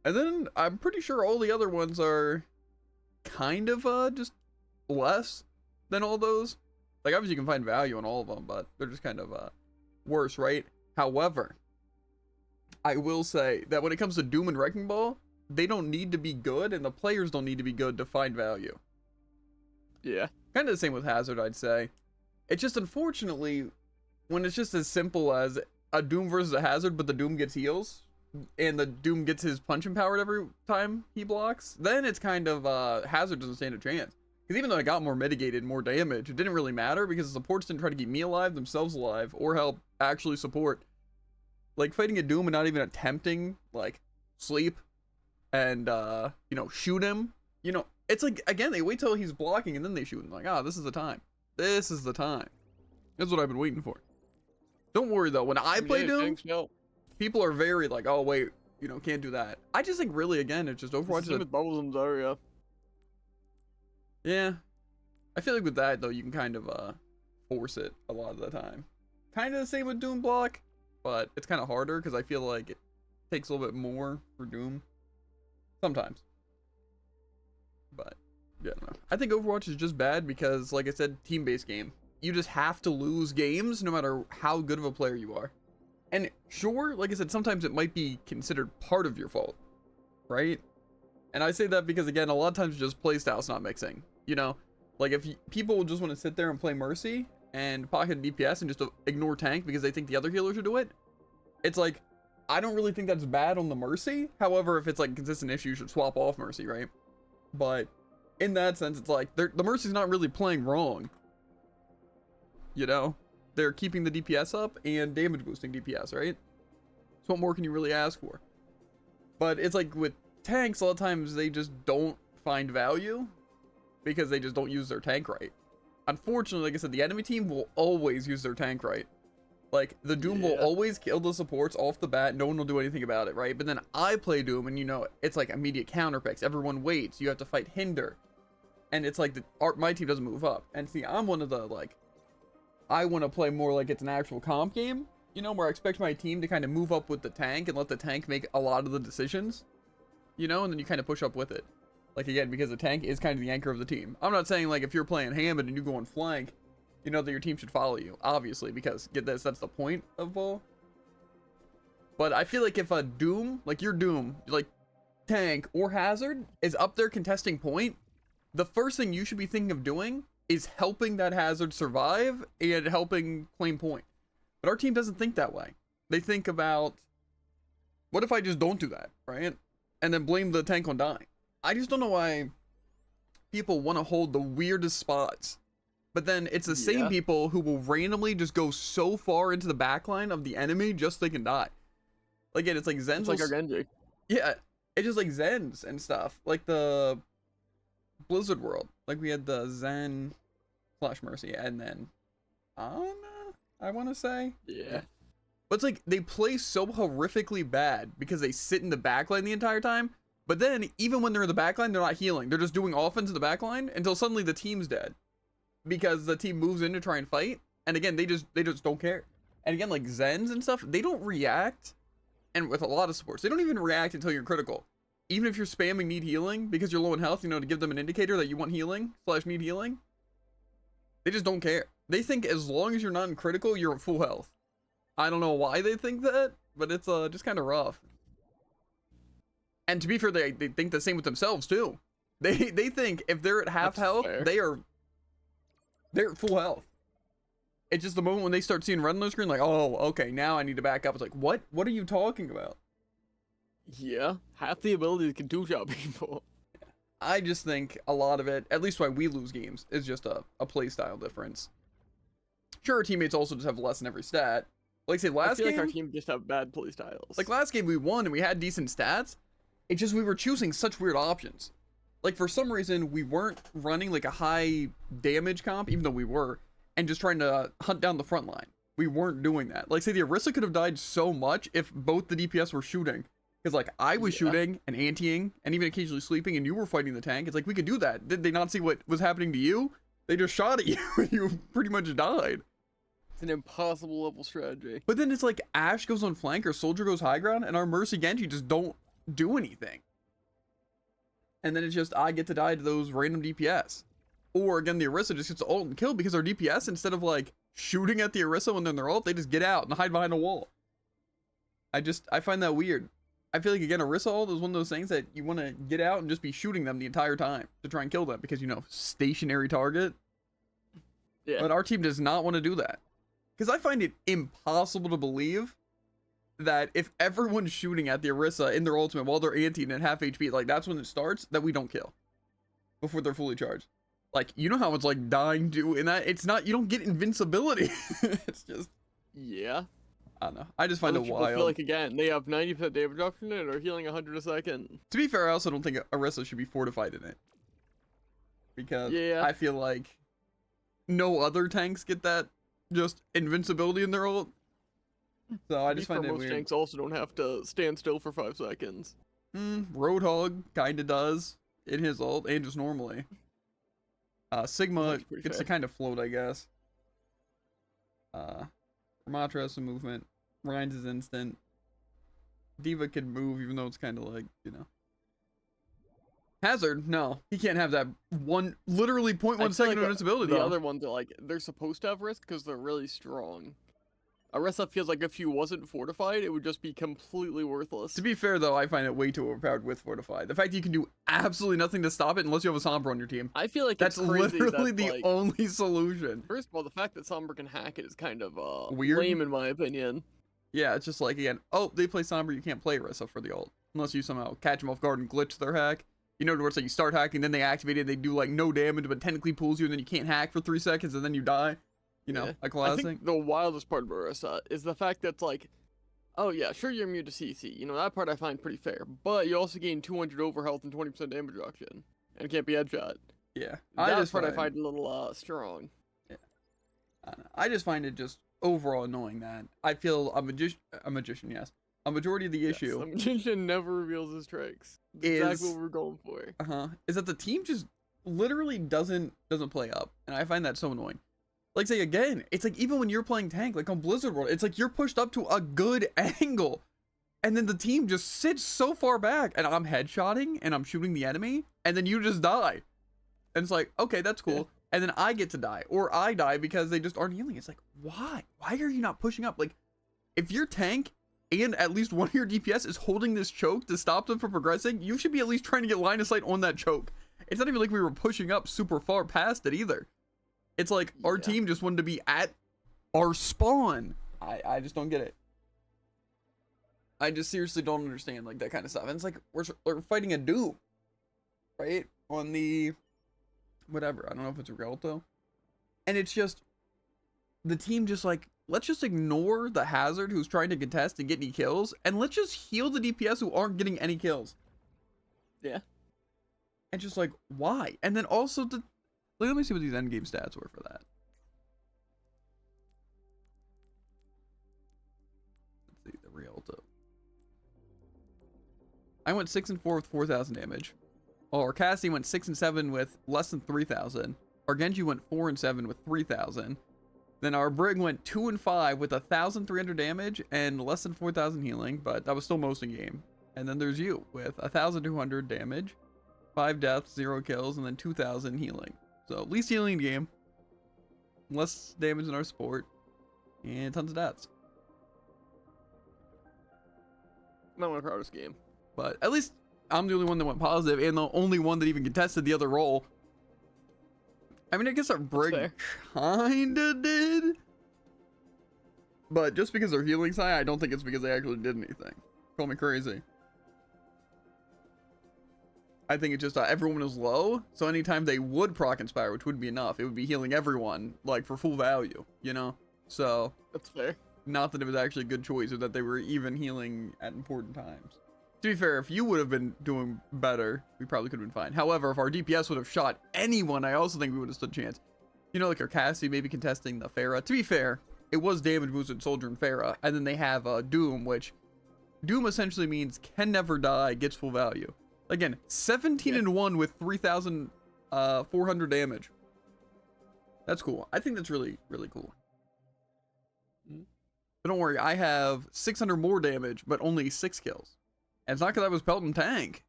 And then, I'm pretty sure all the other ones are kind of, just less than all those. Like, obviously, you can find value in all of them, but they're just kind of, worse, right? However, I will say that when it comes to Doom and Wrecking Ball, they don't need to be good, and the players don't need to be good to find value. Yeah. Kind of the same with Hazard, I'd say. It's just, unfortunately, when it's just as simple as a Doom versus a Hazard, but the Doom gets heals, and the Doom gets his punch empowered every time he blocks, then it's kind of, Hazard doesn't stand a chance. Because even though I got more mitigated, more damage, it didn't really matter because the supports didn't try to keep me alive, themselves alive, or help actually support. Like, fighting a Doom and not even attempting, like, sleep and, you know, shoot him, you know, it's like, again, they wait till he's blocking and then they shoot him. Like, this is the time. This is the time. That's what I've been waiting for. Don't worry, though. When I play Doom, thanks, no. people are very like, oh, wait, you know, can't do that. I just think, really, again, it's just Overwatch. Same with Bubbles and Zarya. Yeah. I feel like with that, though, you can kind of, force it a lot of the time. Kind of the same with Doom block, but it's kind of harder because I feel like it takes a little bit more for Doom. Sometimes. But, yeah, I don't know. I think Overwatch is just bad because, like I said, team-based game. You just have to lose games no matter how good of a player you are. And sure, like I said, sometimes it might be considered part of your fault, right? And I say that because, again, a lot of times just playstyle's not mixing, you know? Like, if people just want to sit there and play Mercy and pocket DPS and just ignore tank because they think the other healer should do it, it's like, I don't really think that's bad on the Mercy. However, if it's like a consistent issue, you should swap off Mercy, right? But in that sense, it's like the Mercy's not really playing wrong. You know, they're keeping the DPS up and damage boosting DPS, right? So what more can you really ask for? But it's like with tanks, a lot of times they just don't find value because they just don't use their tank right. Unfortunately, like I said, the enemy team will always use their tank right. Like, the Doom will always kill the supports off the bat. No one will do anything about it, right? But then I play Doom, and, you know, it's like immediate counter picks. Everyone waits. You have to fight Hinder. And it's like my team doesn't move up. And see, I'm one of the, like, I want to play more like it's an actual comp game, you know, where I expect my team to kind of move up with the tank and let the tank make a lot of the decisions, you know, and then you kind of push up with it. Like, again, because the tank is kind of the anchor of the team. I'm not saying, like, if you're playing Hammond and you go on flank, you know that your team should follow you, obviously, because, get this, that's the point of ball. But I feel like if a Doom, like your Doom, like tank or Hazard, is up there contesting point, the first thing you should be thinking of doing is helping that Hazard survive and helping claim point. But our team doesn't think that way. They think about, what if I just don't do that, right? And then blame the tank on dying. I just don't know why people want to hold the weirdest spots. But then it's the same people who will randomly just go so far into the backline of the enemy just so they can die. Like, again, it's like Zen's. It's like our Genji. Yeah, it's just like Zen's and stuff. Like the Blizzard world. Like, we had the Zen / Mercy and then Ana, I want to say. Yeah. But it's like they play so horrifically bad because they sit in the backline the entire time. But then, even when they're in the backline, they're not healing. They're just doing offense in the backline until suddenly the team's dead. Because the team moves in to try and fight. And again, they just don't care. And again, like Zens and stuff, they don't react. And with a lot of supports, they don't even react until you're critical. Even if you're spamming need healing because you're low in health, you know, to give them an indicator that you want healing / need healing. They just don't care. They think as long as you're not in critical, you're at full health. I don't know why they think that, but it's just kind of rough. And to be fair, they think the same with themselves too. They think if they're at half health, fair. they're at full health. It's just the moment when they start seeing red on the screen, like, oh, okay, now I need to back up. It's like, what? What are you talking about? Yeah, half the abilities can two-shot people. I just think a lot of it, at least why we lose games, is just a play style difference. Sure, our teammates also just have less in every stat. Like say I last feel game, like our team just have bad play styles. like last game we won and we had decent stats. It's just we were choosing such weird options. Like for some reason we weren't running like a high damage comp, even though we were, and just trying to hunt down the front line. We weren't doing that. Like say the Orisa could have died so much if both the DPS were shooting. Because like I was shooting and anteing and even occasionally sleeping and you were fighting the tank. It's like we could do that. Did they not see what was happening to you? They just shot at you and you pretty much died. It's an impossible level strategy. But then it's like Ashe goes on flank or Soldier goes high ground and our Mercy Genji just don't do anything. And then it's just I get to die to those random DPS. Or again, the Orisa just gets ult and killed because our DPS, instead of like shooting at the Orisa when they're in their ult, they just get out and hide behind a wall. I find that weird. I feel like again, Orisa ult is one of those things that you want to get out and just be shooting them the entire time to try and kill them because, you know, stationary target. Yeah. But our team does not want to do that. Because I find it impossible to believe that if everyone's shooting at the Orisa in their ultimate while they're anteing at half HP, like that's when it starts, that we don't kill before they're fully charged. Like, you know how it's like dying to in that? It's not, you don't get invincibility. It's just... Yeah. I don't know. I just find it People wild. feel like, again, they have 90% damage reduction and are healing 100 a second. To be fair, I also don't think Orisa should be fortified in it. Because I feel like no other tanks get that just invincibility in their ult. So I just find it most weird. tanks also don't have to stand still for 5 seconds. Roadhog kind of does in his ult and just normally. Sigma gets to kind of float, I guess. Ramatra has some movement. Ryan's is instant. Diva can move even though it's kind of like, you know. Hazard, no. He can't have that literally 0.1 second like invincibility the though. other ones are like, they're supposed to have risk because they're really strong. Orisa feels like if you wasn't fortified, it would just be completely worthless. To be fair though, I find it way too overpowered with fortified. The fact that you can do absolutely nothing to stop it unless you have a Sombra on your team. I feel like that's it's crazy literally that, the like, only solution. First of all, the fact that Sombra can hack it is kind of weird, lame in my opinion. Yeah, it's just like, again, oh, they play Sombra, you can't play Orisa for the ult unless you somehow catch them off guard and glitch their hack. You know, where it's like you start hacking, then they activate it, they do like no damage, but technically pulls you, and then you can't hack for 3 seconds, and then you die. You know, a classic. I think the wildest part of Orisa is the fact that it's like, oh yeah, sure you're immune to CC. You know, that part I find pretty fair. But you also gain 200 overhealth and 20% damage reduction. And can't be headshot. Yeah. That part I find a little strong. Yeah. I just find it just overall annoying that I feel a magician, yes. A majority of the issue. A magician never reveals his tricks. That's exactly what we're going for. Is that the team just literally doesn't play up. And I find that so annoying. Like, say, again, it's like, even when you're playing tank, like on Blizzard World, it's like you're pushed up to a good angle. And then the team just sits so far back. And I'm headshotting, and I'm shooting the enemy, and then you just die. And it's like, okay, that's cool. Yeah. And then I get to die. Or I die because they just aren't healing. It's like, why? Why are you not pushing up? Like, if your tank and at least one of your DPS is holding this choke to stop them from progressing, you should be at least trying to get line of sight on that choke. It's not even like we were pushing up super far past it either. It's like our team just wanted to be at our spawn. I just don't get it. I just seriously don't understand like that kind of stuff. And it's like we're fighting a Doom, right? On the whatever. I don't know if it's Rialto. And it's just the team just like, let's just ignore the Hazard who's trying to contest and get any kills, and let's just heal the DPS who aren't getting any kills. Yeah. And just like, why? And then also let me see what these endgame stats were for that. Let's see, the Rialto. I went 6 and 4 with 4,000 damage. Or Cassie went 6 and 7 with less than 3,000. Our Genji went 4 and 7 with 3,000. Then our Brig went 2 and 5 with 1,300 damage and less than 4,000 healing, but that was still most in game. And then there's you with 1,200 damage, 5 deaths, 0 kills, and then 2,000 healing. So least healing in the game, less damage in our support, and tons of deaths. Not my proudest game. But at least I'm the only one that went positive and the only one that even contested the other role. I mean, I guess our Brig kinda did. But just because they're healing high, I don't think it's because they actually did anything. Call me crazy. I think it's just everyone was low, so anytime they would proc Inspire, which would be enough, it would be healing everyone, like, for full value, you know? So, That's fair. not that it was actually a good choice, or that they were even healing at important times. To be fair, if you would have been doing better, we probably could have been fine. However, if our DPS would have shot anyone, I also think we would have stood a chance. You know, like our Cassie maybe contesting the Pharah. To be fair, it was damage boosted Soldier and Pharah, and then they have Doom, which Doom essentially means can never die, gets full value. Again, 17 and 1 with 3,400 damage. That's cool. I think that's really, really cool. But don't worry, I have 600 more damage, but only 6 kills. And it's not because I was pelting tank.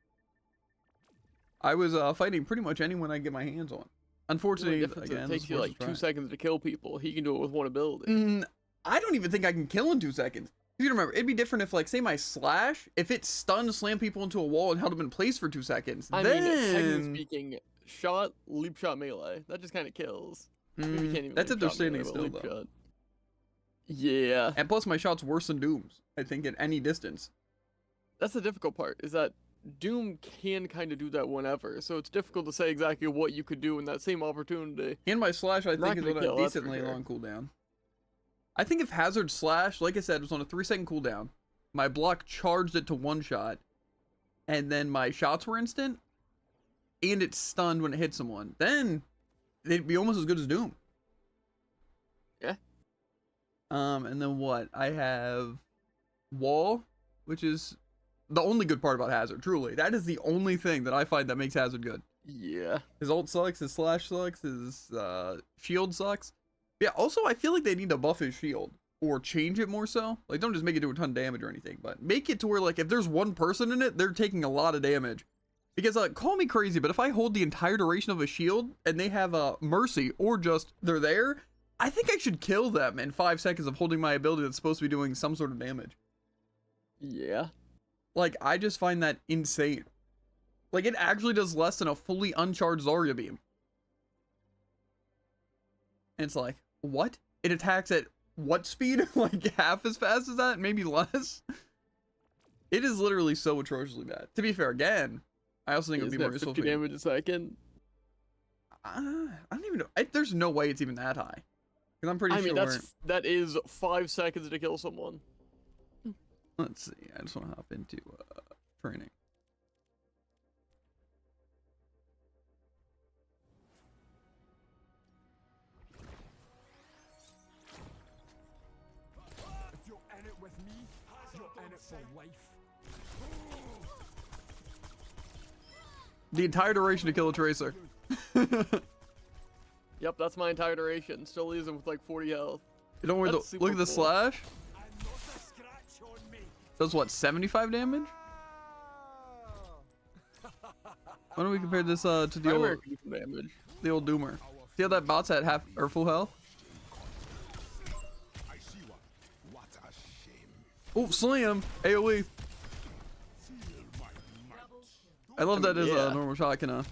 I was fighting pretty much anyone I get my hands on. Unfortunately, again, it takes you like 2 seconds to kill people. He can do it with one ability. I don't even think I can kill in 2 seconds. You remember, it'd be different if, like, say my slash, if it stunned, slammed people into a wall and held them in place for 2 seconds. I mean, technically speaking, shot, leap shot, melee. That just kind of kills. That's if they're standing still, though. Shot. Yeah. And plus, my shot's worse than Doom's, I think, at any distance. That's the difficult part, is that Doom can kind of do that whenever, so it's difficult to say exactly what you could do in that same opportunity. And my slash, I think, is on a decently long cooldown. I think if Hazard slash, like I said, was on a 3-second cooldown, my block charged it to 1 shot, and then my shots were instant, and it stunned when it hit someone, then they'd be almost as good as Doom. Yeah. And then what? I have Wall, which is the only good part about Hazard, truly. That is the only thing that I find that makes Hazard good. Yeah. His ult sucks, his slash sucks, his shield sucks. Yeah, also, I feel like they need to buff his shield. Or change it more so. Like, don't just make it do a ton of damage or anything. But make it to where, like, if there's one person in it, they're taking a lot of damage. Because, call me crazy, but if I hold the entire duration of a shield, and they have Mercy, or just they're there, I think I should kill them in 5 seconds of holding my ability that's supposed to be doing some sort of damage. Yeah. Like, I just find that insane. Like, it actually does less than a fully uncharged Zarya beam. And it's like, what? It attacks at what speed? Like, half as fast as that? Maybe less? It is literally so atrociously bad. To be fair, again, I also think it would be more useful for damage a second. I don't even know. There's no way it's even that high. Because I'm pretty sure. I mean, that is 5 seconds to kill someone. Let's see. I just want to hop into training. If you're in it with me, you're in it for life. The entire duration to kill a Tracer. Yep, that's my entire duration. Still losing with like 40 health. Don't worry, look at the slash. And not a scratch on me. Does what, 75 damage? Why don't we compare this to the old Doomer? See how that bot's at half or full health? I see one. What a shame. Oh, slam! AoE. Feel my might. I love that as a normal shot can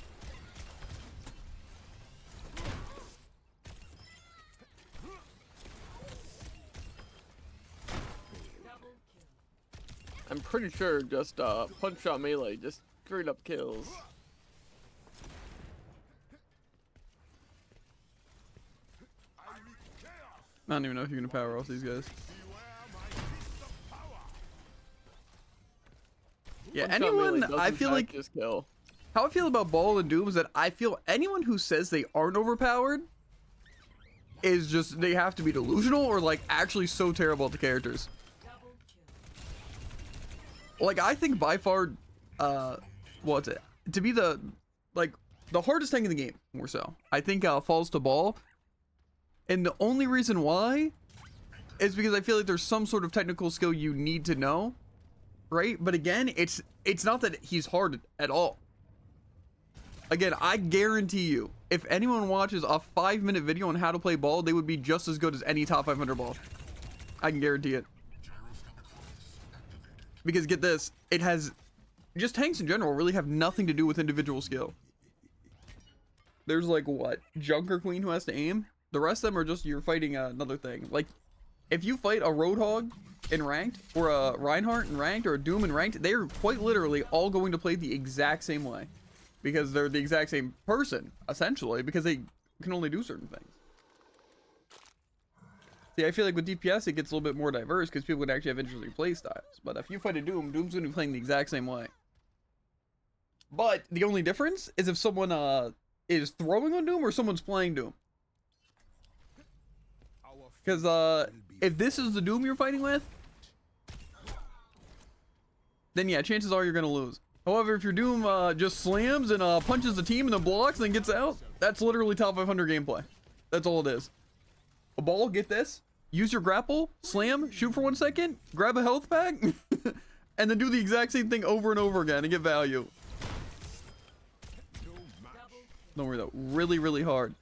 I'm pretty sure just punch shot melee just straight up kills. I don't even know if you're gonna power off these guys. Yeah, anyone, I feel like, just kill. How I feel about Ball and Doom is that I feel anyone who says they aren't overpowered is just, they have to be delusional or like actually so terrible at the characters. Like, I think by far what's it? To be the hardest tank in the game, more so. I think falls to ball. And the only reason why is because I feel like there's some sort of technical skill you need to know, right? But again, it's not that he's hard at all. Again, I guarantee you, if anyone watches a 5-minute video on how to play ball, they would be just as good as any top 500 ball. I can guarantee it. Because get this, it has, just tanks in general really have nothing to do with individual skill. There's like what, Junker Queen who has to aim? The rest of them are just, you're fighting another thing. Like, if you fight a Roadhog in ranked, or a Reinhardt in ranked, or a Doom in ranked, they are quite literally all going to play the exact same way. Because they're the exact same person, essentially, because they can only do certain things. See, I feel like with DPS, it gets a little bit more diverse, because people can actually have interesting play styles. But if you fight a Doom, Doom's going to be playing the exact same way. But the only difference is if someone is throwing on Doom, or someone's playing Doom. Because if this is the Doom you're fighting with, then yeah, chances are you're going to lose. However, if your Doom just slams and punches the team and then blocks and then gets out, that's literally top 500 gameplay. That's all it is. A ball, get this, use your grapple, slam, shoot for 1 second, grab a health pack, and then do the exact same thing over and over again and get value. Don't worry though, really, really hard.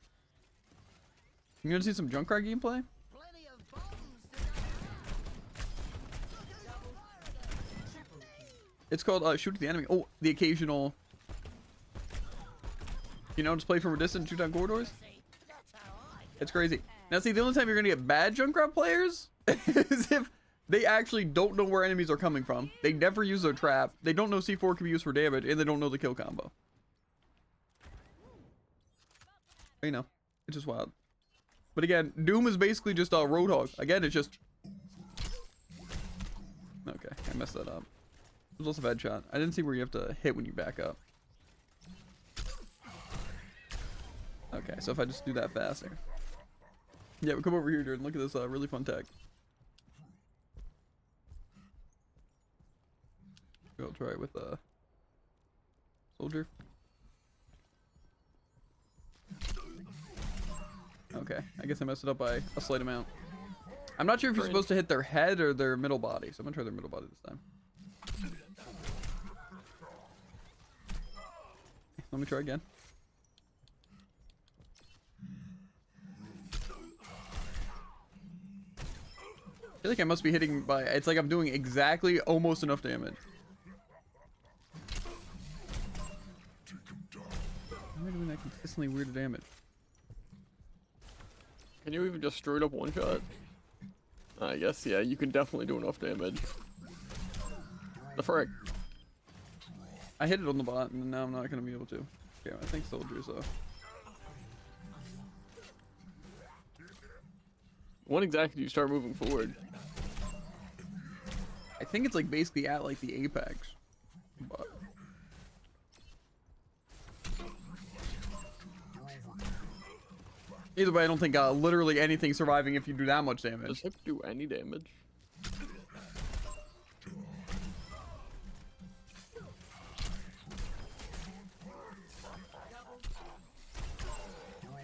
You gonna see some Junkrat gameplay? Plenty of bombs to It's called shoot at the enemy. Oh, the occasional. You know, just play from a distance, shoot down corridors. It's crazy. Now, see, the only time you're gonna get bad Junkrat players is if they actually don't know where enemies are coming from. They never use their trap. They don't know C4 can be used for damage, and they don't know the kill combo. You know, it's just wild. But again, Doom is basically just a Roadhog. Again, it's just. Okay, I messed that up. It was also a bad shot. I didn't see where you have to hit when you back up. Okay, so if I just do that faster. Yeah, we come over here, Jordan. Look at this really fun tech. I'll try it with a soldier. Okay, I guess I messed it up by a slight amount. I'm not sure if you're supposed to hit their head or their middle body, so I'm gonna try their middle body this time. Let me try again. I feel like I must be hitting by, it's like I'm doing exactly almost enough damage. How am I doing that consistently weird damage? Can you even just straight up one shot? I guess, yeah, you can definitely do enough damage. The frick. I hit it on the bot, and now I'm not gonna be able to. Okay, I think soldiers though. When exactly do you start moving forward? I think it's like basically at like the apex. But either way, I don't think literally anything surviving if you do that much damage. Does Hip do any damage?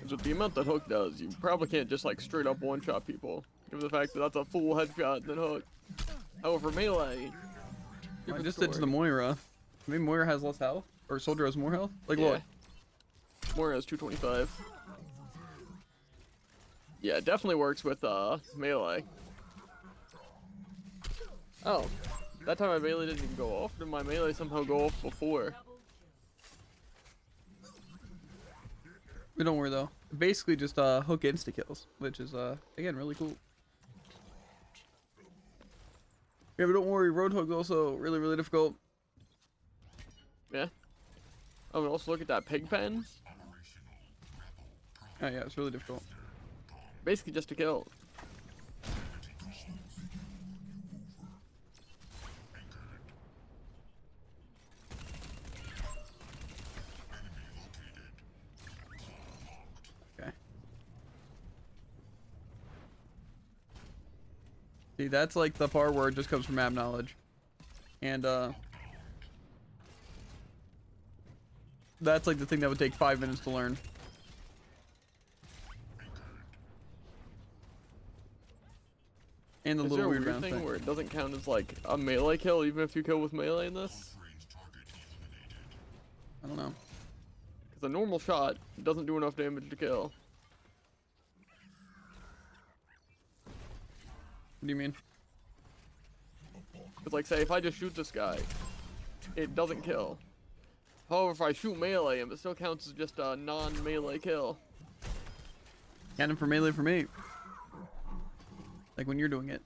With the amount that Hook does, you probably can't just like straight up one-shot people. Given the fact that that's a full headshot and then Hook. However, melee. I just did to the Moira. Maybe Moira has less health? Or Soldier has more health? Like what? Moira has 225. Yeah, it definitely works with melee. Oh. That time my melee didn't even go off. Did my melee somehow go off before? But don't worry though. Basically just Hook insta kills, which is again really cool. Yeah, but don't worry, Roadhog's also really, really difficult. Yeah. Oh, and also look at that pig pen. Oh yeah, it's really difficult. Basically just a kill. Okay. See, that's like the part where it just comes from map knowledge. And That's like the thing that would take 5 minutes to learn. And the Is there little a weird weird round thing thing. where it doesn't count as like a melee kill even if you kill with melee in this? I don't know. Because a normal shot doesn't do enough damage to kill. What do you mean? Because like say if I just shoot this guy, it doesn't kill. However, if I shoot melee him, it still counts as just a non-melee kill. Cannon for melee for me. Like when you're doing it.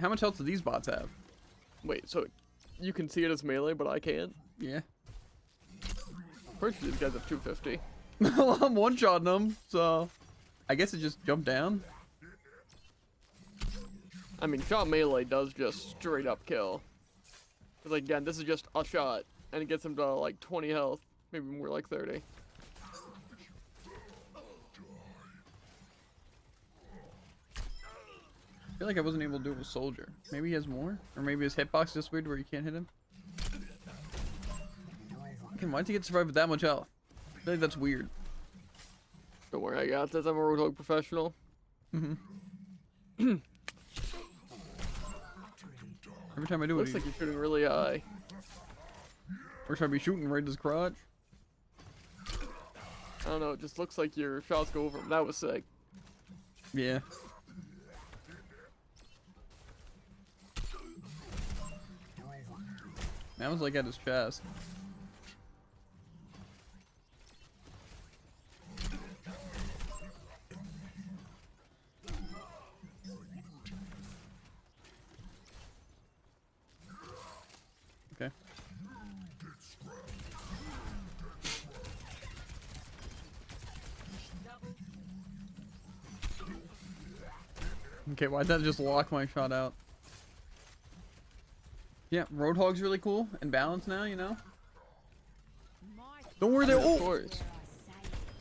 How much health do these bots have? Wait, so you can see it as melee, but I can't? Yeah. Pretty sure these guys have 250. Well, I'm one-shotting them, so I guess it just jumped down. I mean, shot melee does just straight up kill. Because like, again, this is just a shot, and it gets him to like 20 health, maybe more like 30. I feel like I wasn't able to do it with Soldier. Maybe he has more? Or maybe his hitbox is just weird where you can't hit him? Okay, why'd he get to survive with that much health? I feel like that's weird. Don't worry, I got this. I'm a Roadhog professional. Mm-hmm. Every time I do Looks it, like you're shooting really high. or should I be shooting right in his crotch? I don't know, it just looks like your shots go over him. That was sick. Yeah. That was like at his chest. Okay. Okay, why'd that just lock my shot out? Yeah, Roadhog's really cool and balanced now, you know? Don't worry there. Of Oh! course.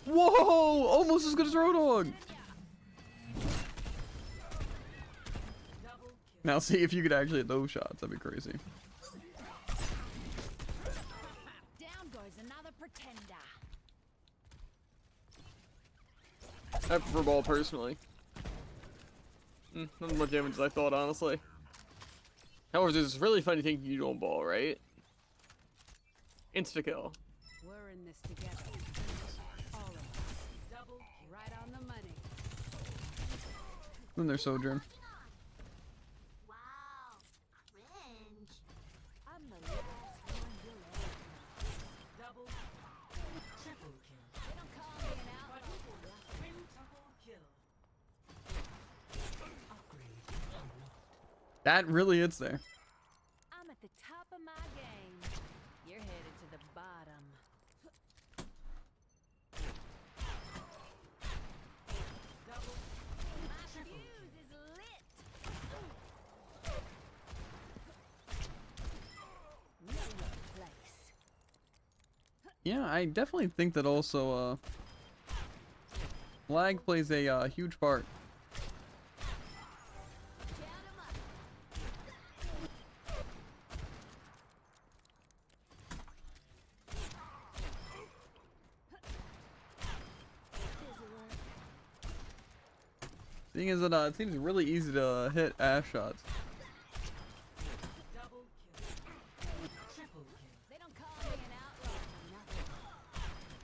Whoa! Almost as good as Roadhog! Now see if you could actually hit those shots. That'd be crazy. Down goes another pretender. I prefer ball personally. Not as much damage as I thought, honestly. However, there's this really funny thing you do on ball, right? Insta-kill. We're in this together. All of us. Double right on the money. Then there's Sojourn. Wow, cringe. I'm the last one you'll ever cross. Double, triple kill. They don't call me an outlaw. Quintuple kill. Upgrade unlocked. That really is there. I'm at the top of my game. You're headed to the bottom. Double, My triple fuse is lit. no place. Yeah, I definitely think that also, lag plays a huge part. Count 'em up. Thing is that it seems really easy to hit ass shots. Double kill. Triple kill. They don't call me an outlaw for nothing.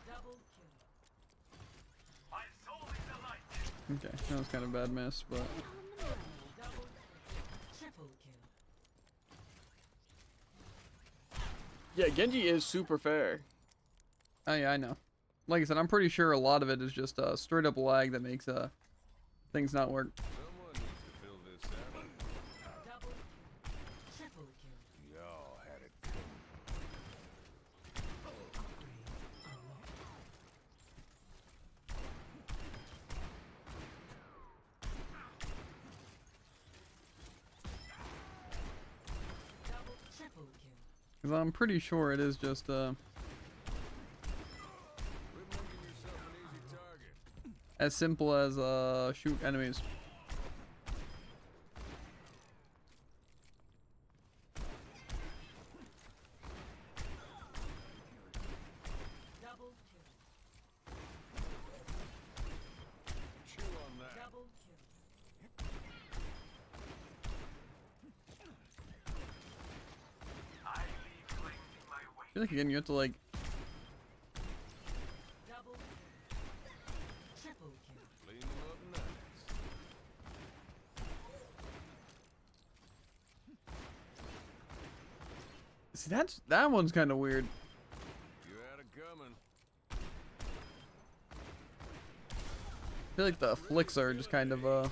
Double kill. I'm solving the light. Okay, that was kind of a bad miss, but... On the money. Double kill. Triple kill. Yeah, Genji is super fair. Oh yeah, I know. Like I said, I'm pretty sure a lot of it is just straight up lag that makes things not work. Someone needs to fill this out. Double kill. Triple kill. Y'all had it. Upgrade unlocked. Double, triple kill. Because I'm pretty sure it is just Quit making yourself an easy target. as simple as shoot enemies. feel like again you have to like. Double kill. Triple kill. Clean them up nice. See, that one's kind of weird. You had it coming. I feel like the flicks are just kind of Double kill.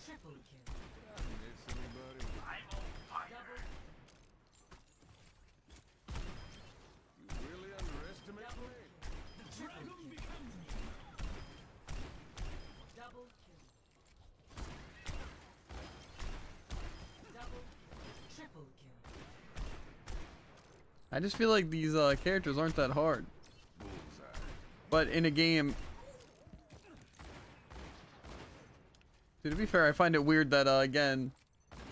Triple kill. Miss anybody? Double. You really underestimate me? Triple kill. Double kill. Double kill. Triple kill. I just feel like these characters aren't that hard. Bullseye. But in a game, to be fair, I find it weird that again,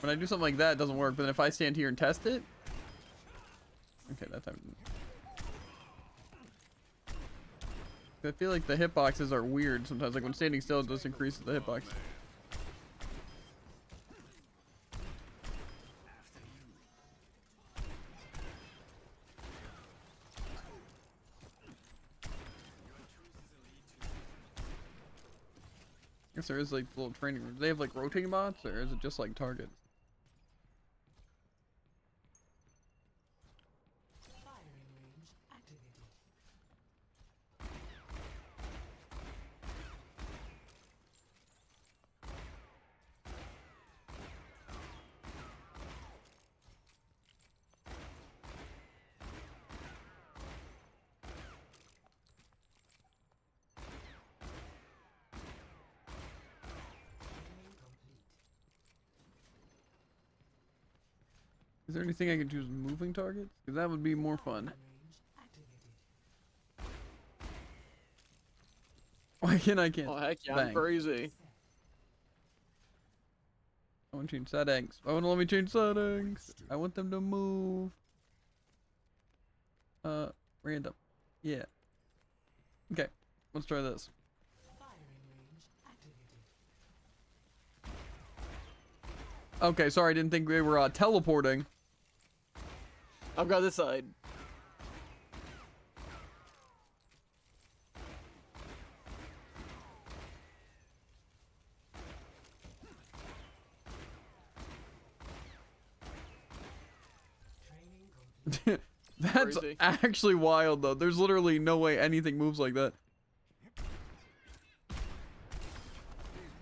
when I do something like that, it doesn't work. But then if I stand here and test it, okay, that time. I feel like the hitboxes are weird sometimes. Like when standing still, it just increases the hitbox. I guess there is like little training rooms. Do they have like rotating bots, or is it just like targets? Firing range activated. Training complete. Is there anything I can choose moving targets? Because that would be more fun. Range activated. Why can't I can't? Oh heck yeah, Bang. I'm crazy. I want to change settings. I want to let me change settings. I want them to move. Random. Yeah. Okay, let's try this. Firing range activated. Okay, sorry, I didn't think they were teleporting. I've got this side. Training complete. That's Crazy. actually wild, though. There's literally no way anything moves like that. These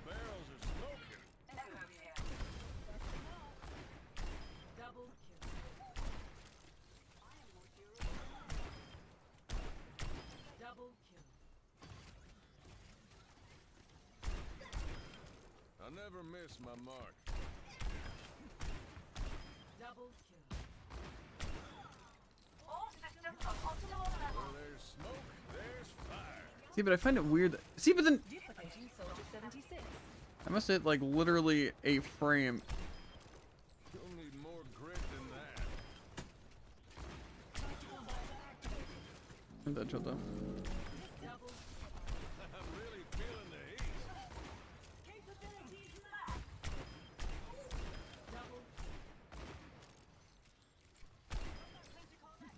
barrels are smoking. Echo here. Double kill. Double kill. I never miss my mark. Double kill. All systems are optimal level. Where there's smoke, there's fire. See, but I find it weird. See, but then Duplicating soldier 76. I must hit like literally a frame. You'll need more grit than that. That shut down. Double I'm really feeling the heat. capabilities Double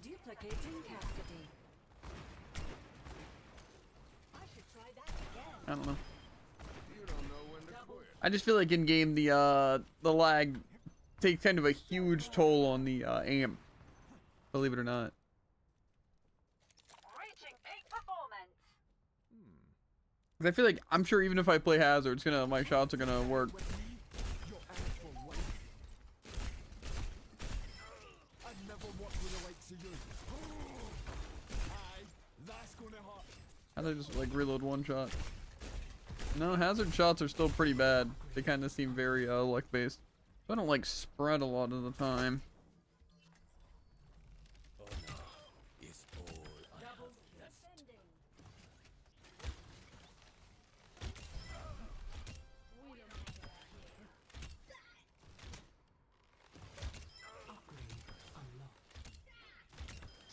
duplicating Cassidy. I should try that again. I don't know. You don't know when to quit. I just feel like in game the lag takes kind of a huge toll on the aim. Believe it or not. Reaching peak performance. 'Cause I feel like I'm sure even if I play Hazard, my shots are gonna work. With me, you're out for life. I've never worked with the likes of you. Aye, that's gonna hurt. How do I just like reload one shot? No, Hazard shots are still pretty bad. They kind of seem very luck based. So I don't like spread a lot of the time. It's all Double kill. Upgrade unlocked.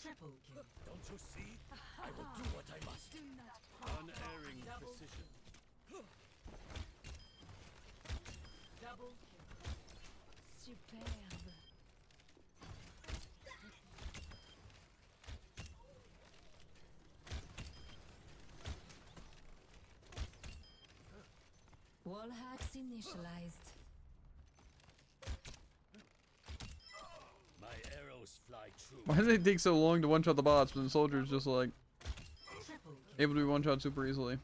Triple kill. Don't you see? I will do what I must. Unerring precision. Double kill. Superbe. Wall hacks initialized. My arrows fly true. Why do they take so long to one-shot the bots, but the soldiers just like Triple kill. able to be one-shot super easily?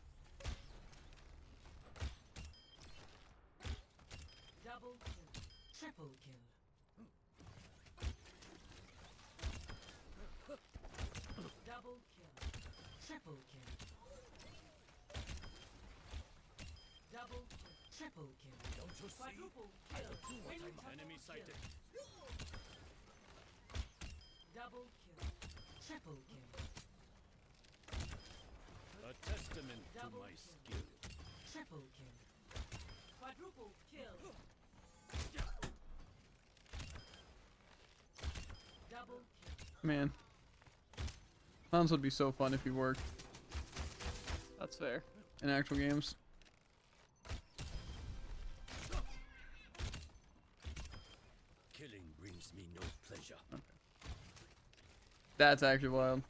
Double kill. Triple kill. Double kill. Triple kill. Double kill. Triple kill. Don't you see? Quadruple I kill. will do what I must. Quintuple Enemy sighted. kill. Double kill. Triple kill. A testament to Double my kill. skill. Triple kill. Quadruple kill. Double kill. Man. Hans would be so fun if he worked That's fair. in actual games. Killing brings me no pleasure. That's actually wild.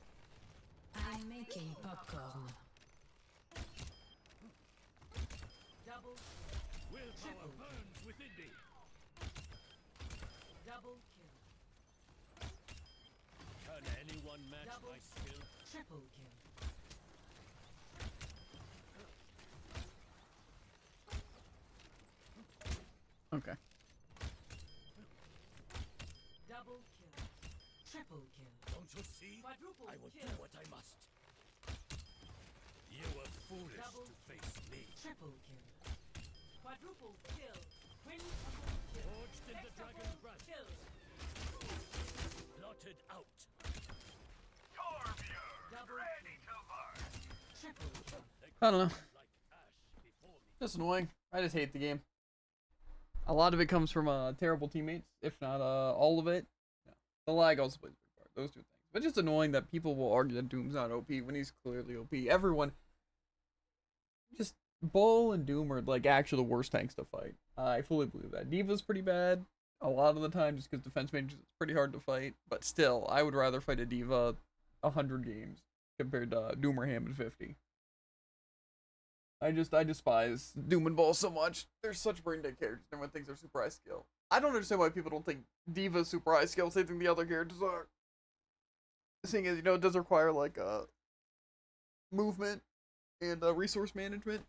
I'm making popcorn. Double kill. Willpower burns within me. Double kill. Can anyone match Double my skill? Triple kill. Okay. Double kill. Triple kill. Don't you see? Quadruple I will kill. do what I must. You were foolish Double to face me. Triple kill. Quadruple kill. Quintuple kill. Forged in the dragon's breath. Kill. Blotted out. Double kill. Triple kill. I don't know. Like ash before me. Just annoying. I just hate the game. A lot of it comes from terrible teammates, if not all of it. Yeah. The lag also plays a big part. Those two things. But just annoying that people will argue that Doom's not OP when he's clearly OP. Everyone, just Bull and Doom are like actually the worst tanks to fight. I fully believe that. D.Va's pretty bad a lot of the time just because defense mages is pretty hard to fight. But still, I would rather fight a D.Va 100 games compared to Doom or Ham in 50. I despise Doom and Bull so much. They're such brain dead characters. Everyone thinks they're super high skill. I don't understand why people don't think D.Va's super high skill. They think the other characters are. The thing is, you know, it does require like movement and resource management.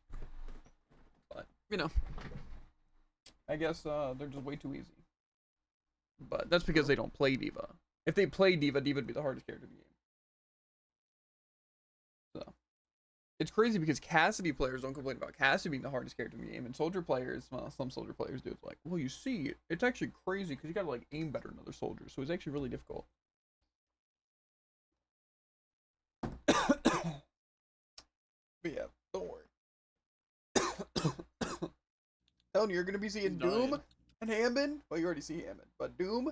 But you know, I guess they're just way too easy. But that's because they don't play D.Va. If they play D.Va, D.Va would be the hardest character in the game. So. It's crazy because Cassidy players don't complain about Cassidy being the hardest character in the game, and Soldier players, well, some Soldier players do. It's like, well, you see, it's actually crazy because you gotta like aim better than other soldiers, so it's actually really difficult. But yeah, don't worry. Telling you, you're gonna be seeing Doom and Hammond. Well, you already see Hammond, but Doom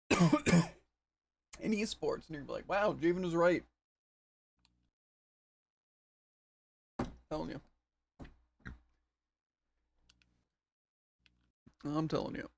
and esports, and you're gonna be like, wow, Javen was right. Telling you. I'm telling you.